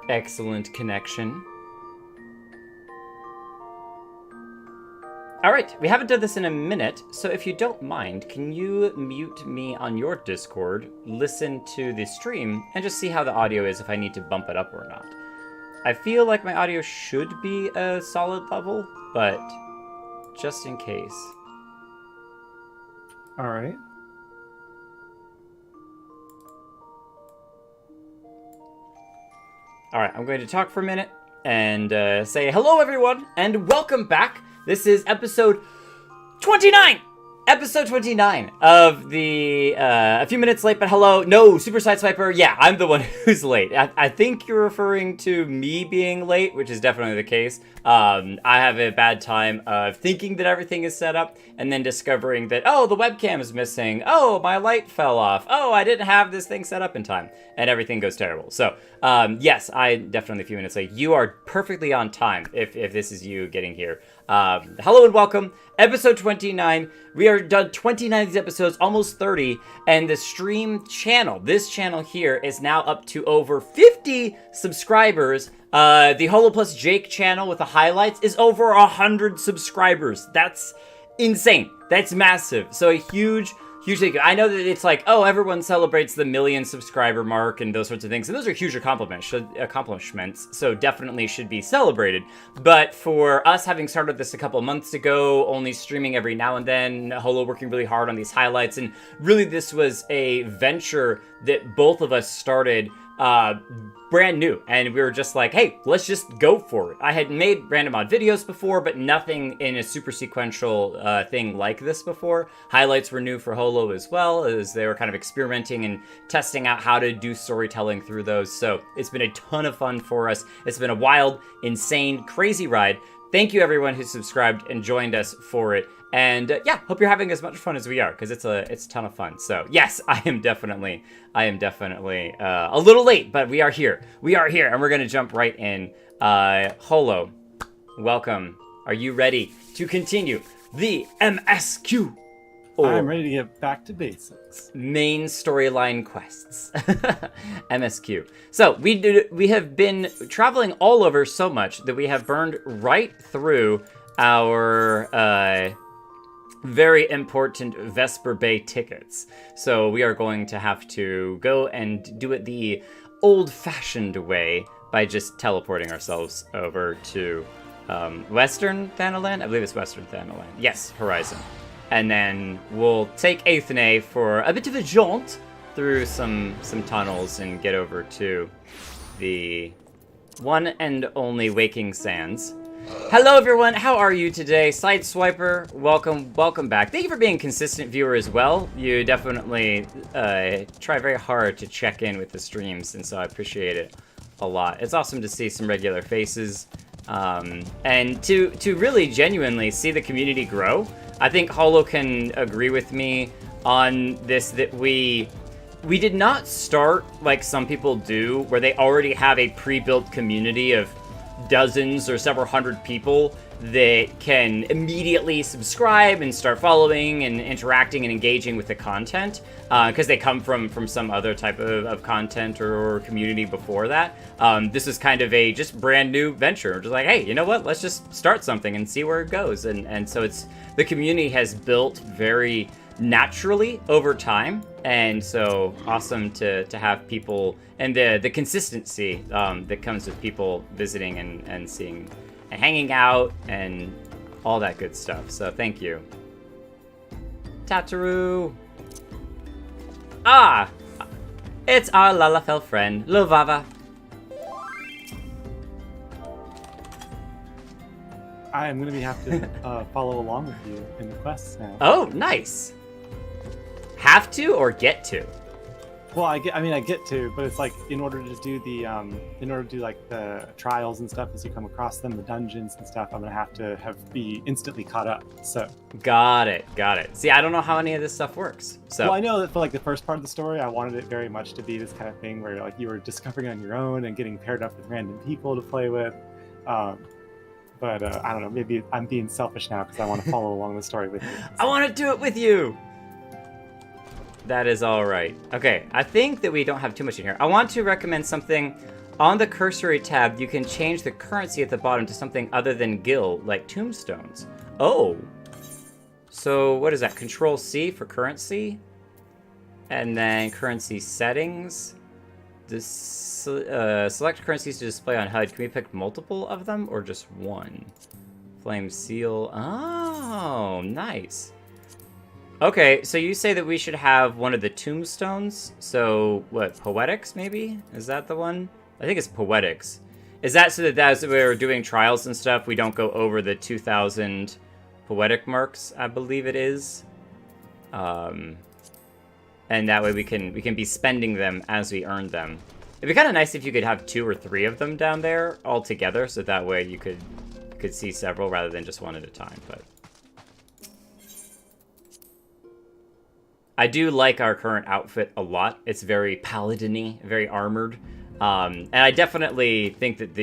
Excellent connection. Alright, we haven't done this in a minute, so if you don't mind, can you mute me on your Discord, listen to the stream, and just see how the audio is if I need to bump it up or not. I feel like my audio should be a solid level, but just in case. Alright. Alright, I'm going to talk for a minute and say hello everyone, and welcome back. This is episode 29! Episode 29 of the, a few minutes late, but hello. No, Super Side Swiper, yeah, I'm the one who's late. I think you're referring to me being late, which is definitely the case. I have a bad time of thinking that everything is set up, and then discovering that, oh, the webcam is missing. Oh, my light fell off. Oh, I didn't have this thing set up in time. And everything goes terrible. So, yes, I'm definitely a few minutes late. You are perfectly on time if this is you getting here. Hello and welcome. Episode 29. We are done 29 of these episodes, almost 30, and the stream channel, this channel here, is now up to over 50 subscribers. The Holo plus Jake channel with the highlights is over 100 subscribers. That's insane. That's massive. So a huge thank you. I know that it's like, oh, everyone celebrates the 1 million subscriber mark and those sorts of things, and those are huge accomplishments, so definitely should be celebrated. But for us having started this a couple months ago, only streaming every now and then, Holo working really hard on these highlights, and really this was a venture that both of us started brand new, and we were just like, hey, let's just go for it. I had made random odd videos before, but nothing in a super sequential thing like this before. Highlights were new for Holo as well, as they were kind of experimenting and testing out how to do storytelling through those. So it's been a ton of fun for us. It's been a wild, insane, crazy ride. Thank you everyone who subscribed and joined us for it. And yeah, hope you're having as much fun as we are, because it's a ton of fun. So yes, I am definitely a little late, but we are here. We are here, and we're gonna jump right in. Holo, welcome. Are you ready to continue the MSQ? I'm ready to get back to basics. Main storyline quests. MSQ. So we have been traveling all over so much that we have burned right through our very important Vesper Bay tickets. So we are going to have to go and do it the old-fashioned way by just teleporting ourselves over to Western Thanalan? I believe it's Western Thanalan. Yes, Horizon. And then we'll take Athene for a bit of a jaunt through some tunnels and get over to the one and only Waking Sands. Hello everyone, how are you today? Sideswiper, welcome back. Thank you for being a consistent viewer as well. You definitely try very hard to check in with the streams, and so I appreciate it a lot. It's awesome to see some regular faces, and to really genuinely see the community grow. I think Holo can agree with me on this, that we did not start like some people do, where they already have a pre-built community of dozens or several hundred people that can immediately subscribe and start following and interacting and engaging with the content, because they come from some other type of content or community before that. This is kind of a just brand new venture. We're just like, hey, you know what? Let's just start something and see where it goes. And so the community has built very naturally over time, and so awesome to have people and the consistency that comes with people visiting and seeing and hanging out and all that good stuff. So thank you. Tataru. Ah, it's our Lalafell friend, Lovava. I am going to have to follow along with you in the quests now. Oh, nice. Have to or get to? Well, I get to, but it's like in order to do like the trials and stuff as you come across them, the dungeons and stuff, I'm gonna have to be instantly caught up. So got it. See, I don't know how any of this stuff works. So well, I know that for like the first part of the story, I wanted it very much to be this kind of thing where like you were discovering on your own and getting paired up with random people to play with. But I don't know, maybe I'm being selfish now because I want to follow along the story with you. So. I want to do it with you! That is all right. Okay, I think that we don't have too much in here. I want to recommend something On the cursory tab, you can change the currency at the bottom to something other than gil, like tombstones. Oh. So what is that? Control C for currency. And then currency settings. Select currencies to display on HUD. Can we pick multiple of them or just one? Flame seal. Oh, nice. Okay, so you say that we should have one of the tombstones. So what, poetics maybe? Is that the one? I think it's poetics. Is that so that as we're doing trials and stuff, we don't go over the 2,000 poetic marks, I believe it is. And that way we can be spending them as we earn them. It'd be kind of nice if you could have 2 or 3 of them down there all together, so that way you could see several rather than just one at a time. But I do like our current outfit a lot. It's very paladin-y, very armored. And I definitely think that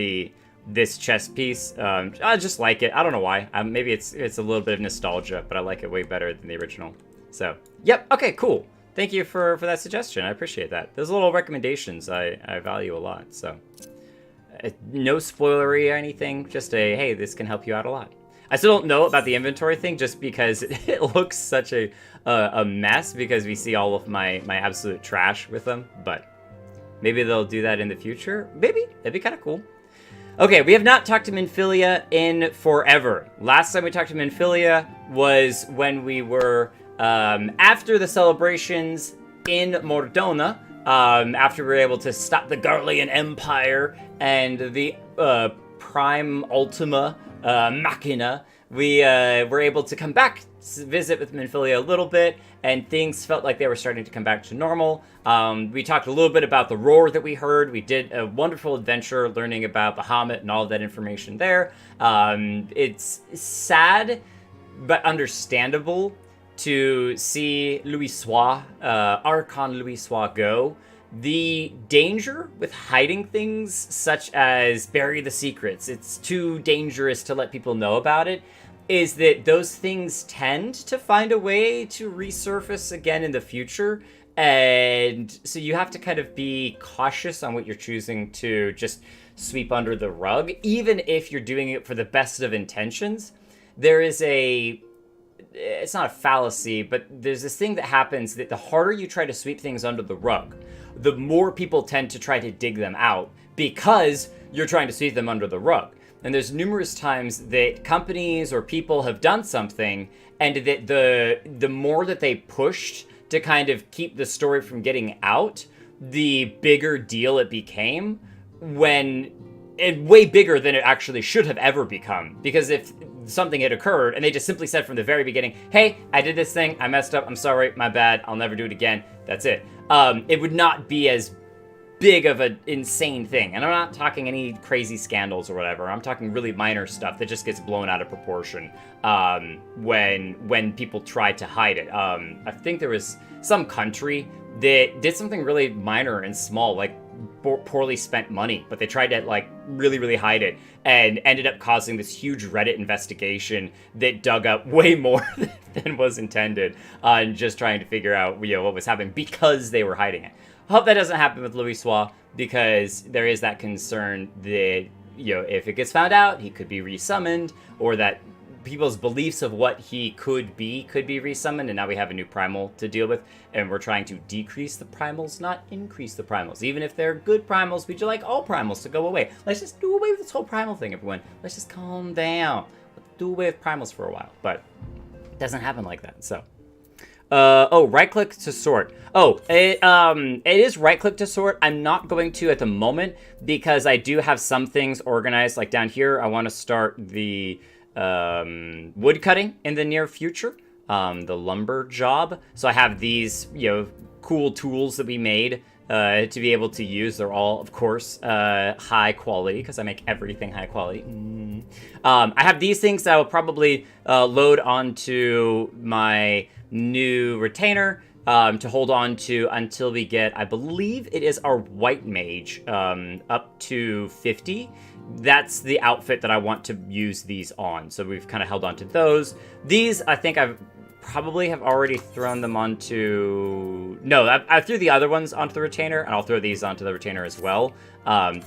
this chest piece, I just like it. I don't know why. Maybe it's a little bit of nostalgia, but I like it way better than the original. So, yep. Okay, cool. Thank you for that suggestion. I appreciate that. Those little recommendations I value a lot. So, no spoilery or anything. Just hey, this can help you out a lot. I still don't know about the inventory thing just because it looks such a mess because we see all of my absolute trash with them. But maybe they'll do that in the future. Maybe. That'd be kind of cool. Okay, we have not talked to Minfilia in forever. Last time we talked to Minfilia was when we were after the celebrations in Mordona, after we were able to stop the Garlean Empire and the Prime Ultima Machina, we were able to come back, visit with Minfilia a little bit, and things felt like they were starting to come back to normal. We talked a little bit about the roar that we heard. We did a wonderful adventure learning about Bahamut and all of that information there. It's sad, but understandable to see Louisoix, Archon Louisoix go. The danger with hiding things such as bury the secrets, it's too dangerous to let people know about it, is that those things tend to find a way to resurface again in the future. And so you have to kind of be cautious on what you're choosing to just sweep under the rug. Even if you're doing it for the best of intentions, there is it's not a fallacy, but there's this thing that happens that the harder you try to sweep things under the rug, the more people tend to try to dig them out because you're trying to sweep them under the rug. And there's numerous times that companies or people have done something and that the more that they pushed to kind of keep the story from getting out, the bigger deal it became way bigger than it actually should have ever become. Because if something had occurred and they just simply said from the very beginning, hey, I did this thing, I messed up, I'm sorry, my bad, I'll never do it again, that's it. It would not be as big of an insane thing. And I'm not talking any crazy scandals or whatever. I'm talking really minor stuff that just gets blown out of proportion when people try to hide it. I think there was some country that did something really minor and small, like poorly spent money, but they tried to like really hide it and ended up causing this huge Reddit investigation that dug up way more than was intended on just trying to figure out what was happening because they were hiding it. I hope that doesn't happen with Louisoix because there is that concern that if it gets found out, he could be resummoned, or that people's beliefs of what he could be resummoned, and now we have a new primal to deal with, and we're trying to decrease the primals, not increase the primals. Even if they're good primals, we'd like all primals to go away. Let's just do away with this whole primal thing, everyone. Let's just calm down. Let's do away with primals for a while, but it doesn't happen like that, so. Right-click to sort. It is right-click to sort. I'm not going to at the moment because I do have some things organized. Like down here, I want to start the wood cutting in the near future, the lumber job. So I have these, cool tools that we made to be able to use. They're all, of course, high quality because I make everything high quality. I have these things that I will probably load onto my new retainer to hold on to until we get, I believe it is our white mage up to 50. That's the outfit that I want to use these on. So we've kind of held on to those. These, I think I've probably have already thrown them onto... No, I threw the other ones onto the retainer, and I'll throw these onto the retainer as well,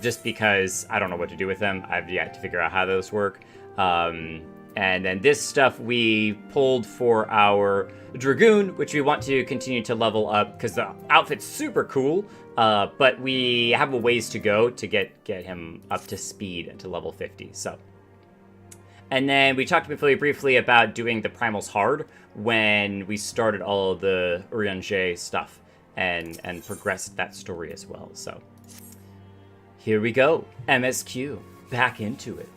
just because I don't know what to do with them. I've yet to figure out how those work. And then this stuff we pulled for our Dragoon, which we want to continue to level up, because the outfit's super cool, but we have a ways to go to get him up to speed to level 50, so... And then we talked to Minfilia briefly about doing the primals hard when we started all of the Eorzea stuff and progressed that story as well. So here we go. MSQ. Back into it.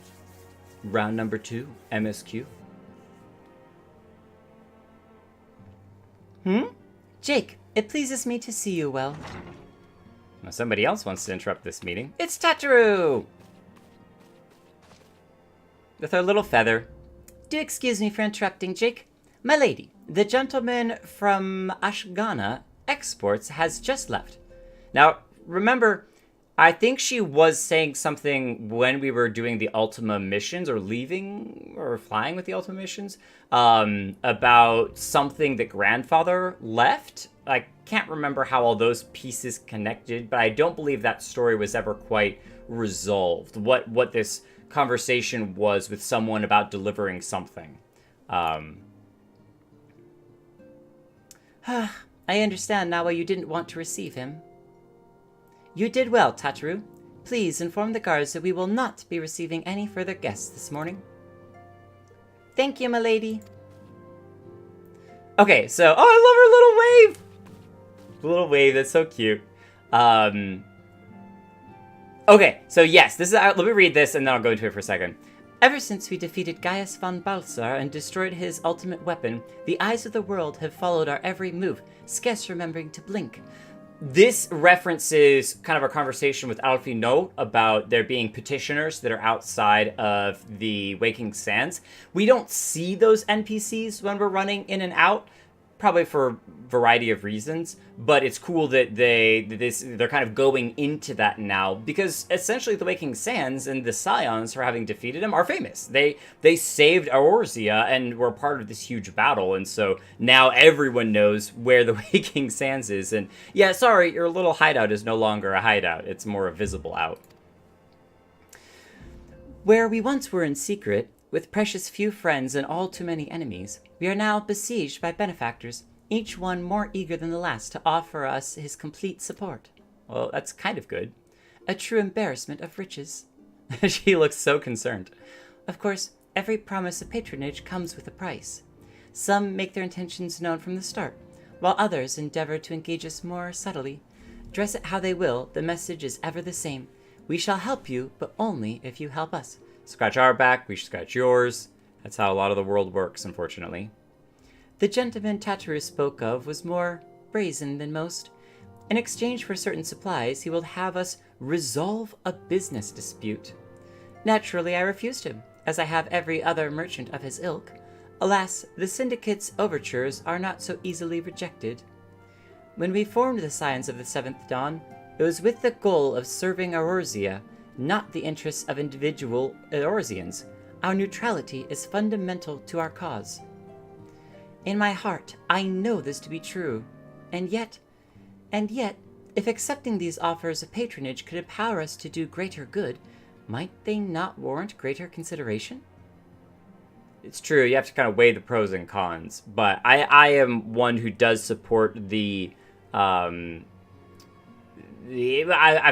Round number 2. MSQ. Jake, it pleases me to see you well. Now somebody else wants to interrupt this meeting. It's Tataru! With her little feather. Do excuse me for interrupting, Jake. My lady, the gentleman from Ashgana Exports has just left. Now, remember, I think she was saying something when we were doing the Ultima missions, or leaving, or flying with the Ultima missions, about something that Grandfather left. I can't remember how all those pieces connected, but I don't believe that story was ever quite resolved. What this conversation was with someone about delivering something. I understand now why you didn't want to receive him. You did well, Tataru. Please inform the guards that we will not be receiving any further guests this morning. Thank you, my lady. Okay, so... Oh, I love her little wave! Little wave, that's so cute. Okay, so yes, this is... let me read this, and then I'll go into it for a second. Ever since we defeated Gaius von Balthasar and destroyed his ultimate weapon, the eyes of the world have followed our every move, scarce remembering to blink. This references kind of our conversation with Alfie Note about there being petitioners that are outside of the Waking Sands. We don't see those NPCs when we're running in and out, probably for a variety of reasons, but it's cool that they're kind of going into that now, because essentially the Waking Sands and the Scions, for having defeated him, are famous. They saved Eorzea and were part of this huge battle, and so now everyone knows where the Waking Sands is. And yeah, sorry, your little hideout is no longer a hideout, it's more a visible out. Where we once were in secret, with precious few friends and all too many enemies, we are now besieged by benefactors, each one more eager than the last to offer us his complete support. Well, that's kind of good. A true embarrassment of riches. She looks so concerned. Of course, every promise of patronage comes with a price. Some make their intentions known from the start, while others endeavor to engage us more subtly. Dress it how they will, the message is ever the same. We shall help you, but only if you help us. Scratch our back, we should scratch yours. That's how a lot of the world works, unfortunately. The gentleman Tataru spoke of was more brazen than most. In exchange for certain supplies, he will have us resolve a business dispute. Naturally, I refused him, as I have every other merchant of his ilk. Alas, the syndicate's overtures are not so easily rejected. When we formed the Scions of the Seventh Dawn, it was with the goal of serving Eorzea, not the interests of individual Eorzeans. Our neutrality is fundamental to our cause. In my heart, I know this to be true. And yet, if accepting these offers of patronage could empower us to do greater good, might they not warrant greater consideration? It's true, you have to kind of weigh the pros and cons, but I am one who does support I've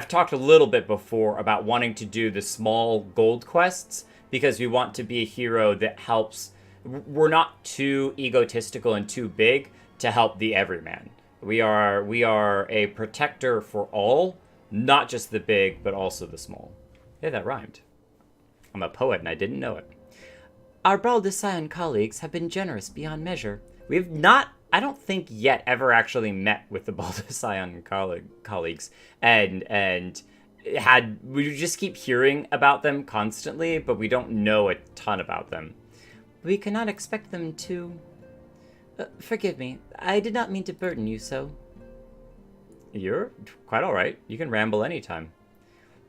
talked a little bit before about wanting to do the small gold quests, because we want to be a hero that helps. We're not too egotistical and too big to help the everyman. We are a protector for all, not just the big, but also the small. Hey, that rhymed. I'm a poet and I didn't know it. Our Baldascian colleagues have been generous beyond measure. We've not, I don't think yet, ever actually met with the Baldascian colleagues, and we just keep hearing about them constantly, but we don't know a ton about them. We cannot expect them to... forgive me, I did not mean to burden you so. You're quite all right. You can ramble anytime.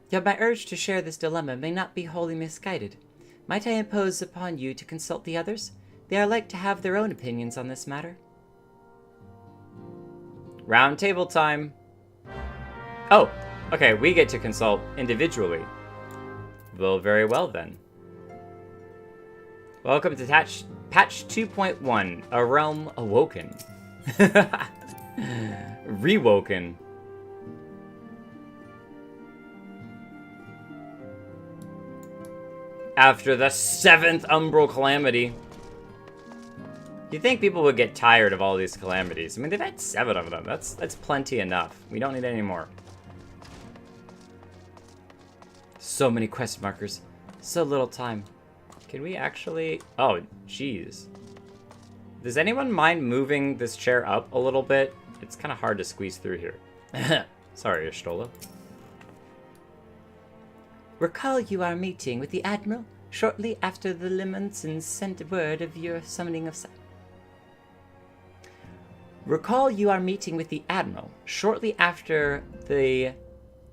Yet my urge to share this dilemma may not be wholly misguided. Might I impose upon you to consult the others? They are like to have their own opinions on this matter. Round table time. Oh, okay, we get to consult individually. Well, very well then. Welcome to patch 2.1, A Realm Awoken. Rewoken. After the Seventh Umbral Calamity. You think people would get tired of all these calamities? I mean, they've had 7 of them. That's plenty enough. We don't need any more. So many quest markers. So little time. Can we actually... Oh, jeez. Does anyone mind moving this chair up a little bit? It's kind of hard to squeeze through here. Sorry, Ishtola. Recall you are meeting with the Admiral shortly after the Limonsons sent word of your summoning of... Recall you are meeting with the Admiral shortly after the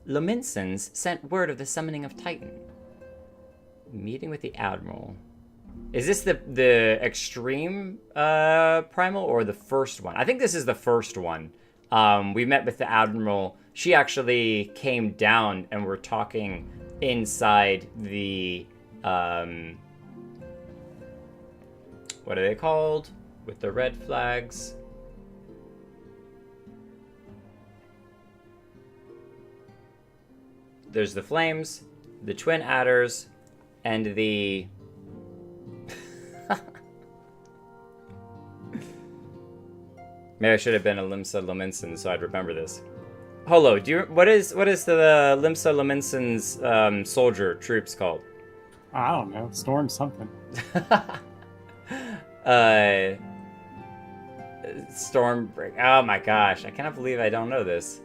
Limonsons sent word of the summoning of Titan. Meeting with the Admiral. Is this the extreme primal or the first one? I think this is the first one. We met with the Admiral. She actually came down and we're talking inside the what are they called? With the red flags. There's the flames, the twin adders, and the... Maybe I should have been a Limsa Lominson so I'd remember this. Holo, what is the Limsa Lominson's soldier troops called? I don't know. Storm something. Stormbreak. Oh my gosh, I cannot believe I don't know this.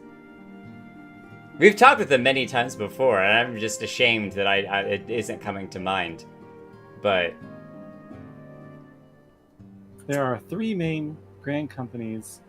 We've talked with them many times before, and I'm just ashamed that it isn't coming to mind. But there are 3 main grand companies.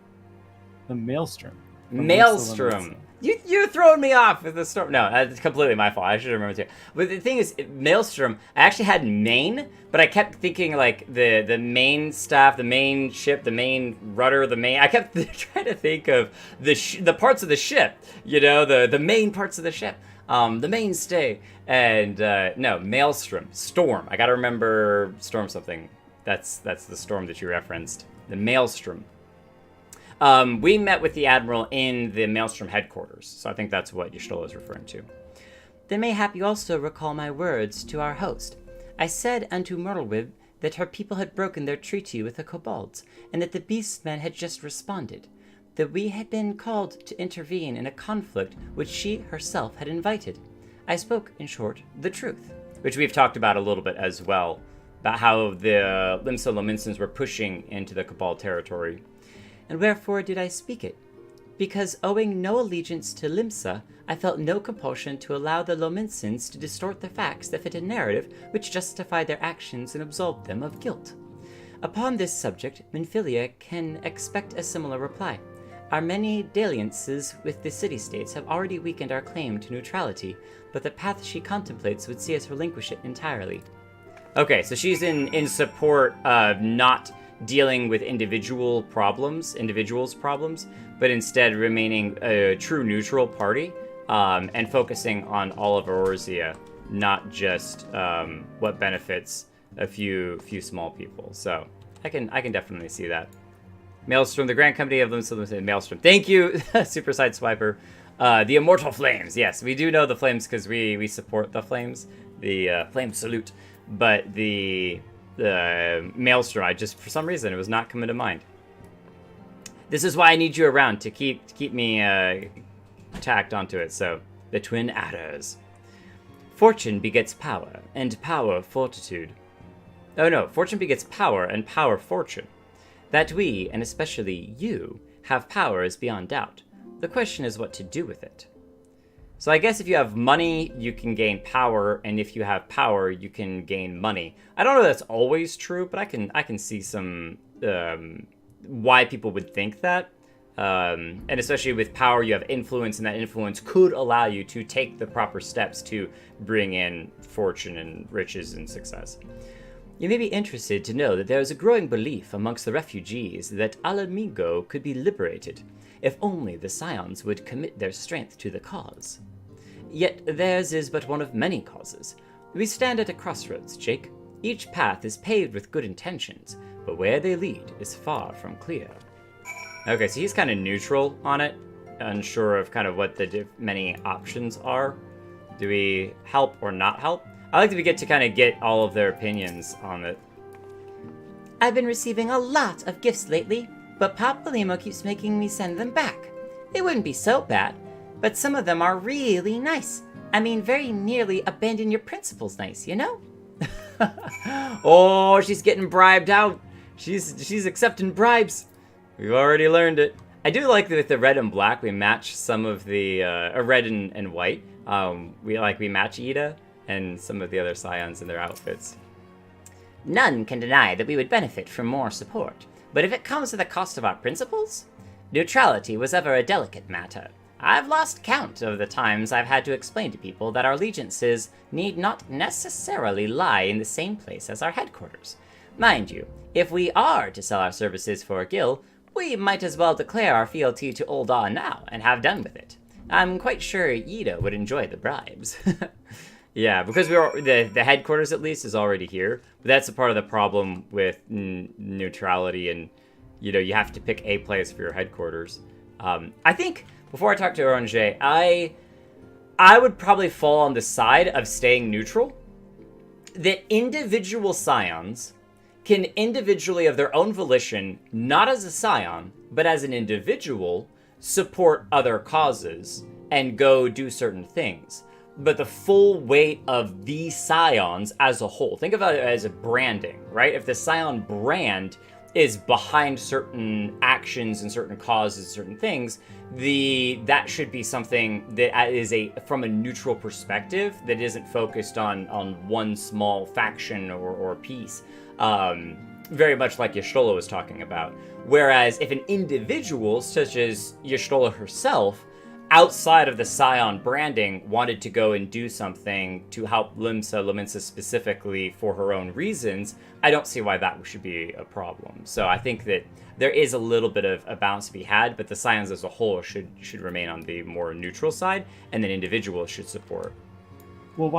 The Maelstrom. Maelstrom. You're throwing me off with the storm. No, that's completely my fault. I should have remembered too. But the thing is, Maelstrom, I actually had main, but I kept thinking like the main staff, the main ship, the main rudder, I kept trying to think of the parts of the ship, you know, the main parts of the ship, the mainstay. And no, Maelstrom, storm. I gotta remember storm something. That's the storm that you referenced. The Maelstrom. We met with the Admiral in the Maelstrom headquarters, so I think that's what Y'shtola is referring to. Then mayhap you also recall my words to our host. I said unto Myrtlewib that her people had broken their treaty with the kobolds, and that the beastmen had just responded, that we had been called to intervene in a conflict which she herself had invited. I spoke, in short, the truth. Which we've talked about a little bit as well, about how the Limsa Lominsons were pushing into the Cabal territory. And wherefore did I speak it? Because owing no allegiance to Limsa, I felt no compulsion to allow the Lominsons to distort the facts that fit a narrative which justified their actions and absolved them of guilt. Upon this subject, Minfilia can expect a similar reply. Our many dalliances with the city-states have already weakened our claim to neutrality, but the path she contemplates would see us relinquish it entirely. Okay, so she's in support of not dealing with individuals' problems, but instead remaining a true neutral party, and focusing on all of Eorzea, not just what benefits a few small people. So I can definitely see that. Maelstrom, the Grand Company of Limsa Maelstrom. Thank you, Super Side Swiper. The Immortal Flames. Yes, we do know the Flames because we support the Flames. The Flame Salute. But the Maelstrom, I just, for some reason, it was not coming to mind. This is why I need you around, to keep me tacked onto it. So, the Twin Adders. Fortune begets power, and power fortitude. Oh no, fortune begets power, and power fortune. That we, and especially you, have power is beyond doubt. The question is what to do with it. So I guess if you have money, you can gain power, and if you have power, you can gain money. I don't know if that's always true, but I can see some why people would think that. And especially with power, you have influence, and that influence could allow you to take the proper steps to bring in fortune and riches and success. You may be interested to know that there is a growing belief amongst the refugees that Alamigo could be liberated, if only the Scions would commit their strength to the cause. Yet theirs is but one of many causes. We stand at a crossroads, Jake. Each path is paved with good intentions, but where they lead is far from clear. Okay, so he's kind of neutral on it, unsure of kind of what the many options are. Do we help or not help? I like that we get to kind of get all of their opinions on it. I've been receiving a lot of gifts lately, but Papalimo keeps making me send them back. They wouldn't be so bad, but some of them are really nice. I mean, very nearly abandon your principles nice, you know? Oh, she's getting bribed out. She's accepting bribes. We've already learned it. I do like that with the red and black, we match some of the red and white. We match Ida and some of the other Scions in their outfits. None can deny that we would benefit from more support, but if it comes at the cost of our principles, neutrality was ever a delicate matter. I've lost count of the times I've had to explain to people that our allegiances need not necessarily lie in the same place as our headquarters. Mind you, if we are to sell our services for a guild, we might as well declare our fealty to Ul'dah now and have done with it. I'm quite sure Ida would enjoy the bribes. Yeah, because the headquarters at least is already here. But that's a part of the problem with neutrality, and you have to pick a place for your headquarters. I think before I talk to Eorzea, I would probably fall on the side of staying neutral. That individual Scions can individually, of their own volition, not as a Scion, but as an individual, support other causes and go do certain things. But the full weight of these Scions as a whole, think about it as a branding, right? If the Scion brand is behind certain actions and certain causes, certain things, that should be something that is from a neutral perspective that isn't focused on one small faction or piece. Very much like Y'shtola was talking about. Whereas if an individual, such as Y'shtola herself, outside of the Scion branding, wanted to go and do something to help Lominsa specifically for her own reasons, I don't see why that should be a problem. So I think that there is a little bit of a balance to be had, but the Scions as a whole should remain on the more neutral side, and then individuals should support. Well,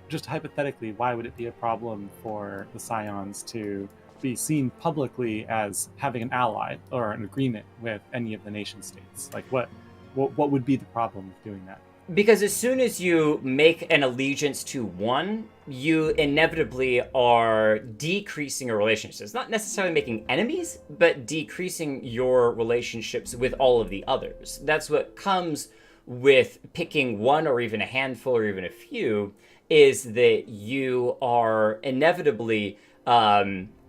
just hypothetically, why would it be a problem for the Scions to be seen publicly as having an ally or an agreement with any of the nation states? Like, what would be the problem with doing that? Because as soon as you make an allegiance to one, you inevitably are decreasing your relationships. Not necessarily making enemies, but decreasing your relationships with all of the others. That's what comes with picking one or even a handful or even a few, is that you are inevitably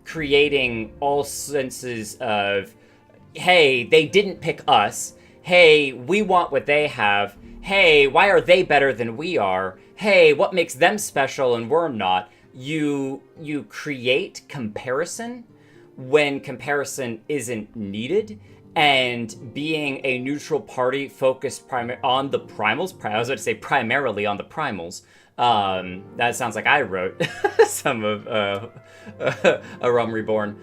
creating all senses of, hey, they didn't pick us. Hey, we want what they have. Hey, why are they better than we are? Hey, what makes them special and we're not? You create comparison when comparison isn't needed, and being a neutral party focused on the primals, I was about to say primarily on the primals. That sounds like I wrote some of A Realm Reborn.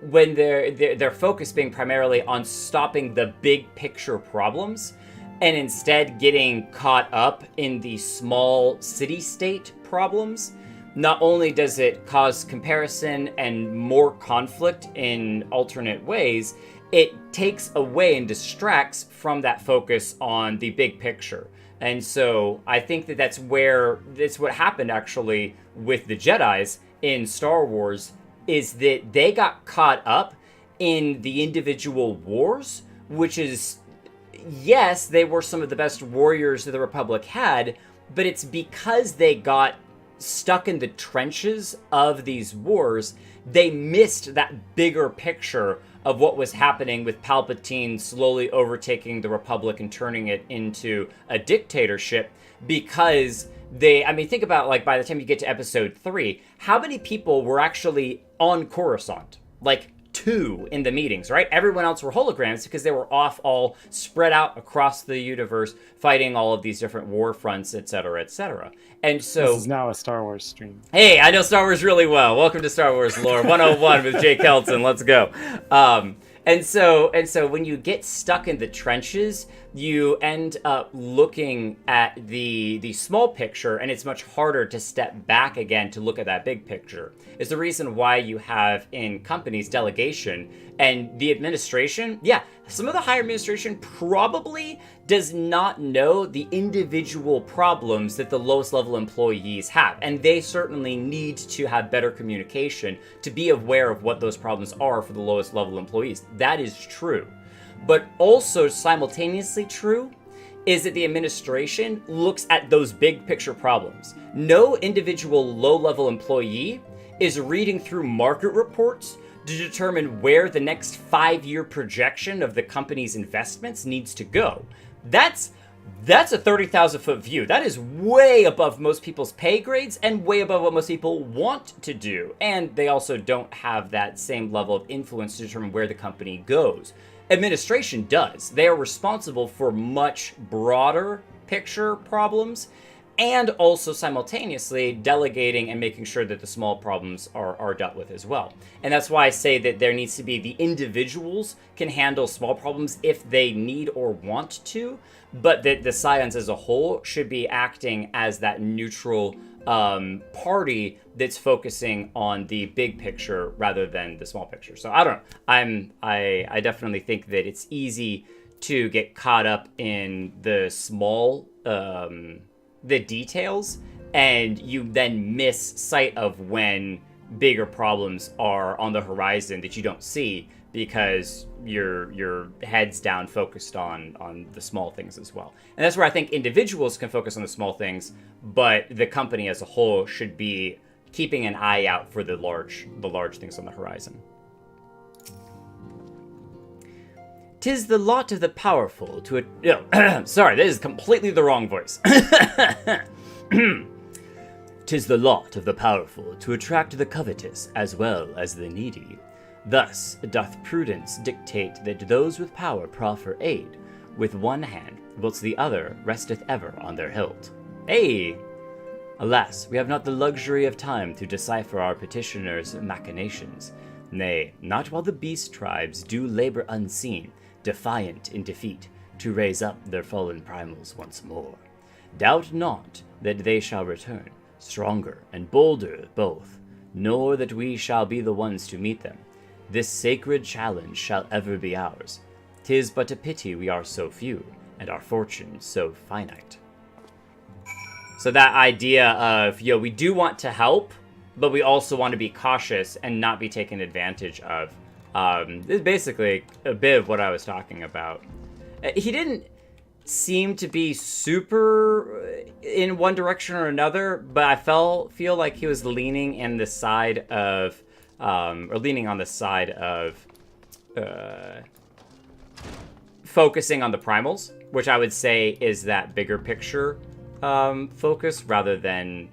When their focus being primarily on stopping the big picture problems, and instead getting caught up in the small city-state problems, not only does it cause comparison and more conflict in alternate ways, it takes away and distracts from that focus on the big picture. And so I think that's what happened actually with the Jedis in Star Wars, is that they got caught up in the individual wars, which is, yes, they were some of the best warriors that the Republic had, but it's because they got stuck in the trenches of these wars, they missed that bigger picture of what was happening with Palpatine slowly overtaking the Republic and turning it into a dictatorship, because think about, like, by the time you get to episode 3, how many people were actually on Coruscant? Like, 2 in the meetings, right? Everyone else were holograms because they were off all spread out across the universe, fighting all of these different war fronts, etc., etc. And so... This is now a Star Wars stream. Hey, I know Star Wars really well. Welcome to Star Wars Lore 101 with Jay Kelton. Let's go. And so when you get stuck in the trenches, you end up looking at the small picture, and it's much harder to step back again to look at that big picture. It's the reason why you have in companies delegation and the administration. Yeah, some of the higher administration probably does not know the individual problems that the lowest level employees have. And they certainly need to have better communication to be aware of what those problems are for the lowest level employees. That is true. But also simultaneously true is that the administration looks at those big picture problems. No individual low-level employee is reading through market reports to determine where the next 5-year projection of the company's investments needs to go. That's a 30,000-foot view. That is way above most people's pay grades and way above what most people want to do. And they also don't have that same level of influence to determine where the company goes. Administration does. They are responsible for much broader picture problems and also simultaneously delegating and making sure that the small problems are dealt with as well. And that's why I say that there needs to be the individuals can handle small problems if they need or want to, but that the Scions as a whole should be acting as that neutral party that's focusing on the big picture rather than the small picture. So I don't know. I definitely think that it's easy to get caught up in the small the details, and you then miss sight of when bigger problems are on the horizon that you don't see because your head's down focused on the small things as well. And that's where I think individuals can focus on the small things, but the company as a whole should be keeping an eye out for the large things on the horizon. 'Tis the lot of the powerful to... sorry, that is completely the wrong voice. 'Tis the lot of the powerful to attract the covetous as well as the needy. Thus doth prudence dictate that those with power proffer aid with one hand, whilst the other resteth ever on their hilt. Hey! Alas, we have not the luxury of time to decipher our petitioners' machinations. Nay, not while the beast tribes do labor unseen, defiant in defeat, to raise up their fallen primals once more. Doubt not that they shall return, stronger and bolder both, nor that we shall be the ones to meet them. This sacred challenge shall ever be ours. 'Tis but a pity we are so few, and our fortune so finite. So that idea of, we do want to help, but we also want to be cautious and not be taken advantage of. This is basically a bit of what I was talking about. He didn't seem to be super in one direction or another, but I feel like he was leaning in the side of, or leaning on the side of focusing on the primals, which I would say is that bigger picture focus rather than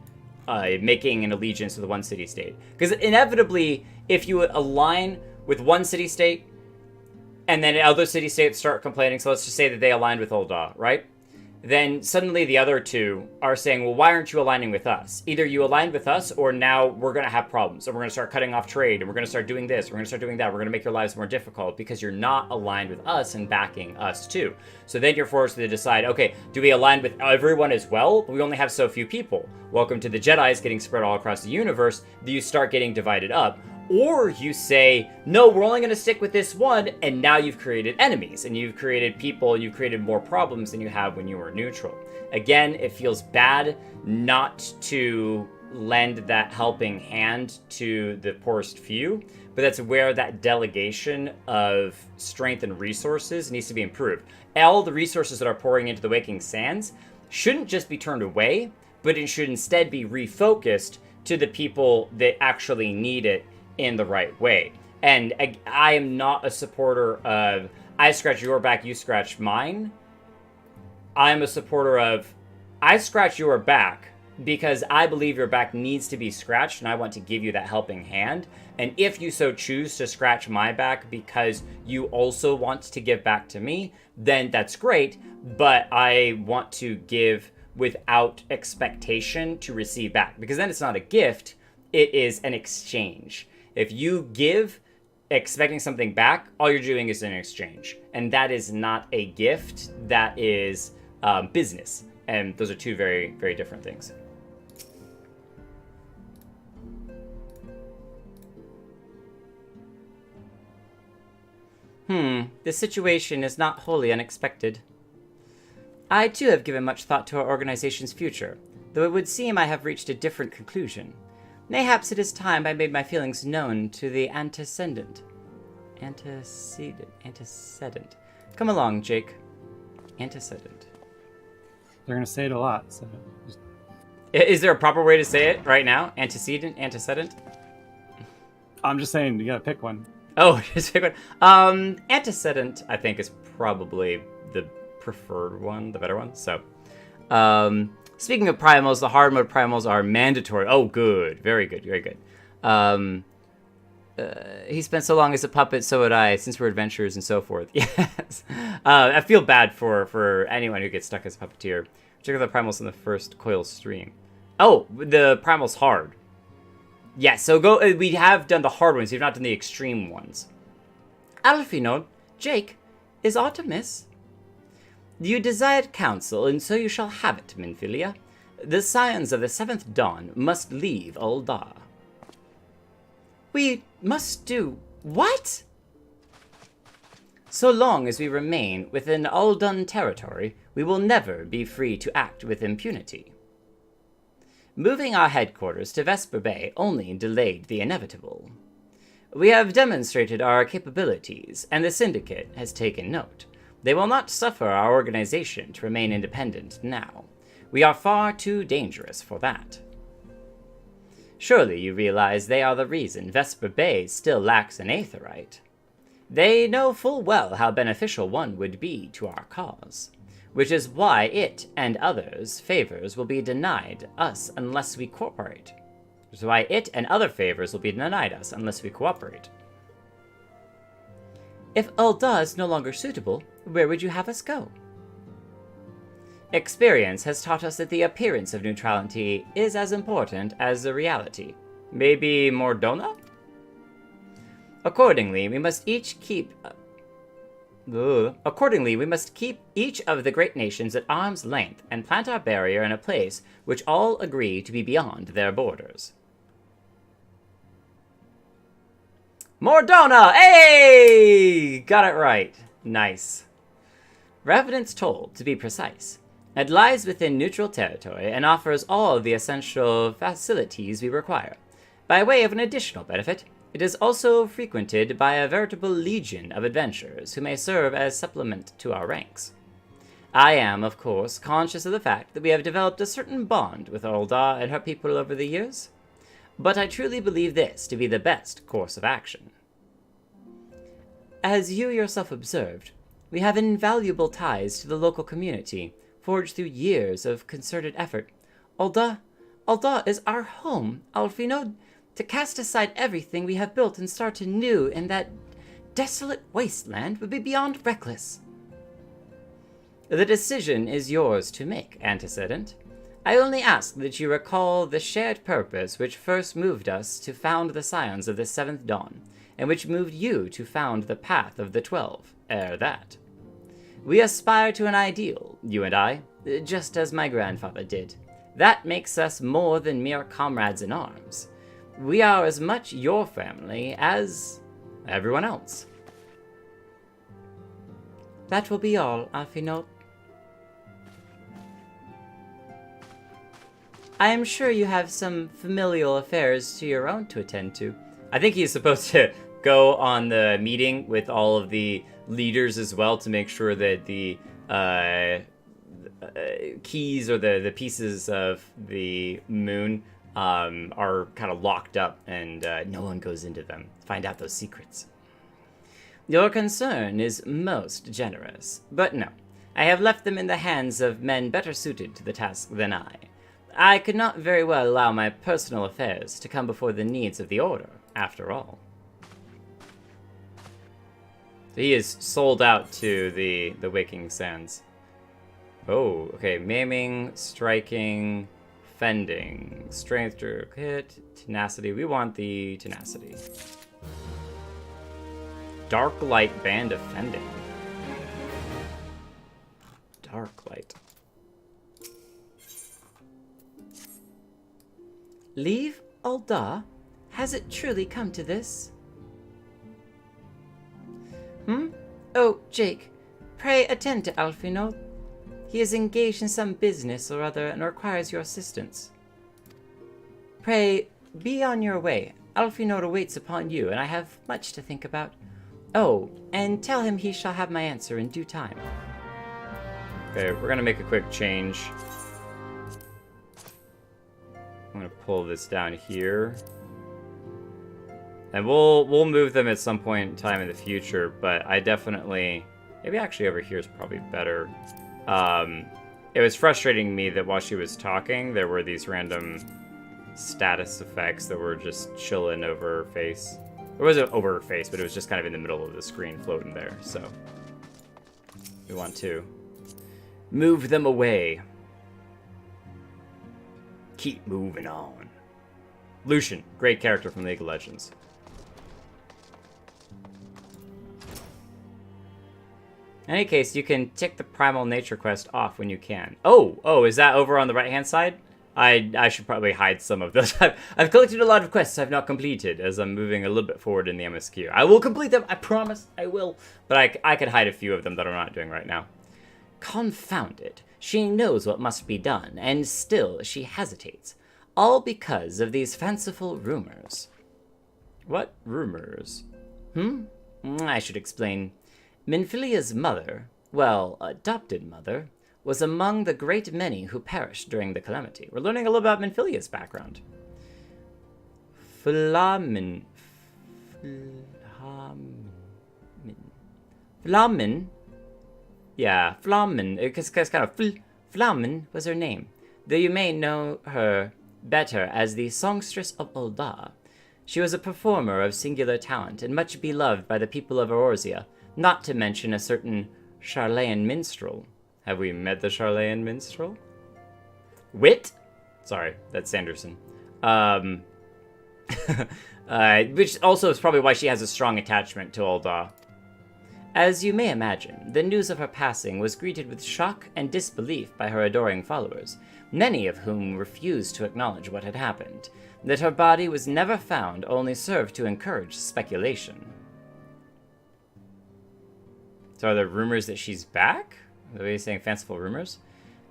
making an allegiance to the one city-state. Because inevitably, if you align with one city-state, and then other city-states start complaining, so let's just say that they aligned with Ul'dah, right? Then suddenly the other two are saying, well, why aren't you aligning with us? Either you aligned with us, or now we're going to have problems, and we're going to start cutting off trade, and we're going to start doing this, we're going to start doing that, we're going to make your lives more difficult, because you're not aligned with us and backing us too. So then you're forced to decide, okay, do we align with everyone as well? But we only have so few people. Welcome to the Jedi's getting spread all across the universe. Do you start getting divided up? Or you say, no, we're only going to stick with this one, and now you've created enemies, and you've created people, and you've created more problems than you have when you were neutral. Again, it feels bad not to lend that helping hand to the poorest few, but that's where that delegation of strength and resources needs to be improved. All the resources that are pouring into the Waking Sands shouldn't just be turned away, but it should instead be refocused to the people that actually need it in the right way. And I am not a supporter of I scratch your back, you scratch mine. I'm a supporter of I scratch your back, because I believe your back needs to be scratched, and I want to give you that helping hand. And if you so choose to scratch my back because you also want to give back to me, then that's great, but I want to give without expectation to receive back, because then it's not a gift, it is an exchange. If you give expecting something back, all you're doing is an exchange, and that is not a gift, that is business, and those are two very, very different things. This situation is not wholly unexpected. I too have given much thought to our organization's future, though it would seem I have reached a different conclusion. Mayhaps it is time I made my feelings known to the antecedent. Antecedent. Come along, Jake. Antecedent. They're gonna say it a lot, so. Is there a proper way to say it right now? Antecedent? Antecedent? I'm just saying, you gotta pick one. Oh, just pick one. Antecedent, I think, is probably the preferred one, the better one. So, speaking of primals, the hard mode primals are mandatory. Oh, good. Very good. Very good. He spent so long as a puppet, so would I, since we're adventurers and so forth. Yes. I feel bad for anyone who gets stuck as a puppeteer. Check out the primals in the first coil stream. Oh, the primal's hard. Yeah, so we have done the hard ones, we've not done the extreme ones. Alfinod, Jake, is aught amiss? You desired counsel, and so you shall have it, Minfilia. The scions of the Seventh Dawn must leave Ul'dah. We must do what? So long as we remain within Ul'dun territory, we will never be free to act with impunity. Moving our headquarters to Vesper Bay only delayed the inevitable. We have demonstrated our capabilities, and the Syndicate has taken note. They will not suffer our organization to remain independent now. We are far too dangerous for that. Surely you realize they are the reason Vesper Bay still lacks an Aetheryte. They know full well how beneficial one would be to our cause, which is why it and others' favors will be denied us unless we cooperate. Which is why it and other favors will be denied us unless we cooperate. If Ul'dah is no longer suitable, where would you have us go? Experience has taught us that the appearance of neutrality is as important as the reality. Maybe Mordona? Accordingly, we must keep each of the great nations at arm's length and plant our barrier in a place which all agree to be beyond their borders. Mordona! Hey! Got it right. Nice. Revenant's Toll, to be precise. It lies within neutral territory and offers all the essential facilities we require. By way of an additional benefit, it is also frequented by a veritable legion of adventurers who may serve as supplement to our ranks. I am, of course, conscious of the fact that we have developed a certain bond with Ul'dah and her people over the years, but I truly believe this to be the best course of action. As you yourself observed, we have invaluable ties to the local community, forged through years of concerted effort. Ul'dah is our home, Alfinod. To cast aside everything we have built and start anew in that desolate wasteland would be beyond reckless. The decision is yours to make, Antecedent. I only ask that you recall the shared purpose which first moved us to found the Scions of the Seventh Dawn, and which moved you to found the Path of the 12, ere that. We aspire to an ideal, you and I, just as my grandfather did. That makes us more than mere comrades in arms. We are as much your family as everyone else. That will be all, Alfinod. I am sure you have some familial affairs to your own to attend to. I think he's supposed to go on the meeting with all of the leaders as well to make sure that the keys or the pieces of the moon are kind of locked up and no one goes into them. Find out those secrets. Your concern is most generous, but no. I have left them in the hands of men better suited to the task than I. I could not very well allow my personal affairs to come before the needs of the Order, after all. So he is sold out to the Waking Sands. Oh, okay. Maiming, striking, fending, strength to hit, tenacity. We want the tenacity. Dark light band of fending. Dark light. Leave Ul'dah? Has it truly come to this? Oh, Jake, pray attend to Alphinaud. He is engaged in some business or other and requires your assistance. Pray, be on your way. Alphinaud awaits upon you, and I have much to think about. Oh, and tell him he shall have my answer in due time. Okay, we're gonna make a quick change. I'm gonna pull this down here. And we'll move them at some point in time in the future, but I definitely... Maybe actually over here is probably better. It was frustrating me that while she was talking, there were these random status effects that were just chilling over her face. It wasn't over her face, but it was just kind of in the middle of the screen floating there, so... We want to move them away. Keep moving on. Lucian, great character from League of Legends. In any case, you can tick the Primal Nature quest off when you can. Oh, is that over on the right-hand side? I should probably hide some of those. I've collected a lot of quests I've not completed as I'm moving a little bit forward in the MSQ. I will complete them, I promise, I will. But I could hide a few of them that I'm not doing right now. Confound it. She knows what must be done, and still she hesitates. All because of these fanciful rumors. What rumors? I should explain. Minfilia's mother, well, adopted mother, was among the great many who perished during the calamity. We're learning a little about Minfilia's background. Flamin, yeah, Flamin, it's kind of Flamin was her name, though you may know her better as the songstress of Ul'dah. She was a performer of singular talent and much beloved by the people of Eorzea, not to mention a certain Garlean minstrel. Have we met the Garlean minstrel? Wit? Sorry, that's Sanderson. Which also is probably why she has a strong attachment to Ul'dah. As you may imagine, the news of her passing was greeted with shock and disbelief by her adoring followers, many of whom refused to acknowledge what had happened. That her body was never found only served to encourage speculation. So are there rumors that she's back? Are you saying fanciful rumors?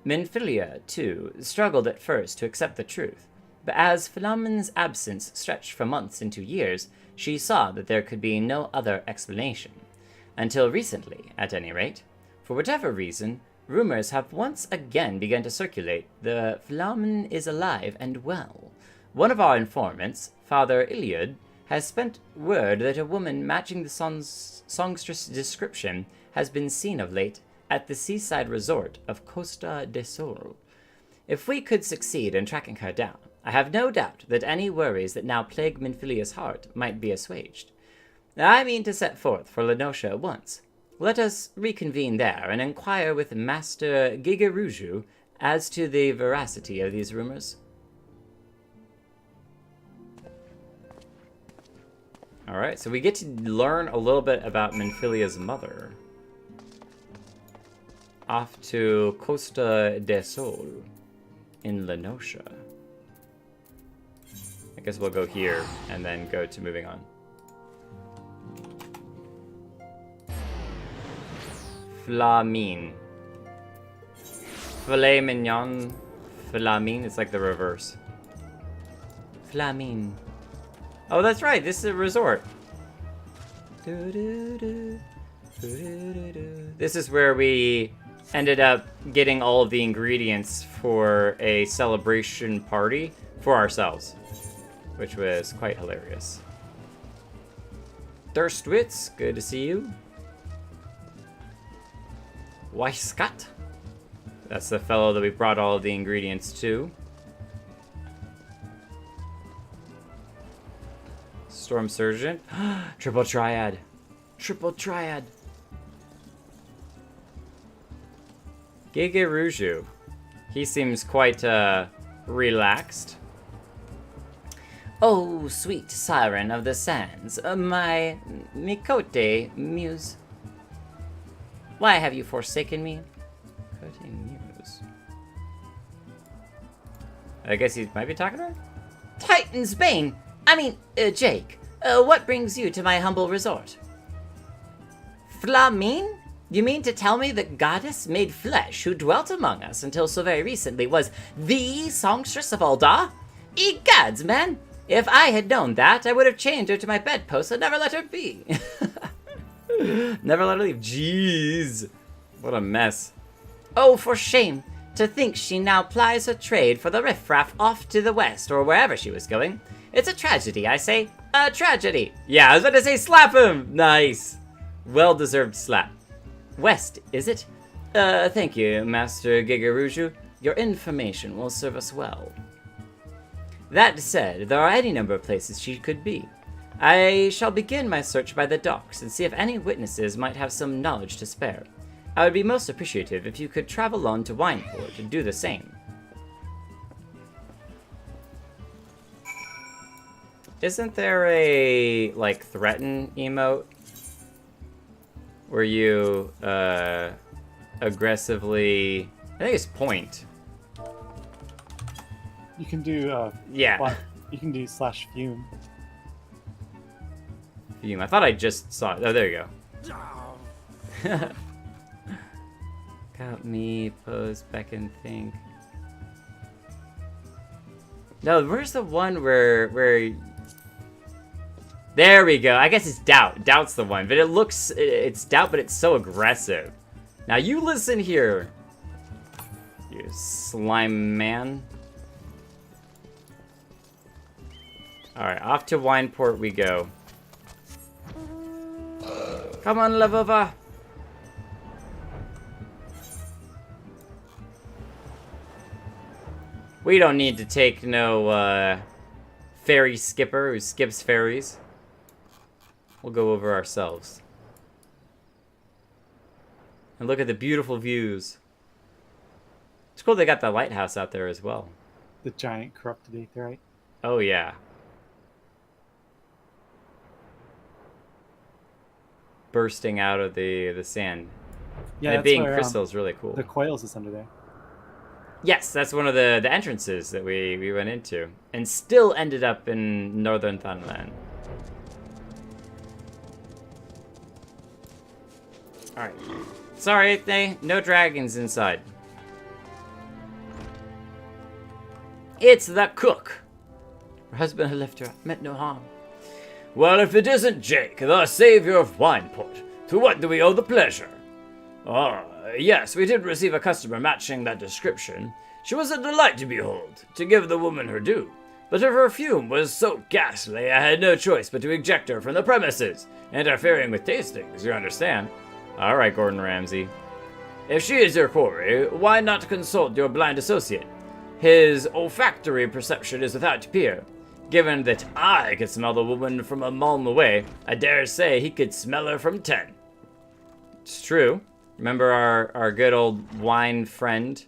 Minfilia, too, struggled at first to accept the truth, but as Philomen's absence stretched for months into years, she saw that there could be no other explanation. Until recently, at any rate. For whatever reason, rumors have once again begun to circulate that Philomen is alive and well. One of our informants, Father Iliad, has spent word that a woman matching the songstress description has been seen of late at the seaside resort of Costa del Sol. If we could succeed in tracking her down, I have no doubt that any worries that now plague Minfilia's heart might be assuaged. I mean to set forth for Lenosha at once. Let us reconvene there and inquire with Master Gigeruju as to the veracity of these rumors. Alright, so we get to learn a little bit about Minfilia's mother. Off to Costa del Sol in Lenosha. I guess we'll go here and then go to moving on. Flamin. Filet mignon. Flamin, it's like the reverse. Flamin. Oh, that's right, this is a resort. This is where we ended up getting all of the ingredients for a celebration party for ourselves, which was quite hilarious. Thirstwitz, good to see you. Weiskat, that's the fellow that we brought all of the ingredients to. Storm Surgeon. Triple Triad. Triple Triad. Gigeruju. He seems quite, relaxed. Oh, sweet siren of the sands, my Mikote muse. Why have you forsaken me? Cutting Muse. I guess he might be talking to her? Titan's Bane! Jake, what brings you to my humble resort? Flamin? You mean to tell me the goddess made flesh who dwelt among us until so very recently was the songstress of Ul'dah? Egads, man! If I had known that, I would have chained her to my bedpost and never let her be. Never let her leave. Jeez. What a mess. Oh, for shame! To think she now plies her trade for the riffraff off to the west, or wherever she was going. It's a tragedy, I say. A tragedy! Yeah, I was about to say slap him! Nice. Well-deserved slap. West, is it? Thank you, Master Gigeruju. Your information will serve us well. That said, there are any number of places she could be. I shall begin my search by the docks and see if any witnesses might have some knowledge to spare. I would be most appreciative if you could travel on to Wineport and do the same. Isn't there a, like, threaten emote? Where you, aggressively... I think it's point. You can do, Yeah. You can do /fume. Fume. I thought I just saw it. Oh, there you go. Got me, pose, beckon, think. No, where's the one where... There we go. I guess it's doubt. Doubt's the one, but it looks... It's doubt, but it's so aggressive. Now you listen here, you slime man. Alright, off to Wineport we go. Come on, Lavova. We don't need to take no, ferry skipper who skips ferries. We'll go over ourselves. And look at the beautiful views. It's cool they got the lighthouse out there as well. The giant corrupted aetherite. Oh, yeah. Bursting out of the sand. Yeah, and it that's being where, crystal is really cool. The coils is under there. Yes, that's one of the entrances that we went into. And still ended up in northern Thunland. Alright. Sorry, no dragons inside. It's the cook. Her husband had left her, meant no harm. Well, if it isn't Jake, the savior of Wineport, to what do we owe the pleasure? Ah, yes, we did receive a customer matching that description. She was a delight to behold, to give the woman her due. But her perfume was so ghastly, I had no choice but to eject her from the premises, interfering with tastings, you understand. All right, Gordon Ramsay. If she is your quarry, why not consult your blind associate? His olfactory perception is without peer. Given that I could smell the woman from a mile away, I dare say he could smell her from 10. It's true. Remember our good old wine friend?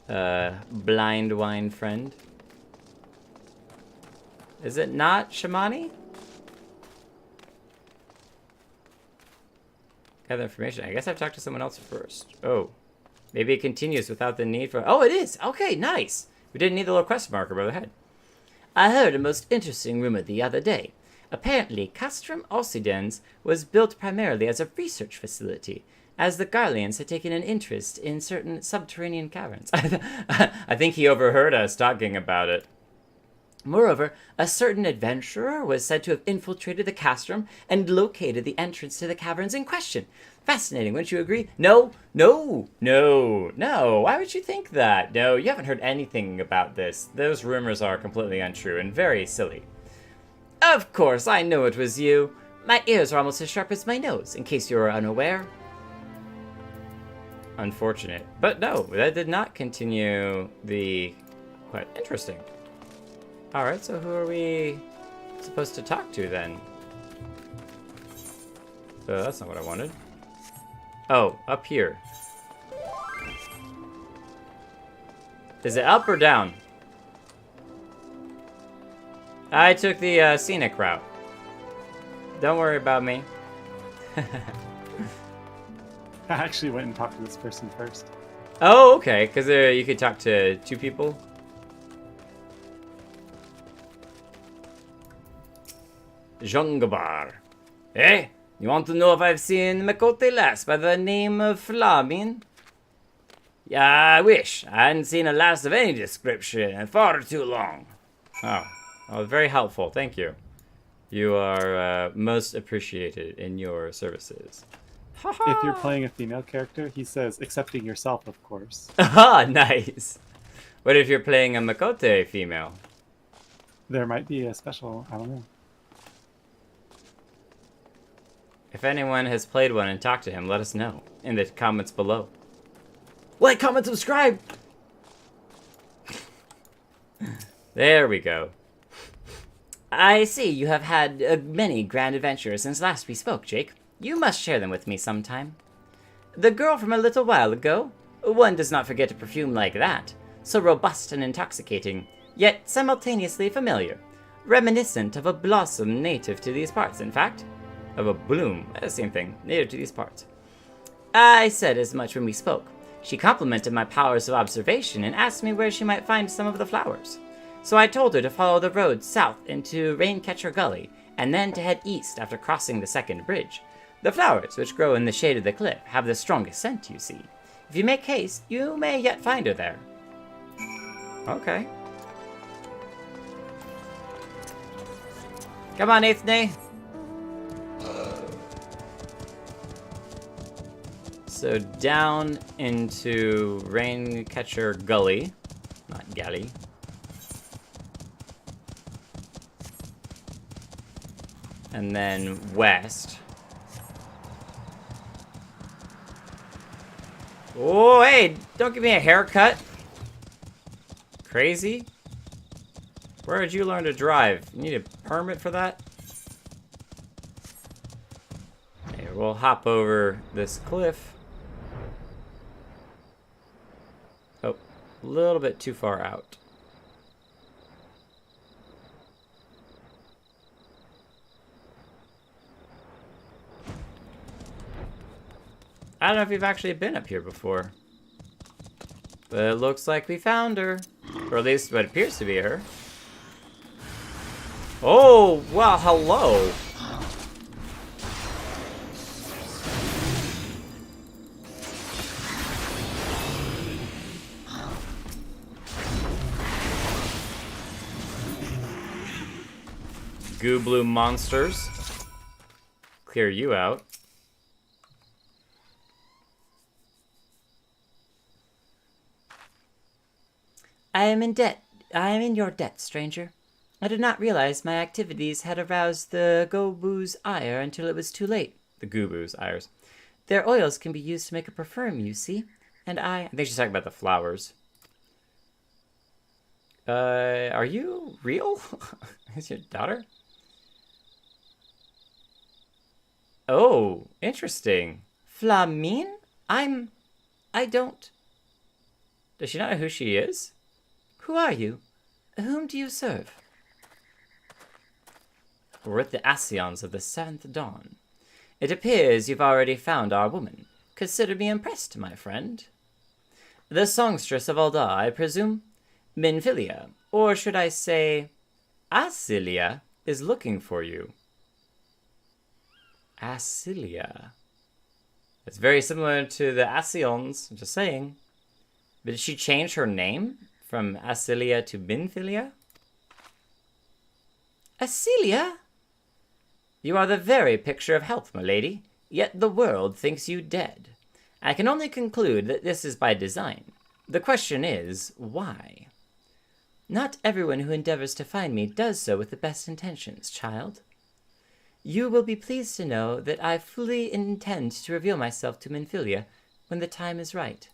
Blind wine friend? Is it not Shamani? Gather information. I guess I've talked to someone else first. Oh. Maybe it continues without the need for... Oh, it is! Okay, nice! We didn't need the little quest marker by the head. I heard a most interesting rumor the other day. Apparently, Castrum Alcidens was built primarily as a research facility, as the Garleans had taken an interest in certain subterranean caverns. I think he overheard us talking about it. Moreover, a certain adventurer was said to have infiltrated the castrum and located the entrance to the caverns in question. Fascinating, wouldn't you agree? No. Why would you think that? No, you haven't heard anything about this. Those rumors are completely untrue and very silly. Of course, I know it was you. My ears are almost as sharp as my nose, in case you were unaware. Unfortunate. But no, that did not continue the... Quite interesting. Alright, so who are we supposed to talk to then? That's not what I wanted. Oh, up here. Is it up or down? I took the scenic route. Don't worry about me. I actually went and talked to this person first. Oh, okay, because you could talk to 2 people. Jongabar. Hey, you want to know if I've seen Makote lass by the name of Flamin? Yeah, I wish. I hadn't seen a lass of any description in far too long. Oh, very helpful. Thank you. You are most appreciated in your services. If you're playing a female character, he says, accepting yourself, of course. Ah, nice. What if you're playing a Makote female? There might be a special, I don't know. If anyone has played one and talked to him, let us know in the comments below. Like, comment, subscribe! There we go. I see you have had many grand adventures since last we spoke, Jake. You must share them with me sometime. The girl from a little while ago? One does not forget a perfume like that. So robust and intoxicating, yet simultaneously familiar. Reminiscent of a blossom native to these parts, in fact. Of a bloom, same thing, native to these parts. I said as much when we spoke. She complimented my powers of observation and asked me where she might find some of the flowers. So I told her to follow the road south into Raincatcher Gully, and then to head east after crossing the second bridge. The flowers, which grow in the shade of the cliff, have the strongest scent, you see. If you make haste, you may yet find her there. Okay. Come on, 8th Day. So down into Raincatcher Gully, not Galley. And then west. Oh, hey, don't give me a haircut. Crazy. Where did you learn to drive? You need a permit for that? Okay, we'll hop over this cliff. Oh, a little bit too far out. I don't know if we've actually been up here before. But it looks like we found her. Or at least what appears to be her. Oh, well, hello. Goo blue monsters. Clear you out. I am in your debt, stranger. I did not realize my activities had aroused the Gobu's ire until it was too late. The Gooboos, Ires. Their oils can be used to make a perfume, you see. And I think she's talking about the flowers. Are you real? Is your daughter? Oh, interesting. Flamin? I don't... Does she not know who she is? Who are you? Whom do you serve? We're with the Asions of the Seventh Dawn. It appears you've already found our woman. Consider me impressed, my friend. The songstress of Alda, I presume? Minfilia, or should I say, Ascilia, is looking for you. Ascilia. It's very similar to the Asions, just saying. But did she change her name from Ascilia to Minfilia? Ascilia? You are the very picture of health, my lady, yet the world thinks you dead. I can only conclude that this is by design. The question is, why? Not everyone who endeavors to find me does so with the best intentions, child. You will be pleased to know that I fully intend to reveal myself to Minfilia when the time is right.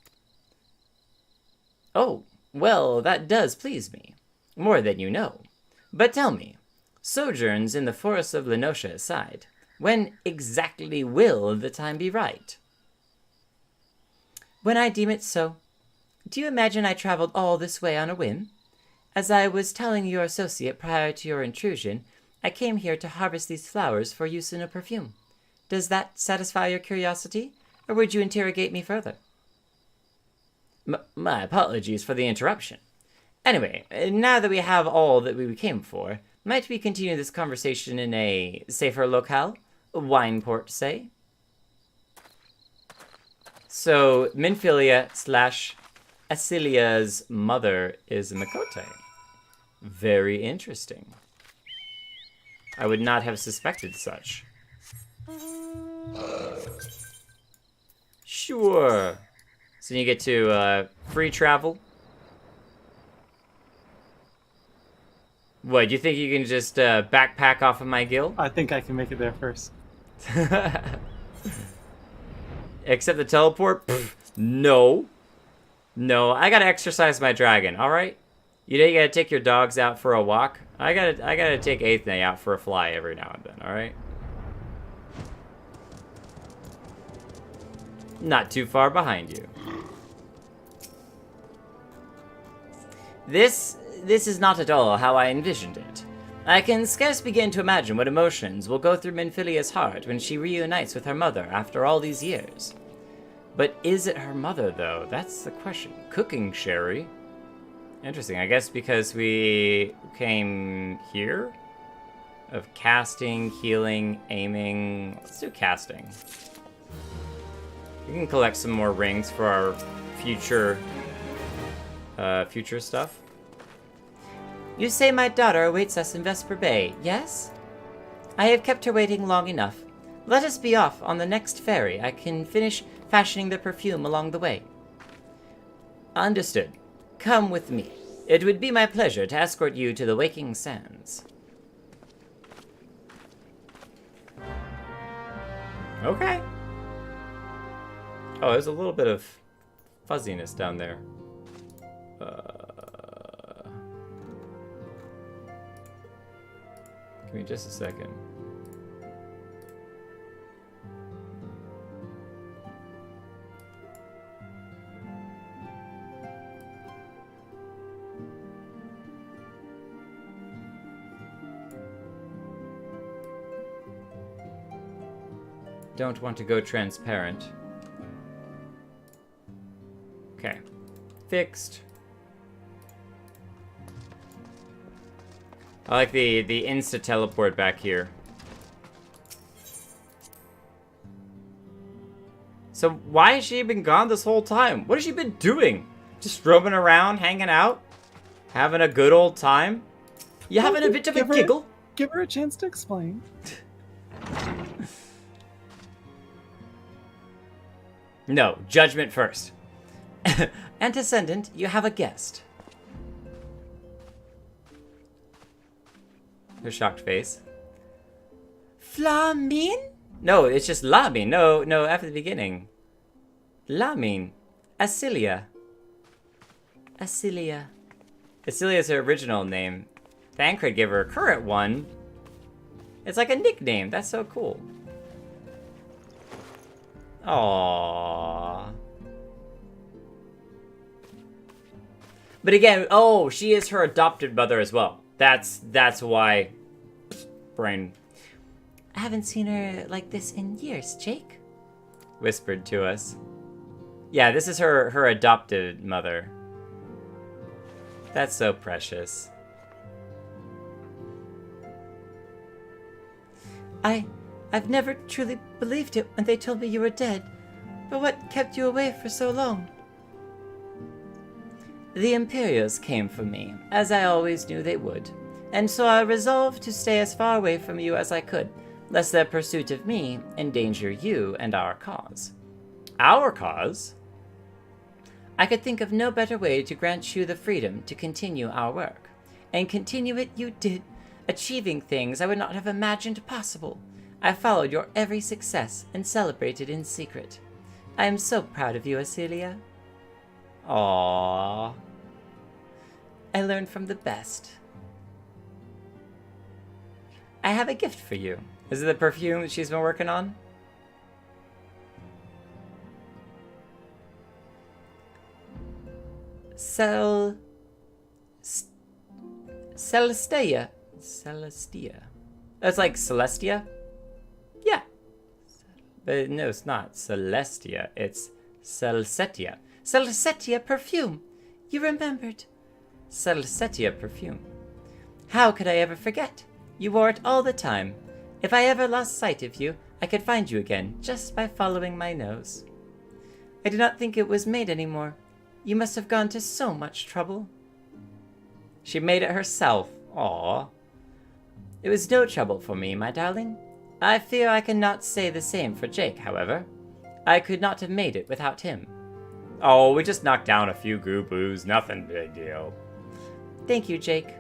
Oh, well, that does please me. More than you know. But tell me, sojourns in the forests of Lenosha aside, when exactly will the time be right? When I deem it so. Do you imagine I traveled all this way on a whim? As I was telling your associate prior to your intrusion, I came here to harvest these flowers for use in a perfume. Does that satisfy your curiosity, or would you interrogate me further? My apologies for the interruption. Anyway, now that we have all that we came for, might we continue this conversation in a safer locale? A wine port, say? So, Minfilia / Ascilia's mother is Makote. Very interesting. I would not have suspected such. Sure. So you get to free travel. What, do you think you can just backpack off of my guild? I think I can make it there first. Except the teleport? Pfft, no. No, I gotta exercise my dragon, alright? You know you gotta take your dogs out for a walk? I gotta take Aethne out for a fly every now and then, alright? Not too far behind you. This is not at all how I envisioned it. I can scarce begin to imagine what emotions will go through Minfilia's heart when she reunites with her mother after all these years. But is it her mother, though? That's the question. Cooking sherry? Interesting. I guess because we came here? Of casting, healing, aiming. Let's do casting. We can collect some more rings for our future stuff. You say my daughter awaits us in Vesper Bay, yes? I have kept her waiting long enough. Let us be off on the next ferry. I can finish fashioning the perfume along the way. Understood. Come with me. It would be my pleasure to escort you to the Waking Sands. Okay. Oh, there's a little bit of fuzziness down there. Give me just a second. Don't want to go transparent. Okay. Fixed. I like the insta teleport back here. So why has she been gone this whole time? What has she been doing? Just roaming around, hanging out? Having a good old time? You having a bit of a giggle? Give her a chance to explain. No, judgment first. Antecedent, you have a guest. Her shocked face. Flamin? No, it's just Lamin. No, after the beginning. Lamin. Ascilia. Ascilia. Ascilia is her original name. Thancred gave her a current one. It's like a nickname. That's so cool. Aww. But again, oh, she is her adopted mother as well. That's why. Brain. I haven't seen her like this in years, Jake. Whispered to us. Yeah, this is her adopted mother. That's so precious. I've never truly believed it when they told me you were dead. But what kept you away for so long? The Imperials came for me, as I always knew they would, and so I resolved to stay as far away from you as I could, lest their pursuit of me endanger you and our cause. Our cause? I could think of no better way to grant you the freedom to continue our work, and continue it you did, achieving things I would not have imagined possible. I followed your every success and celebrated in secret. I am so proud of you, Ascilia. Aww. I learned from the best. I have a gift for you. Is it the perfume that she's been working on? Celestia. Celestia. That's like Celestia? Yeah. But no, it's not Celestia. It's Celestia. Celestia perfume. You remembered. Celestia perfume. How could I ever forget? You wore it all the time. If I ever lost sight of you, I could find you again just by following my nose. I do not think it was made anymore. You must have gone to so much trouble. She made it herself. Aww. It was no trouble for me, my darling. I fear I cannot say the same for Jake, however. I could not have made it without him. Oh, we just knocked down a few goo-boos. Nothing big deal. Thank you, Jake.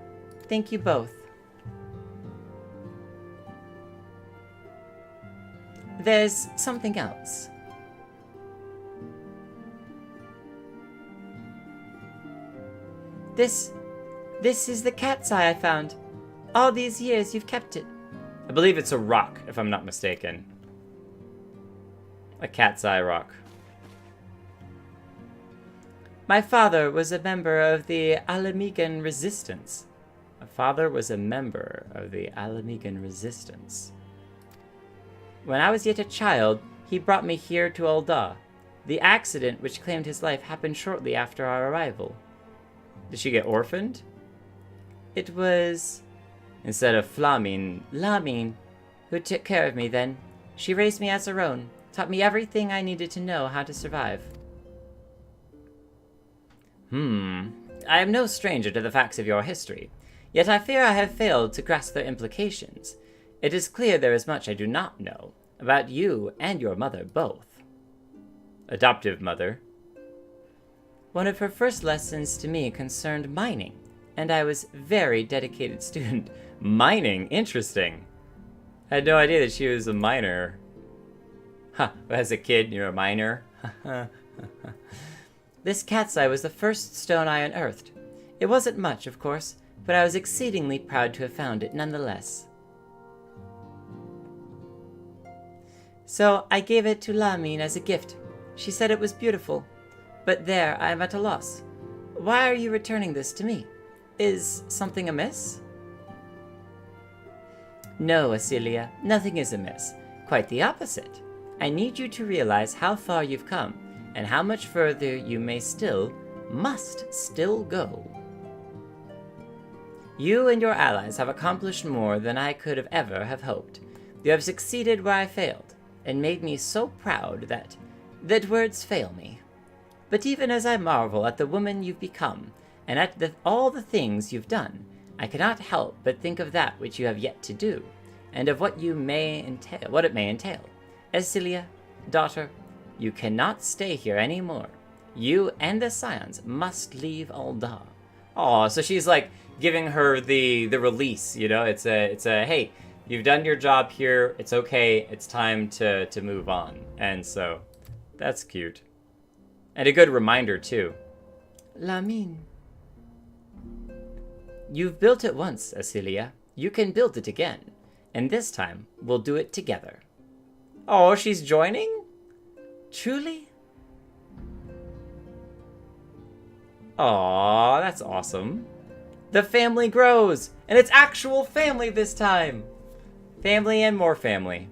Thank you both. There's something else. This is the cat's eye I found. All these years you've kept it. I believe it's a rock, if I'm not mistaken. A cat's eye rock. My father was a member of the Alamigan Resistance. My father was a member of the Alamigan Resistance. When I was yet a child, he brought me here to Ul'dah. The accident which claimed his life happened shortly after our arrival. Did she get orphaned? It was... Instead of Flamine. Lamine, who took care of me then. She raised me as her own, taught me everything I needed to know how to survive. I am no stranger to the facts of your history, yet I fear I have failed to grasp their implications. It is clear there is much I do not know, about you and your mother both. Adoptive mother. One of her first lessons to me concerned mining, and I was a very dedicated student. Mining? Interesting. I had no idea that she was a miner. Huh, as a kid, you're a miner? This cat's eye was the first stone I unearthed. It wasn't much, of course, but I was exceedingly proud to have found it nonetheless. So I gave it to Lamine as a gift. She said it was beautiful. But there, I am at a loss. Why are you returning this to me? Is something amiss? No, Ascilia, nothing is amiss. Quite the opposite. I need you to realize how far you've come, and how much further you must still go. You and your allies have accomplished more than I could have ever have hoped. You have succeeded where I failed, and made me so proud that words fail me. But even as I marvel at the woman you've become, and at all the things you've done, I cannot help but think of that which you have yet to do, and of what it may entail. Ascilia, daughter, you cannot stay here anymore. You and the Scions must leave Ul'dah. Oh, so she's like giving her the release, you know? It's a hey, you've done your job here. It's okay. It's time to move on. And so that's cute. And a good reminder too. Lamine. You've built it once, Ascilia. You can build it again. And this time, we'll do it together. Oh, she's joining? Truly? Aw, that's awesome. The family grows, and it's actual family this time. Family and more family.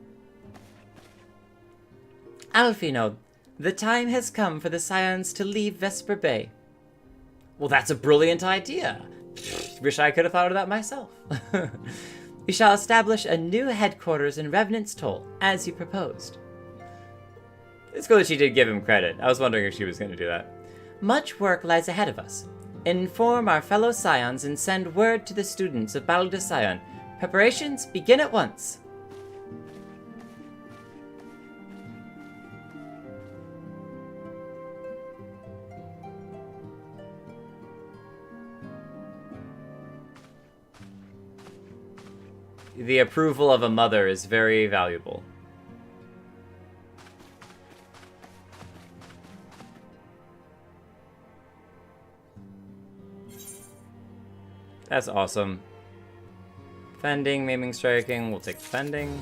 Alphinaud, the time has come for the Scions to leave Vesper Bay. Well, that's a brilliant idea. Wish I could have thought of that myself. We shall establish a new headquarters in Revenant's Toll, as you proposed. It's cool that she did give him credit. I was wondering if she was going to do that. Much work lies ahead of us. Inform our fellow Scions and send word to the students of Battle de Sion. Preparations begin at once. The approval of a mother is very valuable. That's awesome. Defending, maiming, striking. We'll take defending.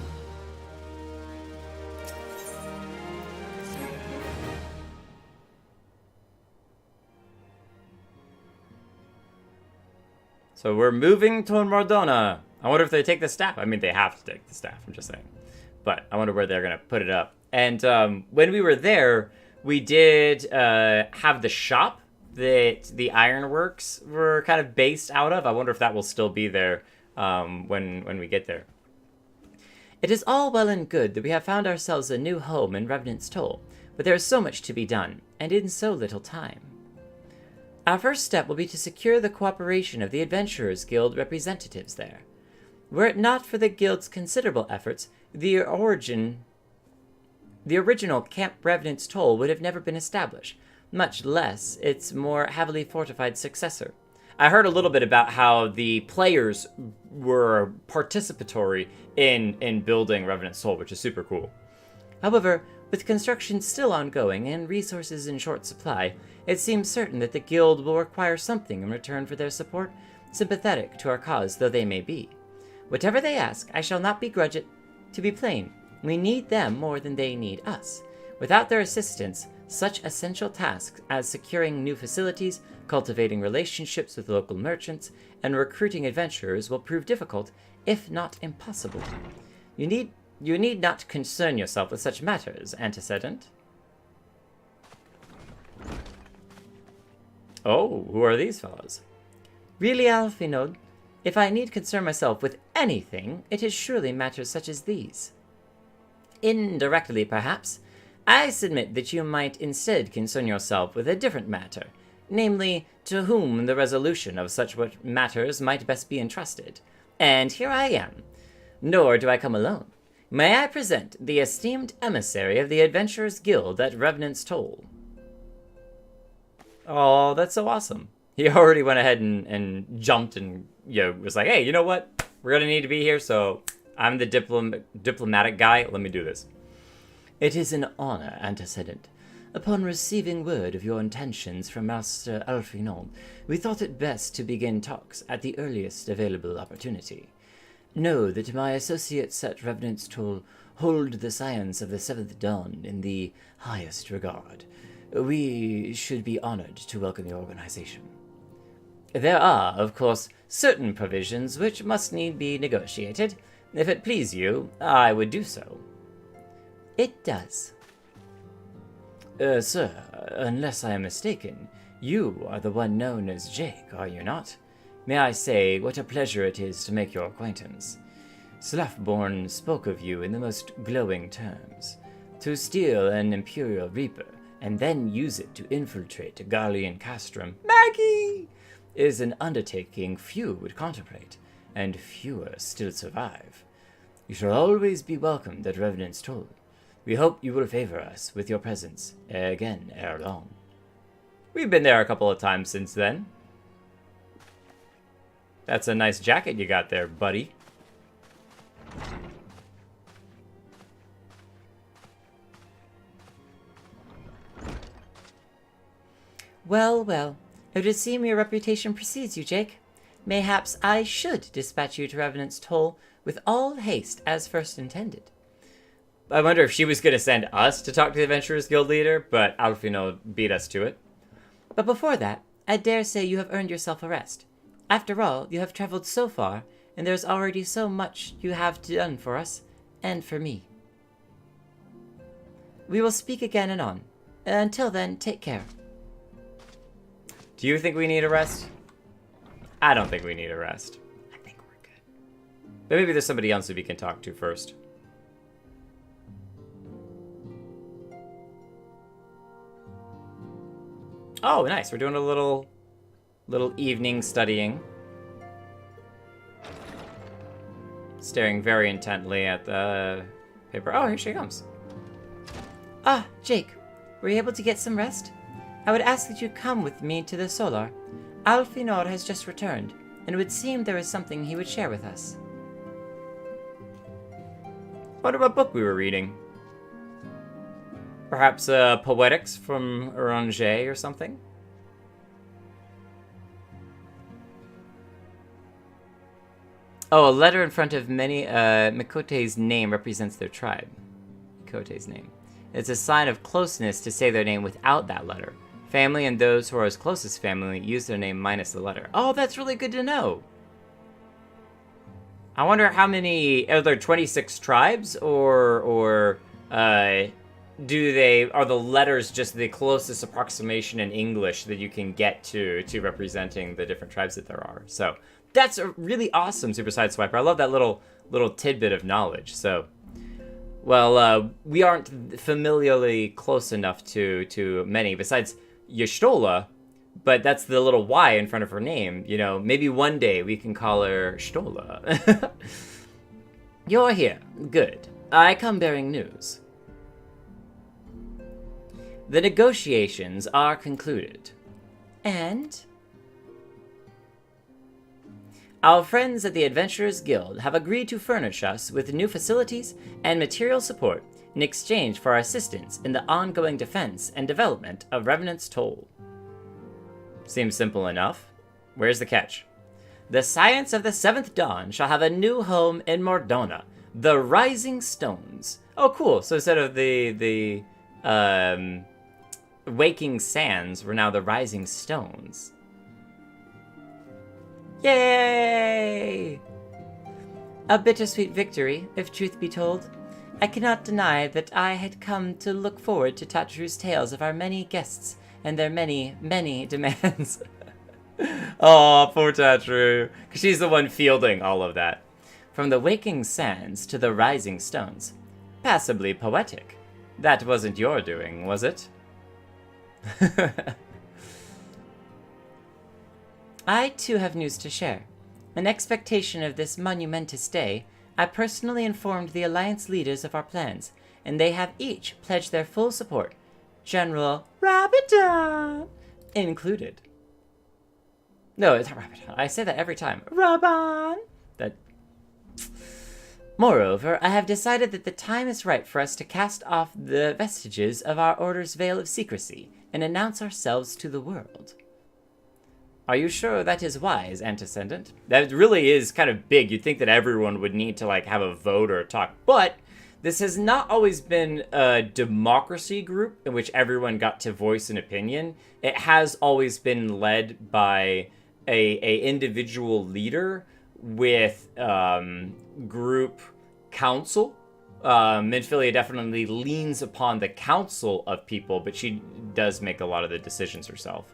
So we're moving to Mordona. I wonder if they take the staff. I mean, they have to take the staff, I'm just saying. But I wonder where they're going to put it up. And when we were there, we did have the shop that the ironworks were kind of based out of. I wonder if that will still be there when we get there. It is all well and good that we have found ourselves a new home in Revenant's Toll, but there is so much to be done, and in so little time. Our first step will be to secure the cooperation of the Adventurers Guild representatives there. Were it not for the Guild's considerable efforts, the original Camp Revenant's Toll would have never been established, much less its more heavily fortified successor. I heard a little bit about how the players were participatory in building Revenant's Toll, which is super cool. However, with construction still ongoing and resources in short supply, it seems certain that the Guild will require something in return for their support, sympathetic to our cause though they may be. Whatever they ask, I shall not begrudge it. To be plain, we need them more than they need us. Without their assistance, such essential tasks as securing new facilities, cultivating relationships with local merchants, and recruiting adventurers will prove difficult, if not impossible. You need not concern yourself with such matters, antecedent. Oh, who are these fellows? Really, Alfinod, if I need concern myself with anything, it is surely matters such as these. Indirectly, perhaps, I submit that you might instead concern yourself with a different matter, namely, to whom the resolution of such what matters might best be entrusted. And here I am. Nor do I come alone. May I present the esteemed emissary of the Adventurers Guild at Revenant's Toll. Oh, that's so awesome. He already went ahead and jumped and was like, hey, you know what? We're going to need to be here, so I'm the diplomatic guy. Let me do this. It is an honor, antecedent. Upon receiving word of your intentions from Master Alfinod, we thought it best to begin talks at the earliest available opportunity. Know that my associates at Revenant's Toll hold the science of the Seventh Dawn in the highest regard. We should be honored to welcome your organization. There are, of course, certain provisions which must need be negotiated. If it please you, I would do so. It does. Sir, unless I am mistaken, you are the one known as Jake, are you not? May I say what a pleasure it is to make your acquaintance. Sloughborn spoke of you in the most glowing terms. To steal an Imperial Reaper, and then use it to infiltrate a Garlean castrum, Maggie, is an undertaking few would contemplate, and fewer still survive. You shall always be welcomed at Revenant's Toll. We hope you will favor us with your presence again ere long. We've been there a couple of times since then. That's a nice jacket you got there, buddy. Well, well, it would seem your reputation precedes you, Jake. Mayhaps I should dispatch you to Revenant's Toll with all haste as first intended. I wonder if she was going to send us to talk to the Adventurers Guild leader, but Alfino beat us to it. But before that, I dare say you have earned yourself a rest. After all, you have traveled so far, and there's already so much you have done for us, and for me. We will speak again anon. Until then, take care. Do you think we need a rest? I don't think we need a rest. I think we're good. But maybe there's somebody else who we can talk to first. Oh, nice. We're doing a little evening studying. Staring very intently at the paper. Oh, here she comes. Ah, Jake, were you able to get some rest? I would ask that you come with me to the Solar. Alfinor has just returned, and it would seem there is something he would share with us. Wonder what book we were reading. Perhaps Poetics from Eorzea or something? Oh, a letter in front of many Mikote's name represents their tribe. Mikote's name. It's a sign of closeness to say their name without that letter. Family and those who are as close as family use their name minus the letter. Oh, that's really good to know. I wonder how many... Are there 26 tribes? Or are the letters just the closest approximation in English that you can get to representing the different tribes that there are? So that's a really awesome Super Sideswiper. I love that little tidbit of knowledge. So, well, we aren't familiarly close enough to many besides Y'shtola, but that's the little Y in front of her name. You know, maybe one day we can call her Y'shtola. You're here. Good. I come bearing news. The negotiations are concluded. And our friends at the Adventurers Guild have agreed to furnish us with new facilities and material support in exchange for our assistance in the ongoing defense and development of Revenant's Toll. Seems simple enough. Where's the catch? The science of the Seventh Dawn shall have a new home in Mordona, the Rising Stones. Oh, cool. So instead of the Waking Sands, we're now the Rising Stones. Yay! A bittersweet victory, if truth be told. I cannot deny that I had come to look forward to Tatru's tales of our many guests and their many, many demands. Oh, poor Tatru. Because she's the one fielding all of that. From the Waking Sands to the Rising Stones. Passably poetic. That wasn't your doing, was it? I too have news to share. In expectation of this monumentous day, I personally informed the Alliance leaders of our plans, and they have each pledged their full support, General Rabadon included. No, it's Rabadon. I say that every time. Raban! That. Moreover, I have decided that the time is right for us to cast off the vestiges of our Order's veil of secrecy and announce ourselves to the world. Are you sure that is wise, Antecedent? That really is kind of big. You'd think that everyone would need to, like, have a vote or a talk. But this has not always been a democracy group in which everyone got to voice an opinion. It has always been led by a individual leader with group council. Minfilia definitely leans upon the council of people, but she does make a lot of the decisions herself.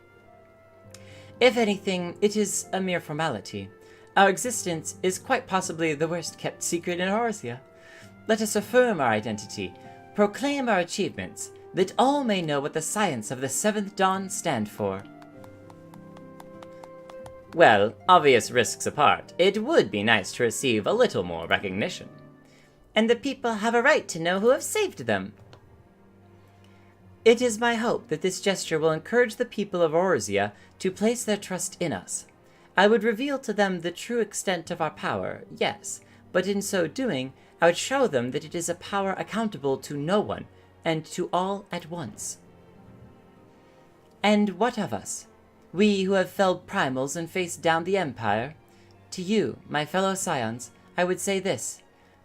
If anything, it is a mere formality. Our existence is quite possibly the worst kept secret in Eorzea. Let us affirm our identity, proclaim our achievements, that all may know what the science of the Seventh Dawn stand for. Well, obvious risks apart, it would be nice to receive a little more recognition. And the people have a right to know who have saved them. It is my hope that this gesture will encourage the people of Eorzea to place their trust in us. I would reveal to them the true extent of our power, yes, but in so doing, I would show them that it is a power accountable to no one, and to all at once. And what of us? We who have felled primals and faced down the Empire? To you, my fellow scions, I would say this: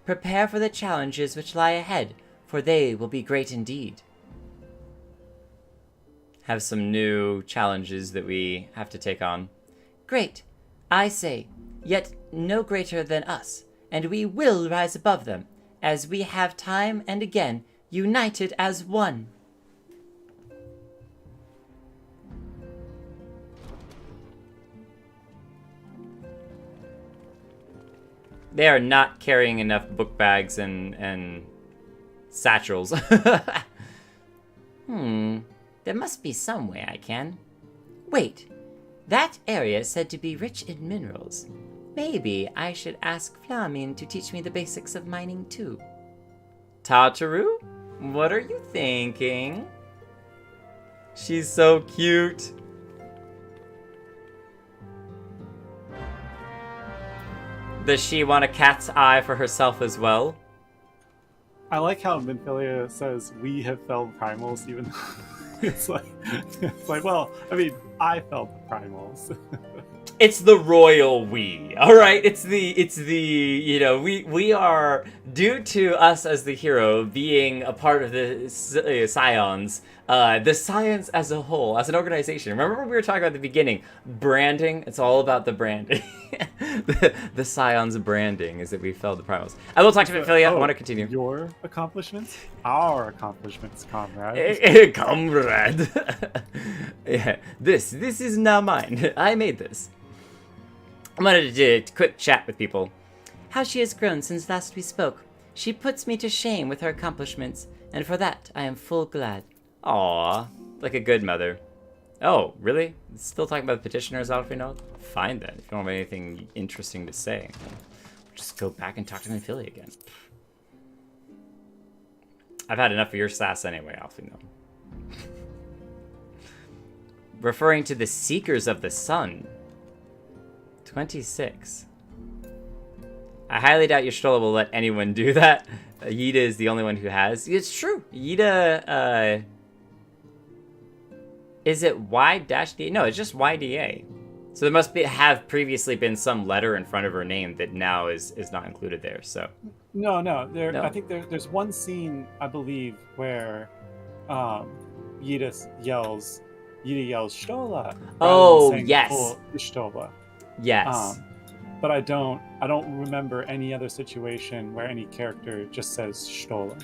prepare for the challenges which lie ahead, for they will be great indeed. Have some new challenges that we have to take on. Great, I say, yet no greater than us, and we will rise above them, as we have time and again united as one. They are not carrying enough book bags and satchels. There must be some way I can. Wait, that area is said to be rich in minerals. Maybe I should ask Flamin to teach me the basics of mining too. Tataru, what are you thinking? She's so cute. Does she want a cat's eye for herself as well? I like how Minfilia says we have felled primals, even though it's like, well, I mean, I felt the primals. It's the royal we, all right? It's the you know, we are, due to us as the hero being a part of the Scions, the Science as a whole, as an organization. Remember we were talking about at the beginning, branding? It's all about the branding. the Scions branding is that we felled the primals. I will talk to Minfilia. I want to continue. Your accomplishments? Our accomplishments, comrade. Comrade. Yeah, this is now mine. I made this. I wanted to do a quick chat with people. How she has grown since last we spoke. She puts me to shame with her accomplishments, and for that I am full glad. Aw, like a good mother. Oh, really? Still talking about the petitioners, Alfino? Fine then, if you don't have anything interesting to say. Just go back and talk to Minfilia again. I've had enough of your sass anyway, Alfino. Referring to the Seekers of the Sun. 26. I highly doubt Yoshida will let anyone do that. Yida is the only one who has. It's true. Yida, is it Y-DA? No, it's just YDA. So there must have previously been some letter in front of her name that now is not included there, so. No. No? I think there's one scene, I believe, where Yida yells Stola. Oh, yes. Stola. Yes. But I don't remember any other situation where any character just says Stola.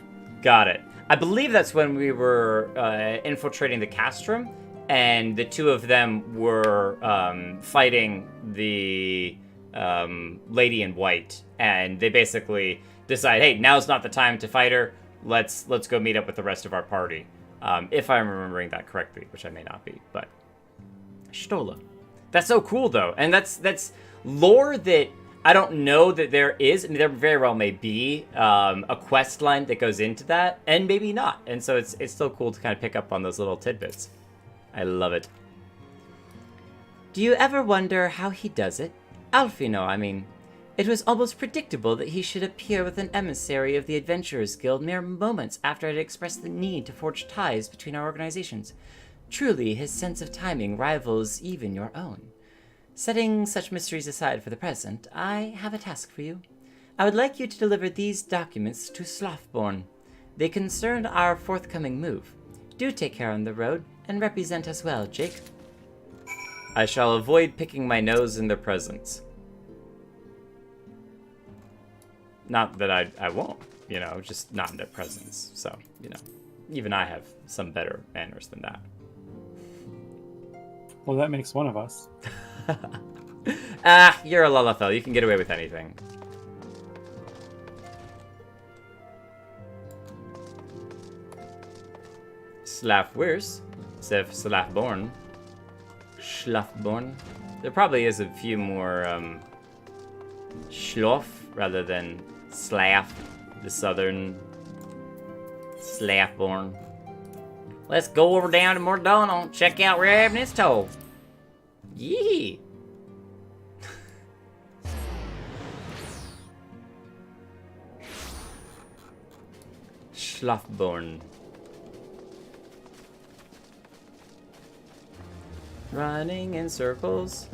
Got it. I believe that's when we were infiltrating the castrum, and the two of them were fighting the lady in white, and they basically decide, hey, now's not the time to fight her. Let's go meet up with the rest of our party. If I'm remembering that correctly, which I may not be, but Stola. That's so cool, though, and that's lore that I don't know that there is. I mean, there very well may be a quest line that goes into that, and maybe not. And so it's still cool to kind of pick up on those little tidbits. I love it. Do you ever wonder how he does it? Alfino, I mean. It was almost predictable that he should appear with an emissary of the Adventurers Guild mere moments after I had expressed the need to forge ties between our organizations. Truly, his sense of timing rivals even your own. Setting such mysteries aside for the present, I have a task for you. I would like you to deliver these documents to Slothborn. They concern our forthcoming move. Do take care on the road, and represent us well, Jake. I shall avoid picking my nose in their presence. Not that I won't, you know, just not in their presence. So, you know, even I have some better manners than that. Well, that makes one of us. You're a Lullafell. You can get away with anything. Slafwers. Sef Slafborn. Schlafborn. There probably is a few more Schloff rather than Slaff, the southern Slafborn. Let's go over down to Mordano and check out Ravenous Toll. Yee! Schlafborn. Running in circles.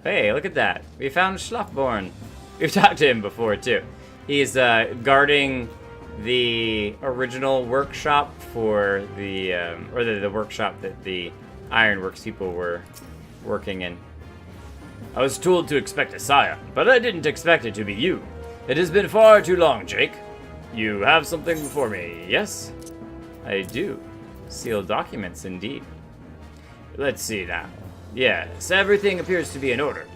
Hey, look at that. We found Schlafborn. We've talked to him before, too. He's guarding the original workshop for the, or the workshop that the Ironworks people were working in. I was told to expect a sire, but I didn't expect it to be you. It has been far too long, Jake. You have something for me, yes? I do. Sealed documents, indeed. Let's see now. Yes, everything appears to be in order.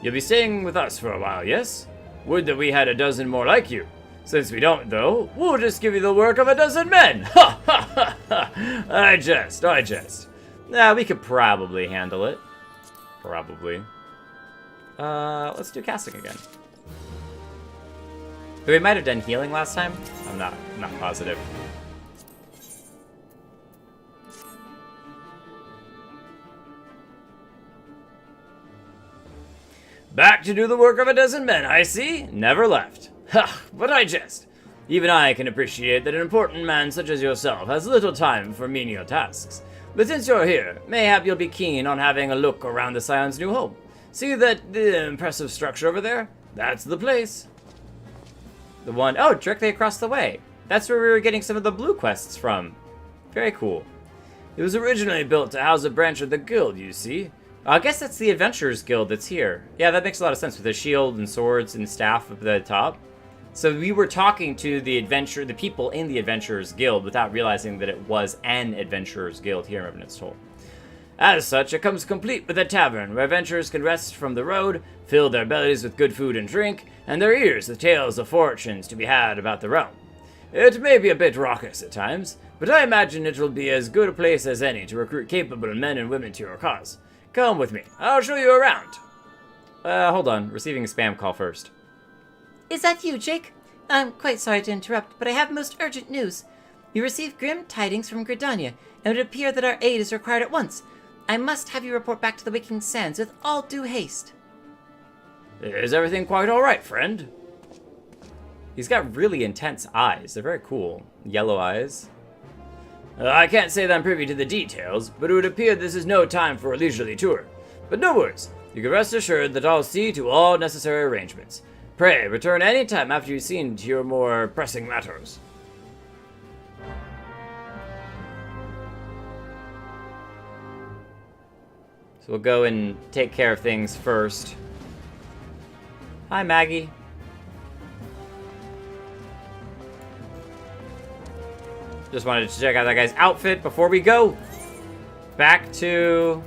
You'll be staying with us for a while, yes? Would that we had a dozen more like you. Since we don't, though, we'll just give you the work of a dozen men. Ha ha ha ha! I jest. Nah, we could probably handle it. Probably. Let's do casting again. We might have done healing last time. I'm not positive. Back to do the work of a dozen men, I see. Never left. Ha, but I jest. Even I can appreciate that an important man such as yourself has little time for menial tasks. But since you're here, mayhap you'll be keen on having a look around the Scion's new home. See the impressive structure over there? That's the place. The one, oh, directly across the way. That's where we were getting some of the blue quests from. Very cool. It was originally built to house a branch of the guild, you see. I guess that's the Adventurers Guild that's here. Yeah, that makes a lot of sense with the shield and swords and staff at the top. So we were talking to the people in the Adventurers Guild without realizing that it was an Adventurers Guild here in Revenant's Toll. As such, it comes complete with a tavern where adventurers can rest from the road, fill their bellies with good food and drink, and their ears with tales of fortunes to be had about the realm. It may be a bit raucous at times, but I imagine it will be as good a place as any to recruit capable men and women to your cause. Come with me, I'll show you around. Hold on, receiving a spam call first. Is that you, Jake? I'm quite sorry to interrupt, but I have most urgent news. You received grim tidings from Gridania, and it would appear that our aid is required at once. I must have you report back to the Waking Sands with all due haste. Is everything quite alright, friend? He's got really intense eyes. They're very cool. Yellow eyes. I can't say that I'm privy to the details, but it would appear this is no time for a leisurely tour. But no worries. You can rest assured that I'll see to all necessary arrangements. Pray, return any time after you've seen to your more pressing matters. So we'll go and take care of things first. Hi, Maggie. Just wanted to check out that guy's outfit before we go. Back to...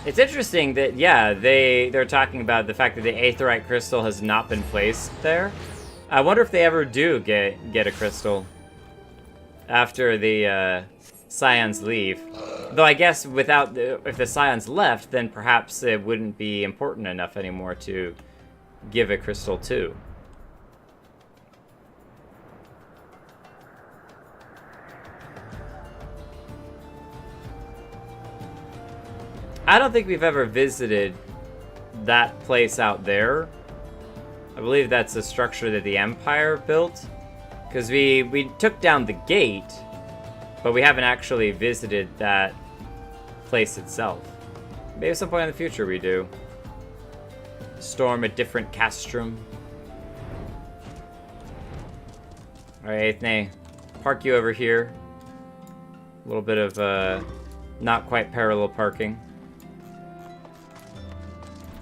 It's interesting that, yeah, they're talking about the fact that the Aetheryte crystal has not been placed there. I wonder if they ever do get a crystal after the Scions leave. Though I guess if the Scions left, then perhaps it wouldn't be important enough anymore to give a crystal to. I don't think we've ever visited that place out there. I believe that's a structure that the Empire built. Because we took down the gate, but we haven't actually visited that place itself. Maybe at some point in the future we do. Storm a different castrum. Alright, Aethne, park you over here. A little bit of not quite parallel parking.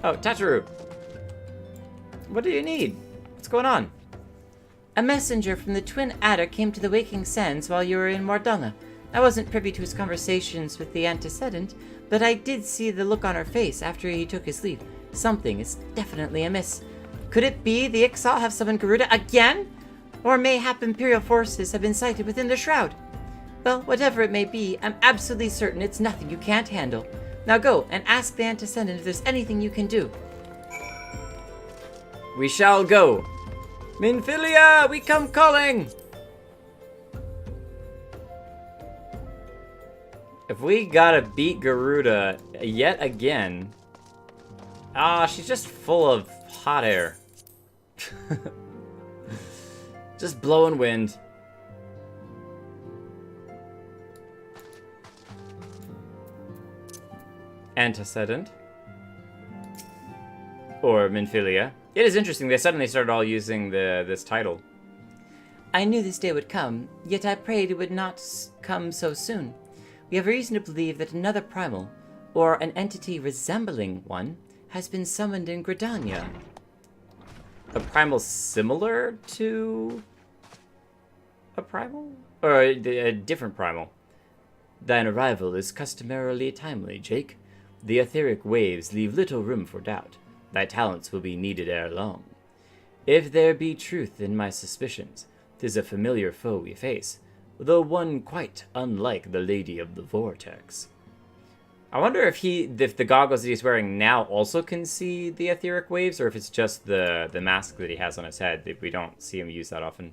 Oh, Tataru. What do you need? What's going on? A messenger from the Twin Adder came to the Waking Sands while you were in Mordunga. I wasn't privy to his conversations with the antecedent, but I did see the look on her face after he took his leave. Something is definitely amiss. Could it be the Ixal have summoned Garuda again? Or mayhap Imperial forces have been sighted within the Shroud? Well, whatever it may be, I'm absolutely certain it's nothing you can't handle. Now go and ask the antecedent if there's anything you can do. We shall go. Minfilia, we come calling! If we gotta beat Garuda yet again... she's just full of hot air. Just blowing wind. Antecedent. Or Minfilia. It is interesting, they suddenly started all using this title. I knew this day would come, yet I prayed it would not come so soon. We have reason to believe that another primal, or an entity resembling one, has been summoned in Gridania. A primal similar to a primal? Or a different primal? Thine arrival is customarily timely, Jake. The etheric waves leave little room for doubt. Thy talents will be needed ere long. If there be truth in my suspicions, 'tis a familiar foe we face, though one quite unlike the Lady of the Vortex. I wonder if the goggles that he's wearing now also can see the etheric waves, or if it's just the mask that he has on his head that we don't see him use that often.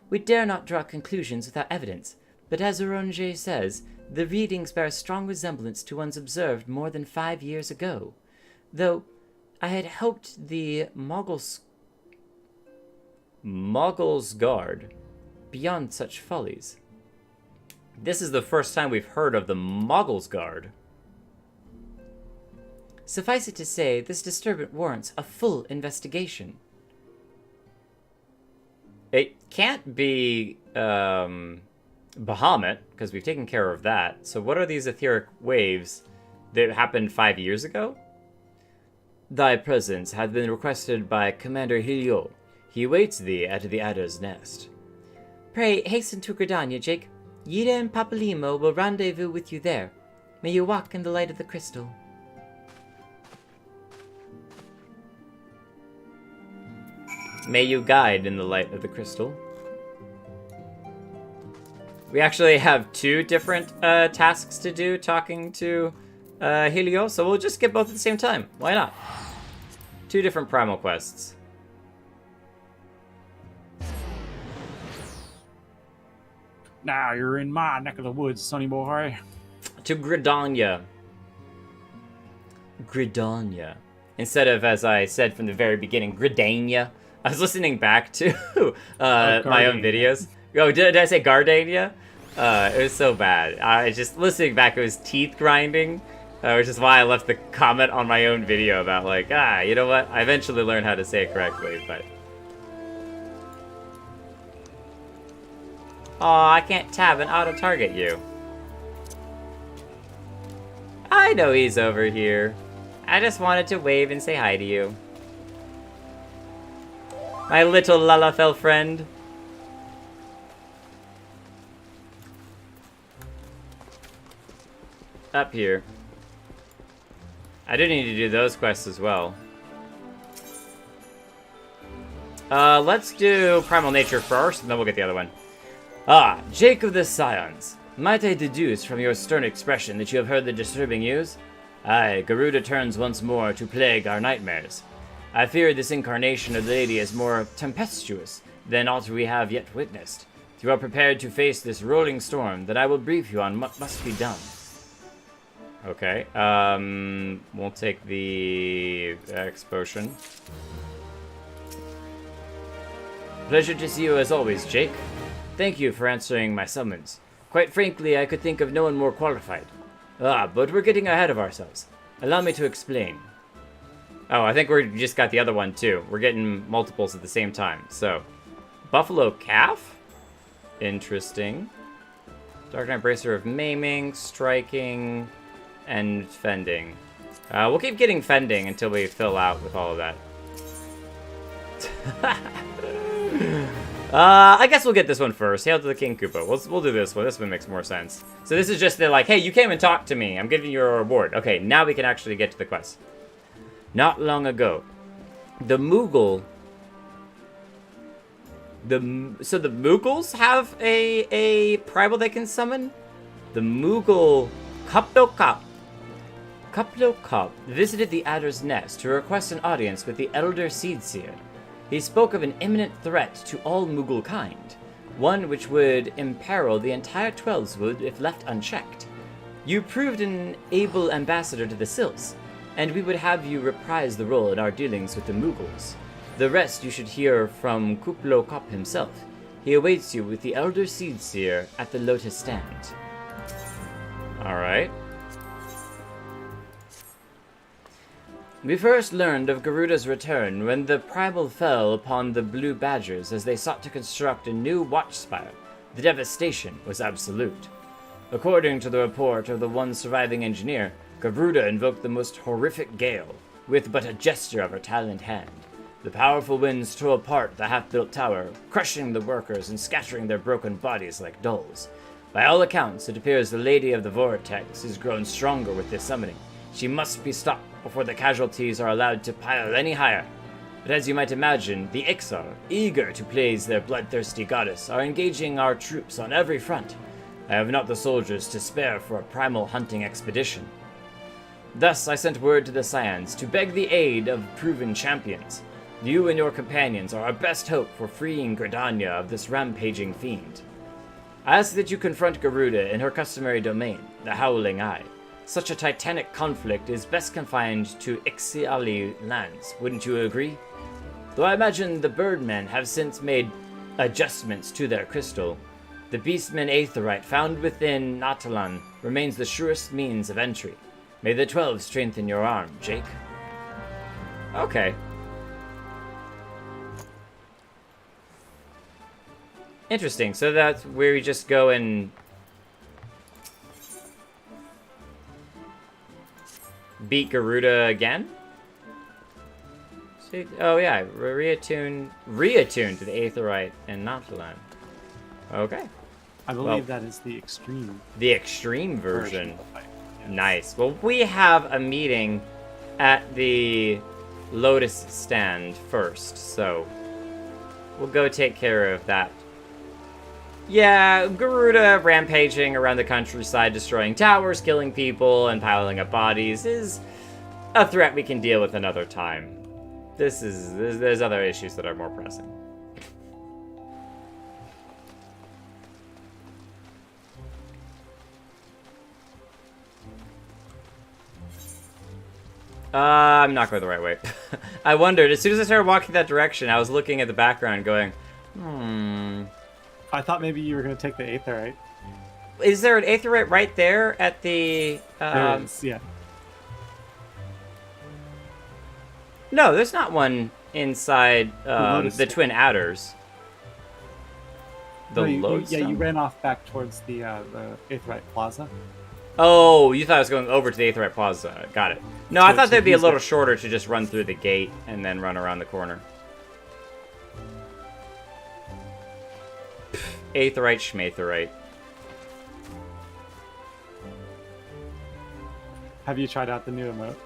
We dare not draw conclusions without evidence, but as Eorzea says, the readings bear a strong resemblance to ones observed more than 5 years ago. Though I had hoped the Moogles guard beyond such follies. This is the first time we've heard of the Moogles Guard. Suffice it to say, this disturbance warrants a full investigation. It can't be Bahamut, because we've taken care of that. So what are these etheric waves that happened 5 years ago? Thy presence hath been requested by Commander Hilio. He awaits thee at the Adder's Nest. Pray hasten to Gridania, Jake. Yida and Papalimo will rendezvous with you there. May you walk in the light of the crystal. May you guide in the light of the crystal. We actually have 2 different tasks to do talking to Helio, so we'll just get both at the same time. Why not? 2 different primal quests. Now you're in my neck of the woods, sonny boy. To Gridania. Gridania. Instead of, as I said from the very beginning, Gridania. I was listening back to my own videos. Oh, did I say Gardania? It was so bad. I just listening back, it was teeth grinding, which is why I left the comment on my own video about like, you know what? I eventually learned how to say it correctly, but. Aw, I can't tab and auto-target you. I know he's over here. I just wanted to wave and say hi to you. My little Lalafell friend. Up here. I do need to do those quests as well. Let's do Primal Nature first, and then we'll get the other one. Ah, Jake of the Scions. Might I deduce from your stern expression that you have heard the disturbing news? Aye, Garuda turns once more to plague our nightmares. I fear this incarnation of the lady is more tempestuous than aught we have yet witnessed. If you are prepared to face this rolling storm, then I will brief you on what must be done. Okay, we'll take the X potion. Pleasure to see you as always, Jake. Thank you for answering my summons. Quite frankly, I could think of no one more qualified. But we're getting ahead of ourselves. Allow me to explain. Oh, I think we just got the other one too. We're getting multiples at the same time. So, Buffalo Calf? Interesting. Dark Knight Bracer of Maiming, Striking, and Fending. We'll keep getting Fending until we fill out with all of that. I guess we'll get this one first. Hail to the King Koopa. We'll do this one. This one makes more sense. So this is just the like, hey, you came and talked to me. I'm giving you a reward. Okay, now we can actually get to the quest. Not long ago, the Moogle... So the Moogles have a primal they can summon? The Moogle Kuplokop visited the Adder's Nest to request an audience with the Elder Seedseer. He spoke of an imminent threat to all Moogle kind, one which would imperil the entire Twelveswood if left unchecked. You proved an able ambassador to the Sylphs, and we would have you reprise the role in our dealings with the Moogles. The rest you should hear from Kuplokop himself. He awaits you with the Elder Seedseer at the Lotus Stand. Alright. We first learned of Garuda's return when the primal fell upon the Blue Badgers as they sought to construct a new watchspire. The devastation was absolute. According to the report of the one surviving engineer, Garuda invoked the most horrific gale, with but a gesture of her taloned hand. The powerful winds tore apart the half-built tower, crushing the workers and scattering their broken bodies like dolls. By all accounts, it appears the Lady of the Vortex has grown stronger with this summoning. She must be stopped before the casualties are allowed to pile any higher. But as you might imagine, the Ixar, eager to please their bloodthirsty goddess, are engaging our troops on every front. I have not the soldiers to spare for a primal hunting expedition. Thus I sent word to the Scions to beg the aid of proven champions. You and your companions are our best hope for freeing Gridania of this rampaging fiend. I ask that you confront Garuda in her customary domain, the Howling Eye. Such a titanic conflict is best confined to Ascilia lands, wouldn't you agree? Though I imagine the Birdmen have since made adjustments to their crystal, The beastman aetherite found within Natalan remains the surest means of entry. May the 12 strengthen your arm, Jake. Okay. Interesting. So that's where we just go and beat Garuda again? See? Oh yeah, reattune to the aetherite and Natalan. Okay. I believe that is the extreme. The extreme version. Of the fight. Yes. Nice. Well, we have a meeting at the Lotus stand first, so we'll go take care of that. Yeah, Garuda rampaging around the countryside, destroying towers, killing people, and piling up bodies is a threat we can deal with another time. There's other issues that are more pressing. I'm not going the right way. I wondered, as soon as I started walking that direction, I was looking at the background going, I thought maybe you were going to take the aetherite. Is there an aetherite right there at the... There is, yeah. No, there's not one inside the Twin Adders. The Lodestone? Yeah, you ran off back towards the aetherite plaza. Oh, you thought I was going over to the Aetherite Plaza. Got it. No, I thought that'd be a little shorter to just run through the gate and then run around the corner. Aetherite Schmaetherite. Have you tried out the new emote?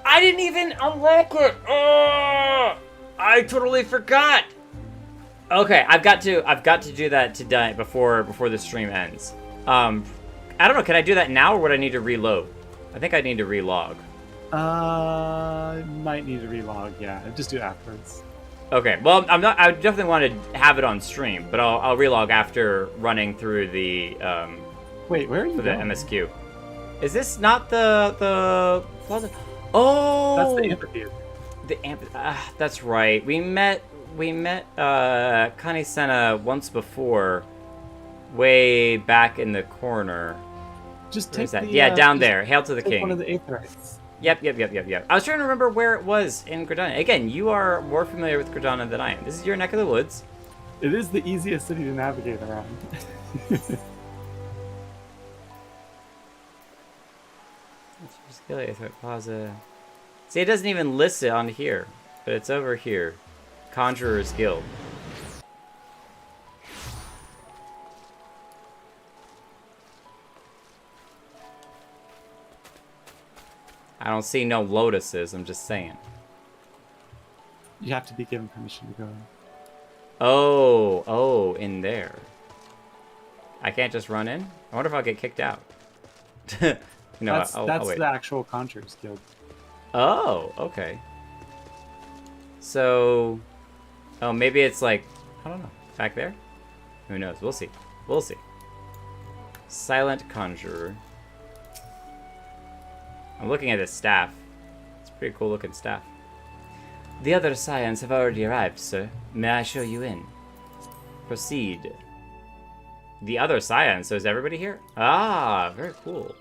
I didn't even unlock it! Oh, I totally forgot! Okay, I've got to do that today before the stream ends. I don't know, can I do that now or would I need to reload? I think I need to relog. Might need to relog, yeah. Just do it afterwards. Okay, well, I definitely want to have it on stream, but I'll relog after running through the, Wait, where are you the going? MSQ. Is this not the plaza? Oh! That's the amphitheater. That's right. We met Kani-Senna once before, way back in the corner. Just Where is take that? the, Yeah, down there. Hail to the take king. one of the aetherites. Yep. I was trying to remember where it was in Gridana. Again, you are more familiar with Gridana than I am. This is your neck of the woods. It is the easiest city to navigate around. Plaza. See, it doesn't even list it on here, but it's over here. Conjurer's Guild. I don't see no lotuses, I'm just saying. You have to be given permission to go in. Oh, in there. I can't just run in? I wonder if I'll get kicked out. That's I'll wait. the actual Conjurer's Guild. Oh, okay. So... Oh, maybe it's like... I don't know. Back there? Who knows? We'll see. We'll see. Silent Conjurer. I'm looking at this staff. It's a pretty cool looking staff. The other scions have already arrived, sir. May I show you in? Proceed. The other scions? So is everybody here? Ah, very cool.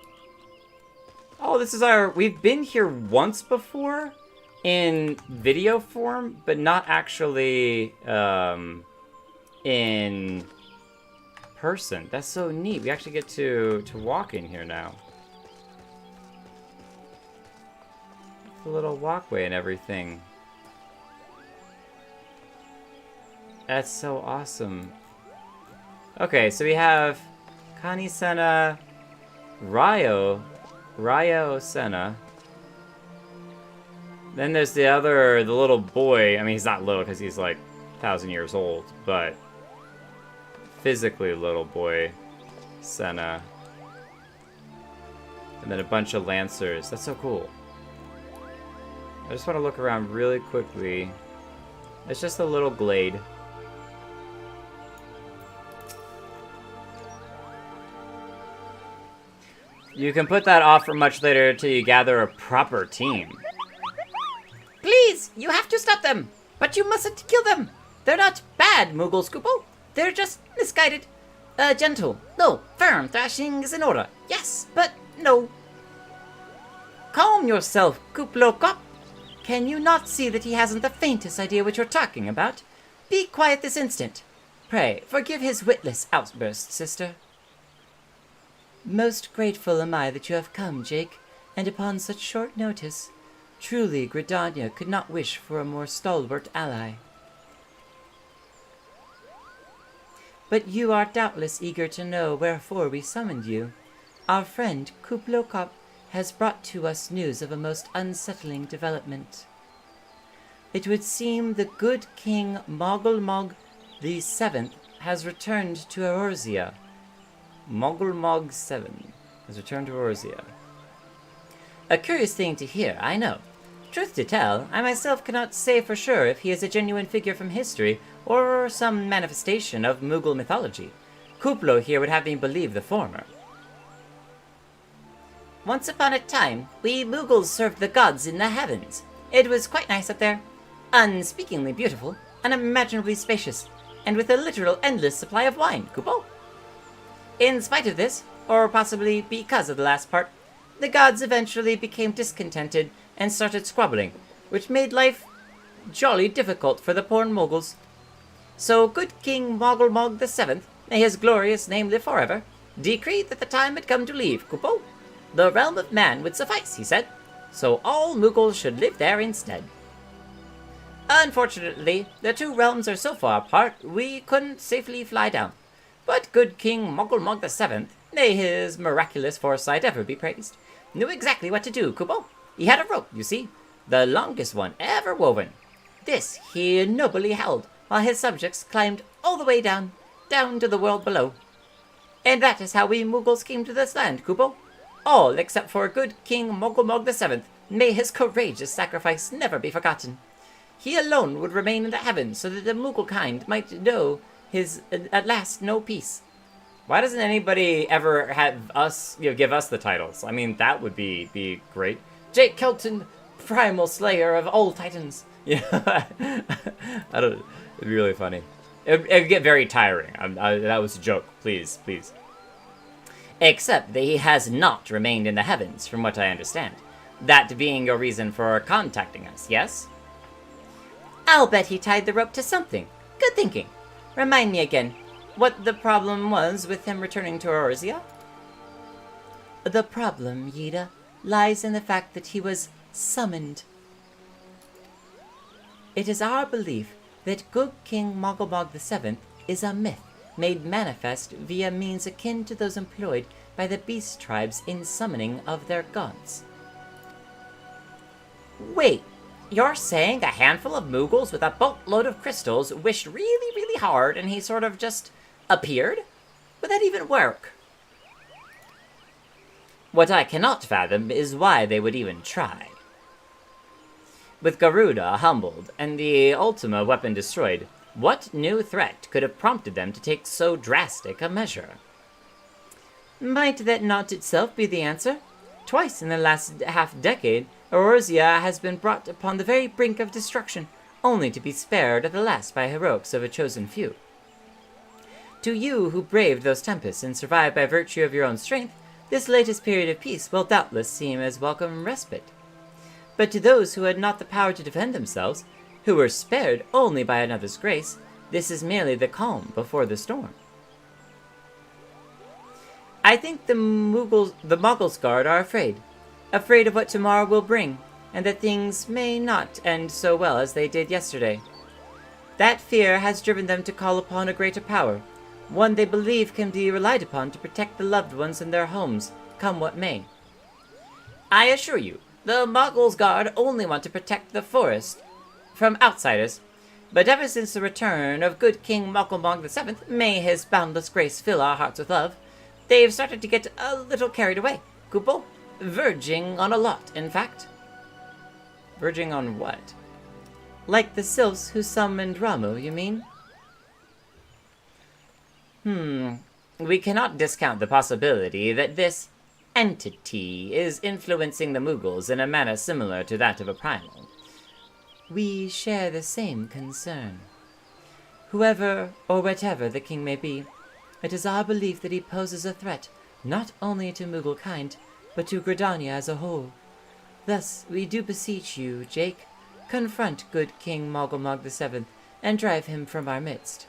Oh, this is our... We've been here once before in video form, but not actually in person. That's so neat. We actually get to walk in here now. The little walkway and everything. That's so awesome. Okay, so we have Kani-Senna, Ryo Senna. Then there's the little boy. I mean, he's not little because he's like 1,000 years old, but physically little boy Senna. And then a bunch of lancers. That's so cool. I just want to look around really quickly. It's just a little glade. You can put that off for much later until you gather a proper team. Please, you have to stop them. But you mustn't kill them. They're not bad, Moogle Scoopo. They're just misguided. Gentle, no, firm thrashing is in order. Yes, but no. Calm yourself, Kuplokop. Can you not see that he hasn't the faintest idea what you're talking about? Be quiet this instant. Pray, forgive his witless outburst, sister. Most grateful am I that you have come, Jake, and upon such short notice. Truly, Gridania could not wish for a more stalwart ally. But you are doubtless eager to know wherefore we summoned you. Our friend Kuplokop has brought to us news of a most unsettling development. It would seem the good King Mogulmog the Seventh has returned to Eorzea. Mogulmog VII has returned to Eorzea. A curious thing to hear, I know. Truth to tell, I myself cannot say for sure if he is a genuine figure from history or some manifestation of Moogle mythology. Kuplo here would have me believe the former. Once upon a time, we Moogles served the gods in the heavens. It was quite nice up there. Unspeakingly beautiful, unimaginably spacious, and with a literal endless supply of wine, Kupo. In spite of this, or possibly because of the last part, the gods eventually became discontented and started squabbling, which made life jolly difficult for the poor Moogles. So good King Mogulmog VII, may his glorious name live forever, decreed that the time had come to leave Kupo. The realm of man would suffice, he said, so all Moogles should live there instead. Unfortunately, the two realms are so far apart, we couldn't safely fly down. But good King Mogulmog VII, may his miraculous foresight ever be praised, knew exactly what to do, Kupo. He had a rope, you see, the longest one ever woven. This he nobly held, while his subjects climbed all the way down to the world below. And that is how we Moogles came to this land, Kupo. All except for good King Mogulmog VII, may his courageous sacrifice never be forgotten. He alone would remain in the heavens so that the Moogle kind might know his, at last, no peace. Why doesn't anybody ever have us, give us the titles? I mean, that would be great. Jake Kelton, primal slayer of all titans. Yeah, I don't. It'd be really funny. It'd get very tiring. That was a joke. Please. Except that he has not remained in the heavens, from what I understand. That being your reason for contacting us, yes? I'll bet he tied the rope to something. Good thinking. Remind me again, what the problem was with him returning to Eorzea? The problem, Yida, lies in the fact that he was summoned. It is our belief that good King Mogulmog VII is a myth made manifest via means akin to those employed by the beast tribes in summoning of their gods. Wait, you're saying a handful of Moogles with a boatload of crystals wished really, really hard and he sort of just appeared? Would that even work? What I cannot fathom is why they would even try. With Garuda humbled and the Ultima weapon destroyed, what new threat could have prompted them to take so drastic a measure? Might that not itself be the answer? Twice in the last half-decade, Eorzea has been brought upon the very brink of destruction, only to be spared at the last by heroics of a chosen few. To you who braved those tempests and survived by virtue of your own strength, this latest period of peace will doubtless seem as welcome respite. But to those who had not the power to defend themselves, who were spared only by another's grace, this is merely the calm before the storm. I think the Moogles Guard are afraid of what tomorrow will bring, and that things may not end so well as they did yesterday. That fear has driven them to call upon a greater power, one they believe can be relied upon to protect the loved ones in their homes, come what may. I assure you, the Moogles Guard only want to protect the forest from outsiders, but ever since the return of good King Mogulmog VII, may his boundless grace fill our hearts with love, they've started to get a little carried away, Kupo. Verging on a lot, in fact. Verging on what? Like the sylphs who summoned Ramu, you mean? We cannot discount the possibility that this entity is influencing the Moogles in a manner similar to that of a primal. We share the same concern. Whoever or whatever the king may be, it is our belief that he poses a threat not only to Moogle kind, but to Gridania as a whole. Thus, we do beseech you, Jake, confront good King Mogulmog VII and drive him from our midst.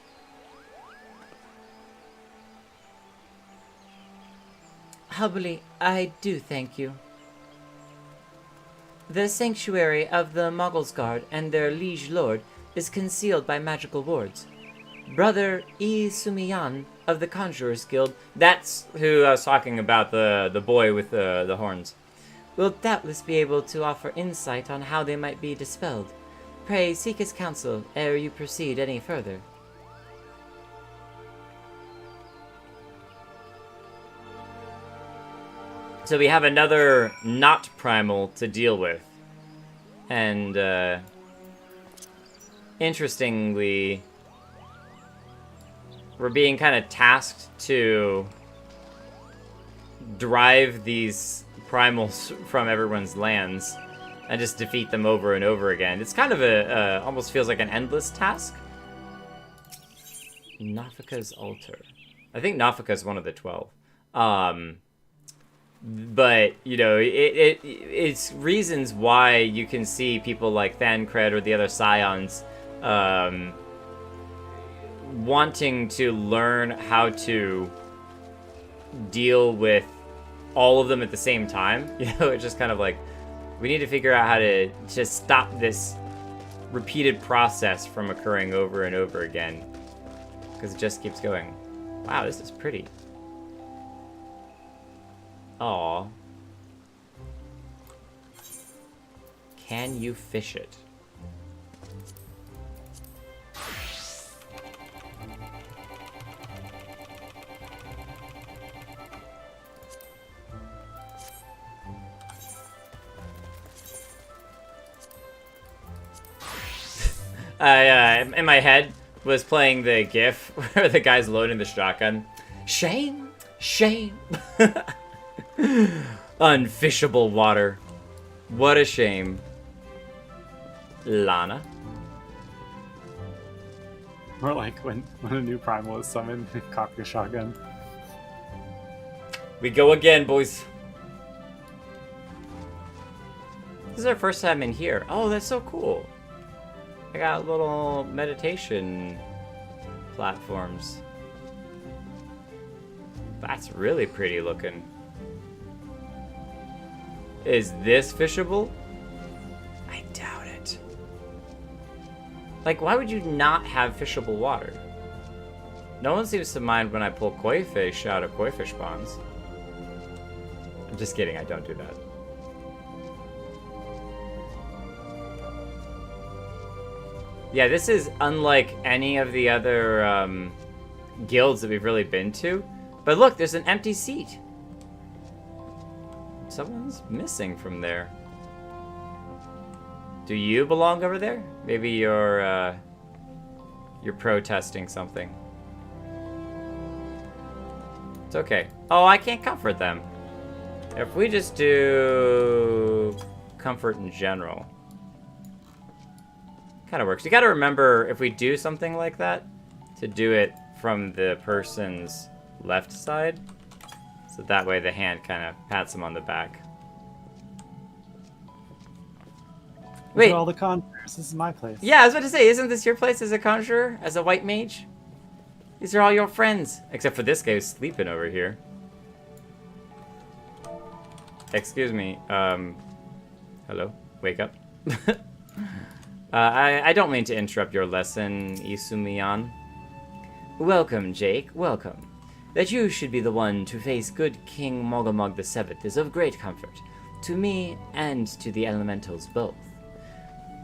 Humbly, I do thank you. The sanctuary of the Moggles Guard and their liege lord is concealed by magical wards. Brother Sumiyan of the Conjurers Guild, That's who I was talking about, the boy with the horns. will doubtless be able to offer insight on how they might be dispelled. Pray seek his counsel ere you proceed any further. So we have another not primal to deal with. And, interestingly, we're being kind of tasked to drive these primals from everyone's lands and just defeat them over and over again. It's kind of almost feels like an endless task. Nafika's altar. I think Nafika's one of the 12. But, you know, it's reasons why you can see people like Thancred or the other Scions wanting to learn how to deal with all of them at the same time. You know, it's just kind of like, we need to figure out how to stop this repeated process from occurring over and over again. Because it just keeps going. Wow, this is pretty. Aw. Can you fish it? I, in my head, was playing the GIF where the guy's loading the shotgun. Shame! Shame! Unfishable water. What a shame. Lana? More like when a new primal is summoned, cock your shotgun. We go again, boys. This is our first time in here. Oh, that's so cool. I got little meditation platforms. That's really pretty looking. Is this fishable? I doubt it. Like, why would you not have fishable water? No one seems to mind when I pull koi fish out of koi fish ponds. I'm just kidding, I don't do that. Yeah, this is unlike any of the other guilds that we've really been to. But look, there's an empty seat. Someone's missing from there. Do you belong over there? Maybe you're protesting something. It's okay. Oh, I can't comfort them. If we just do comfort in general. Kind of works. You gotta remember, if we do something like that, to do it from the person's left side. So that way the hand kind of pats him on the back. Wait. Wait. All the conjurers. This is my place. Yeah, I was about to say, isn't this your place as a conjurer? As a white mage? These are all your friends. Except for this guy who's sleeping over here. Excuse me. Hello? Wake up. I don't mean to interrupt your lesson, Isumiyan. Welcome, Jake. Welcome. That you should be the one to face good King Mogulmog VII is of great comfort, to me and to the elementals both.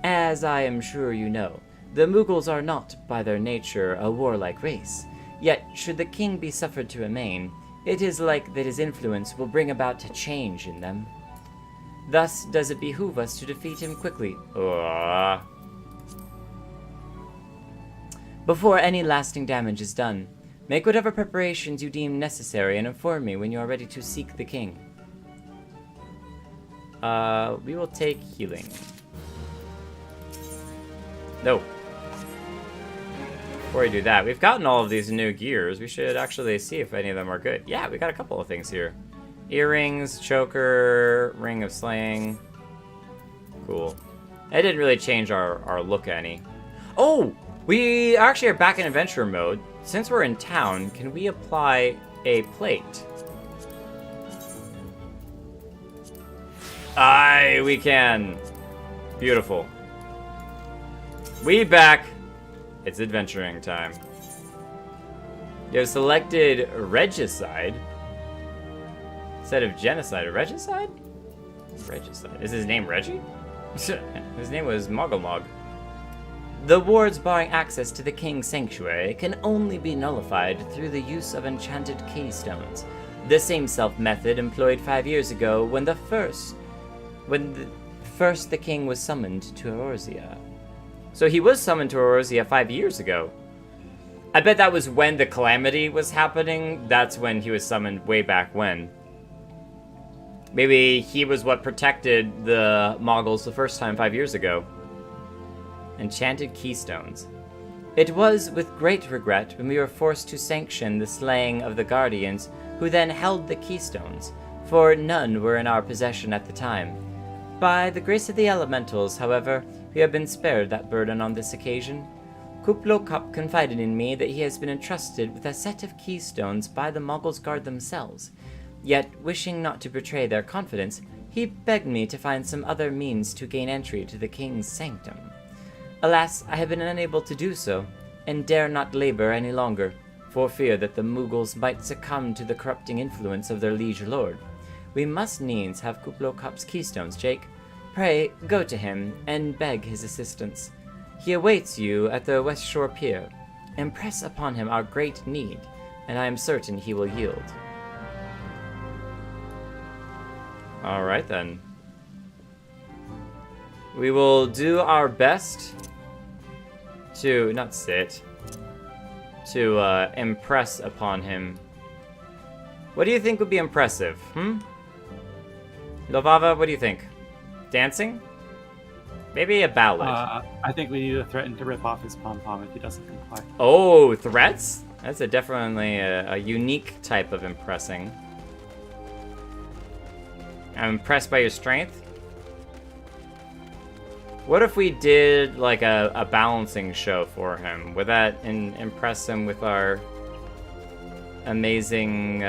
As I am sure you know, the Moogles are not, by their nature, a warlike race. Yet, should the king be suffered to remain, it is like that his influence will bring about a change in them. Thus does it behoove us to defeat him quickly. Before any lasting damage is done, make whatever preparations you deem necessary and inform me when you are ready to seek the king. We will take healing. No. before we do that, we've gotten all of these new gears. We should actually see if any of them are good. Yeah, we got a couple of things here. Earrings, choker, ring of slaying. Cool. It didn't really change our look any. Oh, we actually are back in adventure mode. Since we're in town, can we apply a plate? Aye, we can. Beautiful. We back. It's adventuring time. You have selected regicide instead of genocide. Regicide? Regicide. Is his name Reggie? His name was Mogglmog. The wards barring access to the King's Sanctuary can only be nullified through the use of enchanted keystones. The same self-method employed 5 years ago when first the King was summoned to Eorzea. So he was summoned to Eorzea 5 years ago. I bet that was when the Calamity was happening. That's when he was summoned way back when. Maybe he was what protected the Moogles the first time 5 years ago. Enchanted keystones. It was with great regret when we were forced to sanction the slaying of the Guardians who then held the keystones, for none were in our possession at the time. By the grace of the elementals, however, we have been spared that burden on this occasion. Kuplokap confided in me that he has been entrusted with a set of keystones by the Moogles Guard themselves, yet wishing not to betray their confidence, he begged me to find some other means to gain entry to the King's sanctum. Alas, I have been unable to do so, and dare not labor any longer, for fear that the Moogles might succumb to the corrupting influence of their liege lord. We must needs have Kuplokap's keystones, Jake. Pray, go to him, and beg his assistance. He awaits you at the West Shore Pier. Impress upon him our great need, and I am certain he will yield. Alright then. We will do our best to, not sit, to impress upon him. What do you think would be impressive, Lovava, what do you think? Dancing? Maybe a ballad. I think we need to threaten to rip off his pom-pom if he doesn't comply. Oh, threats? That's definitely a unique type of impressing. I'm impressed by your strength. What if we did like a balancing show for him? Would that impress him with our amazing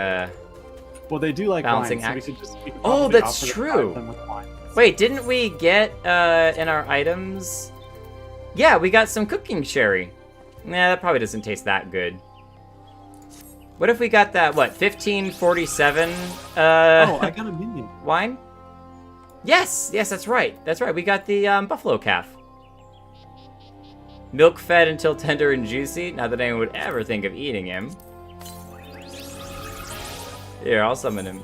well, they do like balancing wine, action? so we could Oh, probably that's offer to true. provide them with wine. Wait, didn't we get in our items? Yeah, we got some cooking sherry. Nah, that probably doesn't taste that good. What if we got that, what, 1547 Oh, I got a minion. wine? Yes, that's right. That's right. We got the buffalo calf. Milk fed until tender and juicy. Not that anyone would ever think of eating him. Here, I'll summon him.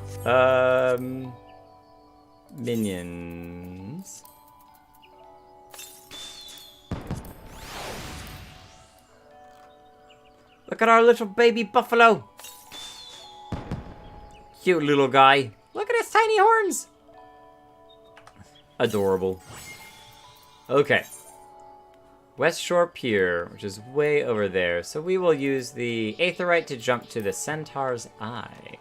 Minions. Look at our little baby buffalo. Cute little guy. Look at his tiny horns. Adorable. Okay. West Shore Pier, which is way over there. So we will use the Aetherite to jump to the Centaur's Eye.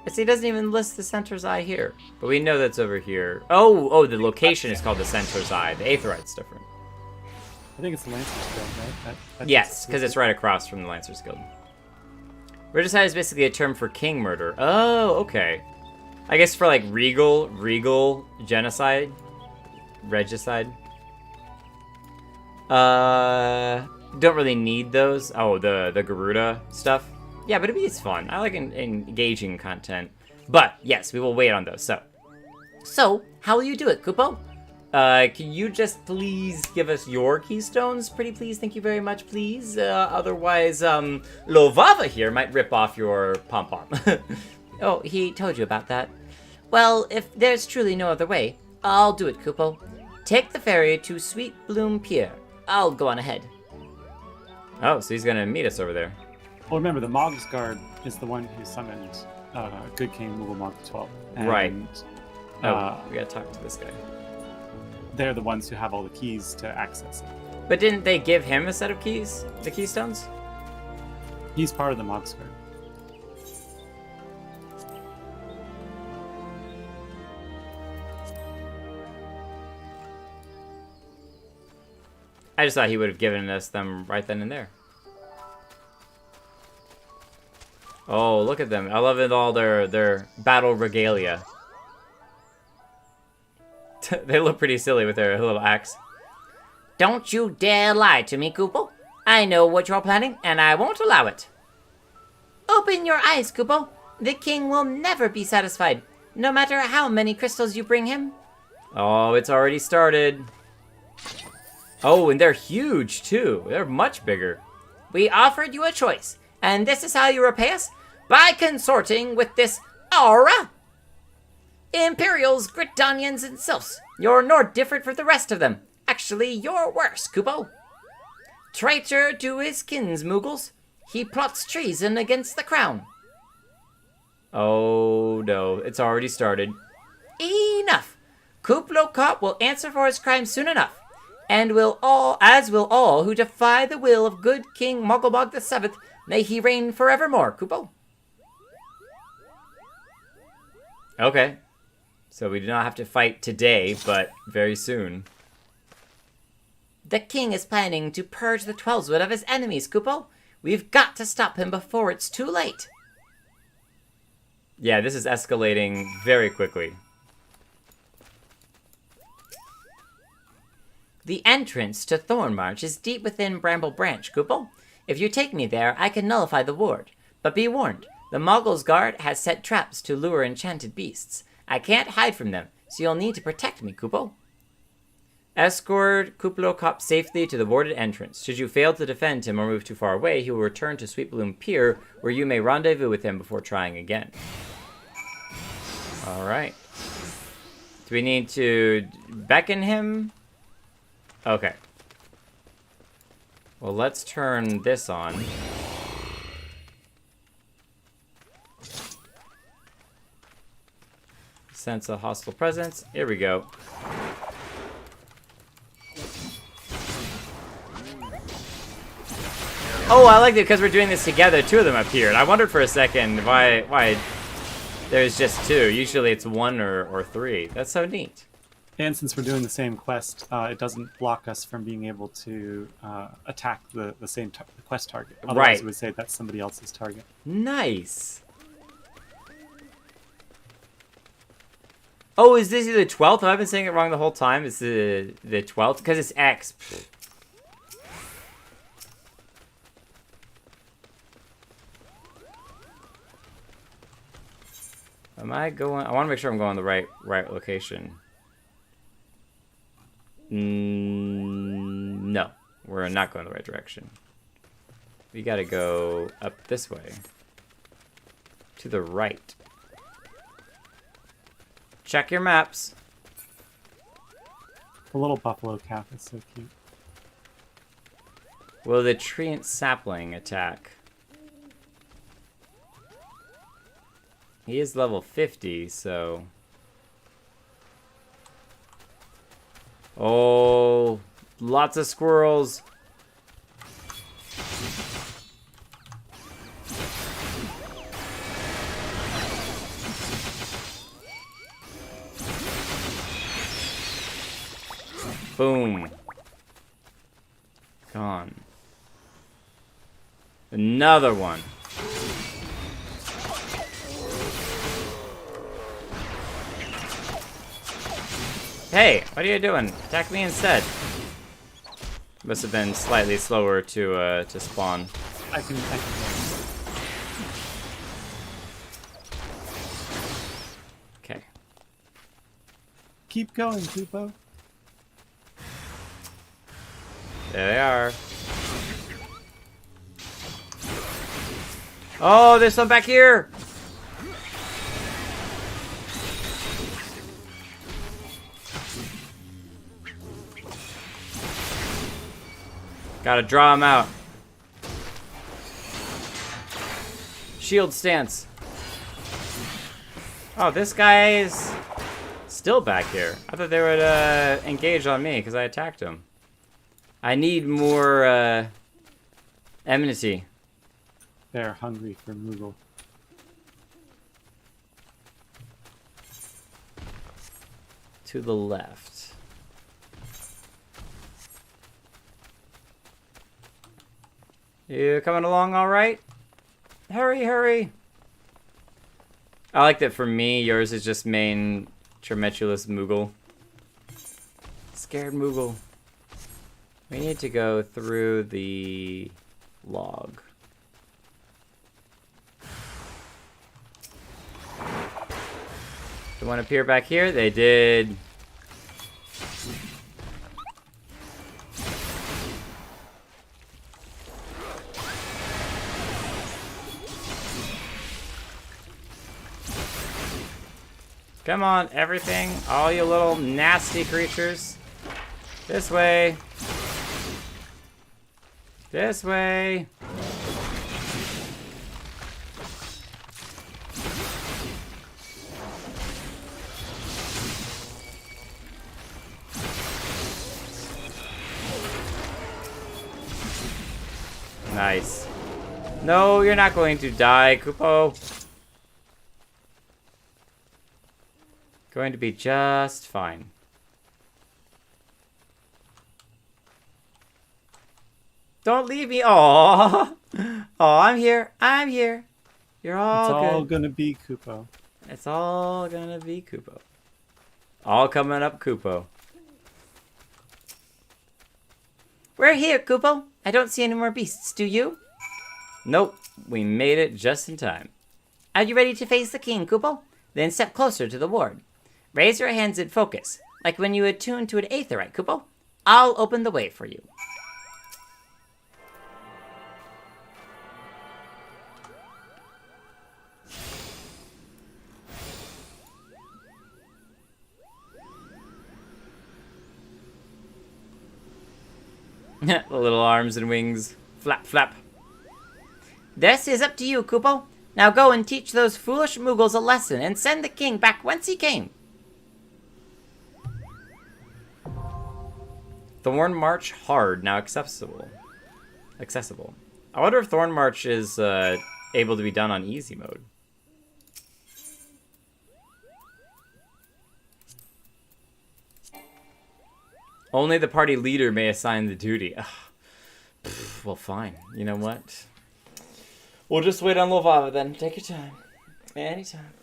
See, it doesn't even list the Centaur's Eye here. But we know that's over here. Oh, the location is called the Centaur's Eye. The Aetherite's different. I think it's the Lancer's Guild, right? That's Yes, because it's right across from the Lancer's Guild. Regicide is basically a term for king murder. Oh, okay. I guess for like regal genocide, regicide. Don't really need those. Oh, the Garuda stuff. Yeah, but it's fun. I like engaging content. But yes, we will wait on those. So how will you do it, Kupo? Can you just please give us your keystones? Pretty please, thank you very much, please. Otherwise, Lovava here might rip off your pom-pom. Oh, he told you about that. Well, if there's truly no other way, I'll do it, Kupo. Take the ferry to Sweet Bloom Pier. I'll go on ahead. Oh, so he's gonna meet us over there. Well, remember, the Moogles Guard is the one who summoned Good King Mooglemog XII. And, Right. We gotta talk to this guy. they're the ones who have all the keys to access it. But didn't they give him a set of keys? The keystones? He's part of the Mog Square. I just thought he would have given us them right then and there. Oh, look at them. I love it, all their battle regalia. They look pretty silly with their little axe. Don't you dare lie to me, Kupo. I know what you're planning, and I won't allow it. Open your eyes, Kupo. The king will never be satisfied, no matter how many crystals you bring him. Oh, it's already started. Oh, and they're huge, too. They're much bigger. We offered you a choice, and this is how you repay us? By consorting with this aura. Imperials, Gridanians, and Sylphs. You're no different from the rest of them. Actually, you're worse, Kupo. Traitor to his kins, Moogles. He plots treason against the crown. Oh, no. It's already started. Enough. Kuplo Kop will answer for his crimes soon enough. And will all who defy the will of good King Mogglebog VII. May he reign forevermore, Kupo. Okay. So we do not have to fight today, but very soon. The king is planning to purge the Twelveswood of his enemies, Kupo. We've got to stop him before it's too late. Yeah, this is escalating very quickly. The entrance to Thornmarch is deep within Bramble Branch, Kupo. If you take me there, I can nullify the ward. But be warned, the Moggles Guard has set traps to lure enchanted beasts. I can't hide from them, so you'll need to protect me, Kupo. Escort Kuplo Kop safely to the warded entrance. Should you fail to defend him or move too far away, he will return to Sweet Bloom Pier, where you may rendezvous with him before trying again. Alright. Do we need to beckon him? Okay. Well, let's turn this on. Sense a hostile presence. Here we go. Oh, I like it because we're doing this together. Two of them appeared. I wondered for a second why there's just two. Usually it's one or three. That's so neat. And since we're doing the same quest, it doesn't block us from being able to attack the same quest target. Otherwise, Right. it would say that's somebody else's target. Nice. Oh, is this the 12th? Have I been saying it wrong the whole time? It's the 12th? Because it's X. Am I going? I want to make sure I'm going the right location. No, we're not going the right direction. We gotta go up this way. To the right. Check your maps. The little buffalo calf is so cute. Will the treant sapling attack? He is level 50, so... Oh, lots of squirrels. Boom. Gone. Another one. Hey, what are you doing? Attack me instead. Must have been slightly slower to spawn. I can. Okay. Keep going, Kupo. There they are. Oh, there's some back here. Gotta draw him out. Shield stance. Oh, this guy is still back here. I thought they would engage on me because I attacked him. I need more enmity. They're hungry for Moogle. To the left. You coming along all right? Hurry, hurry. I like that for me, yours is just main Tremetulous Moogle. Scared Moogle. We need to go through the log. Did one appear back here? They did. Come on, everything. All you little nasty creatures. This way. This way. Nice. No, you're not going to die, Kupo. Going to be just fine. Don't leave me. Aww. Oh, I'm here. I'm here. You're all good. It's all gonna be Kupo. It's all gonna be Kupo. All coming up Kupo. We're here, Kupo. I don't see any more beasts, do you? Nope. We made it just in time. Are you ready to face the king, Kupo? Then step closer to the ward. Raise your hands in focus, like when you attune to an aetherite, Kupo. I'll open the way for you. The little arms and wings. Flap, flap. This is up to you, Kupo. Now go and teach those foolish Moogles a lesson and send the king back whence he came. Thorn March hard, now accessible. I wonder if Thorn March is able to be done on easy mode. Only the party leader may assign the duty. Ugh. Well, fine. You know what? We'll just wait on Lovava then. Take your time. Anytime.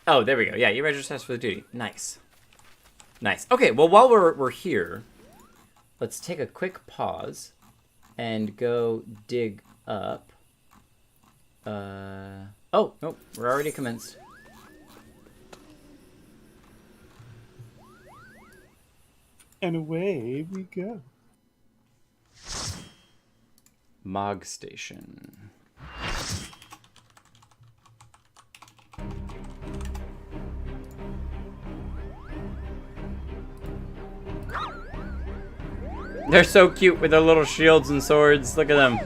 Oh, there we go. Yeah, you register for the duty. Nice. Nice. Okay, well, while we're here, let's take a quick pause and go dig up. Oh, nope, we're already commenced. And away we go. Mog Station. They're so cute with their little shields and swords. Look at them.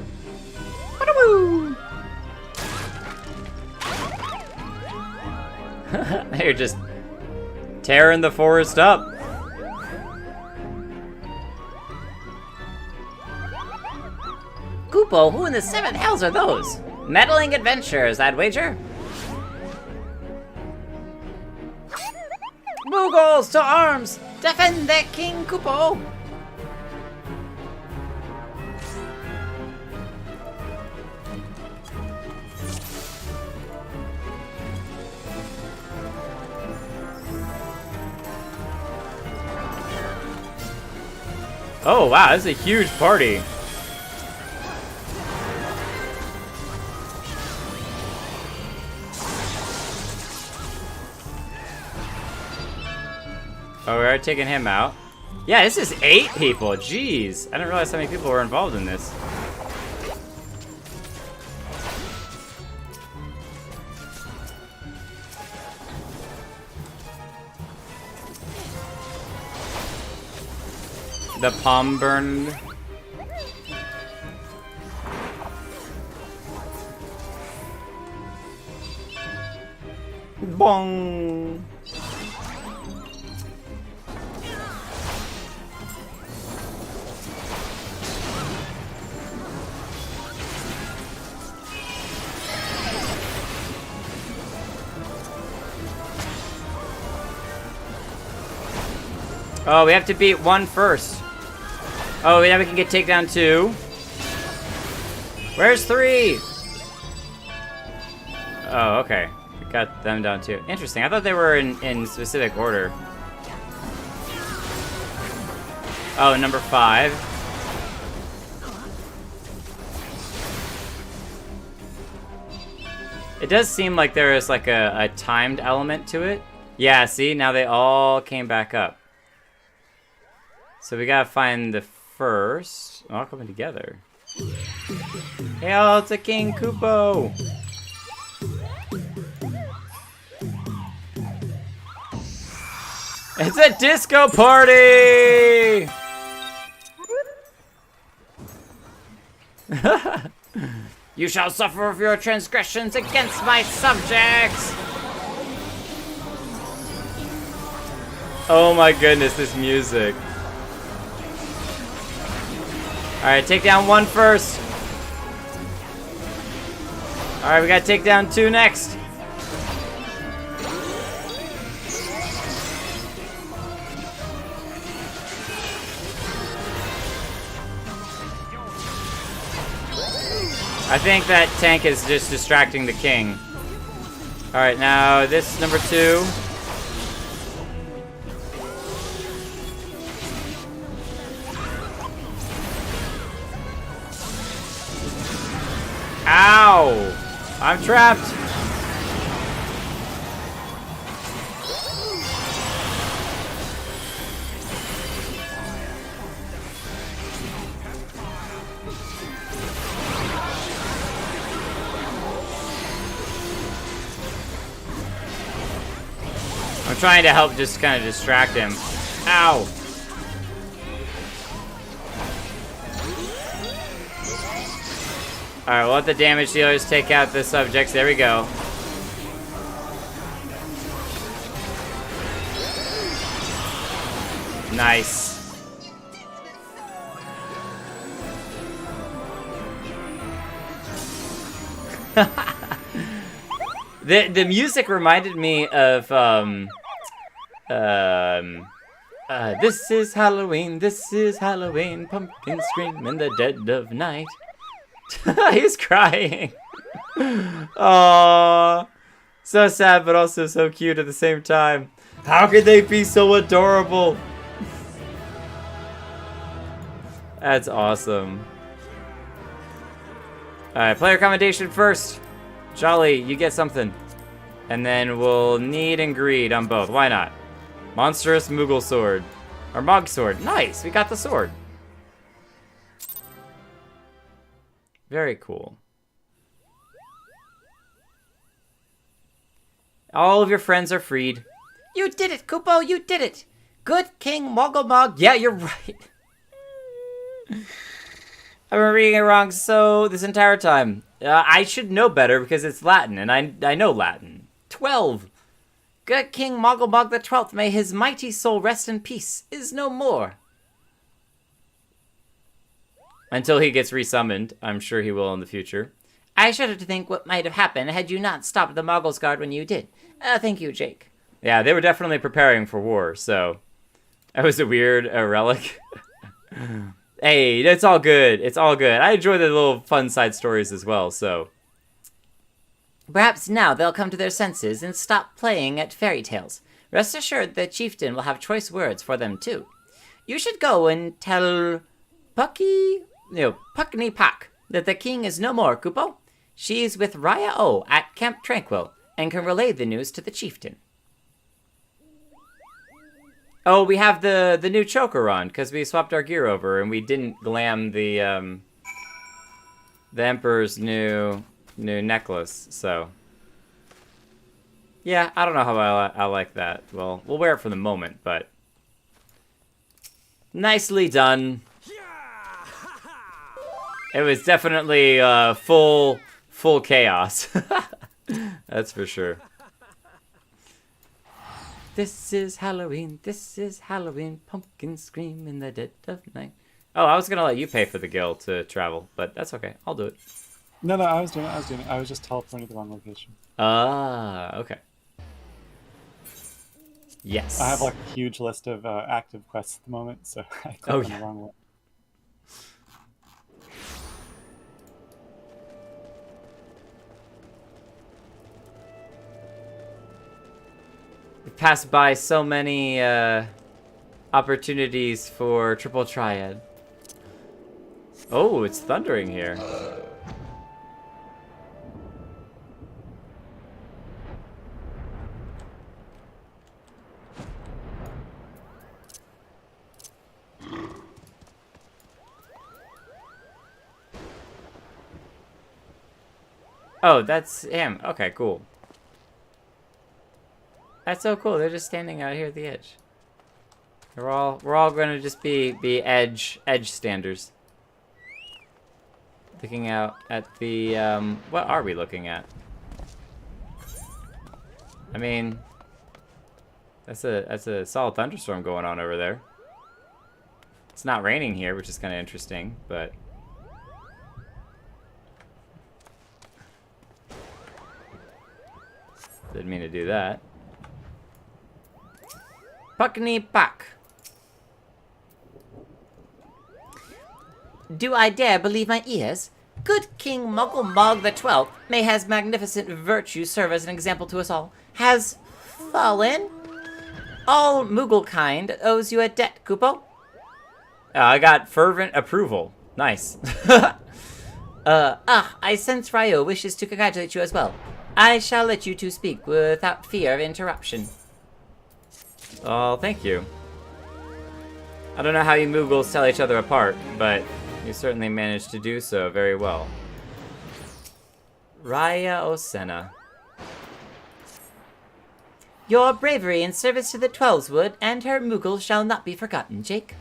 They're just tearing the forest up. Kupo, who in the seventh hells are those? Meddling adventurers, I'd wager. Moogles to arms! Defend their king, Kupo! Oh, wow, this is a huge party. Oh, we are taking him out. Yeah, this is 8 people. Jeez. I didn't realize how many people were involved in this. The palm burned. Bong. Oh, we have to beat 1 first. Oh, yeah, we can get takedown 2. Where's 3? Oh, okay. We got them down too. Interesting. I thought they were in specific order. Oh, number 5. It does seem like there is like a timed element to it. Yeah, see? Now they all came back up. So we gotta find the first. All coming together. Hail to King Kupo! It's a disco party! You shall suffer for your transgressions against my subjects! Oh my goodness, this music. Alright, take down 1 first. Alright, we gotta take down 2 next. I think that tank is just distracting the king. Alright, now this number 2. Ow! I'm trapped! I'm trying to help just kind of distract him. Ow! Alright, we'll let the damage dealers take out the subjects. There we go. Nice. The music reminded me of this is Halloween, pumpkins scream in the dead of night. He's crying. Aww. So sad, but also so cute at the same time. How could they be so adorable? That's awesome. Alright, player commendation first. Jolly, you get something. And then we'll need and greed on both. Why not? Monstrous Moogle sword. Or Mog sword. Nice, we got the sword. Very cool. All of your friends are freed. You did it, Kupo, you did it. Good King Mogglemog. Yeah, you're right. I've been reading it wrong so this entire time. I should know better because it's Latin, and I know Latin. 12. Good King Mogglemog the 12th, may his mighty soul rest in peace, is no more. Until he gets resummoned. I'm sure he will in the future. I shudder to think what might have happened had you not stopped the Moggles Guard when you did. Thank you, Jake. Yeah, they were definitely preparing for war, so... That was a weird relic. Hey, it's all good. It's all good. I enjoy the little fun side stories as well, so... Perhaps now they'll come to their senses and stop playing at fairy tales. Rest assured the chieftain will have choice words for them, too. You should go and tell... Puckney Puck, that the king is no more, Kupo. She's with Raya O at Camp Tranquil, and can relay the news to the chieftain. Oh, we have the new choker on, because we swapped our gear over, and we didn't glam the Emperor's new necklace, so... Yeah, I don't know how I like that. Well, we'll wear it for the moment, but... Nicely done. It was definitely full chaos. That's for sure. This is Halloween, pumpkins scream in the dead of night. Oh, I was gonna let you pay for the guild to travel, but that's okay. I'll do it. No, I was doing it. I was just teleporting to the wrong location. Ah, okay. Yes. I have like a huge list of active quests at the moment, so I clicked on the wrong one. We passed by so many opportunities for triple triad. Oh, it's thundering here. Oh, that's him. Okay, cool. That's so cool. They're just standing out here at the edge. We're all gonna just be edge standers. Looking out at the what are we looking at? I mean, that's a solid thunderstorm going on over there. It's not raining here, which is kind of interesting, but didn't mean to do that. Puckney Puck. Do I dare believe my ears? Good King Muggle Mog the 12th, may his magnificent virtue serve as an example to us all, has fallen. All Moogle kind owes you a debt, Kupo. I got fervent approval. Nice. I sense Ryo wishes to congratulate you as well. I shall let you two speak without fear of interruption. Oh, thank you. I don't know how you Moogles tell each other apart, but you certainly managed to do so very well. Raya Osena. Your bravery in service to the Twelveswood and her Moogle shall not be forgotten, Jake.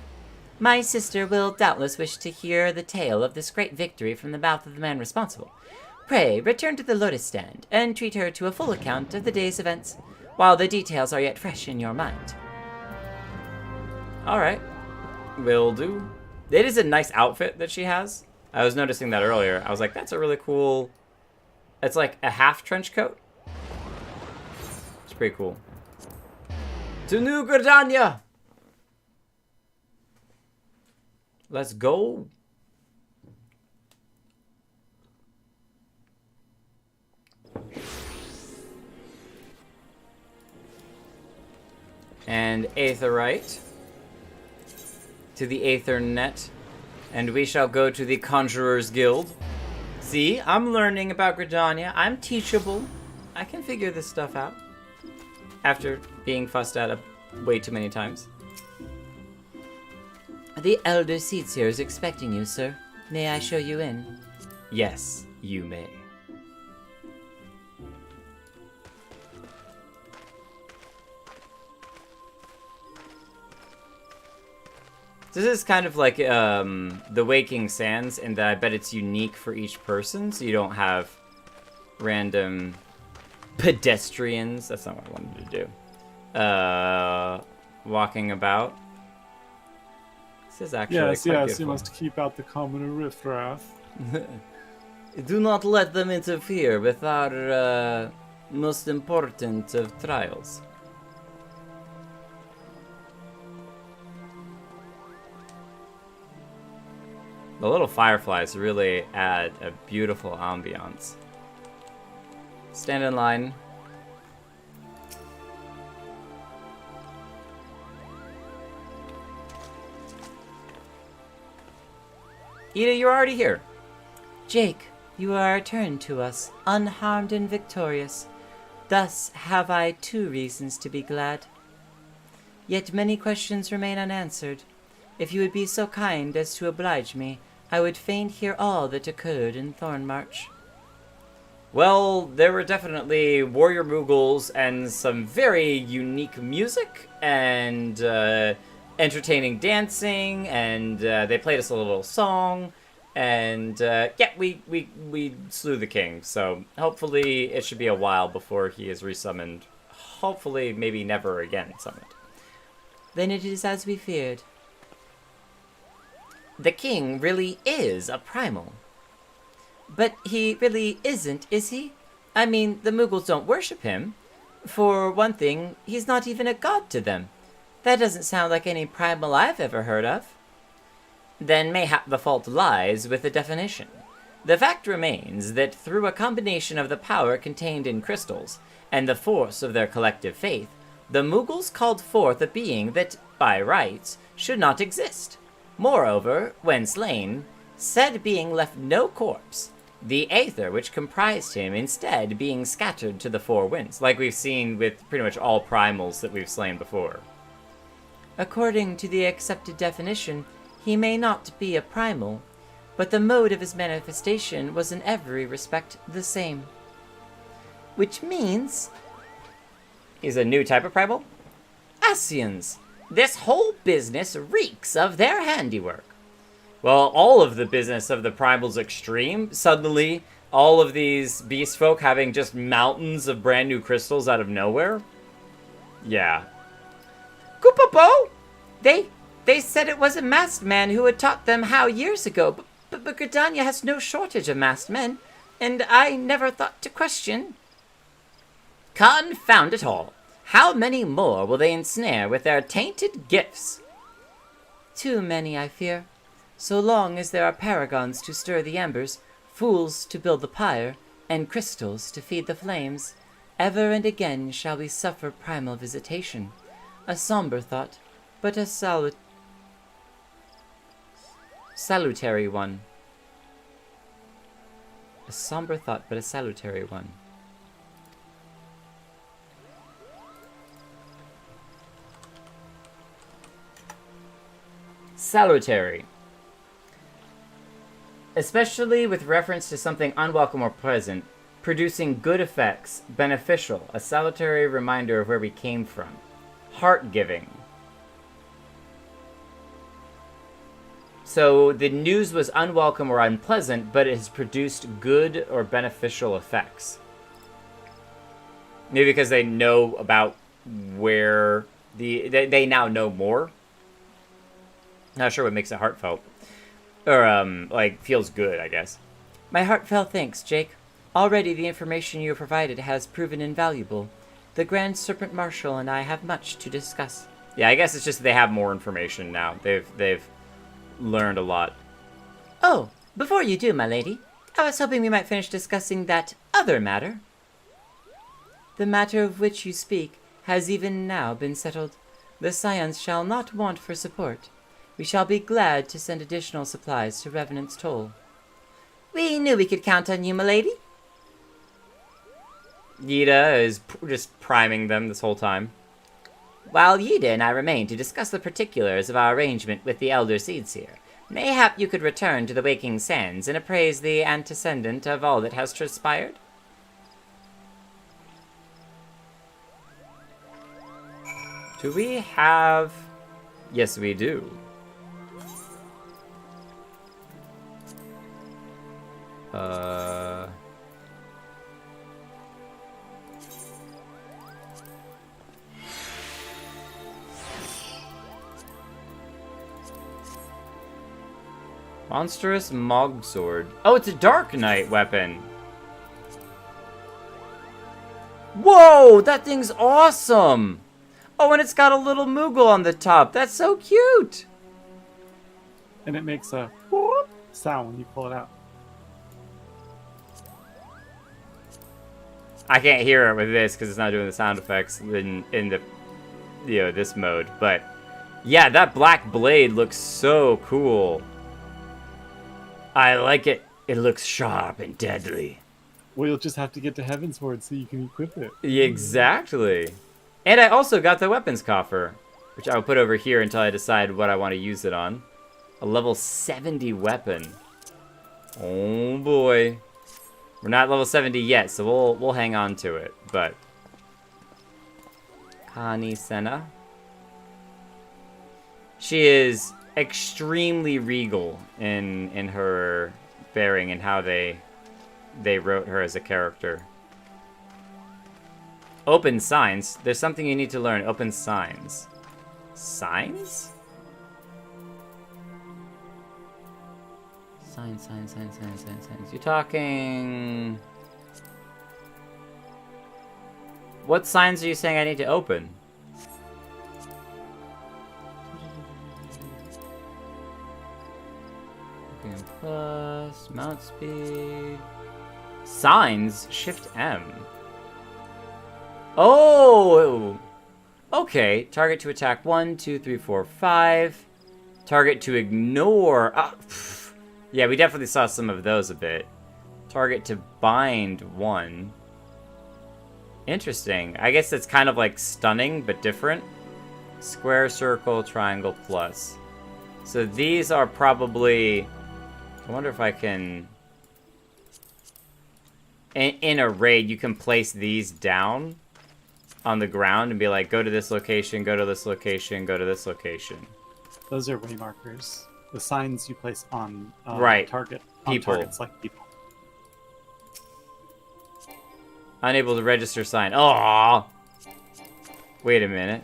My sister will doubtless wish to hear the tale of this great victory from the mouth of the man responsible. Pray, return to the Lotus Stand and treat her to a full account of the day's events, while the details are yet fresh in your mind. Alright. Will do. It is a nice outfit that she has. I was noticing that earlier. I was like, that's a really cool... It's like a half trench coat. It's pretty cool. To New Gridania! Let's go. And Aetherite to the Aethernet, and we shall go to the Conjurer's Guild. See, I'm learning about Gridania. I'm teachable. I can figure this stuff out after being fussed at way too many times. The Elder Seedseer is expecting you, sir. May I show you in? Yes, you may. This is kind of like the Waking Sands, in that I bet it's unique for each person, so you don't have random pedestrians. That's not what I wanted to do. Walking about. This is actually quite beautiful. You must keep out the common riffraff. Do not let them interfere with our most important of trials. The little fireflies really add a beautiful ambiance. Stand in line. Ida, you're already here. Jake, you are returned to us, unharmed and victorious. Thus have I 2 reasons to be glad. Yet many questions remain unanswered. If you would be so kind as to oblige me, I would fain hear all that occurred in Thornmarch. Well, there were definitely warrior Moogles and some very unique music and entertaining dancing, and they played us a little song, and yeah, we slew the king. So hopefully it should be a while before he is resummoned. Hopefully, maybe never again summoned. Then it is as we feared. The king really is a primal. But he really isn't, is he? I mean, the Moogles don't worship him. For one thing, he's not even a god to them. That doesn't sound like any primal I've ever heard of. Then mayhap the fault lies with the definition. The fact remains that through a combination of the power contained in crystals and the force of their collective faith, the Moogles called forth a being that, by rights, should not exist. Moreover, when slain, said being left no corpse, the aether which comprised him instead being scattered to the four winds, like we've seen with pretty much all primals that we've slain before. According to the accepted definition, he may not be a primal, but the mode of his manifestation was in every respect the same. Which means... He's a new type of primal? Asians! This whole business reeks of their handiwork. Well, all of the business of the primal's extreme. Suddenly, all of these beast folk having just mountains of brand new crystals out of nowhere? Yeah. Koopapo! They said it was a masked man who had taught them how years ago, but Gridania has no shortage of masked men, and I never thought to question. Confound it all! How many more will they ensnare with their tainted gifts? Too many, I fear. So long as there are paragons to stir the embers, fools to build the pyre, and crystals to feed the flames, ever and again shall we suffer primal visitation. A somber thought, but a salutary one. A somber thought, but a salutary one. Salutary. Especially with reference to something unwelcome or pleasant, producing good effects, beneficial, a salutary reminder of where we came from. Heart-giving. So the news was unwelcome or unpleasant, but it has produced good or beneficial effects. Maybe because they know about where they now know more. Not sure what makes it heartfelt. Or, like, feels good, I guess. My heartfelt thanks, Jake. Already the information you have provided has proven invaluable. The Grand Serpent Marshal and I have much to discuss. Yeah, I guess it's just they have more information now. They've learned a lot. Oh, before you do, my lady, I was hoping we might finish discussing that other matter. The matter of which you speak has even now been settled. The Scions shall not want for support. We shall be glad to send additional supplies to Revenant's Toll. We knew we could count on you, milady. Yida is just priming them this whole time. While Yida and I remain to discuss the particulars of our arrangement with the Elder Seedseer, mayhap you could return to the Waking Sands and appraise the antecedent of all that has transpired? Do we have... Yes, we do. Monstrous Mog Sword. Oh, it's a Dark Knight weapon. Whoa, that thing's awesome. Oh, and it's got a little Moogle on the top. That's so cute. And it makes a whoop sound when you pull it out. I can't hear it with this because it's not doing the sound effects in the, this mode. But yeah, that black blade looks so cool. I like it. It looks sharp and deadly. Well, you'll just have to get to Heavensward so you can equip it. Exactly. And I also got the weapons coffer, which I'll put over here until I decide what I want to use it on. A level 70 weapon. Oh boy. We're not level 70 yet, so we'll hang on to it, but... Kani Senna. She is extremely regal in her bearing and how they wrote her as a character. Open signs. There's something you need to learn. Open signs. Signs? Signs. You're talking... What signs are you saying I need to open? Plus, mount speed... Signs? Shift M. Oh! Okay. Target to attack 1, 2, 3, 4, 5. Target to ignore... yeah, we definitely saw some of those a bit. Target to bind 1. Interesting. I guess it's kind of like stunning, but different. Square, circle, triangle, plus. So these are probably... I wonder if I can... In a raid, you can place these down on the ground and be like, go to this location, go to this location, go to this location. Those are way markers. The signs you place on right. target. People. On targets like people. Unable to register sign. Oh! Wait a minute.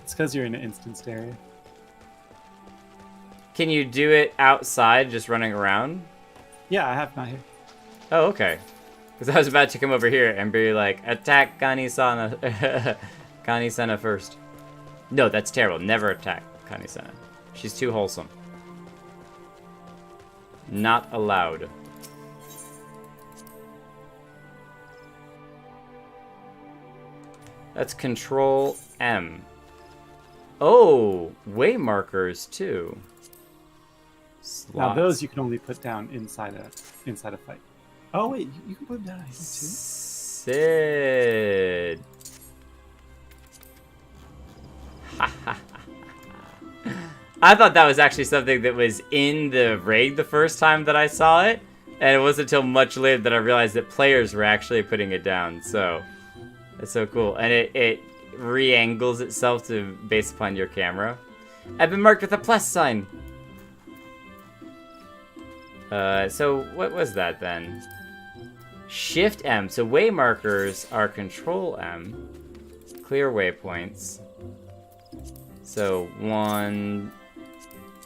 It's because you're in an instanced area. Can you do it outside, just running around? Yeah, I have not here. Oh, okay. Because I was about to come over here and be like, attack Kani-sana. Kani-sana first. No, that's terrible. Never attack Kani-sana. She's too wholesome. Not allowed. That's Control M. Oh, way markers too. Slots. Now those you can only put down inside a fight. Oh wait, you can put them down here too. Sid. I thought that was actually something that was in the raid the first time that I saw it, and it wasn't until much later that I realized that players were actually putting it down. So that's so cool, and it re-angles itself to based upon your camera. I've been marked with a plus sign. So what was that then? Shift M. So way markers are Control M. Clear waypoints. So 1,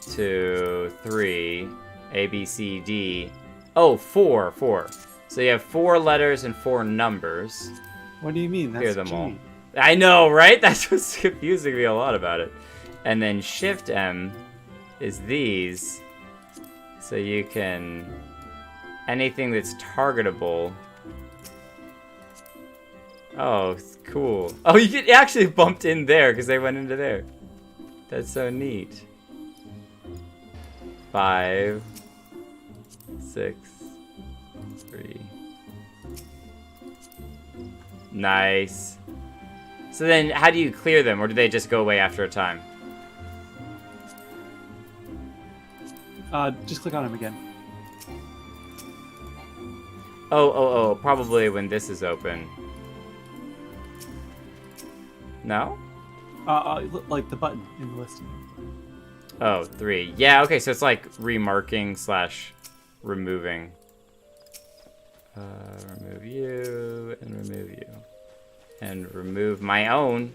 2, 3, A, B, C, D. Oh, 4. So you have 4 letters and 4 numbers. What do you mean? That's Clear them all. G. I know, right? That's what's confusing me a lot about it. And then Shift M is these. So you can... anything that's targetable. Oh, cool. Oh, you get actually bumped in there because they went into there. That's so neat. 5, 6, 3. Nice. So then, how do you clear them, or do they just go away after a time? Just click on them again. Oh, probably when this is open. No? Like the button in the listing. Oh, 3. Yeah, okay, so it's like remarking / removing. Remove you, and remove you. And remove my own.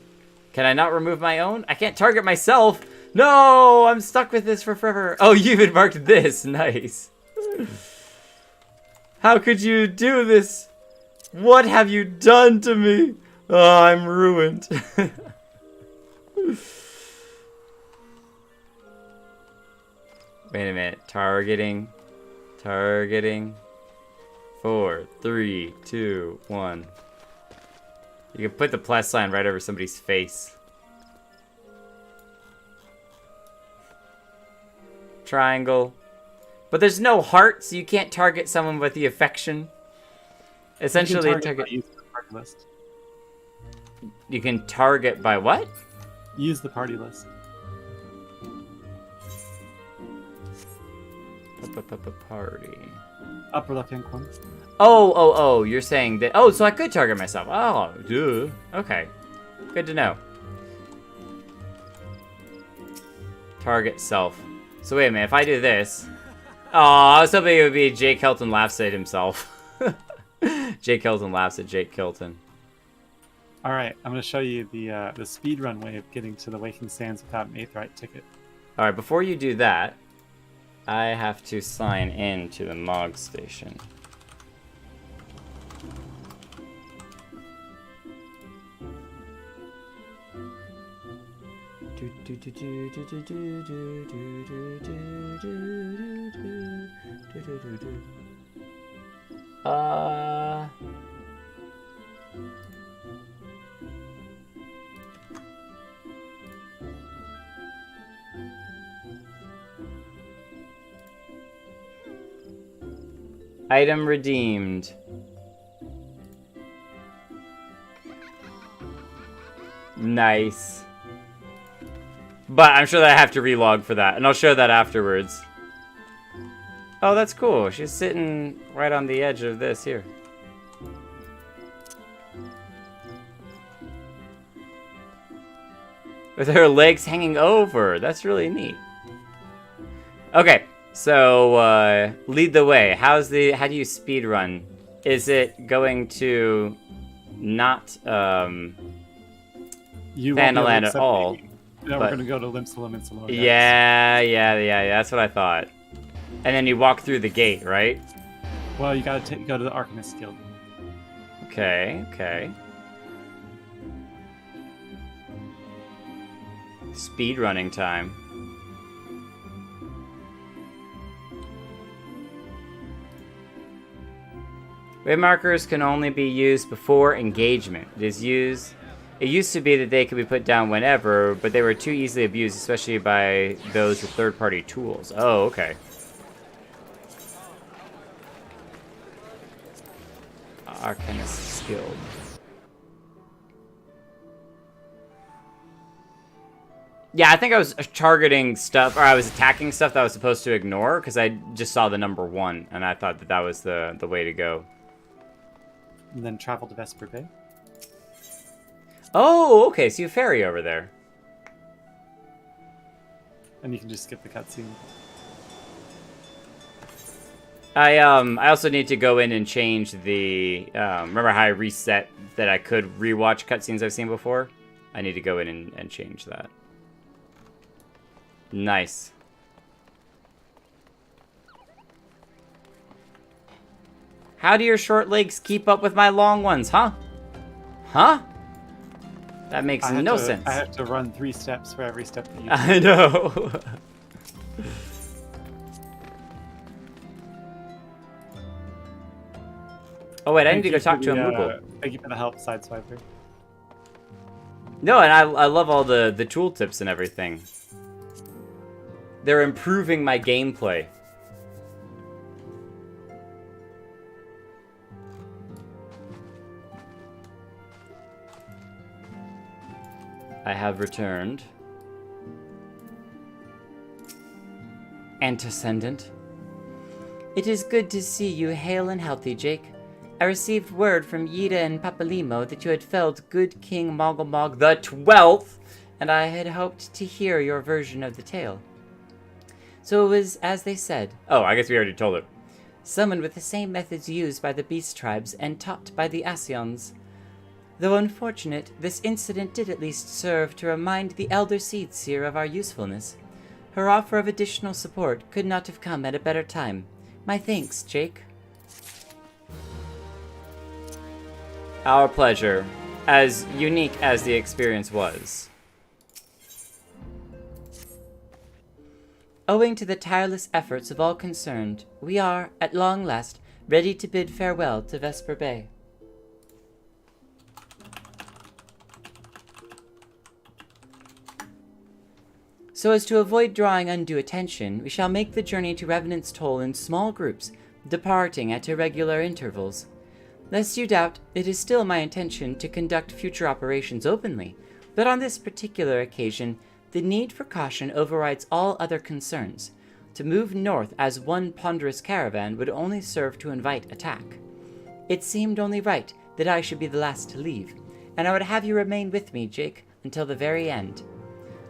Can I not remove my own? I can't target myself! No! I'm stuck with this for forever. Oh, you even marked this. Nice. How could you do this? What have you done to me? Oh, I'm ruined. Wait a minute. Targeting. 4, 3, 2, 1. You can put the plus sign right over somebody's face. Triangle. But there's no heart, so you can't target someone with the affection. Essentially, you can target by using the party list. You can target by what? Use the party list. Party. Upper left-hand corner. Oh, you're saying that... Oh, so I could target myself. Oh, duh. Okay. Good to know. Target self. So wait a minute, if I do this... Oh, I was hoping it would be Jake Hilton laughs at himself. Jake Hilton laughs at Jake Hilton. All right, I'm going to show you the speed run way of getting to the Waking Sands without an Aetheryte ticket. All right, before you do that, I have to sign in to the Mog station. Item redeemed. Nice. But I'm sure that I have to relog for that, and I'll show that afterwards. Oh, that's cool. She's sitting right on the edge of this here. With her legs hanging over. That's really neat. Okay, so lead the way. How do you speed run? Is it going to not Thanalan at all? No, we're going to go to Limsala. Yeah, that's what I thought. And then you walk through the gate, right? Well, you got to go to the Arcanist Guild. Okay. Speed running time. Wave markers can only be used before engagement. It used to be that they could be put down whenever, but they were too easily abused, especially by those with third-party tools. Oh, okay. Arcanist Guild. Yeah, I think I was targeting stuff, or I was attacking stuff that I was supposed to ignore, because I just saw the number 1, and I thought that was the way to go. And then travel to Vesper Bay. Oh, okay, so you ferry over there. And you can just skip the cutscene. I also need to go in and change the, remember how I reset that I could rewatch cutscenes I've seen before? I need to go in and change that. Nice. How do your short legs keep up with my long ones, huh? Huh? That makes no sense. I have to run 3 steps for every step that you do. I know. Oh wait, I need to go talk to a Moogle. Thank you for the help, Sideswiper. No, and I love all the tooltips and everything. They're improving my gameplay. I have returned. Antecedent. It is good to see you hale and healthy, Jake. I received word from Yida and Papalimo that you had felled good King Mogglebog the 12th, and I had hoped to hear your version of the tale. So it was as they said. Oh, I guess we already told it. Summoned with the same methods used by the beast tribes and taught by the Asions. Though unfortunate, this incident did at least serve to remind the Elder Seed Seer of our usefulness. Her offer of additional support could not have come at a better time. My thanks, Jake. Our pleasure, as unique as the experience was. Owing to the tireless efforts of all concerned, we are, at long last, ready to bid farewell to Vesper Bay. So as to avoid drawing undue attention, we shall make the journey to Revenant's Toll in small groups, departing at irregular intervals. Lest you doubt, it is still my intention to conduct future operations openly, but on this particular occasion, the need for caution overrides all other concerns. To move north as one ponderous caravan would only serve to invite attack. It seemed only right that I should be the last to leave, and I would have you remain with me, Jake, until the very end.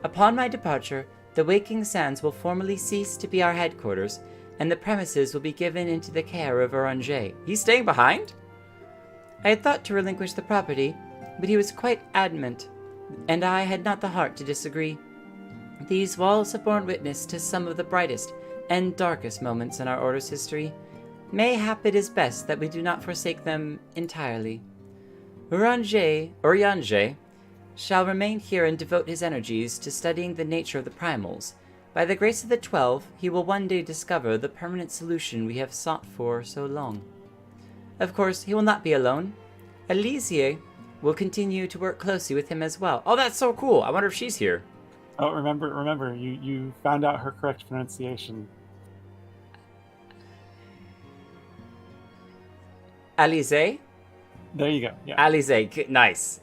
Upon my departure, the Waking Sands will formally cease to be our headquarters, and the premises will be given into the care of Eorzea. He's staying behind? I had thought to relinquish the property, but he was quite adamant, and I had not the heart to disagree. These walls have borne witness to some of the brightest and darkest moments in our Order's history. Mayhap it is best that we do not forsake them entirely. Eorzea shall remain here and devote his energies to studying the nature of the primals. By the grace of the 12, he will one day discover the permanent solution we have sought for so long. Of course, he will not be alone. Elysia will continue to work closely with him as well. Oh, that's so cool. I wonder if she's here. Oh, remember, you found out her correct pronunciation. Elysia? There you go. Yeah. Elysia. Nice.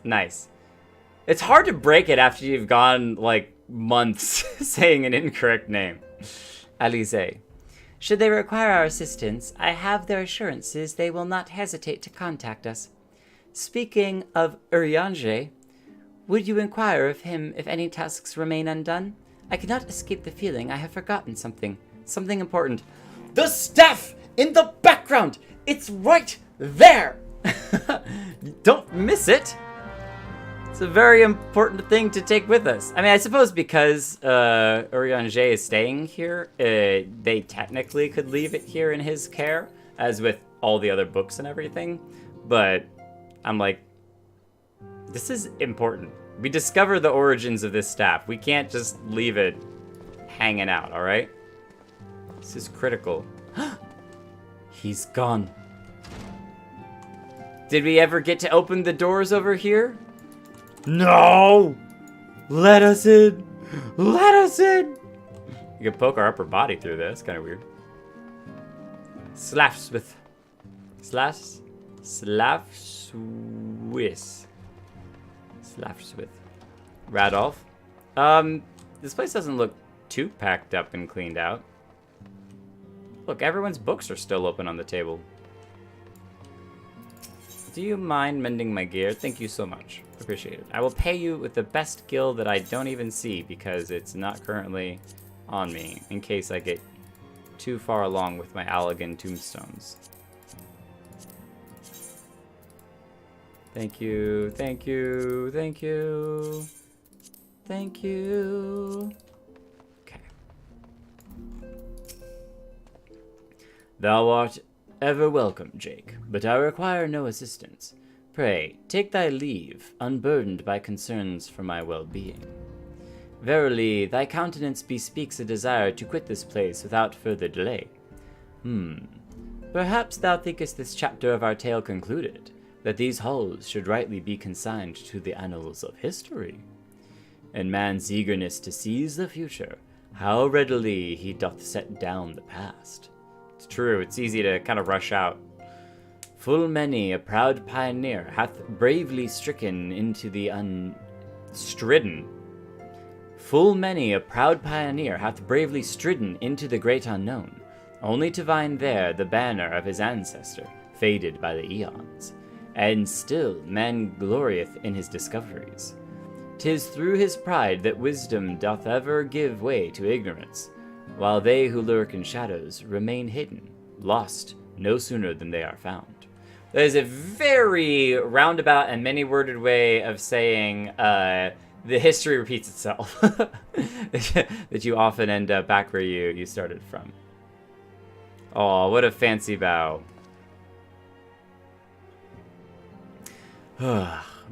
It's hard to break it after you've gone, like, months saying an incorrect name. Elysia. Should they require our assistance, I have their assurances they will not hesitate to contact us. Speaking of Eorzea, would you inquire of him if any tasks remain undone? I cannot escape the feeling I have forgotten something important. The staff in the background! It's right there! Don't miss it! It's a very important thing to take with us. I mean, I suppose because Eorzea is staying here, they technically could leave it here in his care, as with all the other books and everything. But I'm like, this is important. We discover the origins of this staff. We can't just leave it hanging out, all right? This is critical. He's gone. Did we ever get to open the doors over here? No! Let us in! Let us in! You can poke our upper body through this. Kind of weird. Slafswith. Slafswith. Radolf. This place doesn't look too packed up and cleaned out. Look, everyone's books are still open on the table. Do you mind mending my gear? Thank you so much. Appreciate it. I will pay you with the best skill that I don't even see because it's not currently on me in case I get too far along with my Allegan tombstones. Thank you, thank you, thank you, thank you. Okay. Thou art ever welcome, Jake, but I require no assistance. Pray, take thy leave, unburdened by concerns for my well-being. Verily, thy countenance bespeaks a desire to quit this place without further delay. Perhaps thou thinkest this chapter of our tale concluded, that these halls should rightly be consigned to the annals of history. In man's eagerness to seize the future, how readily he doth set down the past. It's true, it's easy to kind of rush out. Full many a proud pioneer hath bravely stricken into the Full many a proud pioneer hath bravely stridden into the great unknown, only to find there the banner of his ancestor, faded by the eons. And still man glorieth in his discoveries. 'Tis through his pride that wisdom doth ever give way to ignorance, while they who lurk in shadows remain hidden, lost no sooner than they are found. That is a very roundabout and many-worded way of saying the history repeats itself. That you often end up back where you started from. Oh, what a fancy bow.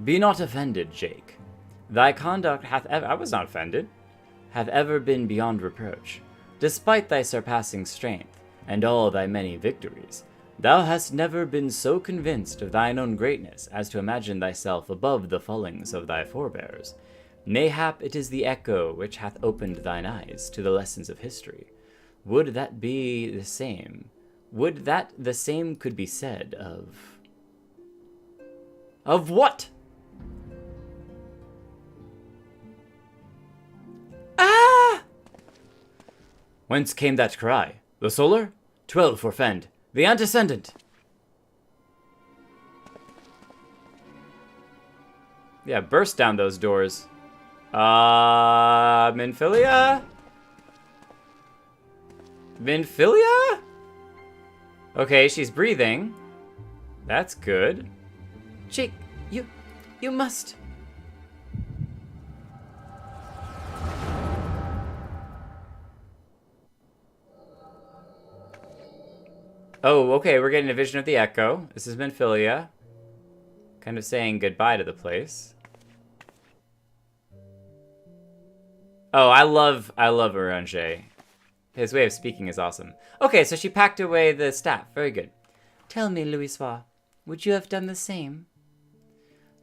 Be not offended, Jake. Thy conduct hath ever... I was not offended. Hath ever been beyond reproach. Despite thy surpassing strength, and all thy many victories, thou hast never been so convinced of thine own greatness as to imagine thyself above the fallings of thy forebears. Mayhap it is the echo which hath opened thine eyes to the lessons of history. Would that the same could be said of... Of what? Ah! Whence came that cry? The solar? 12 for Fend. The antecedent. Yeah, burst down those doors. Minfilia? Minfilia? Okay, she's breathing. That's good. Jake, you must. Oh, okay, we're getting a vision of the Echo. This is Minfilia. Kind of saying goodbye to the place. Oh, I love Orange. His way of speaking is awesome. Okay, so she packed away the staff. Very good. Tell me, Louisoix, would you have done the same?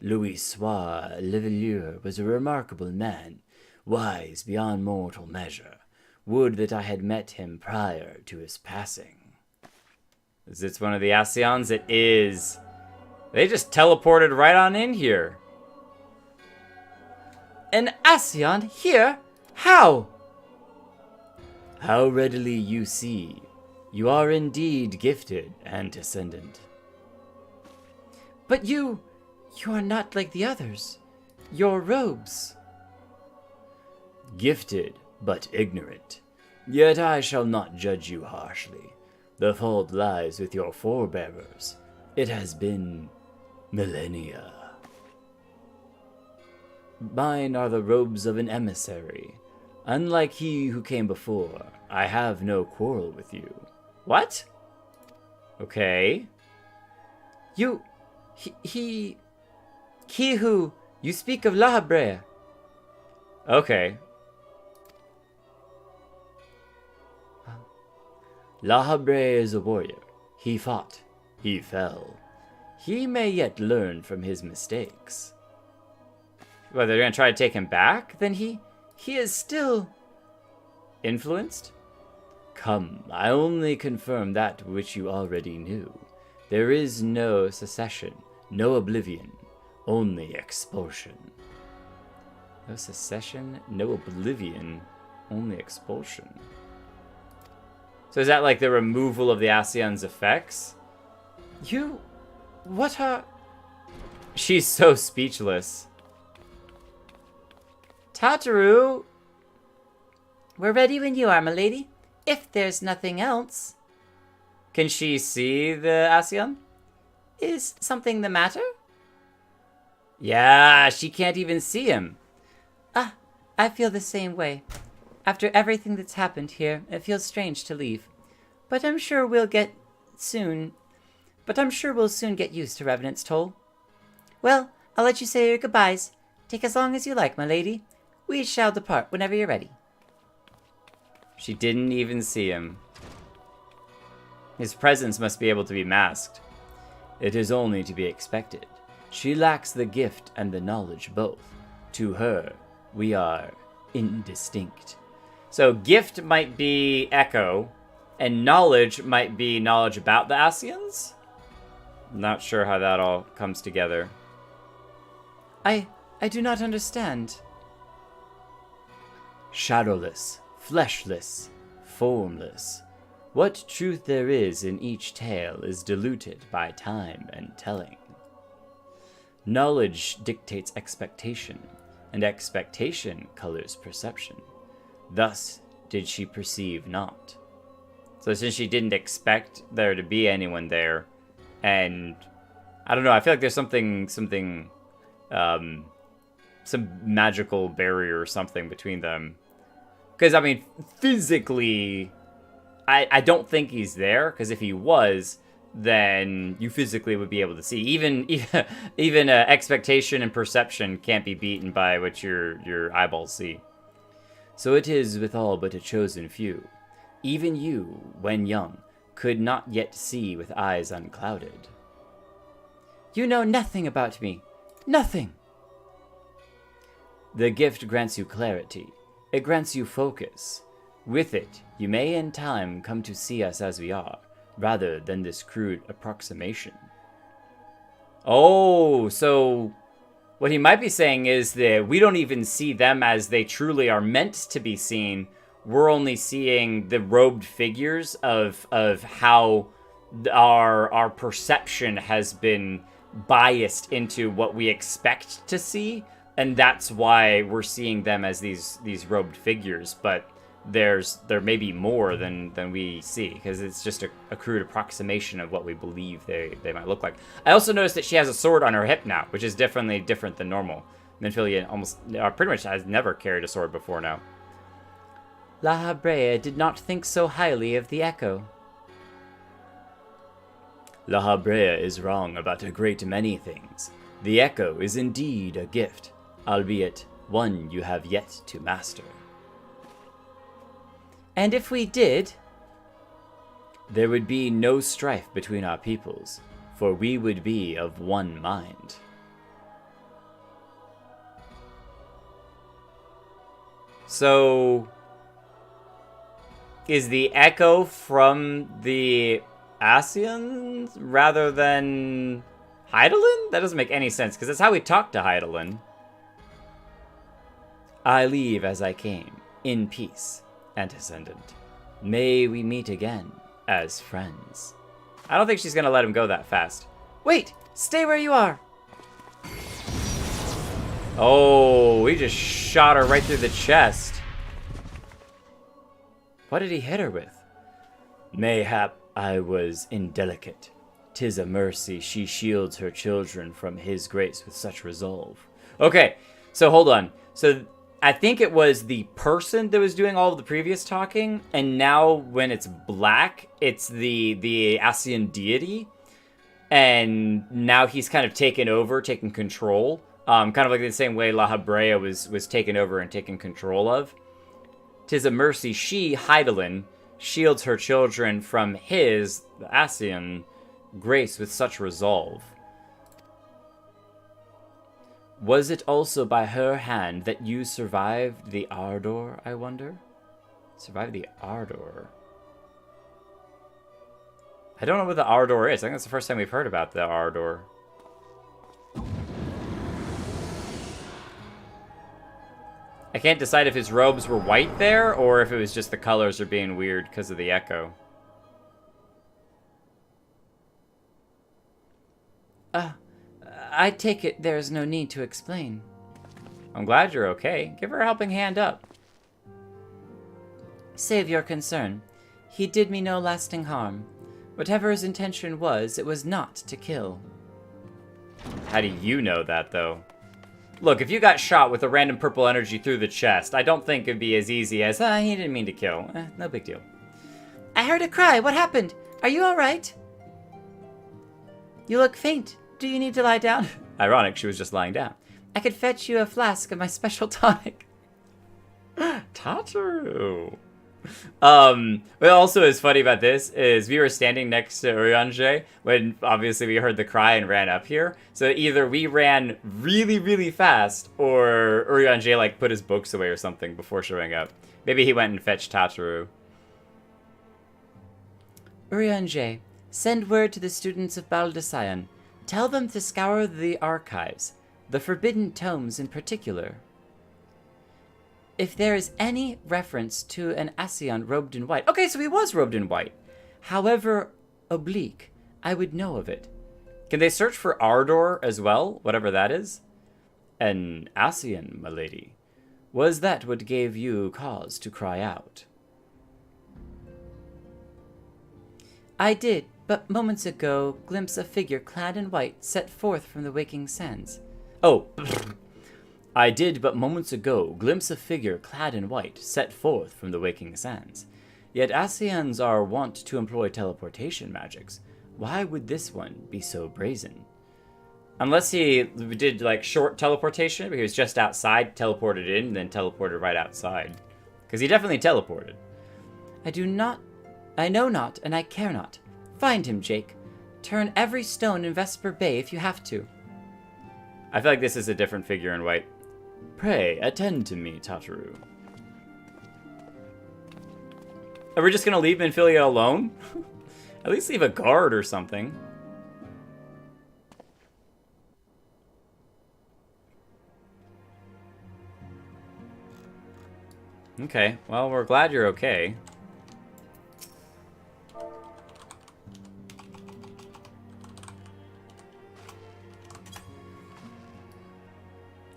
Louisoix Levelure was a remarkable man, wise beyond mortal measure. Would that I had met him prior to his passing. Is this one of the Asions? It is. They just teleported right on in here. An Asion here? How? How readily you see. You are indeed gifted, Antecedent. But you are not like the others. Your robes. Gifted, but ignorant. Yet I shall not judge you harshly. The fault lies with your forebearers. It has been millennia. Mine are the robes of an emissary. Unlike he who came before, I have no quarrel with you. What? Okay. He who, you speak of La Habrea. Okay. La Habre is a warrior. He fought. He fell. He may yet learn from his mistakes. Well, they're gonna try to take him back? Then he is still influenced? Come, I only confirm that which you already knew. There is no secession, no oblivion, only expulsion. No secession, no oblivion, only expulsion. So is that like the removal of the Asion's effects? What are... She's so speechless. Tataru! We're ready when you are, my lady. If there's nothing else. Can she see the Asion? Is something the matter? Yeah, she can't even see him. I feel the same way. After everything that's happened here, it feels strange to leave. But I'm sure we'll soon get used to Revenant's toll. Well, I'll let you say your goodbyes. Take as long as you like, my lady. We shall depart whenever you're ready. She didn't even see him. His presence must be able to be masked. It is only to be expected. She lacks the gift and the knowledge both. To her, we are indistinct. So gift might be Echo, and knowledge might be knowledge about the Asions? Not sure how that all comes together. I do not understand. Shadowless, fleshless, formless. What truth there is in each tale is diluted by time and telling. Knowledge dictates expectation, and expectation colors perception. Thus did she perceive not. So since she didn't expect there to be anyone there, and I don't know, I feel like there's some magical barrier or something between them. Because, I mean, physically, I don't think he's there, because if he was, then you physically would be able to see. Even expectation and perception can't be beaten by what your eyeballs see. So it is with all but a chosen few. Even you, when young, could not yet see with eyes unclouded. You know nothing about me. Nothing. The gift grants you clarity. It grants you focus. With it, you may in time come to see us as we are, rather than this crude approximation. Oh, so what he might be saying is that we don't even see them as they truly are meant to be seen. We're only seeing the robed figures of how our perception has been biased into what we expect to see, and that's why we're seeing them as these robed figures. But there may be more than we see, because it's just a crude approximation of what we believe they might look like. I also noticed that she has a sword on her hip now, which is definitely different than normal. Minfilia almost pretty much has never carried a sword before now. La Habrea did not think so highly of the Echo. La Habrea is wrong about a great many things. The Echo is indeed a gift, albeit one you have yet to master. And if we did, there would be no strife between our peoples, for we would be of one mind. So, is the Echo from the Asion rather than Hydaelyn? That doesn't make any sense, because that's how we talk to Hydaelyn. I leave as I came, in peace, Antecedent. May we meet again as friends. I don't think she's going to let him go that fast. Wait! Stay where you are! Oh, he just shot her right through the chest. What did he hit her with? Mayhap I was indelicate. 'Tis a mercy she shields her children from his grace with such resolve. Okay, so hold on. So I think it was the person that was doing all of the previous talking, and now when it's black, it's the Ascian deity, and now he's kind of taken over, taken control, kind of like the same way La Habrea was taken over and taken control of. 'Tis a mercy she, Hydaelyn, shields her children from his, the Ascian, grace with such resolve. Was it also by her hand that you survived the Ardor, I wonder? Survived the Ardor. I don't know what the Ardor is. I think that's the first time we've heard about the Ardor. I can't decide if his robes were white there, or if it was just the colors are being weird because of the Echo. I take it there's no need to explain. I'm glad you're okay. Give her a helping hand up. Save your concern. He did me no lasting harm. Whatever his intention was, it was not to kill. How do you know that, though? Look, if you got shot with a random purple energy through the chest, I don't think it'd be as easy as, he didn't mean to kill. No big deal. I heard a cry. What happened? Are you all right? You look faint. Do you need to lie down? Ironic, she was just lying down. I could fetch you a flask of my special tonic. Tataru. What also is funny about this is we were standing next to Urianger when obviously we heard the cry and ran up here. So either we ran really, really fast, or Urianger like put his books away or something before showing up. Maybe he went and fetched Tataru. Urianger, send word to the students of Baldesion. Tell them to scour the archives, the forbidden tomes in particular. If there is any reference to an Asion robed in white... Okay, so he was robed in white. However oblique, I would know of it. Can they search for Ardor as well, whatever that is? An Asion, my lady. Was that what gave you cause to cry out? I did, but moments ago, glimpse a figure clad in white set forth from the waking sands. Oh, I did but moments ago glimpse a figure clad in white set forth from the waking sands. Yet Asians are wont to employ teleportation magics. Why would this one be so brazen? Unless he did like short teleportation, but he was just outside, teleported in, and then teleported right outside. Because he definitely teleported. I know not, and I care not. Find him, Jake. Turn every stone in Vesper Bay if you have to. I feel like this is a different figure in white. Pray, attend to me, Tataru. Are we just gonna leave Minfilia alone? At least leave a guard or something. Okay, well, we're glad you're okay.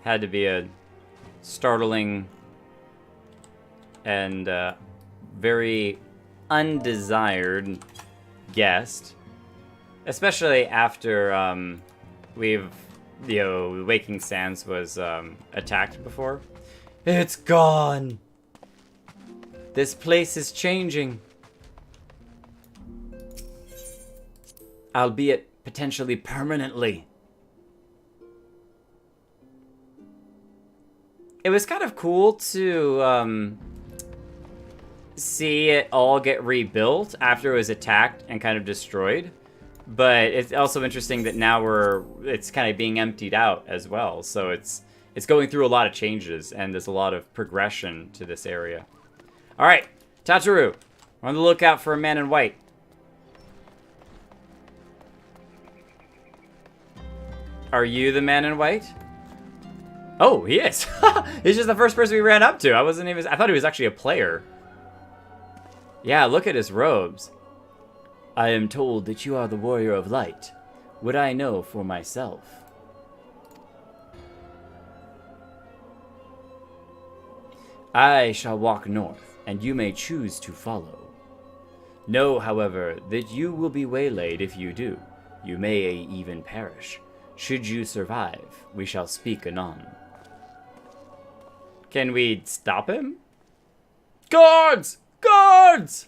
Had to be a startling and very undesired guest, especially after Waking Sands was attacked before. It's gone. This place is changing. Albeit potentially permanently. It was kind of cool to see it all get rebuilt after it was attacked and kind of destroyed. But it's also interesting that now it's kind of being emptied out as well. So it's going through a lot of changes, and there's a lot of progression to this area. All right, Tataru, we're on the lookout for a man in white. Are you the man in white? Oh, he is. He's just the first person we ran up to. I thought he was actually a player. Yeah, look at his robes. I am told that you are the warrior of light. Would I know for myself? I shall walk north, and you may choose to follow. Know, however, that you will be waylaid if you do. You may even perish. Should you survive, we shall speak anon. Can we stop him? Guards! Guards!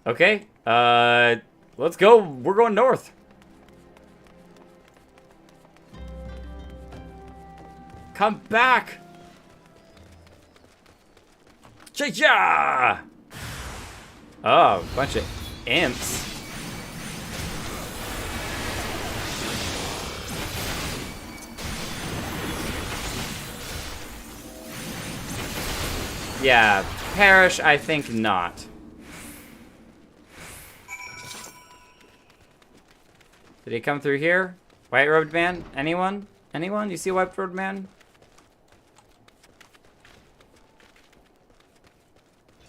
Okay, let's go. We're going north. Come back! Cha-cha! Oh, bunch of imps. Yeah, perish, I think not. Did he come through here? White-robed man? Anyone? Anyone? You see a white-robed man?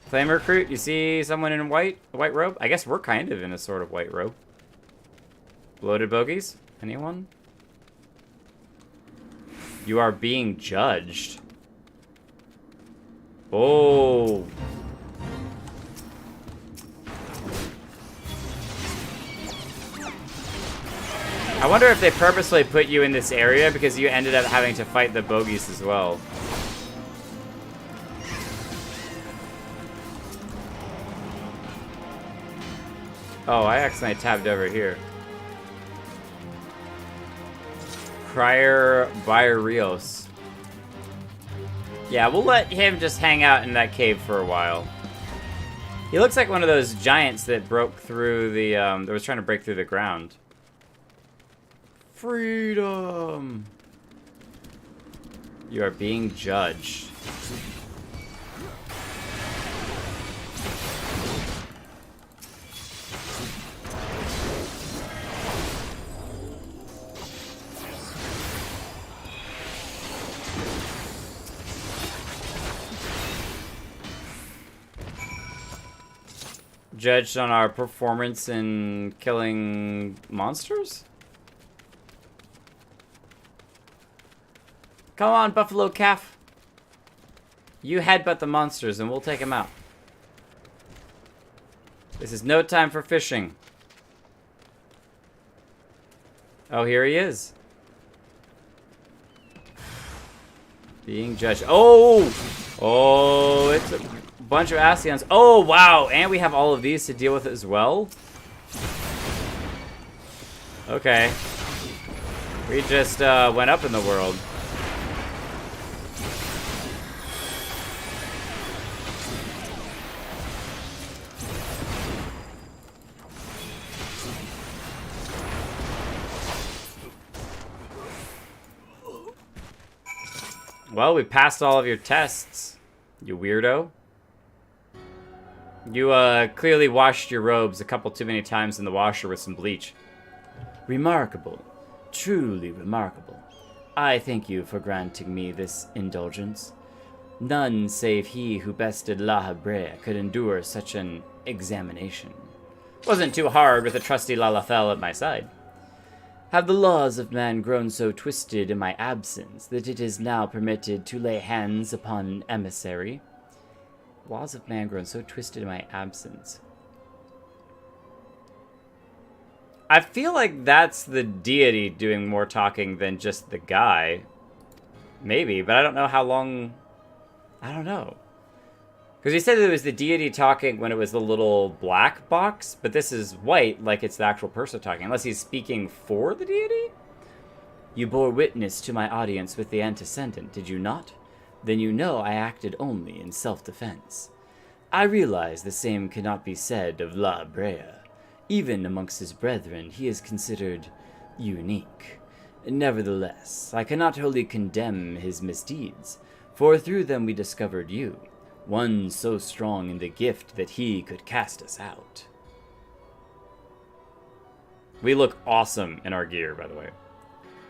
Flame recruit, you see someone in white? A white robe? I guess we're kind of in a sort of white robe. Bloated bogies? Anyone? You are being judged. Oh. I wonder if they purposely put you in this area because you ended up having to fight the bogies as well. Oh, I accidentally tabbed over here. Crier Byrios. Yeah, we'll let him just hang out in that cave for a while. He looks like one of those giants that broke through the, that was trying to break through the ground. Freedom! You are being judged. Judged on our performance in killing monsters? Come on, Buffalo Calf. You headbutt the monsters and we'll take them out. This is no time for fishing. Oh, here he is. Being judged. Oh! Oh, it's a bunch of Asions. Oh, wow. And we have all of these to deal with as well. Okay. We just went up in the world. Well, we passed all of your tests, you weirdo. You clearly washed your robes a couple too many times in the washer with some bleach. Remarkable. Truly remarkable. I thank you for granting me this indulgence. None save he who bested La Habrea could endure such an examination. Wasn't too hard with a trusty Lalafell at my side. Have the laws of man grown so twisted in my absence that it is now permitted to lay hands upon an emissary? laws of man grown so twisted in my absence. I feel like that's the deity doing more talking than just the guy. Maybe, but I don't know how long... I don't know. Because he said it was the deity talking when it was the little black box, but this is white, like it's the actual person talking, unless he's speaking for the deity? You bore witness to my audience with the antecedent, did you not? Then you know I acted only in self-defense. I realize the same cannot be said of La Brea. Even amongst his brethren, he is considered unique. Nevertheless, I cannot wholly condemn his misdeeds, for through them we discovered you, one so strong in the gift that he could cast us out. We look awesome in our gear, by the way.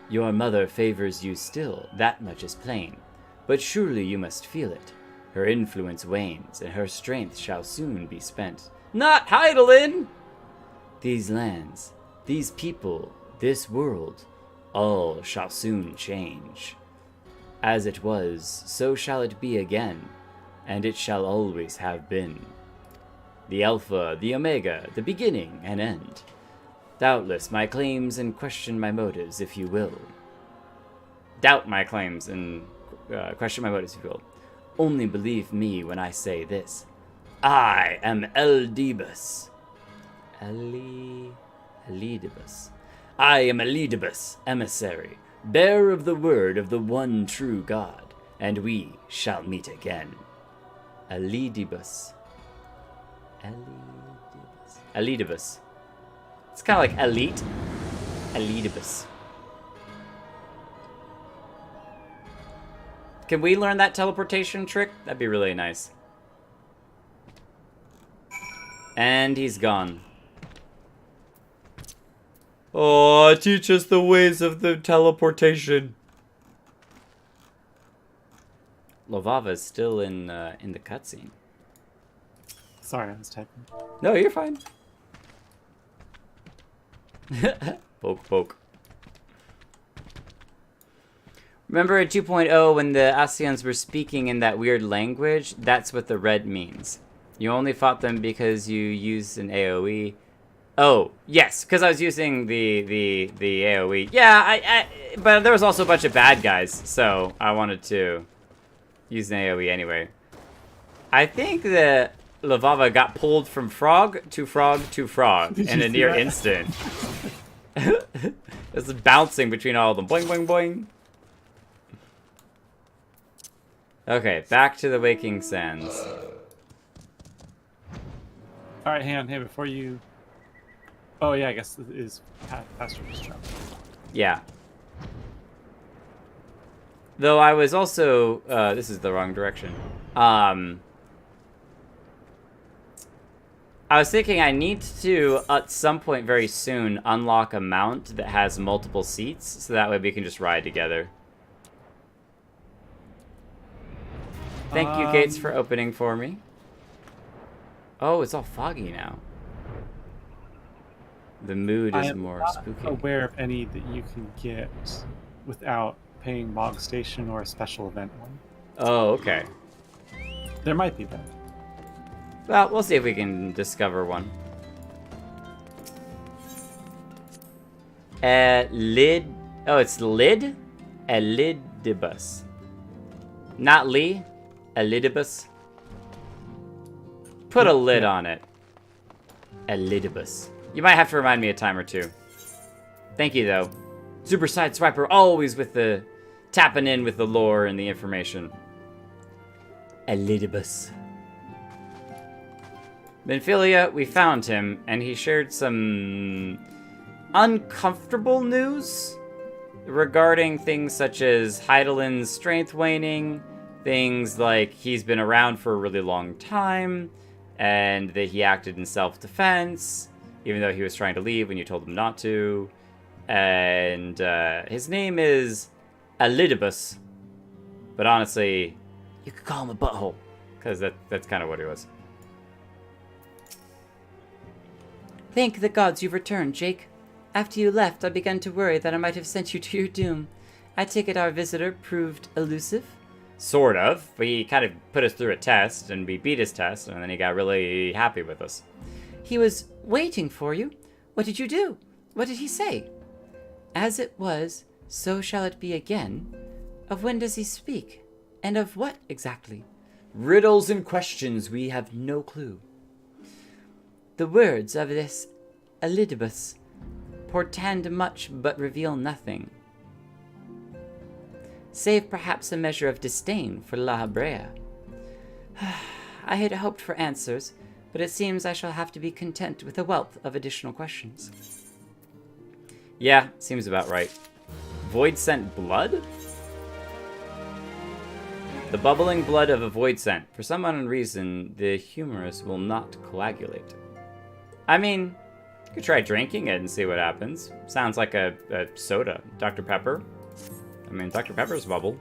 Your mother favors you still, that much is plain. But surely you must feel it. Her influence wanes, and her strength shall soon be spent. Not Heidelin! These lands, these people, this world, all shall soon change. As it was, so shall it be again, and it shall always have been. The Alpha, the Omega, the beginning and end. Doubtless my claims and question my motives, if you will. Doubt my claims and question my motives, if you will. Only believe me when I say this. I am Eldibus. Elidibus. I am Elidibus, emissary, bearer of the word of the one true God, and we shall meet again. Elidibus. Elidibus. It's kind of like elite. Elidibus. Can we learn that teleportation trick? That'd be really nice. And he's gone. Oh, teach us the ways of the teleportation. Lovava's still in the cutscene. Sorry, I was typing. No, you're fine. Poke, poke. Remember in 2.0 when the Asians were speaking in that weird language? That's what the red means. You only fought them because you used an AoE. Oh, yes, because I was using the AoE. Yeah, but there was also a bunch of bad guys, so I wanted to use an AoE anyway. I think that Lavava got pulled from frog to frog to frog in a near instant. It's bouncing between all of them. Boing, boing, boing. Okay, back to the Waking Sands. All right, hang on. Hey, before you... Oh, yeah, I guess it is Pastor just jumped. Yeah. Though I was also... this is the wrong direction. I was thinking I need to, at some point very soon, unlock a mount that has multiple seats, so that way we can just ride together. Thank you, Gates, for opening for me. Oh, it's all foggy now. The mood is more spooky. I'm not aware of any that you can get without paying Mog Station or a special event one. Oh, okay. There might be, though. Well, we'll see if we can discover one. Oh, it's lid? Elidibus. Not Lee. Elidibus. Put a lid on it. Elidibus. You might have to remind me a time or two. Thank you, though. Super Side Swiper, always with the tapping in with the lore and the information. Elidibus. Minfilia, we found him, and he shared some uncomfortable news regarding things such as Heidelin's strength waning, things like he's been around for a really long time, and that he acted in self-defense, even though he was trying to leave when you told him not to. And his name is Elidibus, but honestly, you could call him a butthole, because that's kind of what he was. Thank the gods you've returned, Jake. After you left, I began to worry that I might have sent you to your doom. I take it our visitor proved elusive. Sort of. He kind of put us through a test, and we beat his test, and then he got really happy with us. He was waiting for you. What did you do? What did he say? As it was, so shall it be again. Of when does he speak? And of what exactly? Riddles and questions, we have no clue. The words of this Elidibus portend much but reveal nothing, save perhaps a measure of disdain for La Habrea. I had hoped for answers, but it seems I shall have to be content with a wealth of additional questions. Yeah, seems about right. Void scent blood? The bubbling blood of a void scent. For some unknown reason, the humerus will not coagulate. I mean, you could try drinking it and see what happens. Sounds like a soda. Dr. Pepper. I mean, Dr. Pepper's bubble.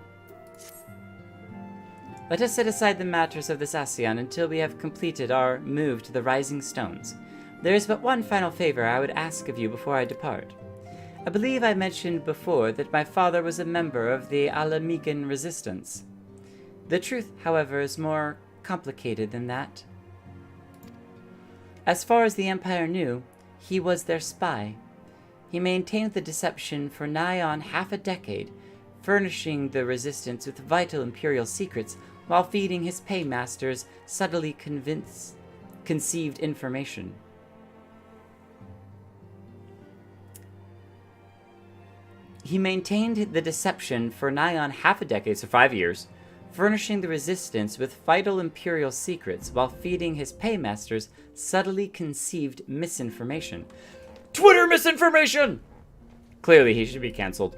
Let us set aside the matters of this Asion until we have completed our move to the Rising Stones. There is but one final favor I would ask of you before I depart. I believe I mentioned before that my father was a member of the Alamigan Resistance. The truth, however, is more complicated than that. As far as the Empire knew, he was their spy. He maintained the deception for nigh on half a decade, furnishing the Resistance with vital Imperial secrets while feeding his paymasters subtly conceived information. He maintained the deception for nigh on half a decade, So 5 years. furnishing the Resistance with vital Imperial secrets while feeding his paymasters subtly conceived misinformation. Twitter misinformation! Clearly, he should be cancelled.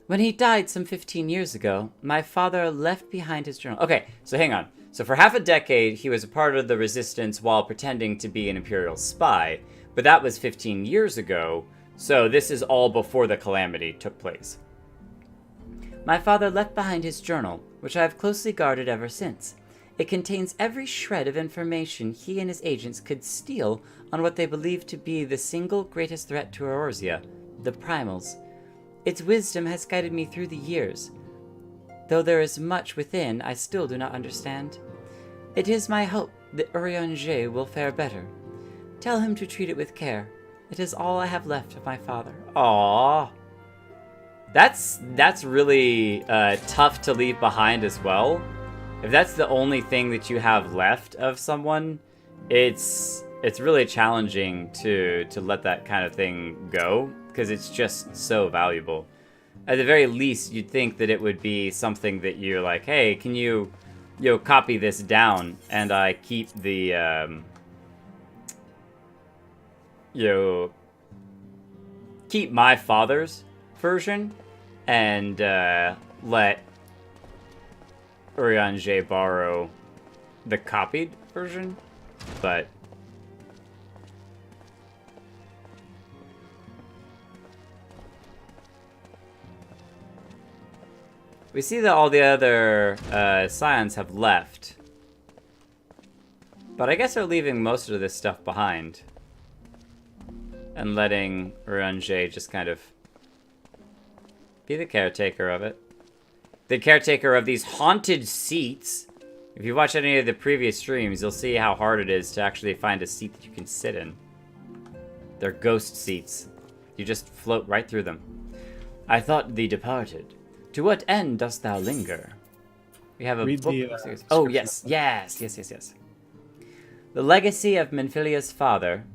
When he died some 15 years ago, my father left behind his journal. Okay, so hang on. So for half a decade, he was a part of the Resistance while pretending to be an Imperial spy. But that was 15 years ago, so this is all before the Calamity took place. My father left behind his journal, which I have closely guarded ever since. It contains every shred of information he and his agents could steal on what they believed to be the single greatest threat to Eorzea, the primals. Its wisdom has guided me through the years. Though there is much within I still do not understand. It is my hope that Eorzea will fare better. Tell him to treat it with care. It is all I have left of my father. Aww. That's really tough to leave behind as well. If that's the only thing that you have left of someone, it's really challenging to let that kind of thing go, because it's just so valuable. At the very least, you'd think that it would be something that you're like, hey, can you copy this down, and I keep the keep my father's version and let Eorzea borrow the copied version, but we see that all the other scions have left, but I guess they're leaving most of this stuff behind and letting Eorzea just kind of be the caretaker of it. The caretaker of these haunted seats. If you watch any of the previous streams, you'll see how hard it is to actually find a seat that you can sit in. They're ghost seats. You just float right through them. I thought thee departed. To what end dost thou linger? We have a Read book. the, Oh, yes. The legacy of Minfilia's father,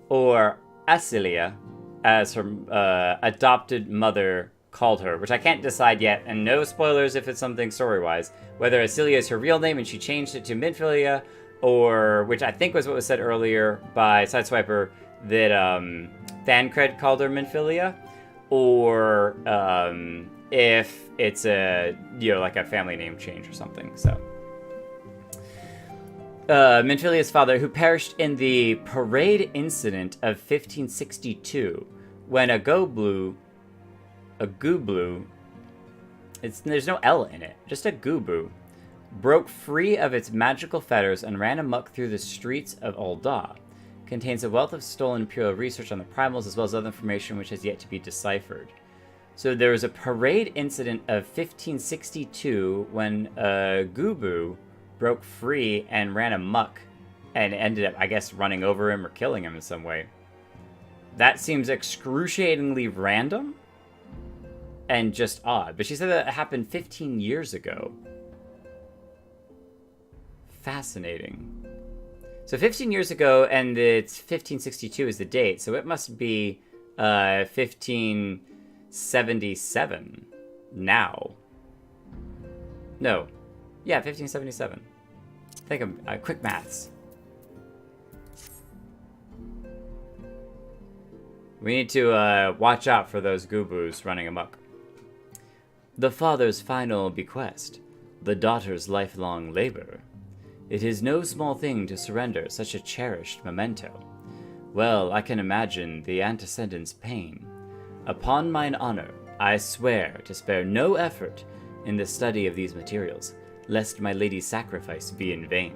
or Ascilia, as her adopted mother called her, which I can't decide yet, and no spoilers if it's something story-wise, whether Ascilia is her real name and she changed it to Minfilia, or, which I think was what was said earlier by Sideswiper, that Thancred called her Minfilia, or if it's a, like a family name change or something, so. Minfilia's father, who perished in the parade incident of 1562, when a Goblu, there's no L in it, just a Gubu, broke free of its magical fetters and ran amok through the streets of Ul'dah. Contains a wealth of stolen Imperial research on the primals, as well as other information which has yet to be deciphered. So there was a parade incident of 1562 when a Gubu broke free and ran amok and ended up, I guess, running over him or killing him in some way. That seems excruciatingly random and just odd. But she said that it happened 15 years ago. Fascinating. So 15 years ago, and it's 1562 is the date, so it must be 1577 now. No. Yeah, 1577. I think I'm quick maths. We need to watch out for those Gubus running amok. The father's final bequest, the daughter's lifelong labor. It is no small thing to surrender such a cherished memento. Well, I can imagine the antecedent's pain. Upon mine honor, I swear to spare no effort in the study of these materials, lest my lady's sacrifice be in vain.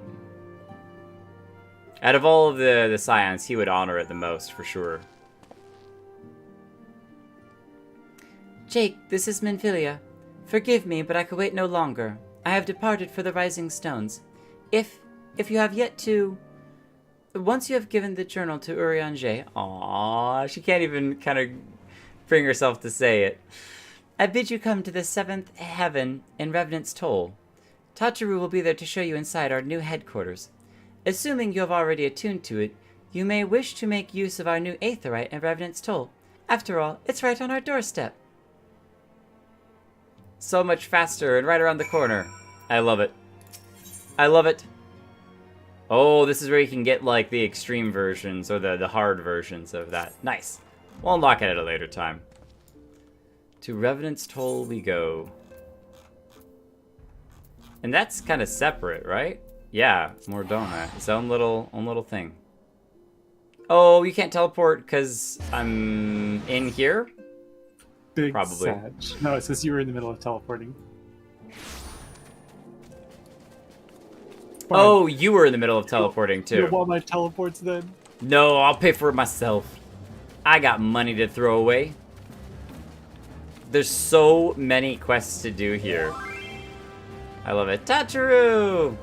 Out of all of the scions, he would honor it the most, for sure. Jake, this is Minfilia. Forgive me, but I could wait no longer. I have departed for the Rising Stones. If you have yet to... Once you have given the journal to Eorzea... Aww, she can't even kind of bring herself to say it. I bid you come to the seventh heaven in Revenant's Toll. Tataru will be there to show you inside our new headquarters. Assuming you have already attuned to it, you may wish to make use of our new Aetheryte in Revenant's Toll. After all, it's right on our doorstep. So much faster and right around the corner. I love it. I love it. Oh, this is where you can get, like, the extreme versions or the hard versions of that. Nice. We'll unlock it at a later time. To Revenant's Toll we go. And that's kind of separate, right? Yeah, Mordona. Its own little thing. Oh, you can't teleport because I'm in here? Big Probably. Sag. No, it says you were in the middle of teleporting. Fine. Oh, you were in the middle of teleporting too. You want my teleports then? No, I'll pay for it myself. I got money to throw away. There's so many quests to do here. I love it. Tataru!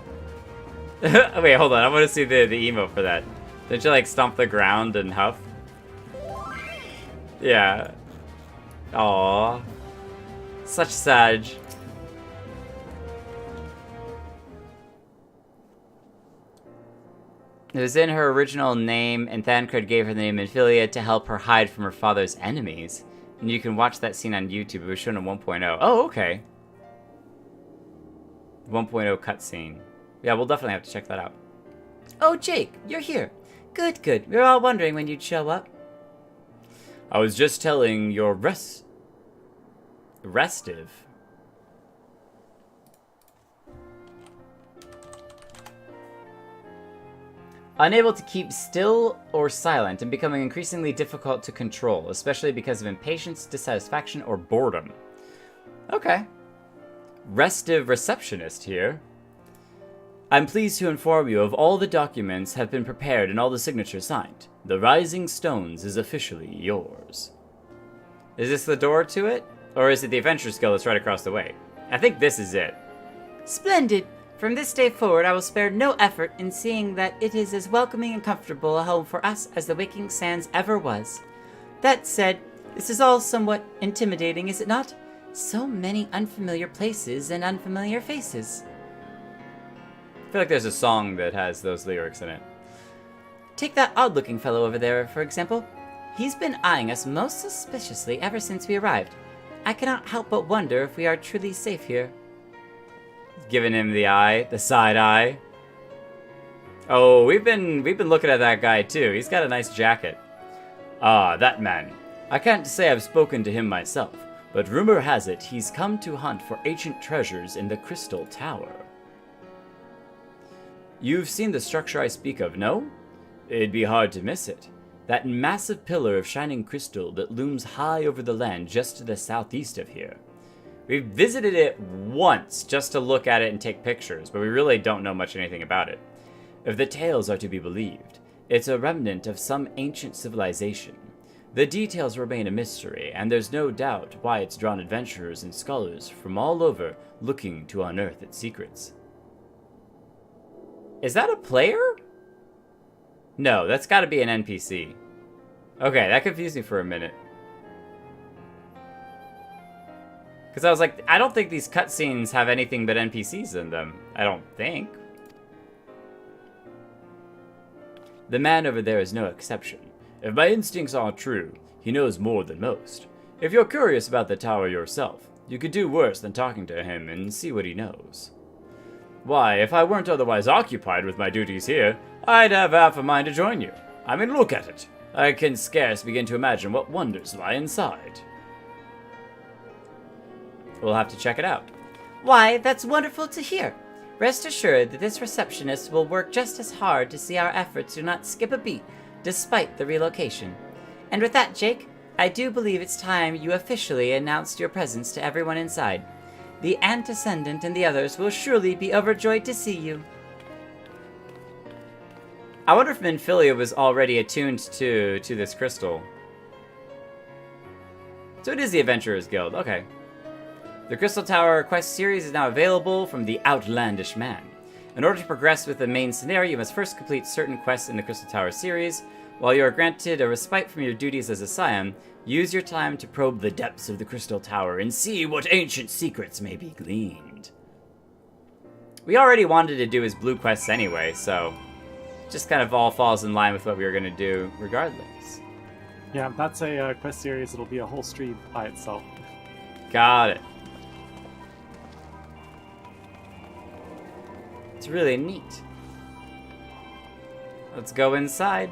Wait, hold on. I want to see the emote for that. Didn't you, like, stomp the ground and huff? Yeah. Aww. Such Sag. It was in her original name, and Thancred gave her the name Minfilia to help her hide from her father's enemies. And you can watch that scene on YouTube. It was shown in 1.0. Oh, okay. 1.0 cutscene. Yeah, we'll definitely have to check that out. Oh, Jake, you're here. Good, good. We were all wondering when you'd show up. I was just telling your restive. Unable to keep still or silent and becoming increasingly difficult to control, especially because of impatience, dissatisfaction, or boredom. Okay. Restive receptionist here. I'm pleased to inform you of all the documents have been prepared and all the signatures signed. The Rising Stones is officially yours. Is this the door to it? Or is it the Adventurers Guild that's right across the way? I think this is it. Splendid! From this day forward, I will spare no effort in seeing that it is as welcoming and comfortable a home for us as the Waking Sands ever was. That said, this is all somewhat intimidating, is it not? So many unfamiliar places and unfamiliar faces. I feel like there's a song that has those lyrics in it. Take that odd-looking fellow over there, for example. He's been eyeing us most suspiciously ever since we arrived. I cannot help but wonder if we are truly safe here. Giving him the eye, the side eye. Oh, we've been looking at that guy too. He's got a nice jacket. Ah, that man. I can't say I've spoken to him myself, but rumor has it he's come to hunt for ancient treasures in the Crystal Tower. You've seen the structure I speak of, no? It'd be hard to miss it. That massive pillar of shining crystal that looms high over the land just to the southeast of here. We've visited it once just to look at it and take pictures, but we really don't know much anything about it. If the tales are to be believed, it's a remnant of some ancient civilization. The details remain a mystery, and there's no doubt why it's drawn adventurers and scholars from all over looking to unearth its secrets. Is that a player? No, that's gotta be an NPC. Okay, that confused me for a minute. Because I was like, I don't think these cutscenes have anything but NPCs in them. I don't think. The man over there is no exception. If my instincts are true, he knows more than most. If you're curious about the tower yourself, you could do worse than talking to him and see what he knows. Why, if I weren't otherwise occupied with my duties here, I'd have half a mind to join you. I mean, look at it. I can scarce begin to imagine what wonders lie inside. We'll have to check it out. Why, that's wonderful to hear. Rest assured that this receptionist will work just as hard to see our efforts do not skip a beat, despite the relocation. And with that, Jake, I do believe it's time you officially announced your presence to everyone inside. The Antecedent and the others will surely be overjoyed to see you. I wonder if Minfilia was already attuned to this crystal. So it is the Adventurers Guild, okay. The Crystal Tower quest series is now available from the Outlandish Man. In order to progress with the main scenario, you must first complete certain quests in the Crystal Tower series. While you are granted a respite from your duties as a scion, use your time to probe the depths of the Crystal Tower and see what ancient secrets may be gleaned. We already wanted to do his blue quests anyway, so just kind of all falls in line with what we were going to do regardless. Yeah, that's a quest series. It'll be a whole stream by itself. Got it. It's really neat. Let's go inside.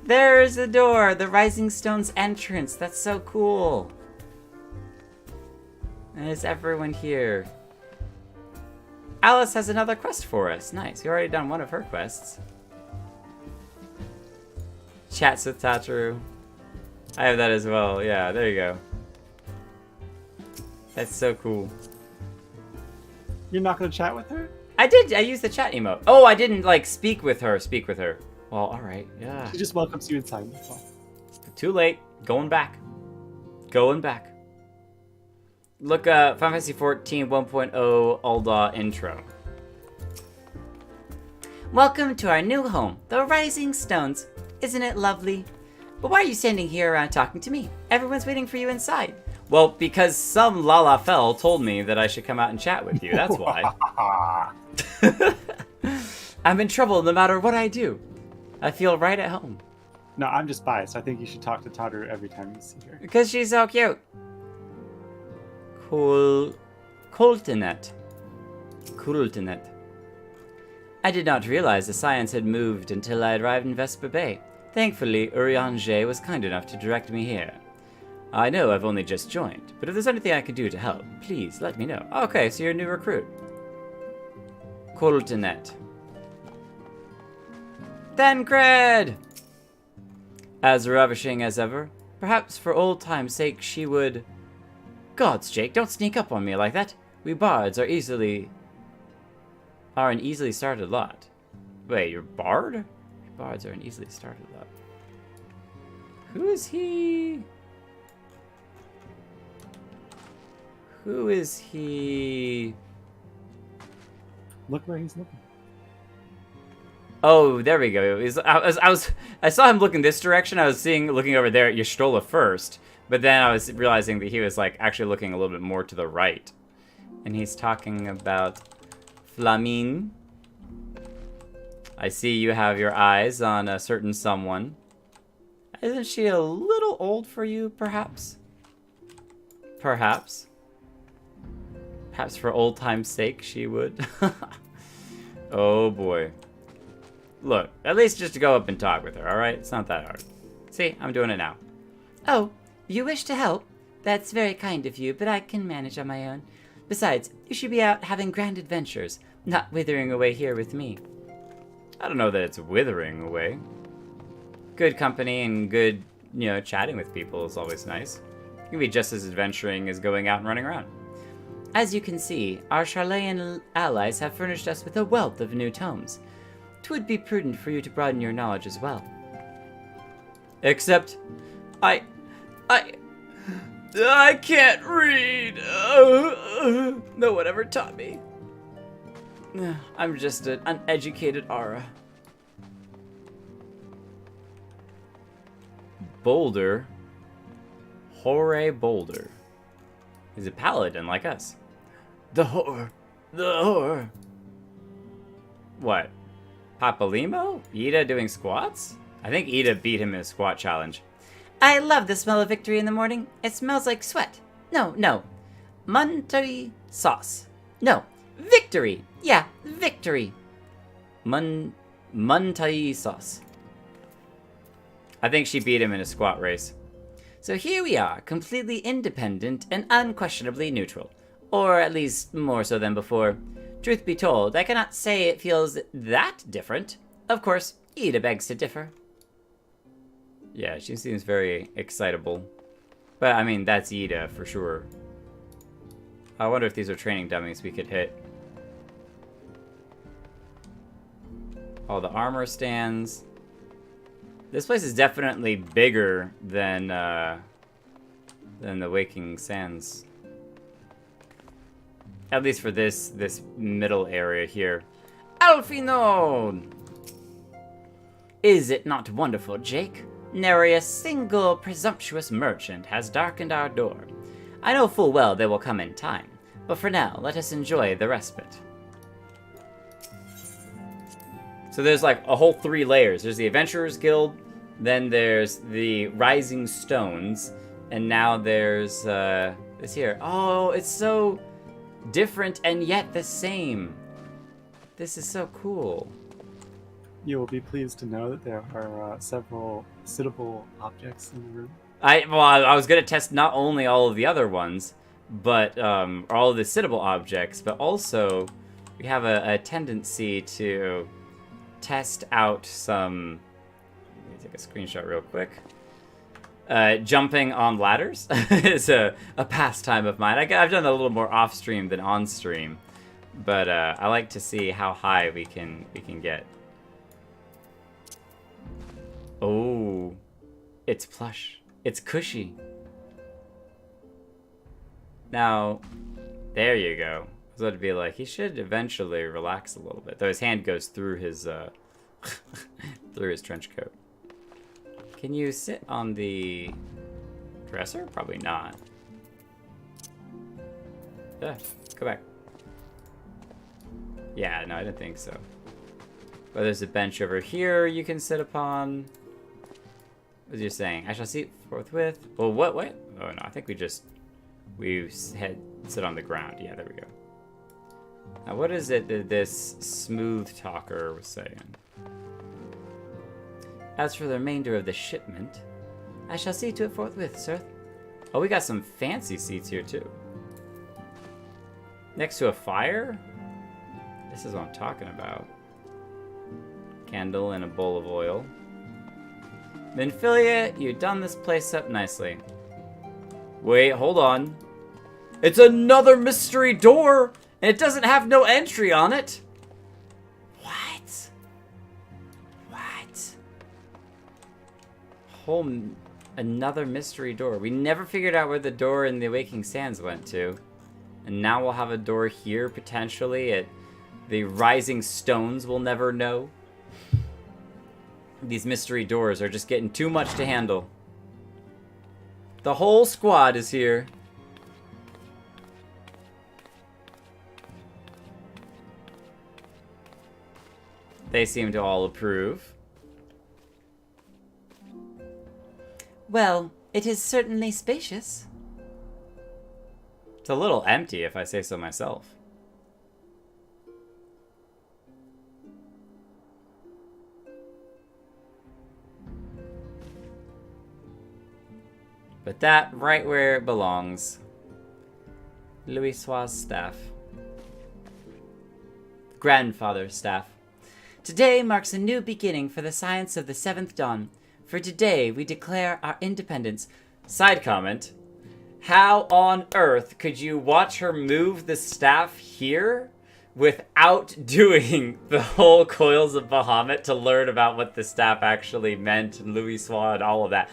There's the door, the Rising Stone's entrance. That's so cool. And there's everyone here. Alice has another quest for us. Nice. We already done one of her quests. Chats with Tataru. I have that as well. Yeah, there you go. That's so cool. You're not going to chat with her? I did. I used the chat emote. Oh, I didn't like speak with her. Well, all right. Yeah. She just welcomes you inside. That's all. Too late. Going back. Look, Final Fantasy XIV 1.0 Ulda intro. Welcome to our new home, the Rising Stones. Isn't it lovely? But why are you standing here around talking to me? Everyone's waiting for you inside. Well, because some Lalafell told me that I should come out and chat with you. That's why. I'm in trouble no matter what I do. I feel right at home. No, I'm just biased. I think you should talk to Tataru every time you see her. Because she's so cute. Coltinet. I did not realize the science had moved until I arrived in Vesper Bay. Thankfully, Urianger was kind enough to direct me here. I know I've only just joined, but if there's anything I can do to help, please let me know. Okay, so you're a new recruit. Coltinet. Thancred! As ravishing as ever, perhaps for old time's sake she would... Gods, Jake, don't sneak up on me like that. We bards are an easily started lot. Wait, you're bard? Bards are an easily started lot. Who is he? Who is he? Look where he's looking. Oh, there we go. I saw him looking this direction. I was looking over there at Y'shtola first, but then I was realizing that he was like actually looking a little bit more to the right, and he's talking about Flamine. I see you have your eyes on a certain someone. Isn't she a little old for you, perhaps? Perhaps for old time's sake, she would. Oh boy. Look, at least just to go up and talk with her, alright? It's not that hard. See, I'm doing it now. Oh, you wish to help? That's very kind of you, but I can manage on my own. Besides, you should be out having grand adventures, not withering away here with me. I don't know that it's withering away. Good company and good, chatting with people is always nice. It can be just as adventuring as going out and running around. As you can see, our Charlean allies have furnished us with a wealth of new tomes. 'twould be prudent for you to broaden your knowledge as well. Except, I can't read. No one ever taught me. I'm just an uneducated Ara. Boulder. Hore Boulder. He's a paladin like us. The whore. What? Papalimo? Ida doing squats? I think Ida beat him in a squat challenge. I love the smell of victory in the morning. It smells like sweat. No. Muntai sauce. No. Victory. Yeah, victory. Muntai sauce. I think she beat him in a squat race. So here we are, completely independent and unquestionably neutral. Or at least more so than before. Truth be told, I cannot say it feels that different. Of course, Ida begs to differ. Yeah, she seems very excitable. But, I mean, that's Ida, for sure. I wonder if these are training dummies we could hit. All the armor stands. This place is definitely bigger than the Waking Sands. At least for this middle area here. Alfino! Is it not wonderful, Jake? Nary a single presumptuous merchant has darkened our door. I know full well they will come in time, but for now, let us enjoy the respite. So there's like a whole 3 layers. There's the Adventurers Guild, then there's the Rising Stones, and now there's this here. Oh, it's so different and yet the same. This is so cool. You will be pleased to know that there are several sittable objects in the room. I was gonna test not only all of the other ones, but all of the sittable objects, but also we have a tendency to test out some. Let me take a screenshot real quick. Jumping on ladders is a pastime of mine. I've done a little more off stream than on stream, but I like to see how high we can get. Oh, it's plush. It's cushy. Now, there you go. So it'd be like, he should eventually relax a little bit. Though his hand goes through his through his trench coat. Can you sit on the dresser? Probably not. Go back. Yeah, no, I didn't think so. But there's a bench over here you can sit upon. What was you saying? I shall see forthwith. Well, what? Oh no, I think we sit on the ground. Yeah, there we go. Now, what is it that this smooth talker was saying? As for the remainder of the shipment, I shall see to it forthwith, sir. Oh, we got some fancy seats here too. Next to a fire? This is what I'm talking about. Candle and a bowl of oil. Minfilia, you've done this place up nicely. Wait, hold on. It's another mystery door, and it doesn't have no entry on it. What? Another mystery door. We never figured out where the door in the Waking Sands went to. And now we'll have a door here, potentially, at the Rising Stones we'll never know. These mystery doors are just getting too much to handle. The whole squad is here. They seem to all approve. Well, it is certainly spacious. It's a little empty, if I say so myself. But that, right where it belongs. Louis' staff. Grandfather's staff. Today marks a new beginning for the science of the Seventh Dawn. For today, we declare our independence. Side comment. How on earth could you watch her move the staff here without doing the whole Coils of Bahamut to learn about what the staff actually meant, and Louis Swan, and all of that.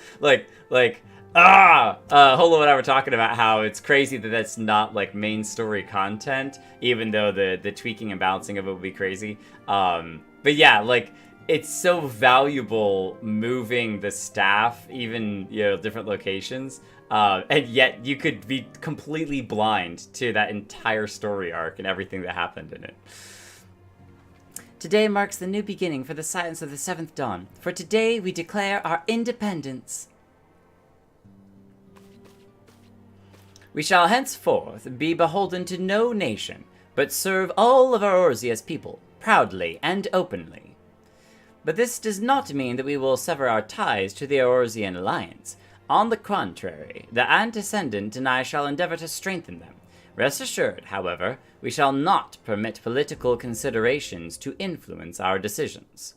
Holo and I were talking about how it's crazy that that's not like main story content, even though the tweaking and balancing of it would be crazy. But yeah, like, it's so valuable moving the staff, even, you know, different locations. And yet you could be completely blind to that entire story arc and everything that happened in it. Today marks the new beginning for the Science of the Seventh Dawn. For today we declare our independence. We shall henceforth be beholden to no nation, but serve all of Eorzea's people, proudly and openly. But this does not mean that we will sever our ties to the Eorzean alliance. On the contrary, the Antecedent and I shall endeavor to strengthen them. Rest assured, however, we shall not permit political considerations to influence our decisions.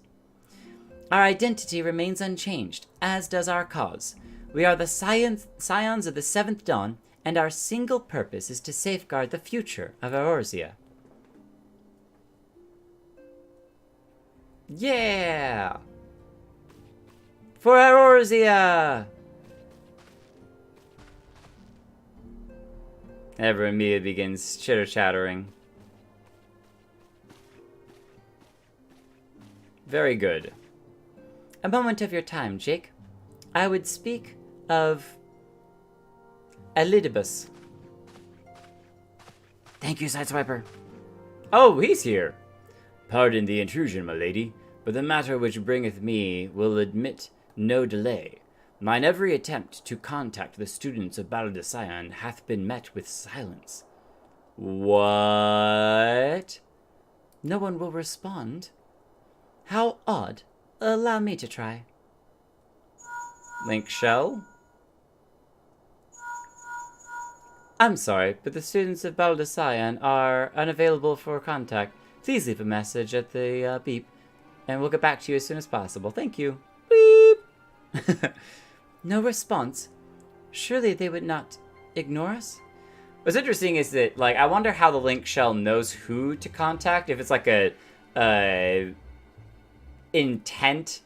Our identity remains unchanged, as does our cause. We are the Scions of the Seventh Dawn, and our single purpose is to safeguard the future of Eorzea. Yeah! For Eorzea! Everyone immediately begins chitter-chattering. Very good. A moment of your time, Jake. I would speak of Elidibus. Thank you, Sideswiper. Oh, he's here. Pardon the intrusion, my lady, but the matter which bringeth me will admit no delay. Mine every attempt to contact the students of Battle de Sion hath been met with silence. What? No one will respond. How odd. Allow me to try. Link Shell? I'm sorry, but the students of Battle de Sion are unavailable for contact. Please leave a message at the beep, and we'll get back to you as soon as possible. Thank you. Beep! No response? Surely they would not ignore us? What's interesting is that, like, I wonder how the Link Shell knows who to contact. If it's like a intent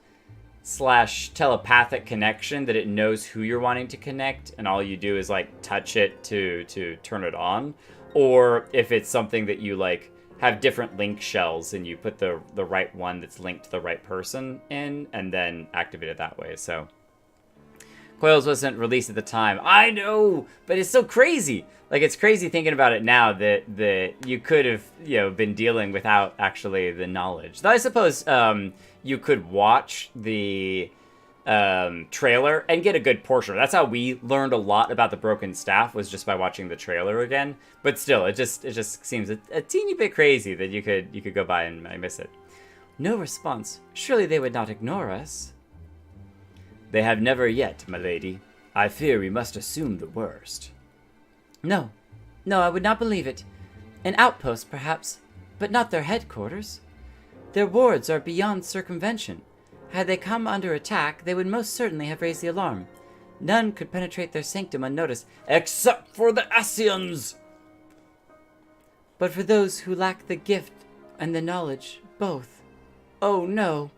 / telepathic connection that it knows who you're wanting to connect, and all you do is like touch it to turn it on, or if it's something that you like have different link shells and you put the right one that's linked to the right person in, and then activate it that way. So Coils wasn't released at the time. I know, but it's so crazy. Like, it's crazy thinking about it now that you could have, you know, been dealing without actually the knowledge. Though I suppose you could watch the trailer and get a good portion. That's how we learned a lot about the broken staff, was just by watching the trailer again. But still, it just seems a teeny bit crazy that you could go by and miss it. No response. Surely they would not ignore us. They have never yet, my lady. I fear we must assume the worst. No, I would not believe it. An outpost, perhaps, but not their headquarters. Their wards are beyond circumvention. Had they come under attack, they would most certainly have raised the alarm. None could penetrate their sanctum unnoticed, except for the Asions! But for those who lack the gift and the knowledge, both. Oh no.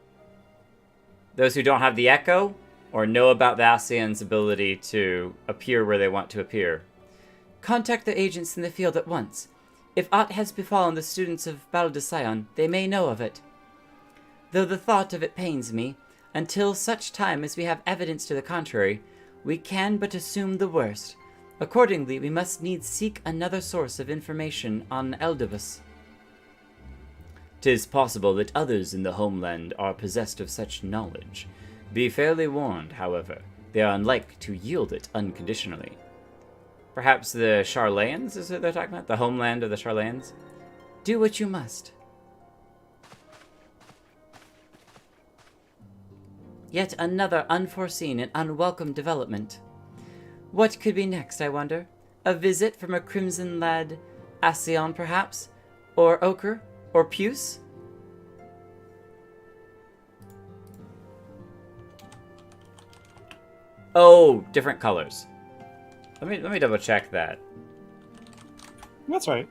Those who don't have the echo, or know about the Asion's ability to appear where they want to appear. Contact the agents in the field at once. If aught has befallen the students of Battle de Sion, they may know of it. Though the thought of it pains me, until such time as we have evidence to the contrary, we can but assume the worst. Accordingly, we must needs seek another source of information on Eldibus. 'Tis possible that others in the homeland are possessed of such knowledge. Be fairly warned, however, they are unlike to yield it unconditionally. Perhaps the Charlayans is what they're talking about? The homeland of the Charlayans? Do what you must. Yet another unforeseen and unwelcome development. What could be next, I wonder? A visit from a crimson-lad Asion, perhaps? Or ochre? Or puce? Oh, different colors. Let me double check that. That's right.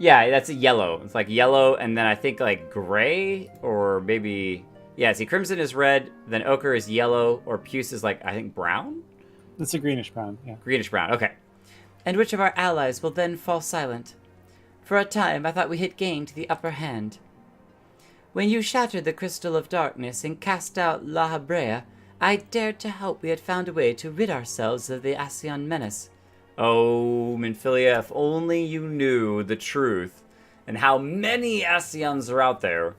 Yeah, that's a yellow. It's like yellow, and then I think like gray, or maybe... Yeah, see, crimson is red, then ochre is yellow, or puce is like, I think, brown? It's a greenish brown, yeah. Greenish brown, okay. And which of our allies will then fall silent? For a time, I thought we had gained the upper hand. When you shattered the Crystal of Darkness and cast out La Habrea, I dared to hope we had found a way to rid ourselves of the Asion menace. Oh, Minfilia, if only you knew the truth, and how many Asions are out there.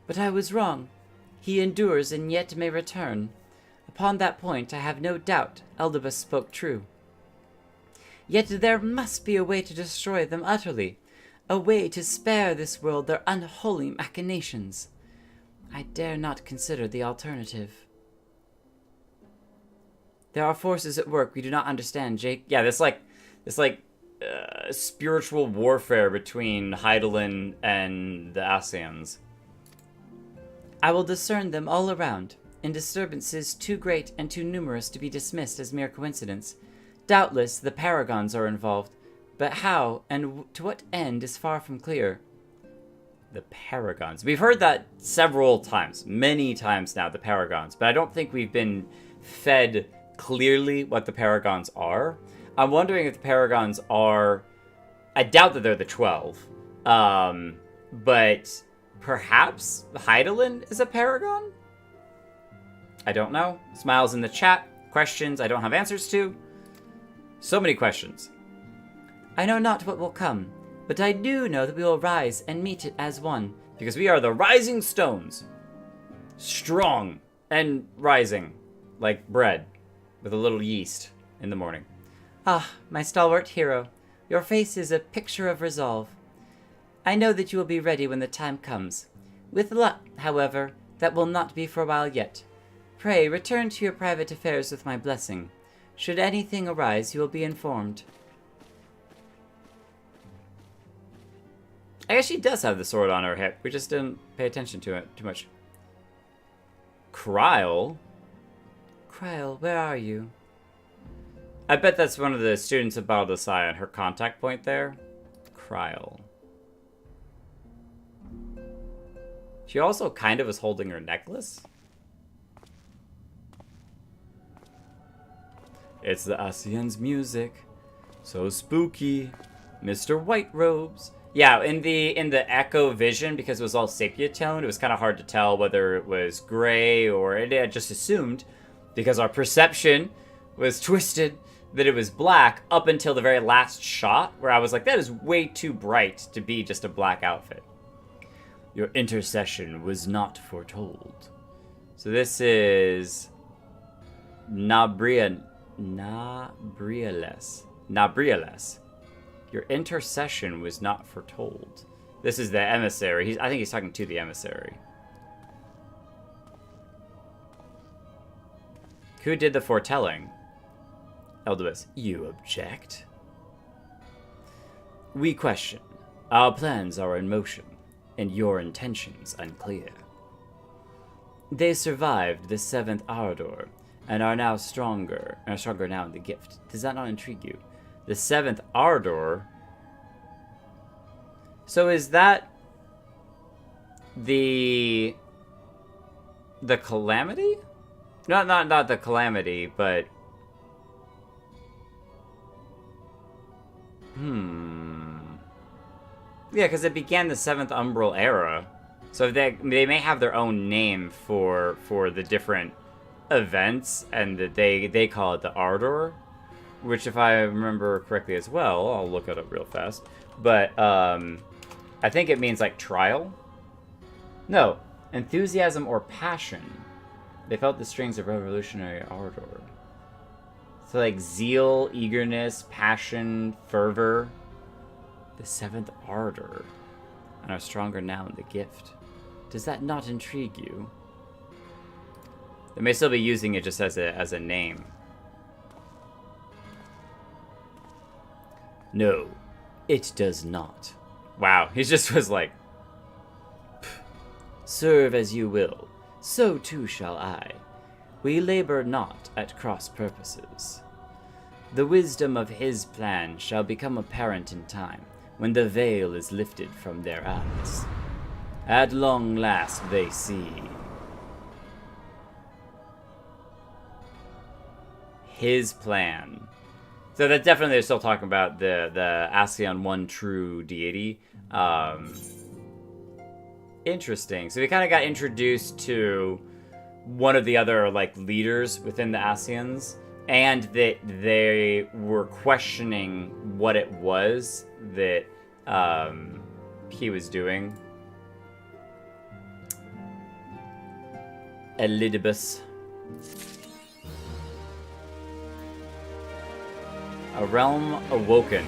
But I was wrong. He endures and yet may return. Upon that point, I have no doubt Eldebus spoke true. Yet there must be a way to destroy them utterly, a way to spare this world their unholy machinations. I dare not consider the alternative. There are forces at work we do not understand, Jake. Yeah, this spiritual warfare between Hydaelyn and the Asions. I will discern them all around, in disturbances too great and too numerous to be dismissed as mere coincidence. Doubtless the paragons are involved, but how and to what end is far from clear. The paragons. We've heard that several times, many times now, the paragons, but I don't think we've been fed clearly what the paragons are. I'm wondering if the paragons are... I doubt that they're the 12, but perhaps Hydaelyn is a paragon? I don't know. Smiles in the chat. Questions I don't have answers to. So many questions. I know not what will come, but I do know that we will rise and meet it as one. Because we are the rising stones. Strong and rising. Like bread. With a little yeast in the morning. Ah, my stalwart hero. Your face is a picture of resolve. I know that you will be ready when the time comes. With luck, however, that will not be for a while yet. Pray, return to your private affairs with my blessing. Should anything arise, you will be informed. I guess she does have the sword on her hip. We just didn't pay attention to it too much. Kryle? Kryle, where are you? I bet that's one of the students of Battle of the Scion, her contact point there. Kryle. She also kind of was holding her necklace. It's the Asion's music. So spooky. Mr. White Robes. Yeah, in the Echo Vision, because it was all sepia toned, it was kind of hard to tell whether it was gray or it had just assumed, because our perception was twisted, that it was black up until the very last shot, where I was like, that is way too bright to be just a black outfit. Your intercession was not foretold. So this is Nabriales. Your intercession was not foretold. This is the emissary. I think he's talking to the emissary. Who did the foretelling? Eldebus, you object? We question. Our plans are in motion, and your intentions unclear. They survived the seventh Ardor, and are now stronger now in the gift. Does that not intrigue you? The seventh Ardor. So is that the Calamity? Not the Calamity, but yeah, because it began the Seventh Umbral era, so they may have their own name for the different events, and that they call it the Ardor, which, if I remember correctly as well, I'll look it up real fast. But I think it means like trial. No, enthusiasm or passion. They felt the strings of revolutionary ardor. So like zeal, eagerness, passion, fervor. The seventh ardor, and are stronger now in the gift. Does that not intrigue you? They may still be using it just as a name. No, it does not. Wow, he just was like, serve as you will, so too shall I. We labor not at cross purposes. The wisdom of his plan shall become apparent in time, when the veil is lifted from their eyes. At long last they see his plan. So that definitely they're still talking about the Asion one true deity. Interesting. So we kind of got introduced to one of the other like leaders within the Asians, and that they were questioning what it was that he was doing. Elidibus. A realm awoken.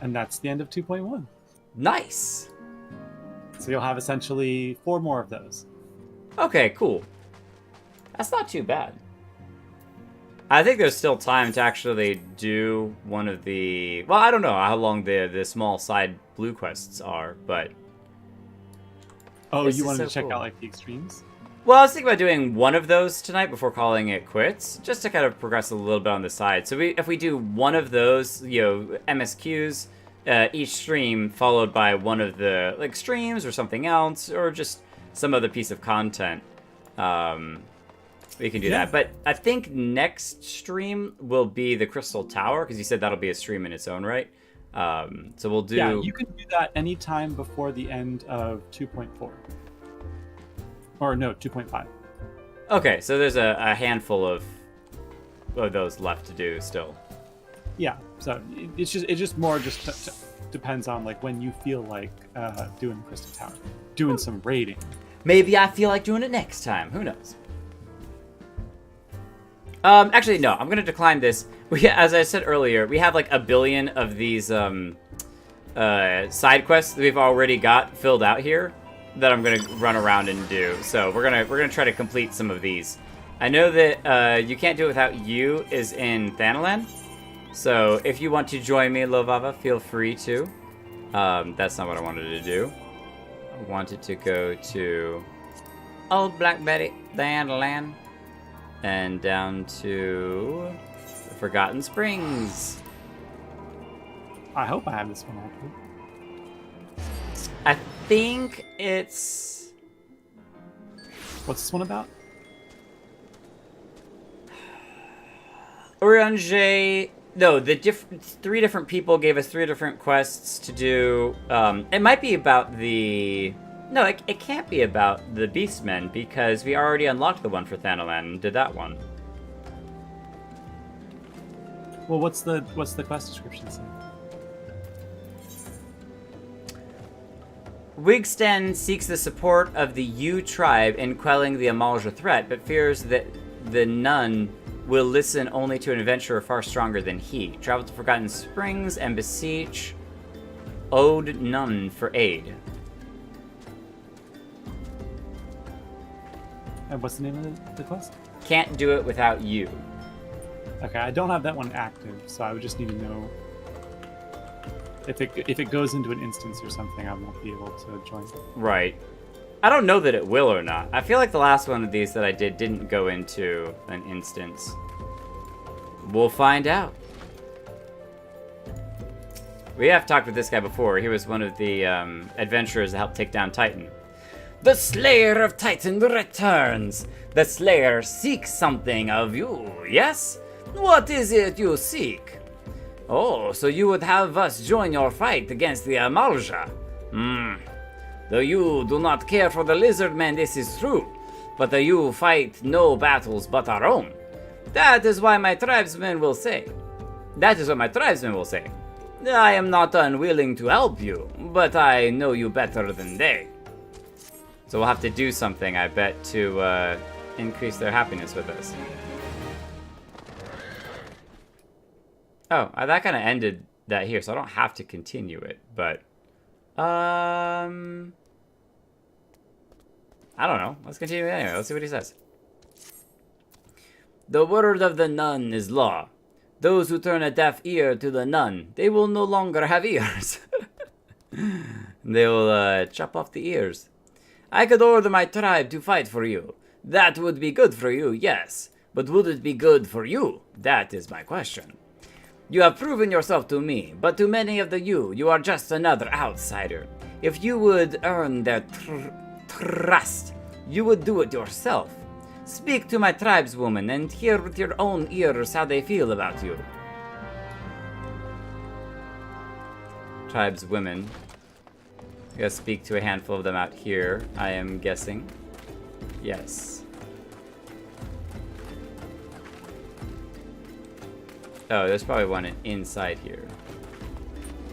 And that's the end of 2.1. Nice. So you'll have essentially 4 more of those. Okay, cool. That's not too bad. I think there's still time to actually do one of the... Well, I don't know how long the small side blue quests are, but... Oh, This you is wanted so to check cool. out like the extremes? Well, I was thinking about doing one of those tonight before calling it quits, just to kind of progress a little bit on the side. So if we do one of those, MSQs, each stream followed by one of the like streams or something else, or just some other piece of content, we can do that. But I think next stream will be the Crystal Tower, because you said that'll be a stream in its own right. So we'll do... Yeah, you can do that anytime before the end of 2.4. Or no, 2.5. Okay, so there's a handful of those left to do still. Yeah, so it just more depends on like when you feel like doing Crystal Tower, doing some raiding. Maybe I feel like doing it next time. Who knows? Actually, no. I'm gonna decline this. As I said earlier, we have like a billion of these side quests that we've already got filled out here that I'm gonna run around and do. So we're gonna try to complete some of these. I know that You Can't Do It Without You is in Thanalan. So if you want to join me, Lovava, feel free to. That's not what I wanted to do. I wanted to go to Old Black Betty, Thanalan, and down to the Forgotten Springs. I hope I have this one open. I think it's... What's this one about? Eorzea... No, the 3 different people gave us 3 different quests to do. It might be about the... No, it can't be about the Beastmen, because we already unlocked the one for Thanalan and did that one. Well, what's the quest description say? Wigstan seeks the support of the Yu tribe in quelling the Amalja threat, but fears that the nun will listen only to an adventurer far stronger than he. Travel to Forgotten Springs and beseech Ode Nun for aid. And what's the name of the quest? Can't do it without you. Okay, I don't have that one active, so I would just need to know if it goes into an instance or something. I won't be able to join. Right. I don't know that it will or not. I feel like the last one of these that I did didn't go into an instance. We'll find out. We have talked with this guy before. He was one of the adventurers that helped take down Titan. The Slayer of Titan returns. The Slayer seeks something of you, yes? What is it you seek? Oh, so you would have us join your fight against the Amalja? Though you do not care for the Lizardmen, this is true. But though you fight no battles but our own. That is why my tribesmen will say. That is what my tribesmen will say. I am not unwilling to help you, but I know you better than they. So we'll have to do something, I bet, to increase their happiness with us. Oh, that kind of ended that here, so I don't have to continue it, but... I don't know. Let's continue anyway. Let's see what he says. The word of the nun is law. Those who turn a deaf ear to the nun, they will no longer have ears. They will chop off the ears. I could order my tribe to fight for you. That would be good for you, yes. But would it be good for you? That is my question. You have proven yourself to me, but to many of the you are just another outsider. If you would earn their trust, you would do it yourself. Speak to my tribeswoman and hear with your own ears how they feel about you. Tribeswomen. I gotta speak to a handful of them out here, I am guessing. Yes. Oh, there's probably one inside here.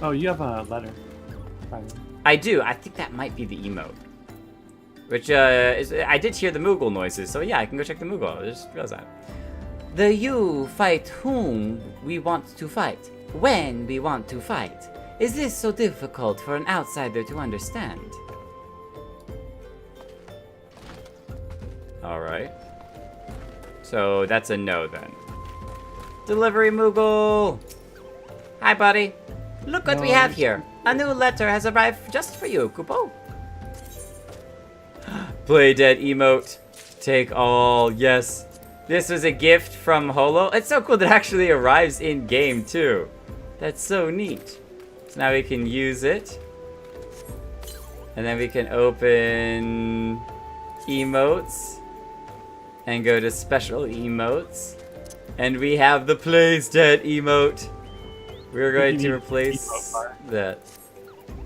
Oh, you have a letter. I do. I think that might be the emote. Which, I did hear the Moogle noises, so yeah, I can go check the Moogle. I just realized that. The you fight whom we want to fight, when we want to fight. Is this so difficult for an outsider to understand? Alright. So that's a no then. Delivery Moogle! Hi, buddy. Look what we have here. A new letter has arrived just for you, Kupo. Play dead emote. Take all. Yes. This was a gift from Holo. It's so cool that it actually arrives in game too. That's so neat. So now we can use it. And then we can open emotes. And go to special emotes. And we have the plays dead emote. We're going to replace that.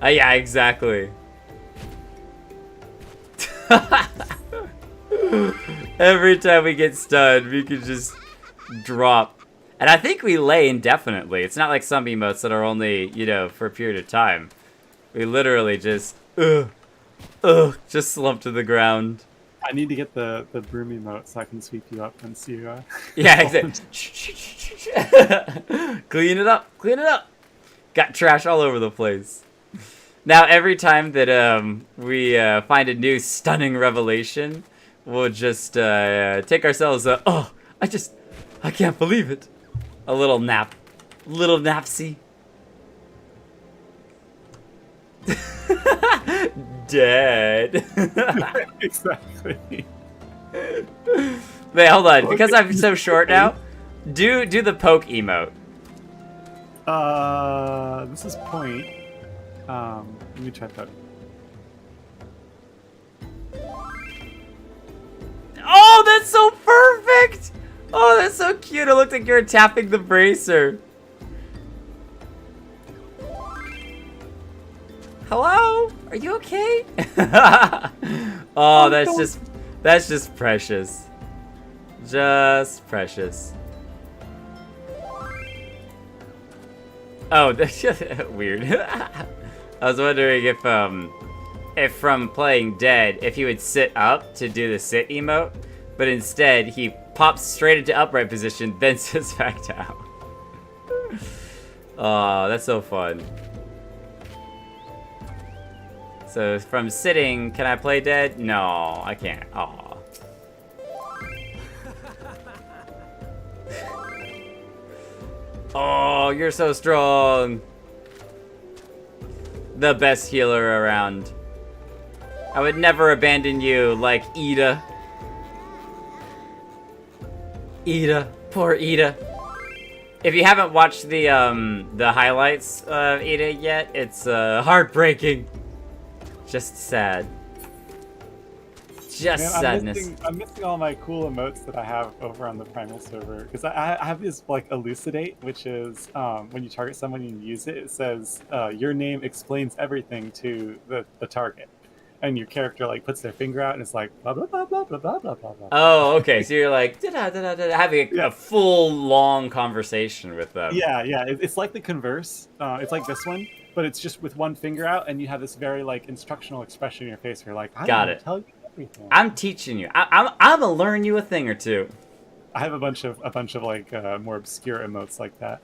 Yeah, exactly. Every time we get stunned, we can just drop. And I think we lay indefinitely. It's not like some emotes that are only, you know, for a period of time. We literally just, just slump to the ground. I need to get the broom emote so I can sweep you up once you. Yeah, exactly. Clean it up. Clean it up. Got trash all over the place. Now, every time that we find a new stunning revelation, we'll just take ourselves a, I can't believe it. A little nap. Little napsy. Dead. Exactly. Wait, hold on. Because I'm so short now, do the poke emote. This is point. Let me try that. Oh, that's so perfect! Oh, that's so cute. It looked like you were tapping the bracer. Hello? Are you okay? Oh, that's just precious. Just precious. Oh, that's just weird. I was wondering if from playing dead, if he would sit up to do the sit emote, but instead he pops straight into upright position, then sits back down. Oh, that's so fun. So from sitting, can I play dead? No, I can't. Aw. Oh, you're so strong. The best healer around. I would never abandon you like Ida. Ida, poor Ida. If you haven't watched the highlights of Ida yet, it's heartbreaking. Just sad. Just sadness. I'm missing all my cool emotes that I have over on the primal server because I have this like elucidate, which is when you target someone and you use it, it says your name explains everything to the target, and your character like puts their finger out and it's like blah blah blah blah blah blah blah blah. Oh, okay. So you're like having a full long conversation with them. Yeah. It's like the converse. It's like this one, but it's just with one finger out, and you have this very like instructional expression in your face. Where you're like, I got don't it. Tell you everything. I'm teaching you. I'm gonna learn you a thing or two. I have a bunch of like more obscure emotes like that.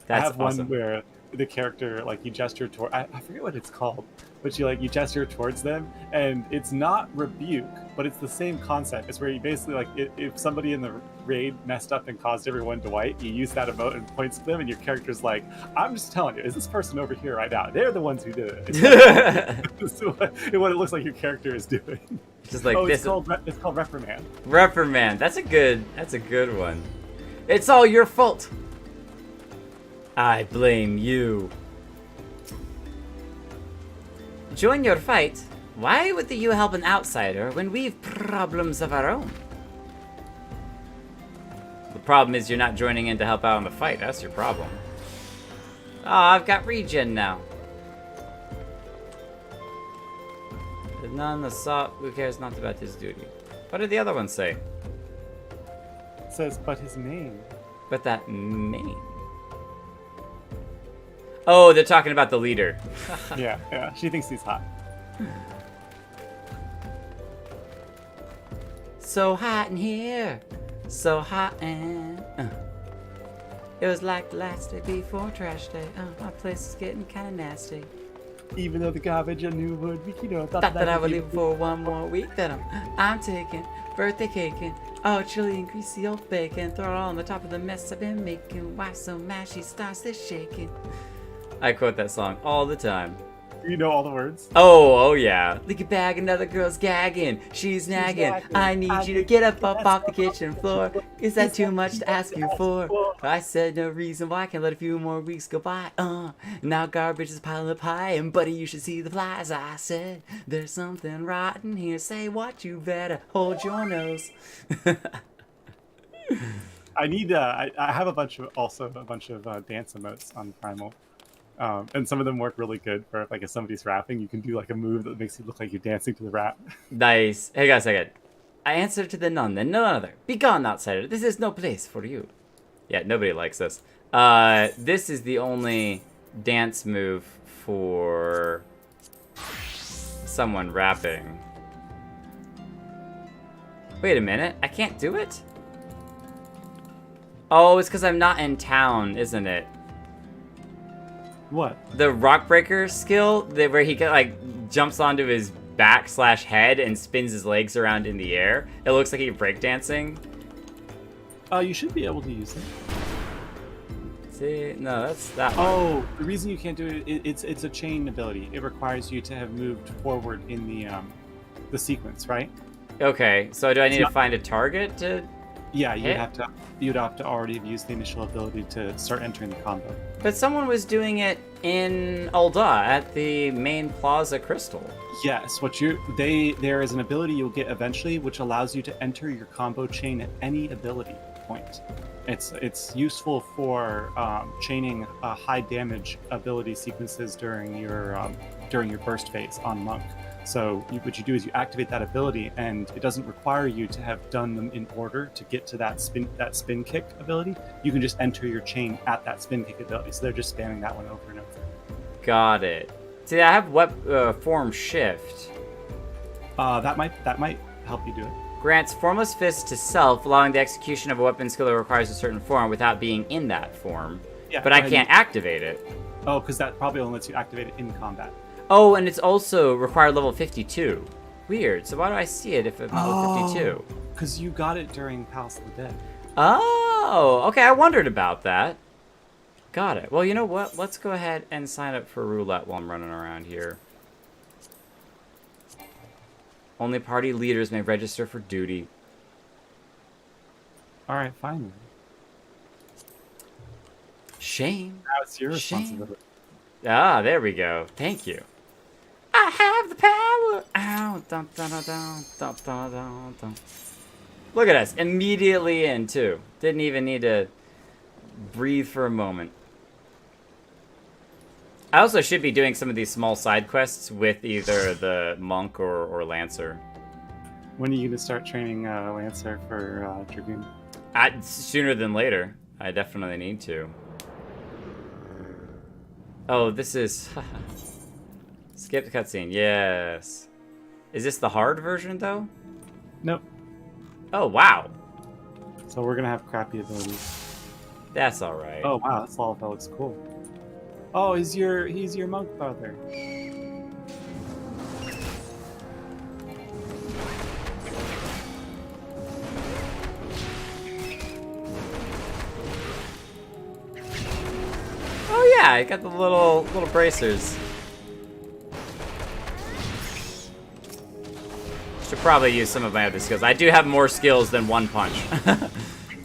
That's I have awesome. one where the character like you gesture toward. I forget what it's called, but you gesture towards them, and it's not rebuke, but it's the same concept. It's where you basically like if somebody in the raid messed up and caused everyone to wipe, you use that emote and points to them, and your character's like, "I'm just telling you, is this person over here right now? They're the ones who did it." It's what it looks like your character is doing. Just like oh, this. It's called reprimand. Reprimand. That's a good one. It's all your fault. I blame you. Join your fight? Why would you help an outsider when we've problems of our own? The problem is you're not joining in to help out in the fight. That's your problem. Oh, I've got regen now. There's none assault. Who cares not about his duty? What did the other one say? It says, but his name. But that name. Oh, they're talking about the leader. Yeah. She thinks he's hot. So hot in here. So hot and... It was like the last day before trash day. My place is getting kind of nasty. Even though the garbage I knew would be, Thought that I would leave for 1 more week. That I'm taking birthday caking. Oh, chili and greasy old bacon. Throw it all on the top of the mess I've been making. Wife so mad she starts this shaking. I quote that song all the time. You know all the words? Oh yeah. Look at bag, another girl's gagging. She's nagging. I need you to get up off the kitchen floor. Is that too much to ask you for? I said no reason why I can't let a few more weeks go by. Now garbage is piling up high, and buddy, you should see the flies. I said there's something rotten here. Say what, you better hold your nose. I need. I have a bunch of dance emotes on Primal. And some of them work really good for, like, if somebody's rapping, you can do like a move that makes it look like you're dancing to the rap. Nice. Hey guys, a second. I answered to the none, then no other. Begone, outsider. This is no place for you. Yeah, nobody likes this. This is the only dance move for someone rapping. Wait a minute. I can't do it? Oh, it's because I'm not in town, isn't it? What? The rock breaker skill, where he like jumps onto his back / head and spins his legs around in the air. It looks like he's breakdancing. You should be able to use it. See, no, that's that one. Oh, the reason you can't do it, it's a chain ability. It requires you to have moved forward in the sequence, right? Okay, so do I need to find a target to? Yeah, hit? you'd have to already have used the initial ability to start entering the combo. But someone was doing it in Ul'dah at the main Plaza Crystal. Yes, there is an ability you'll get eventually, which allows you to enter your combo chain at any ability point. It's useful for chaining high damage ability sequences during your burst phase on Monk. So what you do is you activate that ability, and it doesn't require you to have done them in order to get to that spin kick ability. You can just enter your chain at that spin kick ability. So they're just spamming that one over and over. Got it. See, I have form shift. That might help you do it. Grants formless fist to self, allowing the execution of a weapon skill that requires a certain form without being in that form. Yeah, but I can't activate it. Oh, because that probably only lets you activate it in combat. Oh, and it's also required level 52. Weird. So why do I see it if it's level 52? Because you got it during Palace of the Dead. Oh, okay. I wondered about that. Got it. Well, you know what? Let's go ahead and sign up for roulette while I'm running around here. Only party leaders may register for duty. All right, fine. Shame. Now it's your responsibility. Ah, there we go. Thank you. I have the power. Ow. Dun, dun, dun, dun, dun, dun, dun, dun. Look at us. Immediately in, too. Didn't even need to breathe for a moment. I also should be doing some of these small side quests with either the Monk or Lancer. When are you going to start training Lancer for Dragoon? Sooner than later. I definitely need to. Oh, this is... Skip the cutscene. Yes. Is this the hard version, though? Nope. Oh, wow. So we're going to have crappy abilities. That's alright. Oh, wow. That's all that looks cool. Oh, he's your monk brother. Oh yeah, I got the little bracers. Should probably use some of my other skills. I do have more skills than One Punch.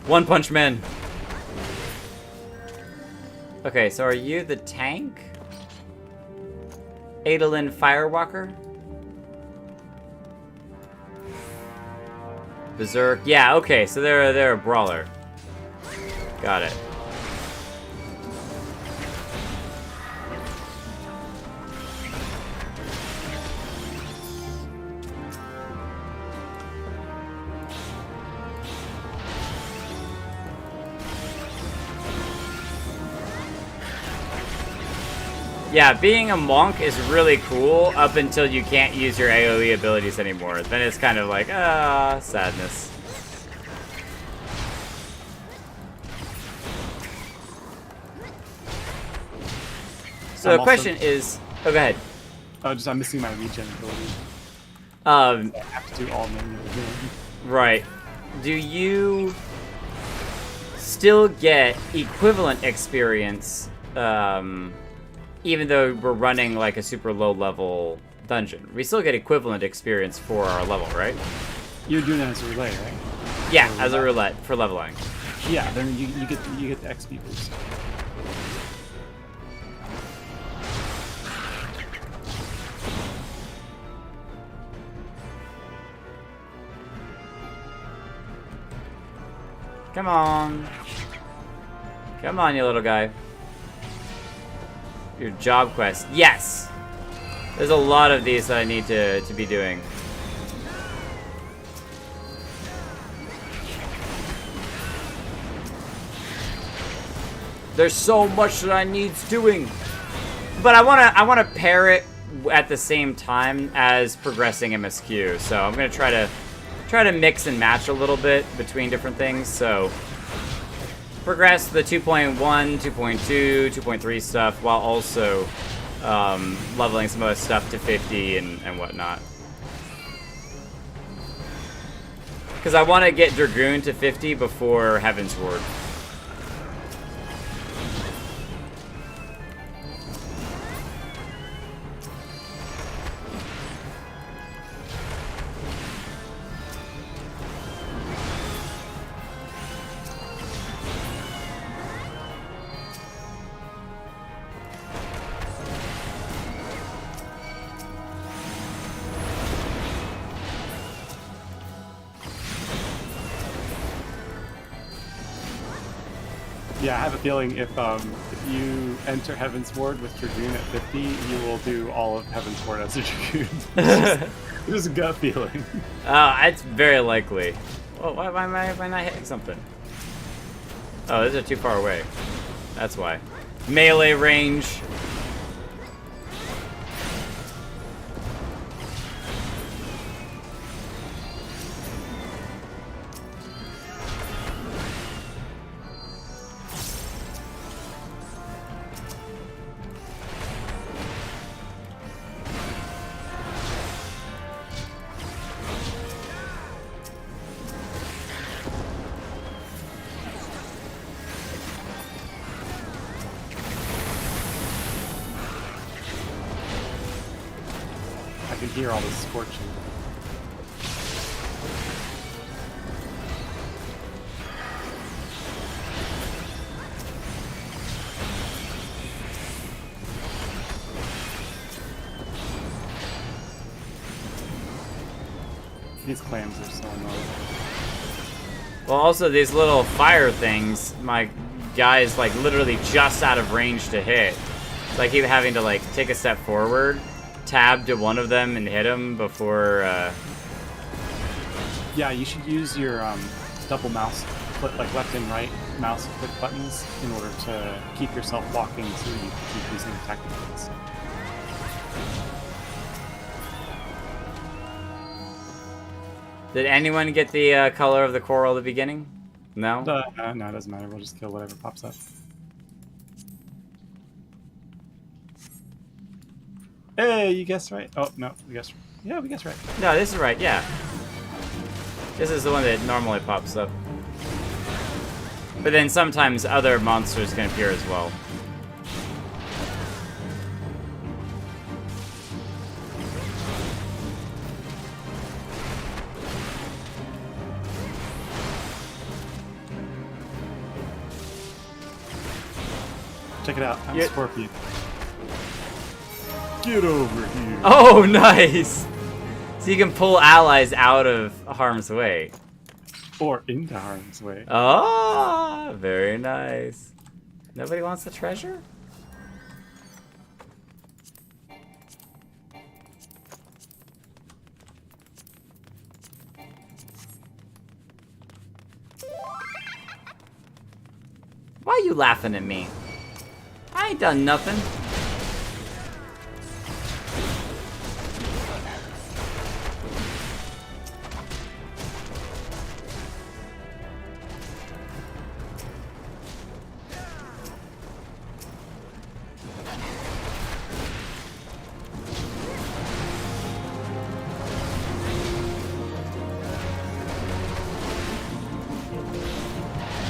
One Punch Man. Okay, so are you the tank? Adolin Firewalker? Berserk. Yeah, okay, so they're a brawler. Got it. Yeah, being a monk is really cool up until you can't use your AoE abilities anymore. Then it's kind of like, sadness. So the question is, oh, go ahead. Oh, I'm missing my regen ability. I have to do all manual healing. Right. Do you still get equivalent experience, even though we're running like a super low level dungeon? We still get equivalent experience for our level, right? You're doing that as a relay, right? Yeah, as a roulette for leveling. Yeah, then you get the XP boost. Come on. Come on, you little guy. Your job quest. Yes! There's a lot of these that I need to be doing. There's so much that I need doing. But I wanna pair it at the same time as progressing MSQ. So I'm gonna try to mix and match a little bit between different things. So progress the 2.1, 2.2, 2.3 stuff while also leveling some other stuff to 50 and whatnot. Because I want to get Dragoon to 50 before Heaven's Ward. Yeah, I have a feeling if you enter Heaven's Ward with Dragoon at 50, you will do all of Heaven's Ward as a Dragoon. It's just a gut feeling. It's very likely. Well, why am I not hitting something? Oh, these are too far away. That's why. Melee range. I can hear all this scorching. These clams are so annoying. Well, also these little fire things, my guy is like literally just out of range to hit. So I keep having to like take a step forward, tab to one of them and hit him before. Yeah, you should use your double mouse click, like left and right mouse click buttons in order to keep yourself walking so you can keep using tactics. Did anyone get the color of the coral at the beginning? No? No, it doesn't matter. We'll just kill whatever pops up. Hey, you guessed right. Oh, no, we guessed right. Yeah, we guessed right. No, this is right, yeah. This is the one that normally pops up. But then sometimes other monsters can appear as well. Check it out. I'm Yeah. a scorpion. Get over here. Oh, nice! So you can pull allies out of harm's way. Or into harm's way. Oh, very nice. Nobody wants the treasure? Why you laughing at me? I ain't done nothing.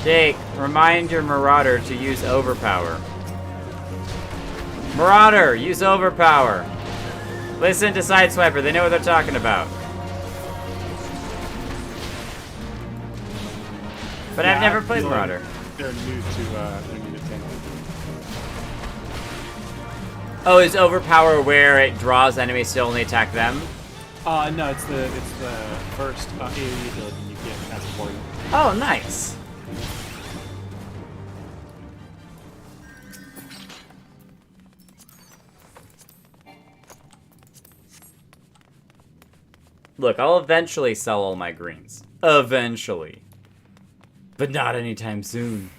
Jake, remind your Marauder to use Overpower. Marauder, use Overpower. Listen to Sideswiper, they know what they're talking about. But Yeah, I've never I played feel Marauder. They're new to tank. Oh, is Overpower where it draws enemies to only attack them? No, it's the first AoE ability you get as a warrior. Oh, nice. Look, I'll eventually sell all my greens. Eventually. But not anytime soon.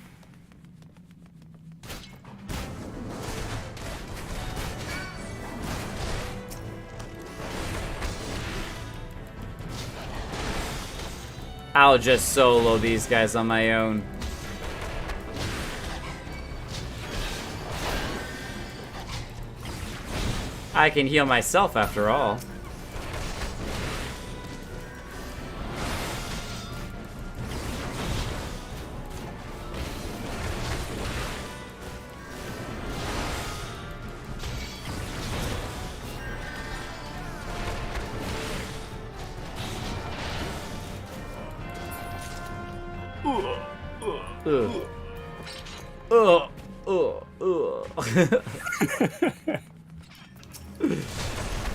I'll just solo these guys on my own. I can heal myself after all.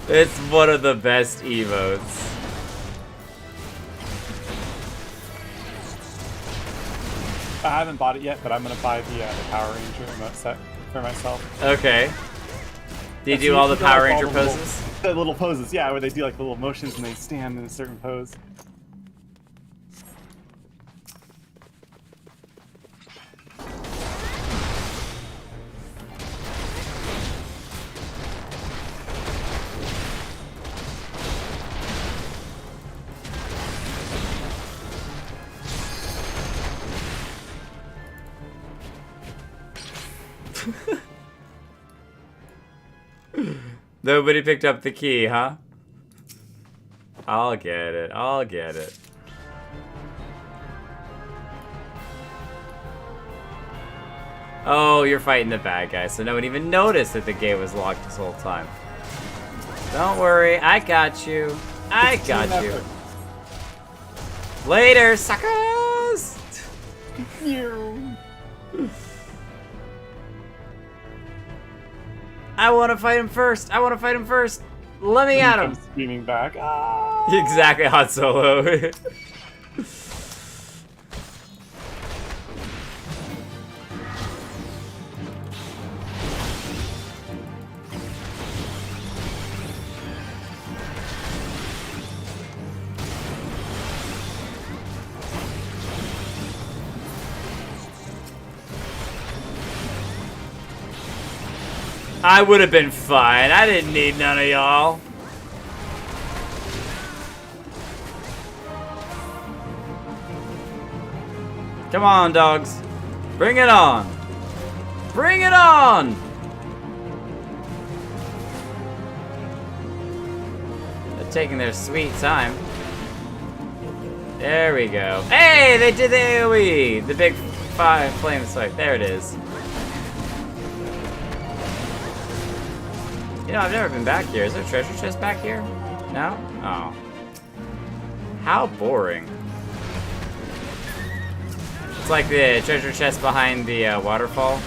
It's one of the best emotes. I haven't bought it yet, but I'm gonna buy the Power Ranger emote set for myself. Okay. Do you do all the Power Ranger poses? The little poses, yeah, where they do like the little motions and they stand in a certain pose. Nobody picked up the key, huh? I'll get it. I'll get it. Oh, you're fighting the bad guy, so no one even noticed that the gate was locked this whole time. Don't worry, I got you. I got you. Later, suckers! I want to fight him first. I want to fight him first. Let me at him. I'm screaming back. Ah! Exactly, Han Solo. I would have been fine. I didn't need none of y'all. Come on, dogs. Bring it on. Bring it on! They're taking their sweet time. There we go. Hey, they did the AoE! The big fire flame swipe. There it is. You know, I've never been back here. Is there a treasure chest back here? No? Oh. How boring. It's like the treasure chest behind the waterfall.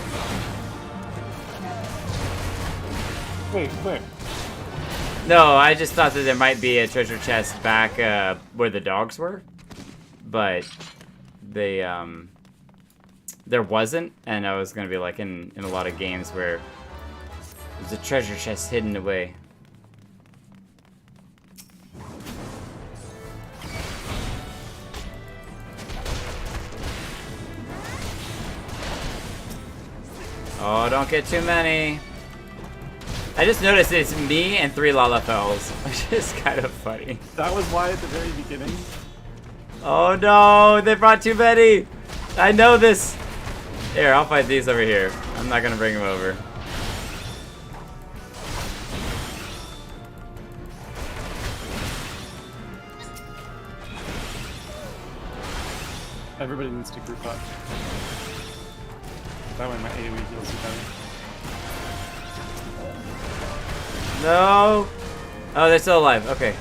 Wait, where? No, I just thought that there might be a treasure chest back where the dogs were, but they there wasn't, and I was gonna be like in a lot of games where there's a treasure chest hidden away. Oh, don't get too many. I just noticed it's me and 3 Lalafels, which is kind of funny. That was why at the very beginning. Oh no, they brought too many. I know this. Here, I'll fight these over here. I'm not gonna bring them over. Everybody needs to group up. That way my AoE heals you better. No. Oh, they're still alive. Okay.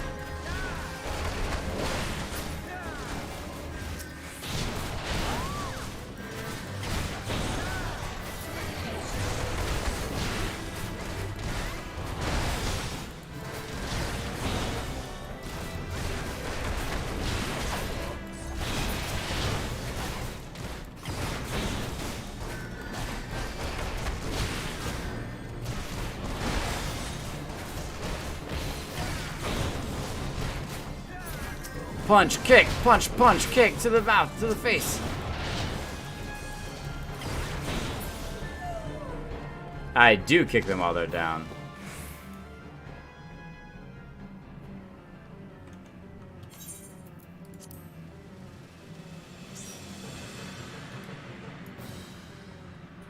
Punch, kick, punch, kick to the mouth, to the face. I do kick them while they're down.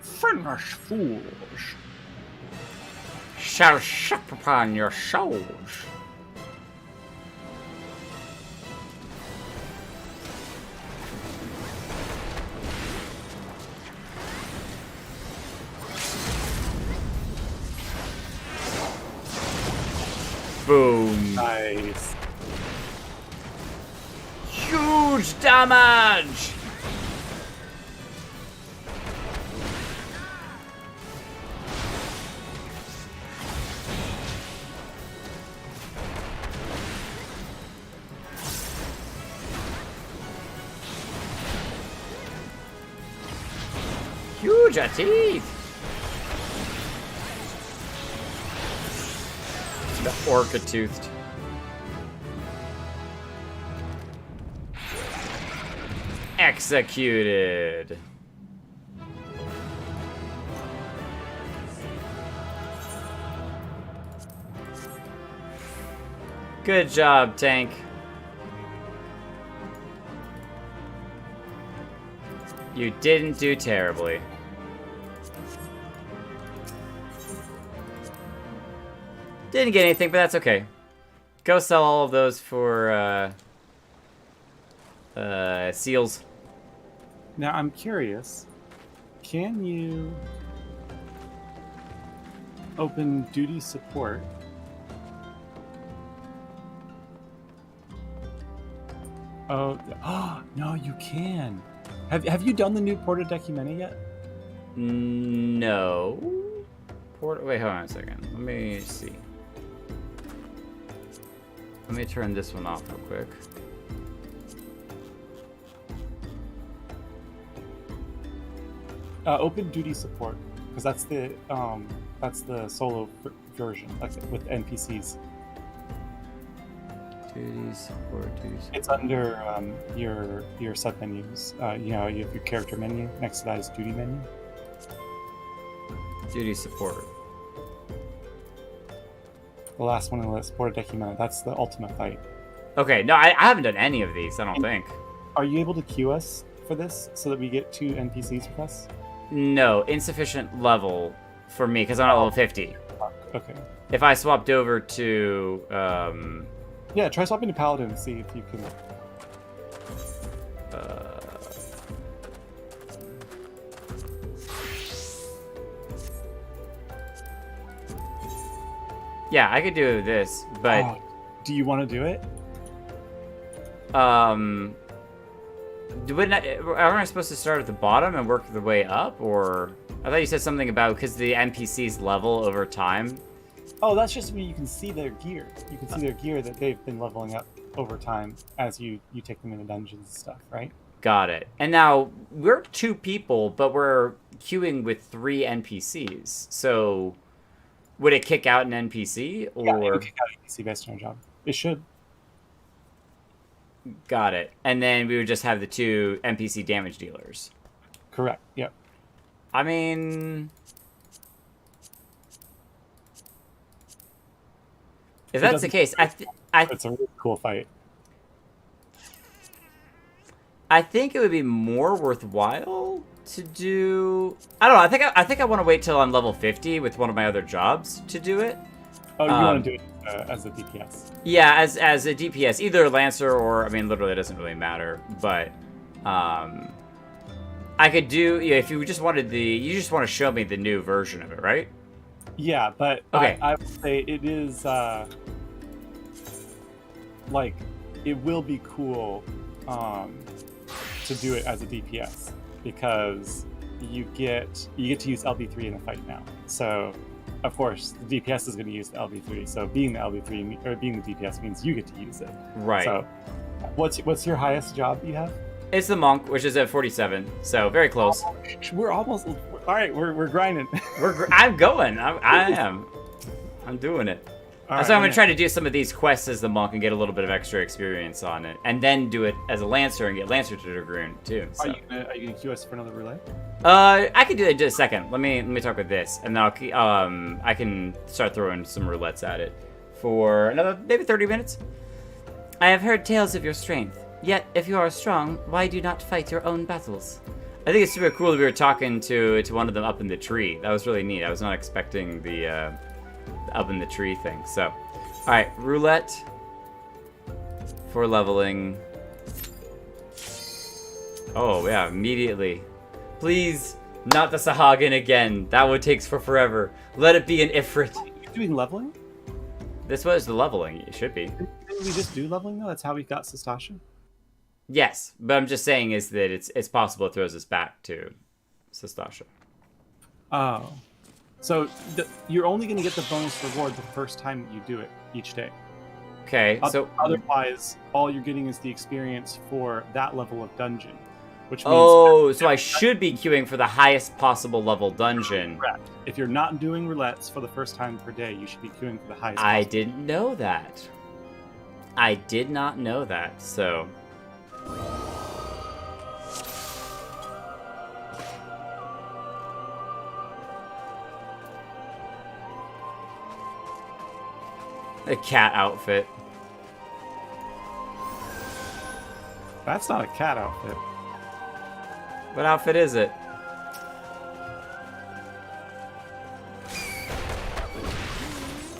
Finish, fools! Shall sup upon your souls. Boom. Nice. Huge damage! Huge teeth! The orca-toothed. Executed. Good job, tank. You didn't do terribly. Didn't get anything, but that's okay. Go sell all of those for seals. Now I'm curious. Can you open duty support? Oh, no, you can. Have you done the new Porta Documenta yet? No. Wait, hold on a second. Let me see. Let me turn this one off real quick. Open duty support, because that's the solo version, like with NPCs. Duty support, duty support. It's under your sub menus. You have your character menu. Next to that is duty menu. Duty support. The last one on the list, Porta Documenta. That's the ultimate fight. Okay, no, I haven't done any of these, I don't think. Are you able to queue us for this so that we get 2 NPCs with us? No, insufficient level for me, because I'm at level 50. Okay. If I swapped over to, Yeah, try swapping to Paladin and see if you can... Yeah, I could do this, but... Oh, do you want to do it? Aren't I supposed to start at the bottom and work the way up, or... I thought you said something about, because the NPCs level over time, Oh, that's just when you can see their gear. You can see their gear that they've been leveling up over time as you take them into dungeons and stuff, right? Got it. And now we're 2 people, but we're queuing with 3 NPCs. So would it kick out an NPC or? Yeah, it would kick out an NPC based on your job. It should. Got it. And then we would just have the 2 NPC damage dealers. Correct. Yep. I mean, if that's the case, It's a really cool fight. I think it would be more worthwhile to do. I don't know. I think I want to wait till I'm level 50 with one of my other jobs to do it. Oh, you want to do it as a DPS? Yeah, as a DPS, either Lancer or I mean, literally, it doesn't really matter. But I could do. Yeah, if you just wanted you just want to show me the new version of it, right? Yeah, but okay. I would say it is like it will be cool to do it as a DPS because you get to use LB3 in a fight now. So of course the DPS is going to use the LB3. So being the LB3 or being the DPS means you get to use it. Right. So what's your highest job you have? It's the monk, which is at 47. So very close. We're almost all right. We're grinding. I'm going. I am. I'm doing it. Right, so I'm going to try to do some of these quests as the monk and get a little bit of extra experience on it. And then do it as a Lancer and get Lancer to Dragoon, too. So. Are you going to queue us for another roulette? I can do that in just a second. Let me talk with this. And then I can start throwing some roulettes at it for another maybe 30 minutes. I have heard tales of your strength. Yet, if you are strong, why do you not fight your own battles? I think it's super cool that we were talking to one of them up in the tree. That was really neat. I was not expecting the up in the tree thing. So, all right, roulette for leveling. Oh yeah, immediately. Please, not the Sahagin again. That one takes forever. Let it be an Ifrit. You're doing leveling? This was the leveling. It should be. Didn't we just do leveling though? That's how we got Sastasha? Yes, but I'm just saying is that it's possible it throws us back to Sastasha. Oh. So you're only going to get the bonus reward the first time that you do it each day. Okay, so otherwise, all you're getting is the experience for that level of dungeon, which means so I should be queuing for the highest possible level dungeon. Correct. If you're not doing roulettes for the first time per day, you should be queuing for the highest. I didn't know that. I did not know that. So. A cat outfit. That's not a cat outfit. What outfit is it?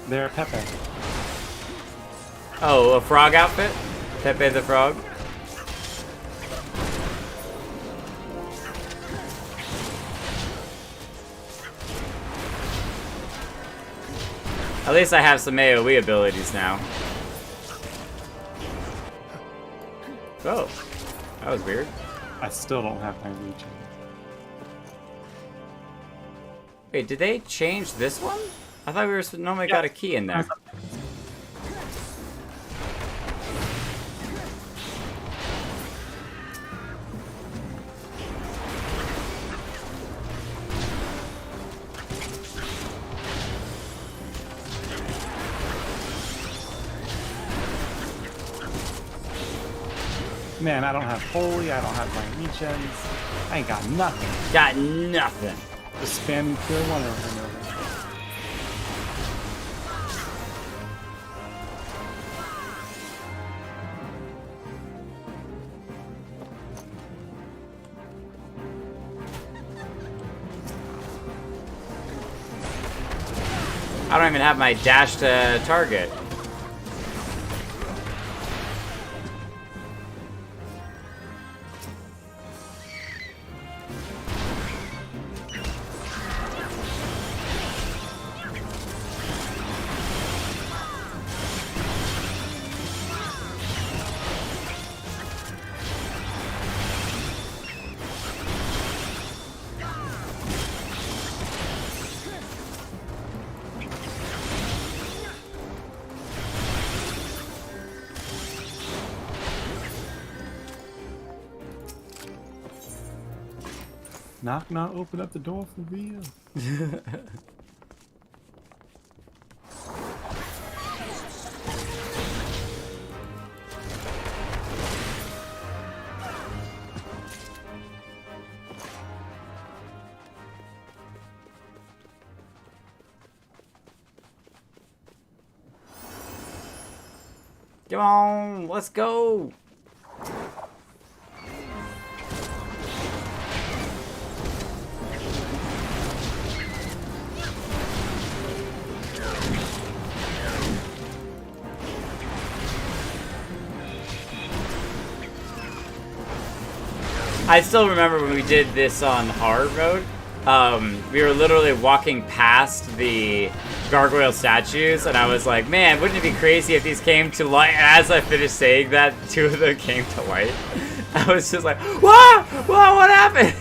They're Pepe. Oh, a frog outfit? Pepe the frog? At least I have some AoE abilities now. Oh, that was weird. I still don't have my region. Wait, did they change this one? I thought we were normally got a key in there. Man, I don't have holy, I don't have my regions. I ain't got nothing. Got nothing. Just spamming pure one over and over. I don't even have my dash to target. Knock, knock, open up the door for real. Come on, let's go. I still remember when we did this on hard mode. We were literally walking past the gargoyle statues, and I was like, man, wouldn't it be crazy if these came to light? As I finished saying that, two of them came to light. I was just like, whoa, whoa, what happened?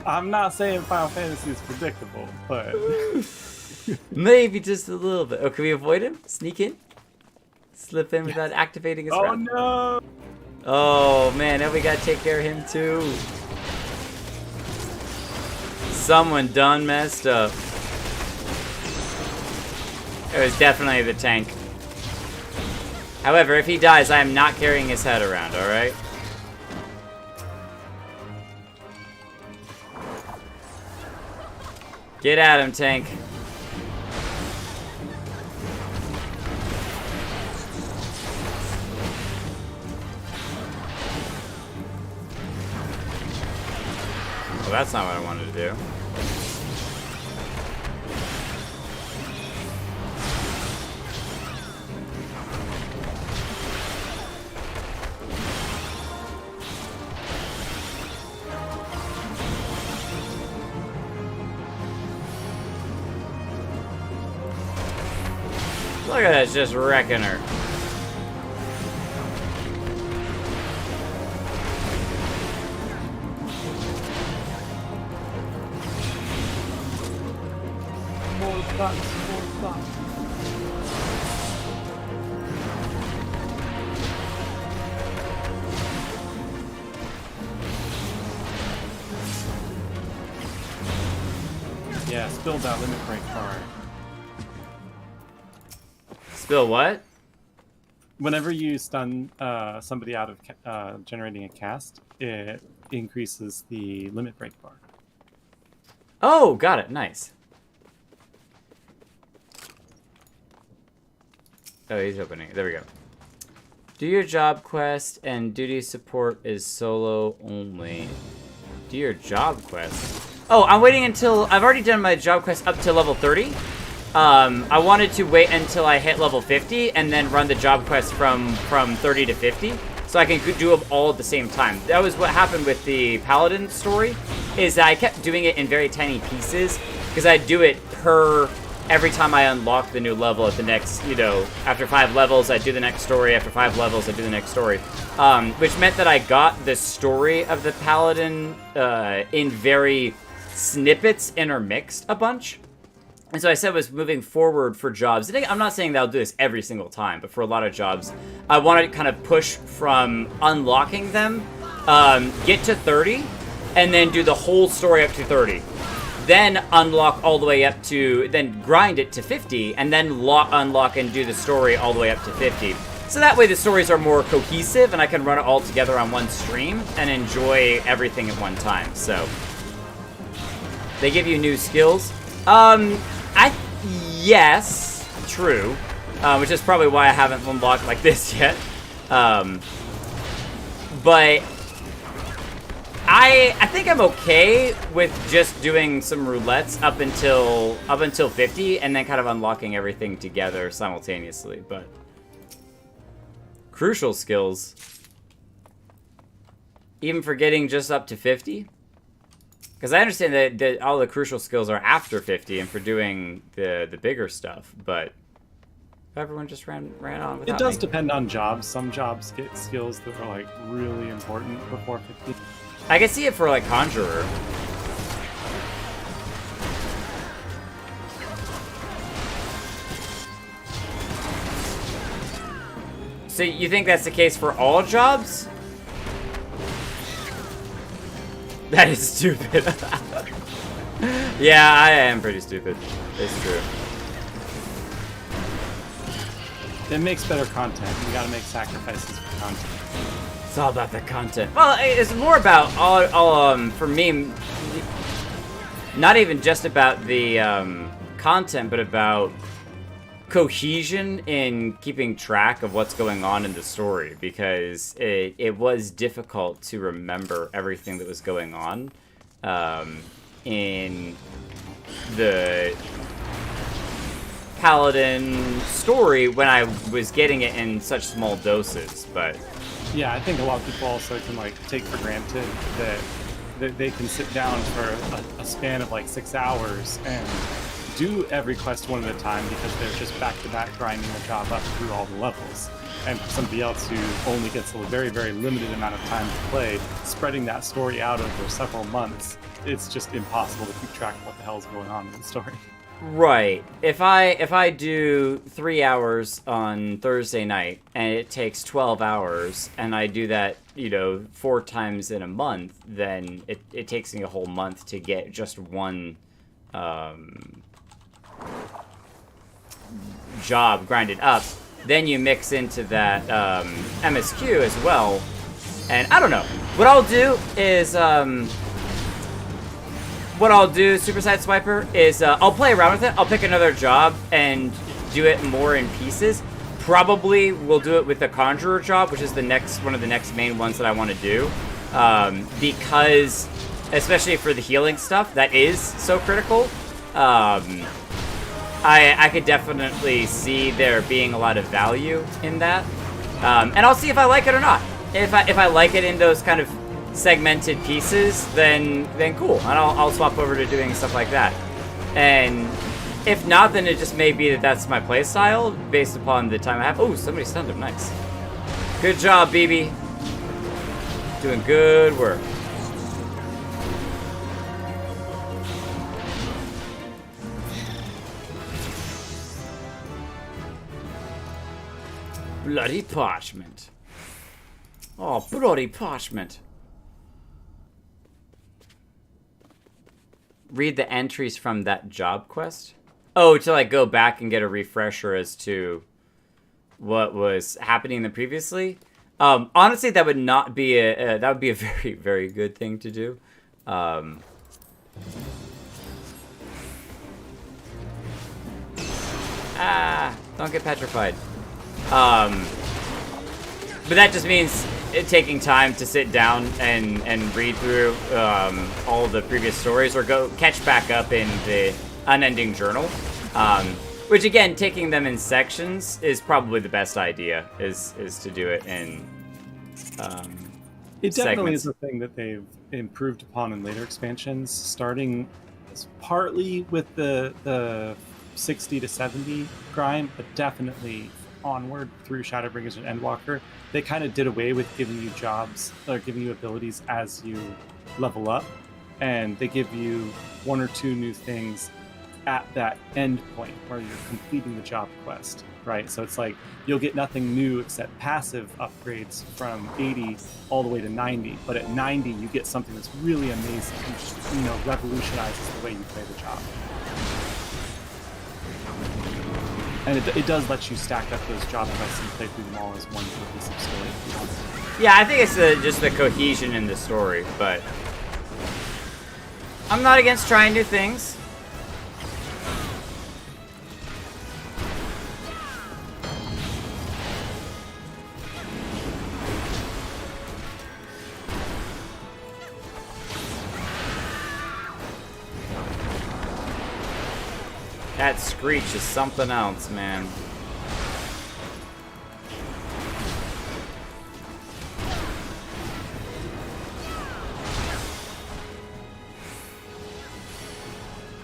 I'm not saying Final Fantasy is predictable, but... Maybe just a little bit. Oh, can we avoid him? Sneak in? Slip in without activating his round? no! Oh, man, now we gotta take care of him, too. Someone done messed up. It was definitely the tank. However, if he dies, I am not carrying his head around, alright? Get at him, tank. Well, that's not what I wanted to do. Look at that, just wrecking her. More bucks. Yeah, spill that limit break card. Spill what? Whenever you stun somebody out of generating a cast, it increases the limit break bar. Oh, got it. Nice. Oh, he's opening it. There we go. Do your job quest and duty support is solo only. Do your job quest. Oh, I'm waiting until... I've already done my job quest up to level 30. I wanted to wait until I hit level 50 and then run the job quest from 30 to 50. So I can do them all at the same time. That was what happened with the Paladin story, is that I kept doing it in very tiny pieces, because I'd do it per every time I unlock the new level at the next, you know, after 5 levels, I'd do the next story, after 5 levels, I'd do the next story. Which meant that I got the story of the Paladin in very snippets intermixed a bunch. And so I said was moving forward for jobs. And I'm not saying that I'll do this every single time, but for a lot of jobs, I want to kind of push from unlocking them, get to 30, and then do the whole story up to 30. Then unlock all the way up to, then grind it to 50, and then unlock and do the story all the way up to 50. So that way the stories are more cohesive, and I can run it all together on one stream and enjoy everything at one time. So they give you new skills. Yes, true, which is probably why I haven't unlocked like this yet. But I think I'm okay with just doing some roulettes up until 50, and then kind of unlocking everything together simultaneously. But crucial skills, even for getting just up to 50. Because I understand that all the crucial skills are after 50 and for doing the bigger stuff, but everyone just ran on without It does me. depend on jobs. Some jobs get skills that are like really important before 50. I can see it for like Conjurer. So you think that's the case for all jobs? That is stupid. Yeah, I am pretty stupid. It's true. It makes better content. You gotta make sacrifices for content. It's all about the content. Well, it's more about for me, not even just about the content, but about cohesion in keeping track of what's going on in the story, because it was difficult to remember everything that was going on in the Paladin story when I was getting it in such small doses. But yeah, I think a lot of people also can like take for granted that they can sit down for a span of like 6 hours and do every quest one at a time because they're just back-to-back grinding the job up through all the levels. And for somebody else who only gets a very, very limited amount of time to play, spreading that story out over several months, it's just impossible to keep track of what the hell is going on in the story. right, if I do 3 hours on Thursday night and it takes 12 hours, and I do that, 4 times in a month, then it takes me a whole month to get just one job grinded up. Then you mix into that MSQ as well, and I don't know. What I'll do is Super Side Swiper, is I'll play around with it. I'll pick another job and do it more in pieces. Probably we'll do it with the Conjurer job, which is one of the next main ones that I want to do, because especially for the healing stuff, that is so critical. I could definitely see there being a lot of value in that, and I'll see if I like it or not. If I like it in those kind of segmented pieces, then cool, and I'll swap over to doing stuff like that. And if not, then it just may be that that's my playstyle based upon the time I have. Oh, somebody stunned him. Nice. Good job, BB. Doing good work. Bloody parchment. Oh, bloody parchment. Read the entries from that job quest? Oh, to like go back and get a refresher as to what was happening in the previously? Honestly, that would not be that would be a very, very good thing to do. Don't get petrified. But that just means it taking time to sit down and read through all the previous stories, or go catch back up in the unending journal. Which again, taking them in sections is probably the best idea. Is to do it in it definitely segments. is a thing that they've improved upon in later expansions, starting partly with the 60 to 70 grind, but definitely onward through Shadowbringers and Endwalker. They kind of did away with giving you jobs or giving you abilities as you level up, and they give you 1 or 2 new things at that end point where you're completing the job quest, right? So it's like you'll get nothing new except passive upgrades from 80 all the way to 90, but at 90 you get something that's really amazing and just, revolutionizes the way you play the job. And it does let you stack up those job quests and play through them all as one cohesive story. Yeah, I think it's just the cohesion in the story, but I'm not against trying new things. That screech is something else, man.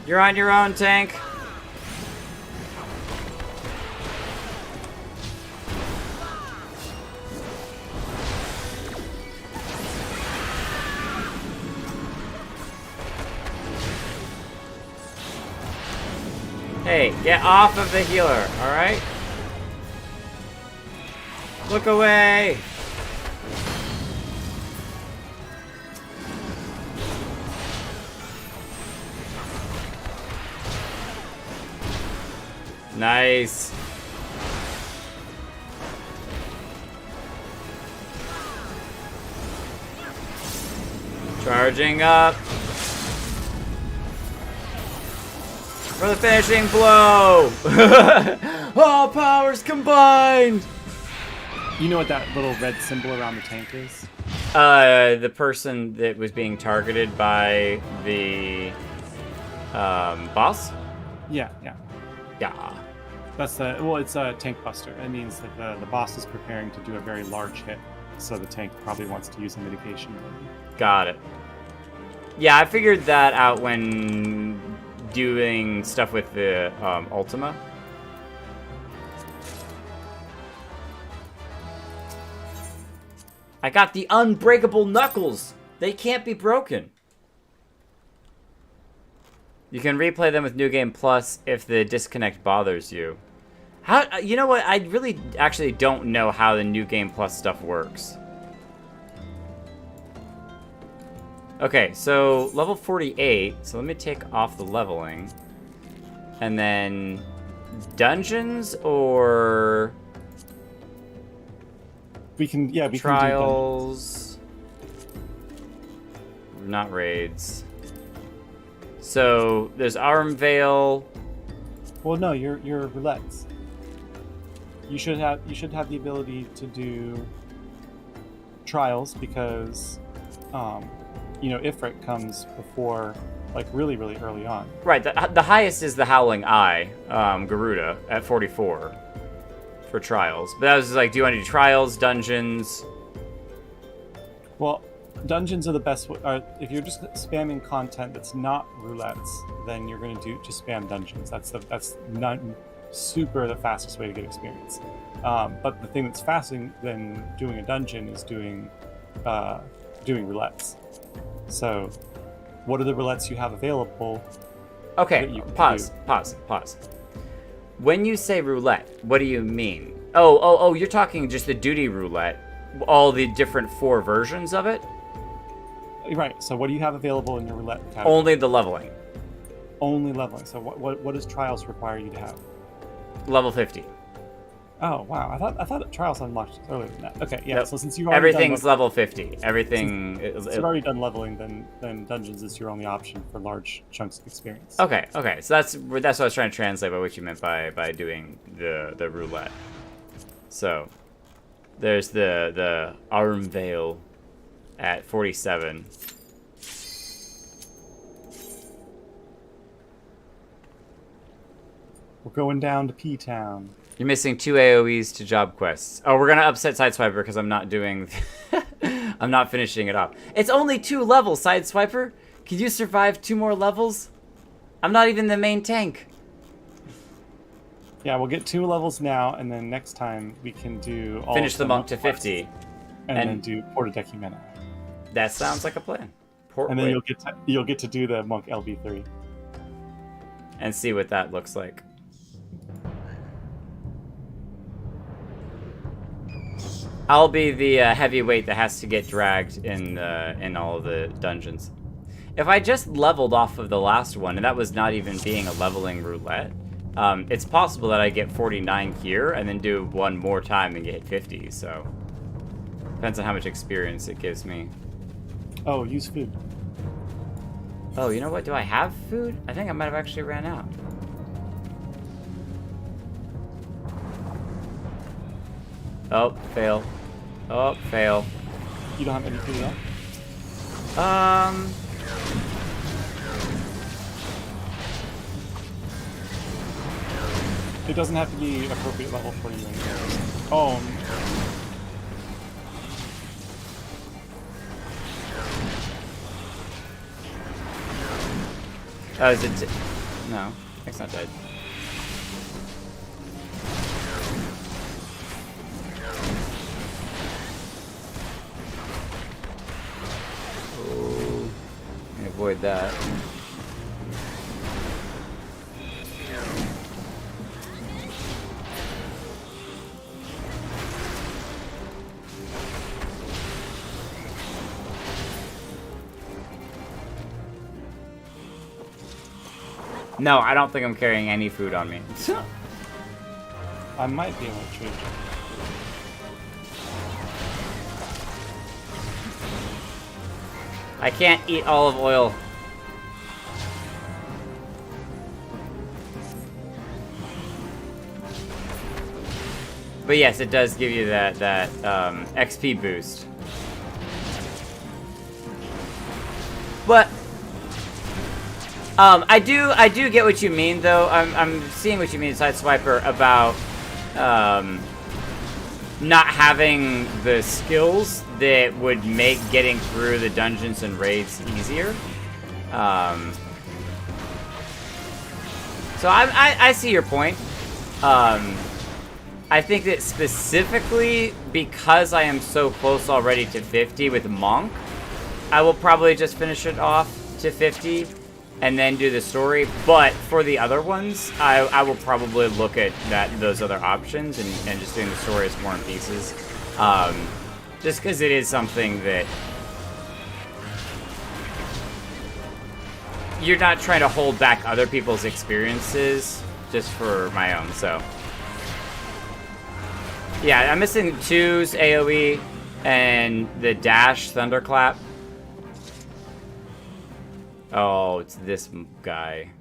You're on your own, tank. Hey, get off of the healer, alright? Look away! Nice. Charging up. For the finishing blow! All powers combined! You know what that little red symbol around the tank is? The person that was being targeted by the boss? Yeah. Yeah. That's it's a tank buster. It means that the boss is preparing to do a very large hit, so the tank probably wants to use a mitigation. Got it. Yeah, I figured that out when doing stuff with the Ultima. I got the unbreakable knuckles. They can't be broken. You can replay them with New Game Plus if the disconnect bothers you. How? You know what? I really actually don't know how the New Game Plus stuff works. Okay, so level 48. So let me take off the leveling. And then dungeons or we can trials. Not raids. So there's Arm Veil. Well, no, you're roulettes. You should have the ability to do trials because Ifrit comes before, like, really, really early on. Right, the highest is the Howling Eye, Garuda, at 44 for trials. But that was like, do you want to do trials, dungeons? Well, dungeons are the best. If you're just spamming content that's not roulettes, then you're going to just spam dungeons. That's not super the fastest way to get experience. But the thing that's faster than doing a dungeon is doing roulettes. So, what are the roulettes you have available? Okay, pause. When you say roulette, what do you mean? Oh, you're talking just the duty roulette, all the different 4 versions of it? Right, so what do you have available in your roulette category? Only the leveling. Only leveling. So what does trials require you to have? Level 50. Oh wow! I thought that trials unlocked earlier than that. Okay, yeah. Nope. So since you've already everything's level 50. Everything. Since you've already done leveling, then dungeons is your only option for large chunks of experience. Okay. So that's what I was trying to translate by what you meant by doing the roulette. So there's the Arm Veil at 47. We're going down to P-Town. You're missing 2 AoEs to job quests. Oh, we're gonna upset Sideswiper because I'm not doing... I'm not finishing it off. It's only 2 levels, Sideswiper. Can you survive 2 more levels? I'm not even the main tank. Yeah, we'll get 2 levels now, and then next time we can do all finish the monk to 50. And then do Porta Decumena. That sounds like a plan. And then you'll get to do the monk LB3. And see what that looks like. I'll be the heavyweight that has to get dragged in all of the dungeons. If I just leveled off of the last one, and that was not even being a leveling roulette, it's possible that I get 49 here and then do one more time and get 50, so... Depends on how much experience it gives me. Oh, use food. Oh, you know what? Do I have food? I think I might have actually ran out. Oh, fail. Oh, fail. You don't have any food left? It doesn't have to be an appropriate level for you anymore. Oh. Oh, is it... No, it's not dead. Oh, let me avoid that. No, I don't think I'm carrying any food on me. I might be able to trade. I can't eat olive oil. But yes, it does give you that XP boost. But I do get what you mean though. I'm seeing what you mean, Sideswiper, about not having the skills that would make getting through the dungeons and raids easier. So I see your point. I think that specifically because I am so close already to 50 with Monk, I will probably just finish it off to 50 and then do the story. But for the other ones, I will probably look at those other options and just doing the story as War and Pieces. Just because it is something that you're not trying to hold back other people's experiences just for my own, so. Yeah, I'm missing 2's AoE and the dash thunderclap. Oh, it's this guy.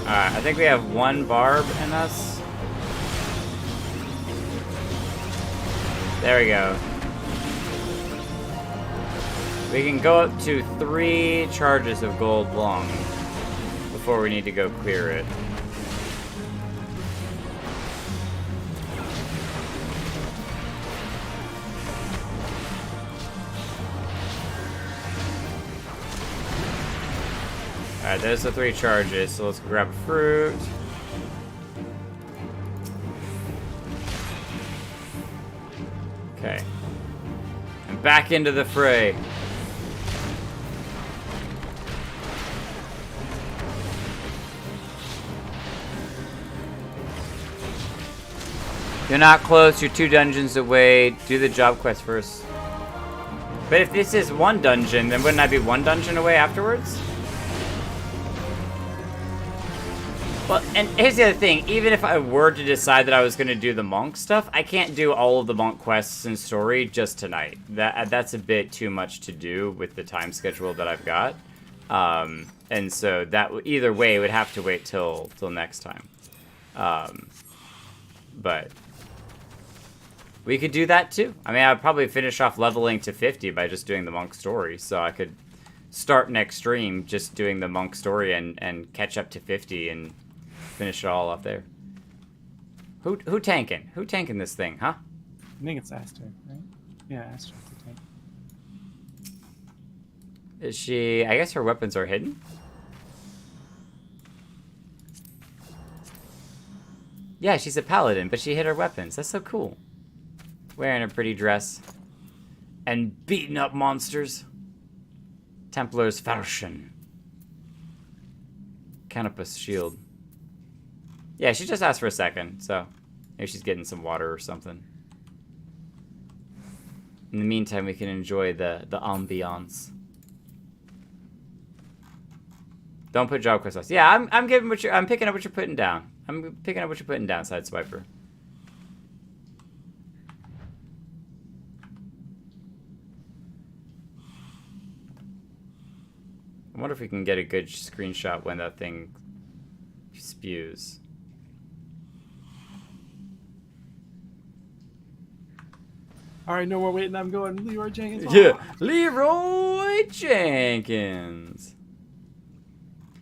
Alright, I think we have 1 barb in us. There we go. We can go up to 3 charges of gold long before we need to go clear it. Alright, there's the 3 charges, so let's grab fruit. Okay. And back into the fray. You're not close, you're 2 dungeons away. Do the job quest first. But if this is 1 dungeon, then wouldn't I be 1 dungeon away afterwards? Well, and here's the other thing. Even if I were to decide that I was going to do the monk stuff, I can't do all of the monk quests and story just tonight. That's a bit too much to do with the time schedule that I've got. And so that either way would have to wait till next time. But we could do that too. I mean, I'd probably finish off leveling to 50 by just doing the monk story. So I could start next stream just doing the monk story and catch up to 50 and finish it all up there. Who tanking? Who tanking this thing, huh? I think it's Aster, right? Yeah, Aster's the tank. Is she... I guess her weapons are hidden? Yeah, she's a paladin, but she hid her weapons. That's so cool. Wearing a pretty dress. And beating up monsters. Templar's Falchion. Canopus shield. Yeah, she just asked for a second, so maybe she's getting some water or something. In the meantime, we can enjoy the ambiance. Don't put job quests. Yeah, I'm giving what I'm picking up what you're putting down. I'm picking up what you're putting down, Sideswiper. I wonder if we can get a good screenshot when that thing spews. All right, no more waiting. I'm going Leroy Jenkins. Yeah, Leroy Jenkins.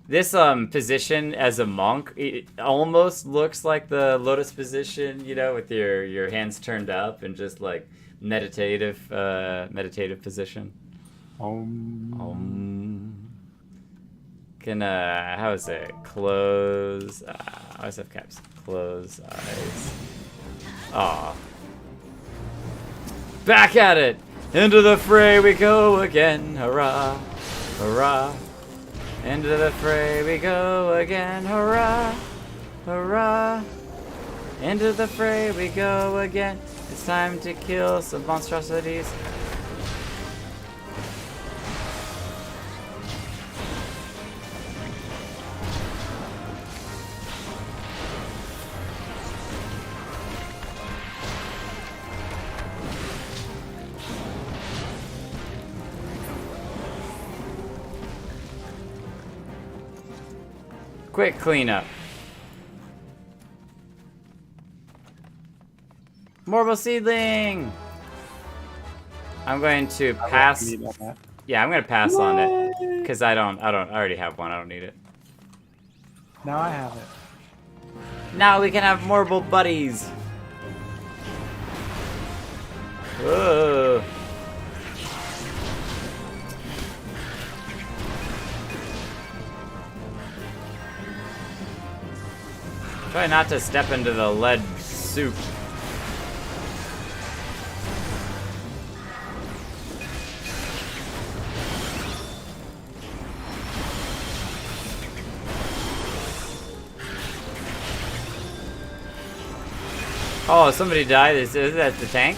This position as a monk, it almost looks like the lotus position, you know, with your hands turned up and just like meditative position. Can how is it? Close. I always have caps. Close eyes. Aw. Back at it. Into the fray we go again. Hurrah, hurrah. Into the fray we go again, hurrah, hurrah. Into the fray we go again. It's time to kill some monstrosities. Quick cleanup. Marble seedling. I'm going to pass. Yeah, I'm gonna pass on it because I already have one. I don't need it. Now I have it. Now we can have marble buddies. Whoa. Try not to step into the lead soup. Oh, somebody died. Is that the tank?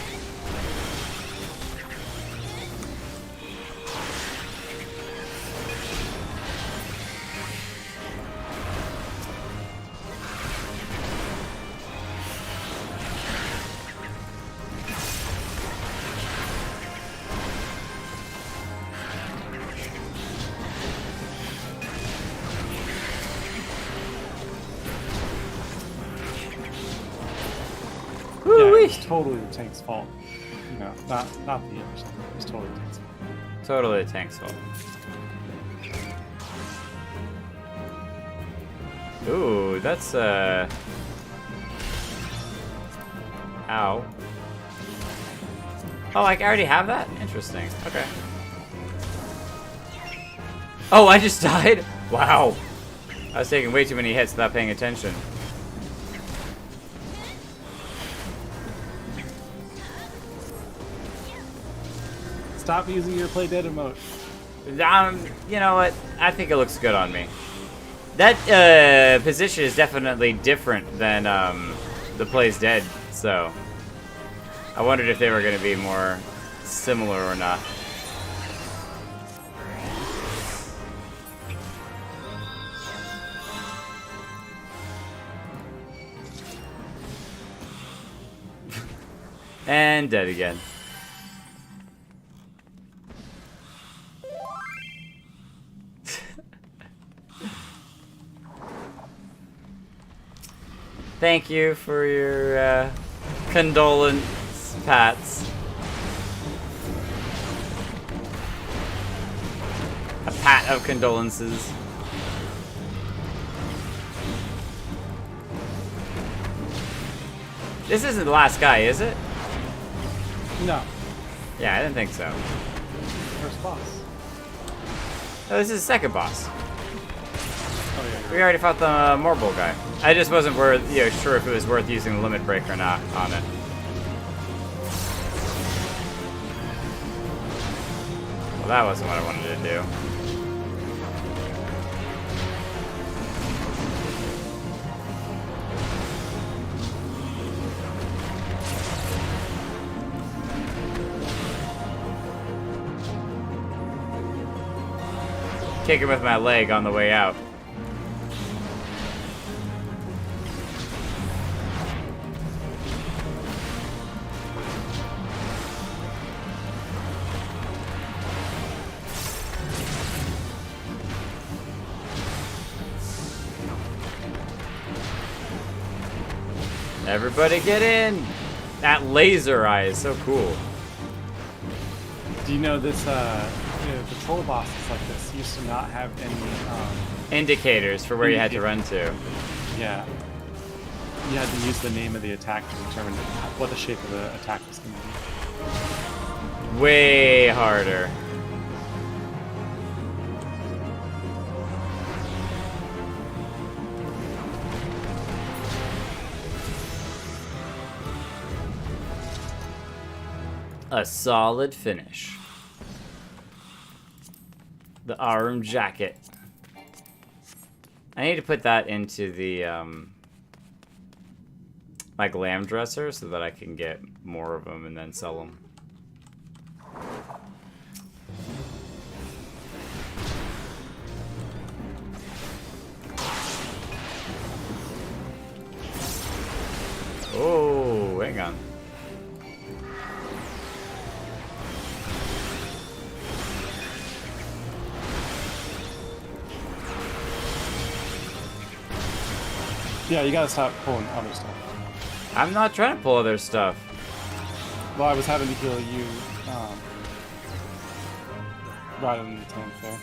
It's totally the tank's fault. No, not the others. It's totally the tank's fault. Totally the tank's fault. Ooh, that's ow. Oh, I already have that? Interesting. Okay. Oh, I just died? Wow. I was taking way too many hits without paying attention. Stop using your play dead emote. You know what? I think it looks good on me. That position is definitely different than the plays dead, so I wondered if they were going to be more similar or not. And dead again. Thank you for your condolence pats. A pat of condolences. This isn't the last guy, is it? No. Yeah, I didn't think so. First boss. Oh, this is the second boss. Oh, yeah, We already fought the Moogles guy. I just wasn't sure if it was worth using the limit break or not on it. Well, that wasn't what I wanted to do. Kick him with my leg on the way out. Everybody get in! That laser eye is so cool. Do you know this the patrol bosses like this used to not have any Indicators for where you had to run to. Yeah. You had to use the name of the attack to determine what the shape of the attack was going to be. Way harder. A solid finish. The arm jacket. I need to put that into the my glam dresser so that I can get more of them and then sell them. Oh, hang on. Yeah, you gotta stop pulling other stuff. I'm not trying to pull other stuff. Well, I was having to heal you rather than the tank there.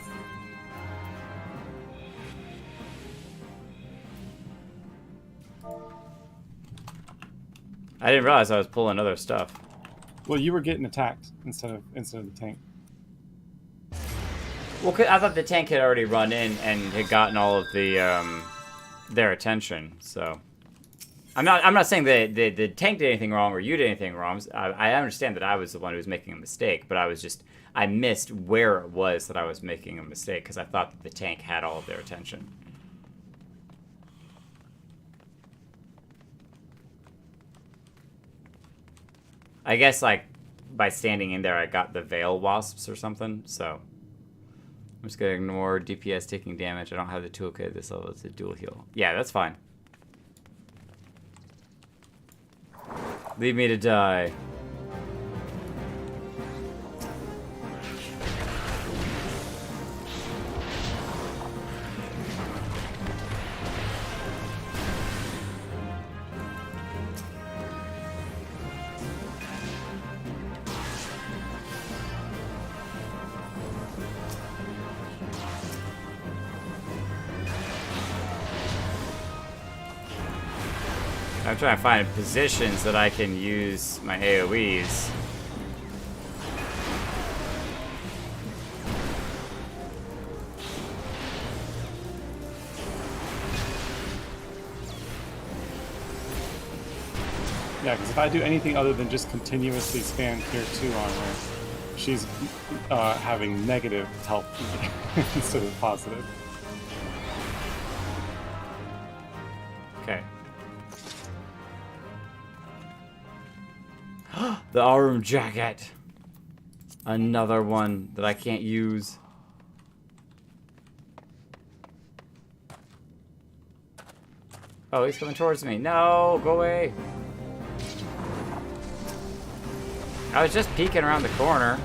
I didn't realize I was pulling other stuff. Well, you were getting attacked instead of the tank. Well, I thought the tank had already run in and had gotten all of the their attention. So I'm not saying that the tank did anything wrong or you did anything wrong. I understand that I was the one who was making a mistake, but I missed where it was that I was making a mistake because I thought that the tank had all of their attention. I guess, like, by standing in there, I got the Veil Wasps or something, so I'm just gonna ignore DPS taking damage. I don't have the toolkit at this level. It's a dual heal. Yeah, that's fine. Leave me to die. I'm trying to find positions that I can use my AoEs. Yeah, because if I do anything other than just continuously spam tier 2 on her, she's having negative health instead of positive. Okay. The arm jacket. Another one that I can't use. Oh, he's coming towards me. No, go away. I was just peeking around the corner.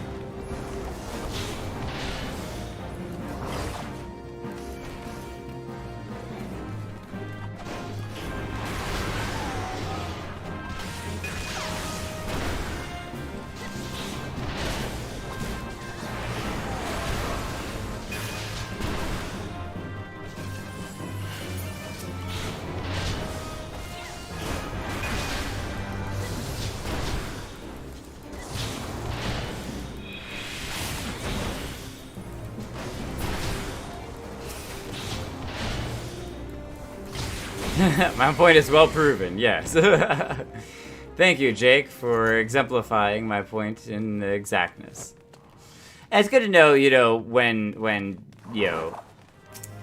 My point is well proven, yes. Thank you, Jake, for exemplifying my point in exactness. And it's good to know, you know, when you know,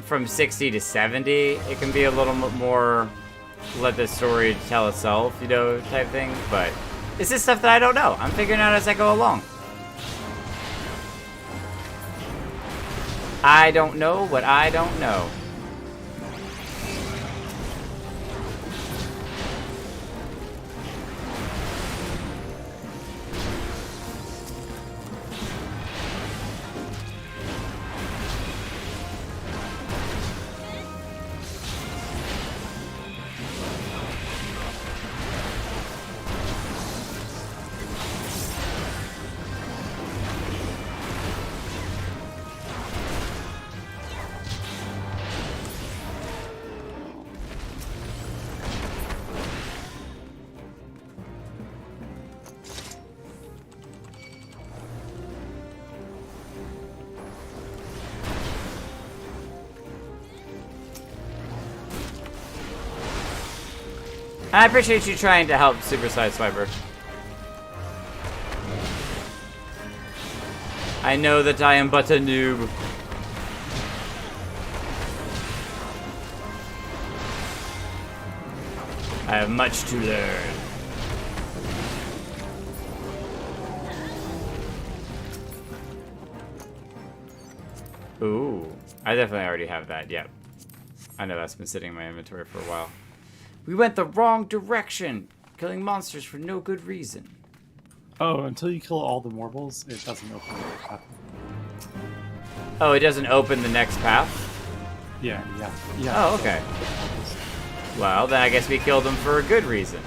from 60 to 70, it can be a little more let the story tell itself, you know, type thing. But this is stuff that I don't know. I'm figuring out as I go along. I don't know what I don't know. I appreciate you trying to help Super Sideswiper. I know that I am but a noob. I have much to learn. Ooh, I definitely already have that, yep. I know that's been sitting in my inventory for a while. We went the wrong direction, killing monsters for no good reason. Oh, until you kill all the Moogles, it doesn't open the path. Oh, it doesn't open the next path? Yeah. Oh, okay. Well, then I guess we killed them for a good reason.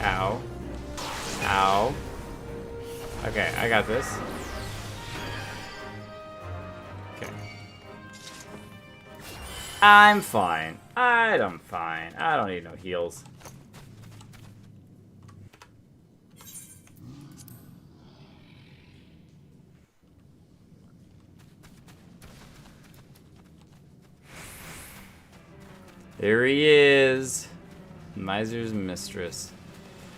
Ow. Ow. Okay, I got this. Okay. I'm fine. I'm fine. I don't need no heals. There he is. Miser's Mistress.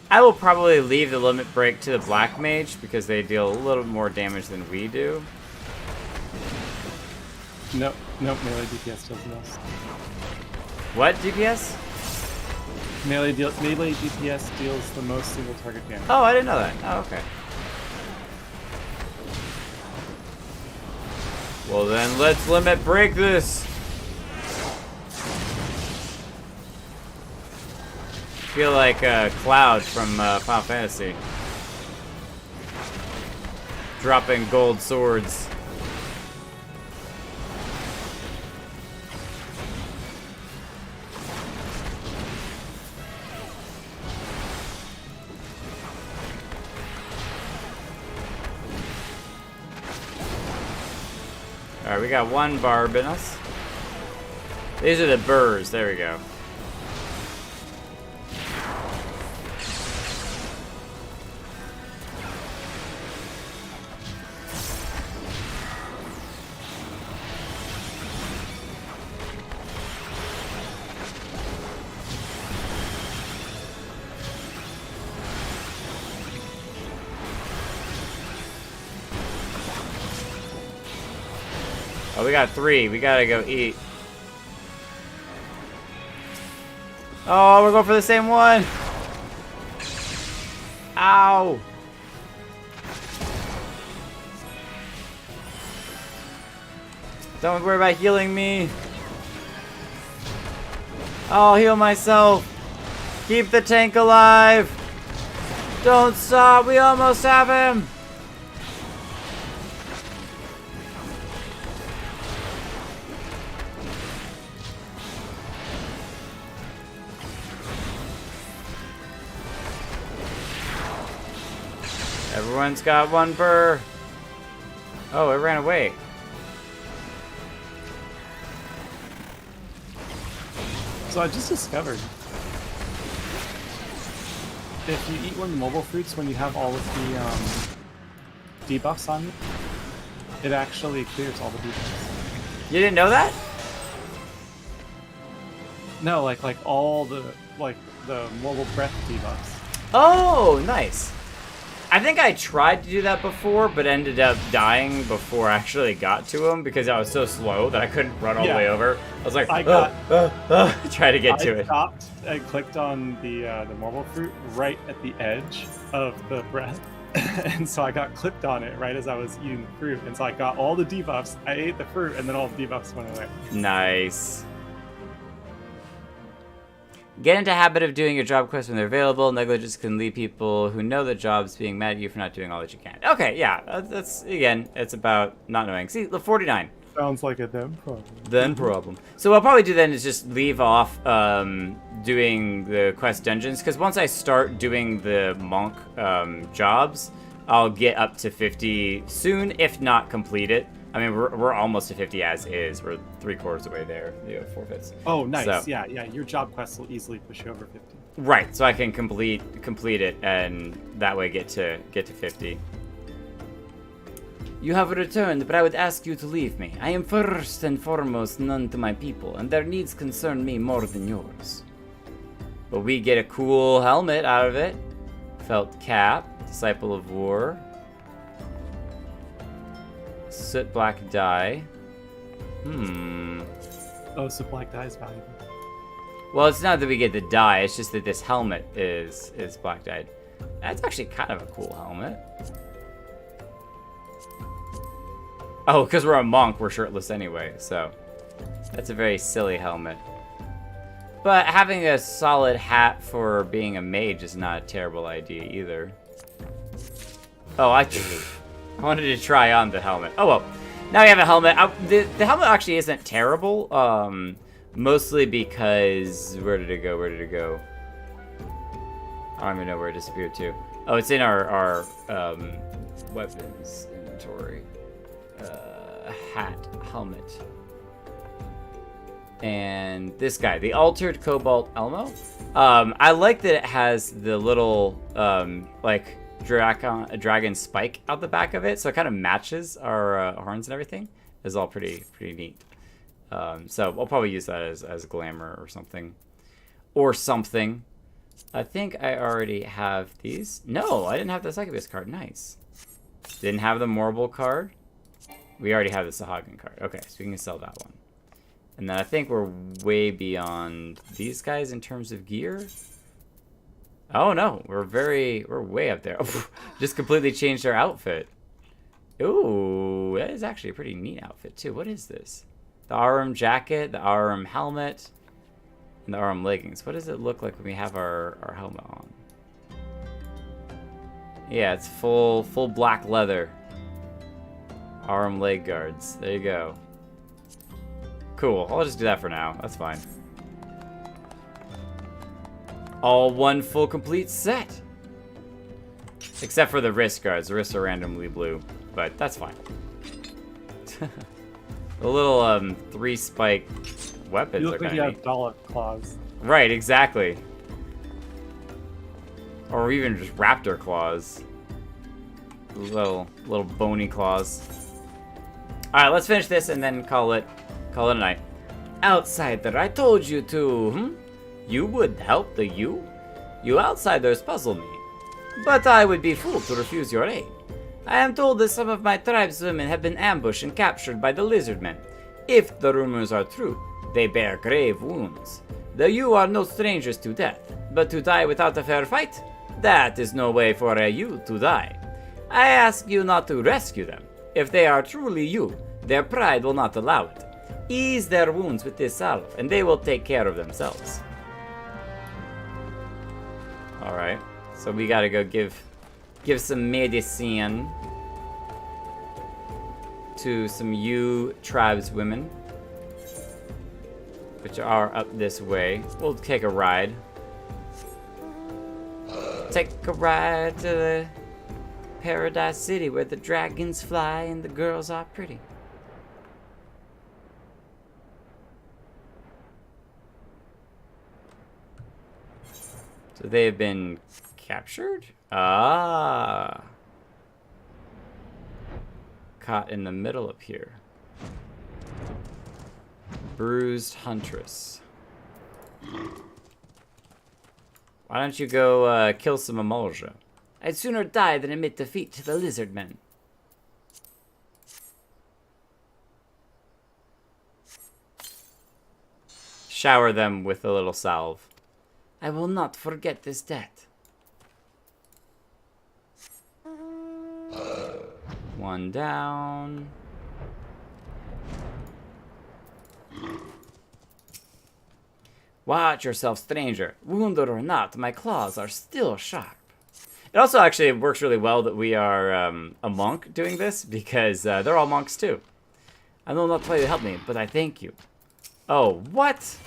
I will probably leave the limit break to the Black Mage because they deal a little more damage than we do. Nope, melee DPS deals the most. What DPS? Melee DPS deals the most single target damage. Oh, I didn't know that. Oh, okay. Well then, let's limit break this. I feel like Cloud from Final Fantasy. Dropping gold swords. Alright, we got one barb in us. These are the burrs, there we go. Oh, we got 3. We gotta go eat. Oh, we're going for the same one. Ow. Don't worry about healing me. I'll heal myself. Keep the tank alive. Don't stop. We almost have him. Everyone's got one burr. Oh, it ran away. So I just discovered if you eat one of the mobile fruits when you have all of the debuffs on you, it actually clears all the debuffs. You didn't know that? No, like all the the mobile breath debuffs. Oh, nice. I think I tried to do that before, but ended up dying before I actually got to him because I was so slow that I couldn't run all the way over. I was like, try to get to it. I stopped and clicked on the mobile fruit right at the edge of the breath. And so I got clicked on it right as I was eating the fruit. And so I got all the debuffs. I ate the fruit, and then all the debuffs went away. Nice. Get into the habit of doing your job quests when they're available. Negligence can lead people who know the job's being mad at you for not doing all that you can. Okay, yeah, that's, again, it's about not knowing. See, the 49. Sounds like a them problem. Then problem. So what I'll probably do then is just leave off doing the quest dungeons, because once I start doing the monk jobs, I'll get up to 50 soon, if not complete it. I mean, we're almost to 50 as is. We're 3/4 away there. 4/5. Oh, nice. So, yeah. Your job quests will easily push you over 50. right, so I can complete it, and that way get to 50. You have returned, but I would ask you to leave me. I am first and foremost none to my people, and their needs concern me more than yours. But we get a cool helmet out of it. Felt cap, Disciple of War. Soot black dye. Oh, so black dye is valuable. Well, it's not that we get the dye, it's just that this helmet is black dyed. That's actually kind of a cool helmet. Oh, because we're a monk, we're shirtless anyway, so that's a very silly helmet. But having a solid hat for being a mage is not a terrible idea either. Oh, I wanted to try on the helmet. Oh well, now we have a helmet. The helmet actually isn't terrible, mostly because, where did it go? I don't even know where it disappeared to. Oh, it's in our weapons inventory. Hat, helmet. And this guy, the Altered Cobalt Elmo. I like that it has the little, like, dragon spike out the back of it, so it kind of matches our horns and everything. It's all pretty neat. So I'll probably use that as glamour or something. I think I already have these. No, I didn't have the Succubus card. Nice. Didn't have the Morble card. We already have the Sahagin card. Okay, so we can sell that one. And then I think we're way beyond these guys in terms of gear. Oh no, we're way up there. Just completely changed our outfit. Ooh, that is actually a pretty neat outfit too. What is this? The Arum jacket, the Arum helmet, and the Arum leggings. What does it look like when we have our helmet on? Yeah, it's full black leather. Arum leg guards. There you go. Cool. I'll just do that for now. That's fine. All one full complete set. Except for the wrist guards. The wrists are randomly blue, but that's fine. The little 3-spike weapons You are look like kind you of have neat. dollop claws. Right, exactly. Or even just raptor claws. Little bony claws. Alright, let's finish this and then call it a night. Outsider, I told you to, You would help the you? You outsiders puzzle me. But I would be fool to refuse your aid. I am told that some of my tribeswomen have been ambushed and captured by the lizardmen. If the rumors are true, they bear grave wounds. The you are no strangers to death, but to die without a fair fight? That is no way for a you to die. I ask you not to rescue them. If they are truly you, their pride will not allow it. Ease their wounds with this salve, and they will take care of themselves. Alright, so we gotta go give some medicine to some you tribeswomen, which are up this way. We'll take a ride. Take a ride to the Paradise City where the dragons fly and the girls are pretty. So they have been captured? Ah. Caught in the middle up here. Bruised Huntress. Why don't you go kill some Emulsia? I'd sooner die than admit defeat to the lizardmen. Shower them with a little salve. I will not forget this debt. One down. Watch yourself, stranger. Wounded or not, my claws are still sharp. It also actually works really well that we are a monk doing this, because they're all monks too. I know not why you helped me, but I thank you. Oh, what?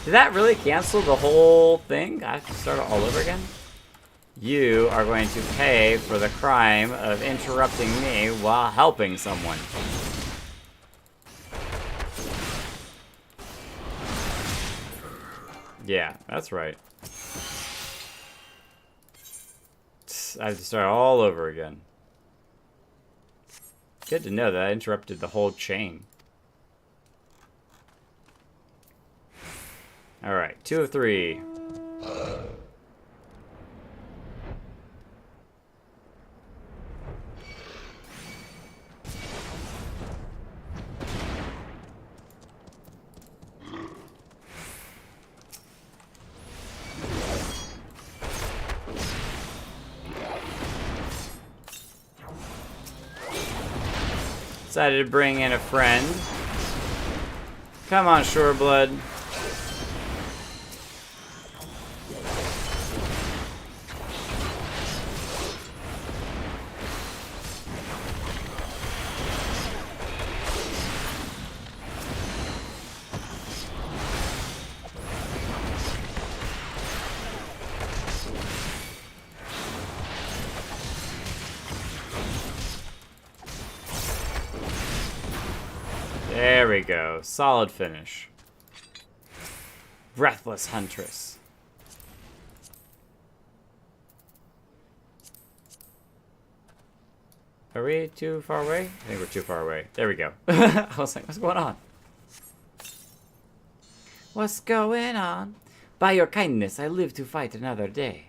Did that really cancel the whole thing? I have to start it all over again? You are going to pay for the crime of interrupting me while helping someone. Yeah, that's right. I have to start all over again. Good to know that I interrupted the whole chain. Alright, 2 of 3. Decided to bring in a friend. Come on, Shoreblood. There we go. Solid finish. Breathless Huntress. Are we too far away? I think we're too far away. There we go. I was like, what's going on? What's going on? By your kindness, I live to fight another day.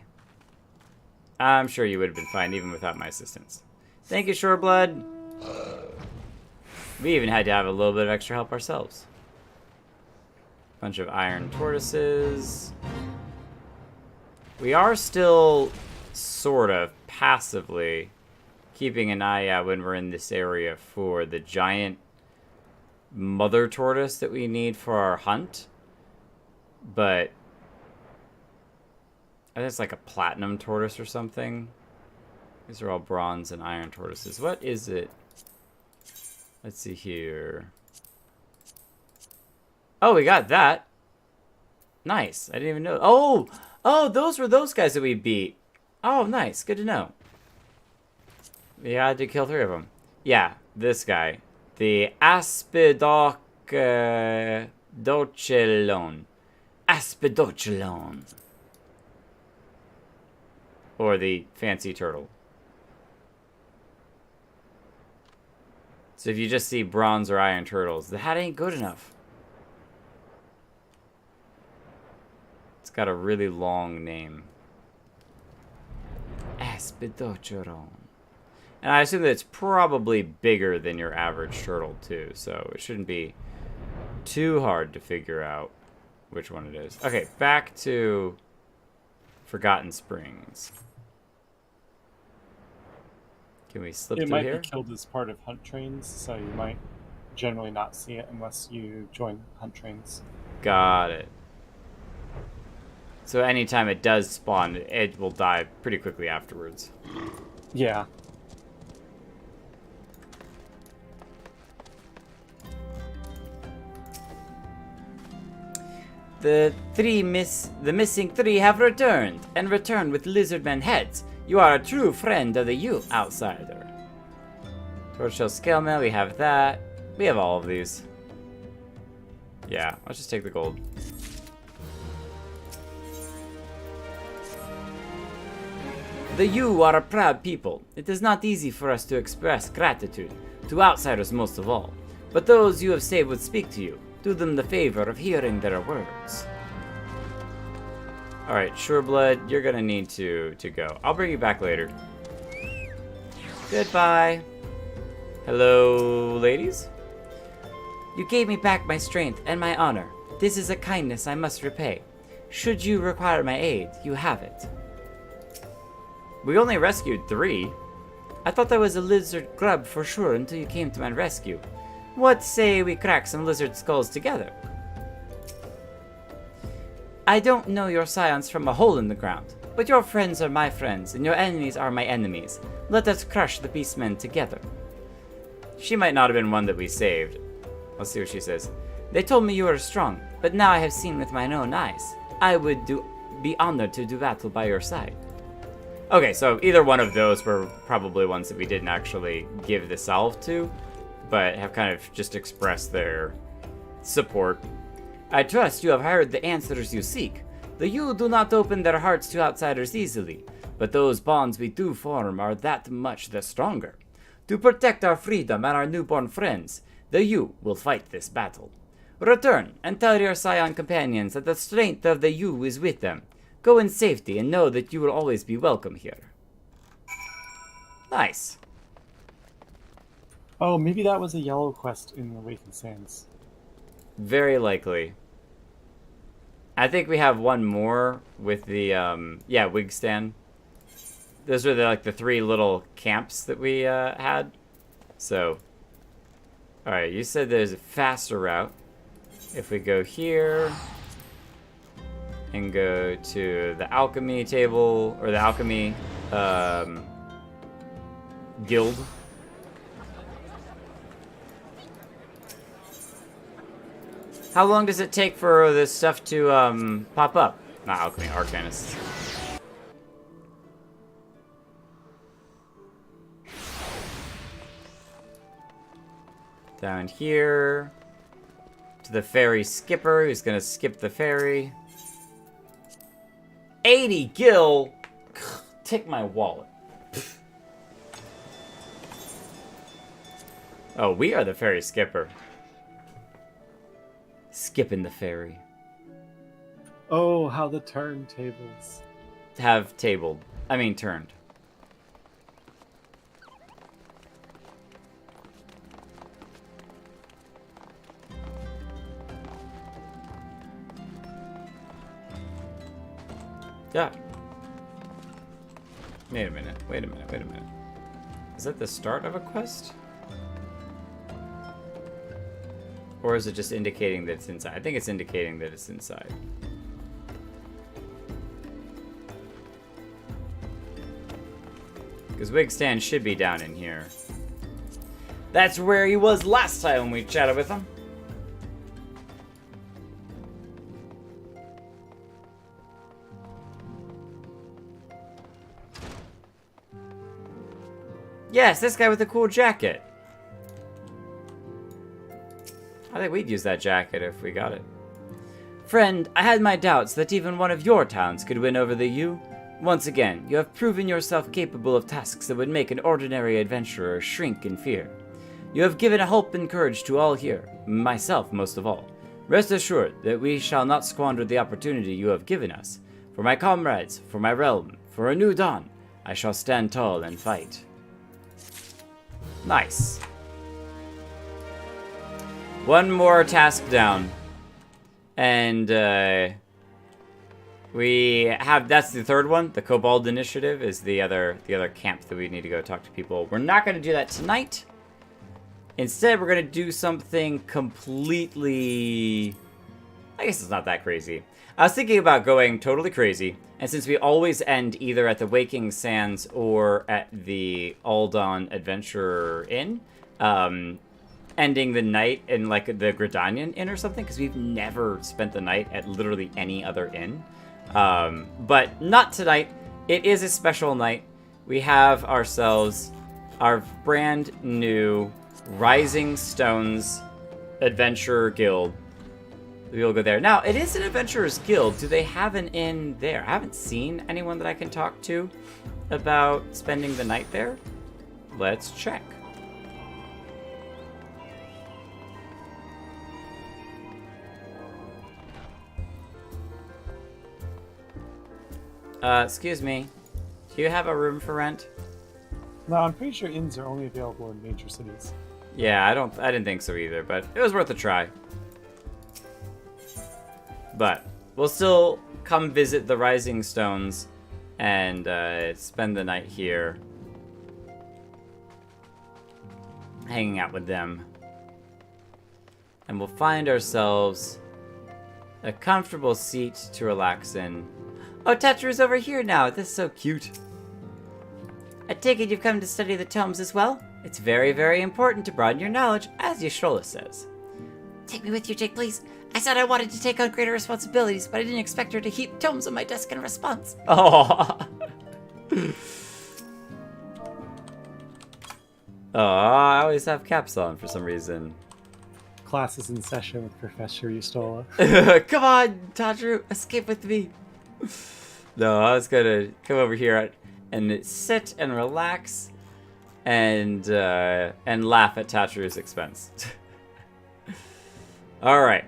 I'm sure you would have been fine even without my assistance. Thank you, Shoreblood. We even had to have a little bit of extra help ourselves. Bunch of iron tortoises. We are still sort of passively keeping an eye out when we're in this area for the giant mother tortoise that we need for our hunt. But I think it's like a platinum tortoise or something. These are all bronze and iron tortoises. What is it? Let's see here. Oh, we got that. Nice. I didn't even know. Oh, those were those guys that we beat. Oh, nice. Good to know. We had to kill 3 of them. Yeah, this guy. The Aspidochelon. Aspidochelon. Or the fancy turtle. So if you just see bronze or iron turtles, the hat ain't good enough. It's got a really long name. Aspidochelon. And I assume that it's probably bigger than your average turtle too, so it shouldn't be too hard to figure out which one it is. Okay, back to Forgotten Springs. Can we slip through here? It might be killed as part of hunt trains, so you might generally not see it unless you join hunt trains. Got it. So anytime it does spawn, it will die pretty quickly afterwards. Yeah. The missing 3 have returned, and returned with lizardmen heads. You are a true friend of the youth, outsider. Tortoiseshell scale mail, we have that. We have all of these. Yeah, let's just take the gold. The you are a proud people. It is not easy for us to express gratitude, to outsiders most of all. But those you have saved would speak to you. Do them the favor of hearing their words. Alright, Shoreblood, you're gonna need to go. I'll bring you back later. Goodbye. Hello, ladies? You gave me back my strength and my honor. This is a kindness I must repay. Should you require my aid, you have it. We only rescued 3. I thought I was a lizard grub for sure until you came to my rescue. What say we crack some lizard skulls together? I don't know your scions from a hole in the ground, but your friends are my friends, and your enemies are my enemies. Let us crush the beastmen together. She might not have been one that we saved. Let's see what she says. They told me you were strong, but now I have seen with my own eyes. I would be honored to do battle by your side. Okay, so either one of those were probably ones that we didn't actually give the salve to, but have kind of just expressed their support. I trust you have heard the answers you seek. The Yu do not open their hearts to outsiders easily, but those bonds we do form are that much the stronger. To protect our freedom and our newborn friends, the Yu will fight this battle. Return and tell your Scion companions that the strength of the Yu is with them. Go in safety and know that you will always be welcome here. Nice. Oh, maybe that was a yellow quest in Awakened Sands. Very likely. I think we have one more with the, wig stand. Those are the 3 little camps that we had. So, alright, you said there's a faster route. If we go here and go to the alchemy table, or the alchemy guild. How long does it take for this stuff to pop up? Not alchemy, arcanists. Down here to the ferry skipper, who's gonna skip the ferry. 80 gil. Take my wallet. Oh, we are the ferry skipper. Skipping the ferry. Oh, how the turntables Have tabled. I mean, turned. Yeah. Wait a minute. Is that the start of a quest? Or is it just indicating that it's inside? I think it's indicating that it's inside. Because Wigstand should be down in here. That's where he was last time when we chatted with him. Yes, this guy with the cool jacket. I think we'd use that jacket if we got it. Friend, I had my doubts that even one of your towns could win over the Yu. Once again, you have proven yourself capable of tasks that would make an ordinary adventurer shrink in fear. You have given hope and courage to all here, myself most of all. Rest assured that we shall not squander the opportunity you have given us. For my comrades, for my realm, for a new dawn, I shall stand tall and fight. Nice. One more task down. And we have, that's the third one. The Kobold Initiative is the other camp that we need to go talk to people. We're not going to do that tonight. Instead, we're going to do something completely, I guess it's not that crazy. I was thinking about going totally crazy, and since we always end either at the Waking Sands or at the Aldawn Adventurer Inn, ending the night in like the Gridanian Inn or something, because we've never spent the night at literally any other inn. But not tonight. It is a special night. We have ourselves our brand new Rising Stones Adventurer Guild. We will go there. Now, it is an Adventurer's Guild. Do they have an inn there? I haven't seen anyone that I can talk to about spending the night there. Let's check. Excuse me. Do you have a room for rent? No, I'm pretty sure inns are only available in major cities. Yeah, I didn't think so either, but it was worth a try. But we'll still come visit the Rising Stones and spend the night here, hanging out with them. And we'll find ourselves a comfortable seat to relax in. Oh, Tetra's over here now. This is so cute. I take it you've come to study the tomes as well? It's very, very important to broaden your knowledge, as Yoshida says. Take me with you, Jake, please. I said I wanted to take on greater responsibilities, but I didn't expect her to heap tomes on my desk in response. Oh. Oh, I always have caps on for some reason. Class is in session with Professor Yoshida. Come on, Tataru, escape with me. No, I was gonna come over here and sit and relax and laugh at Tataru's expense. All right.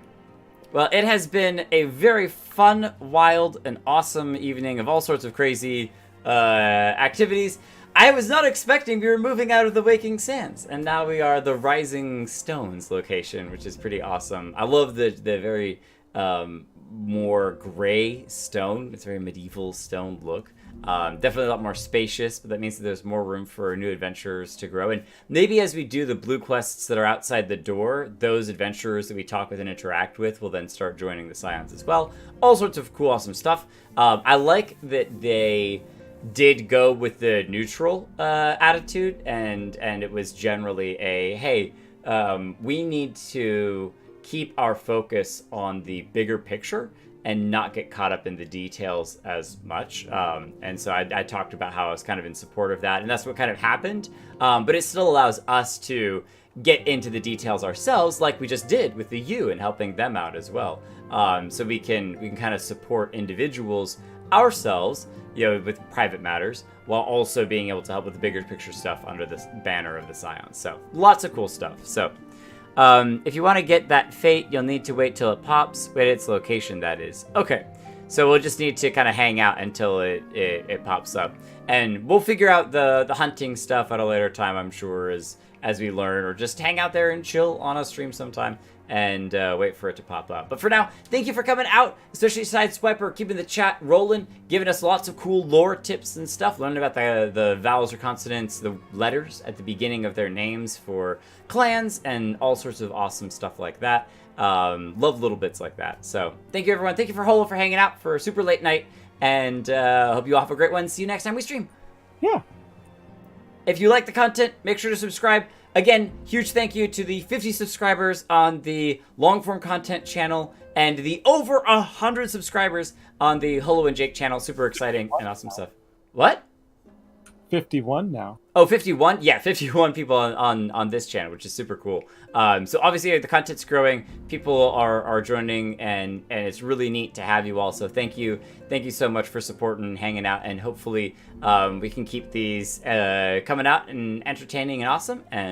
Well, it has been a very fun, wild, and awesome evening of all sorts of crazy activities. I was not expecting we were moving out of the Waking Sands, and now we are the Rising Stones location, which is pretty awesome. I love the very more gray stone. It's a very medieval stone look. Definitely a lot more spacious, but that means that there's more room for new adventurers to grow. And maybe as we do the blue quests that are outside the door, those adventurers that we talk with and interact with will then start joining the Scions as well. All sorts of cool, awesome stuff. I like that they did go with the neutral attitude, and it was generally a, hey, we need to keep our focus on the bigger picture and not get caught up in the details as much. And so I talked about how I was kind of in support of that, and that's what kind of happened. But it still allows us to get into the details ourselves, like we just did with the U and helping them out as well. So we can kind of support individuals ourselves, with private matters, while also being able to help with the bigger picture stuff under this banner of the Scions. So lots of cool stuff. So if you want to get that fate, you'll need to wait till it pops. Wait, its location, that is. Okay, so we'll just need to kind of hang out until it pops up, and we'll figure out the hunting stuff at a later time, I'm sure, as we learn, or just hang out there and chill on a stream sometime and wait for it to pop up. But for now, thank you for coming out, especially Sideswiper, keeping the chat rolling, giving us lots of cool lore tips and stuff, learning about the vowels or consonants, the letters at the beginning of their names for clans, and all sorts of awesome stuff like that. Love little bits like that. So thank you, everyone. Thank you for Holo for hanging out for a super late night, and hope you all have a great one. See you next time we stream. Yeah. If you like the content, make sure to subscribe. Again, huge thank you to the 50 subscribers on the long-form content channel and the over 100 subscribers on the Holo and Jake channel. Super exciting and awesome stuff. What? 51 now. Oh, 51? Yeah, 51 people on this channel, which is super cool. So obviously the content's growing, people are joining, and it's really neat to have you all. So thank you so much for supporting and hanging out, and hopefully we can keep these coming out and entertaining and awesome. And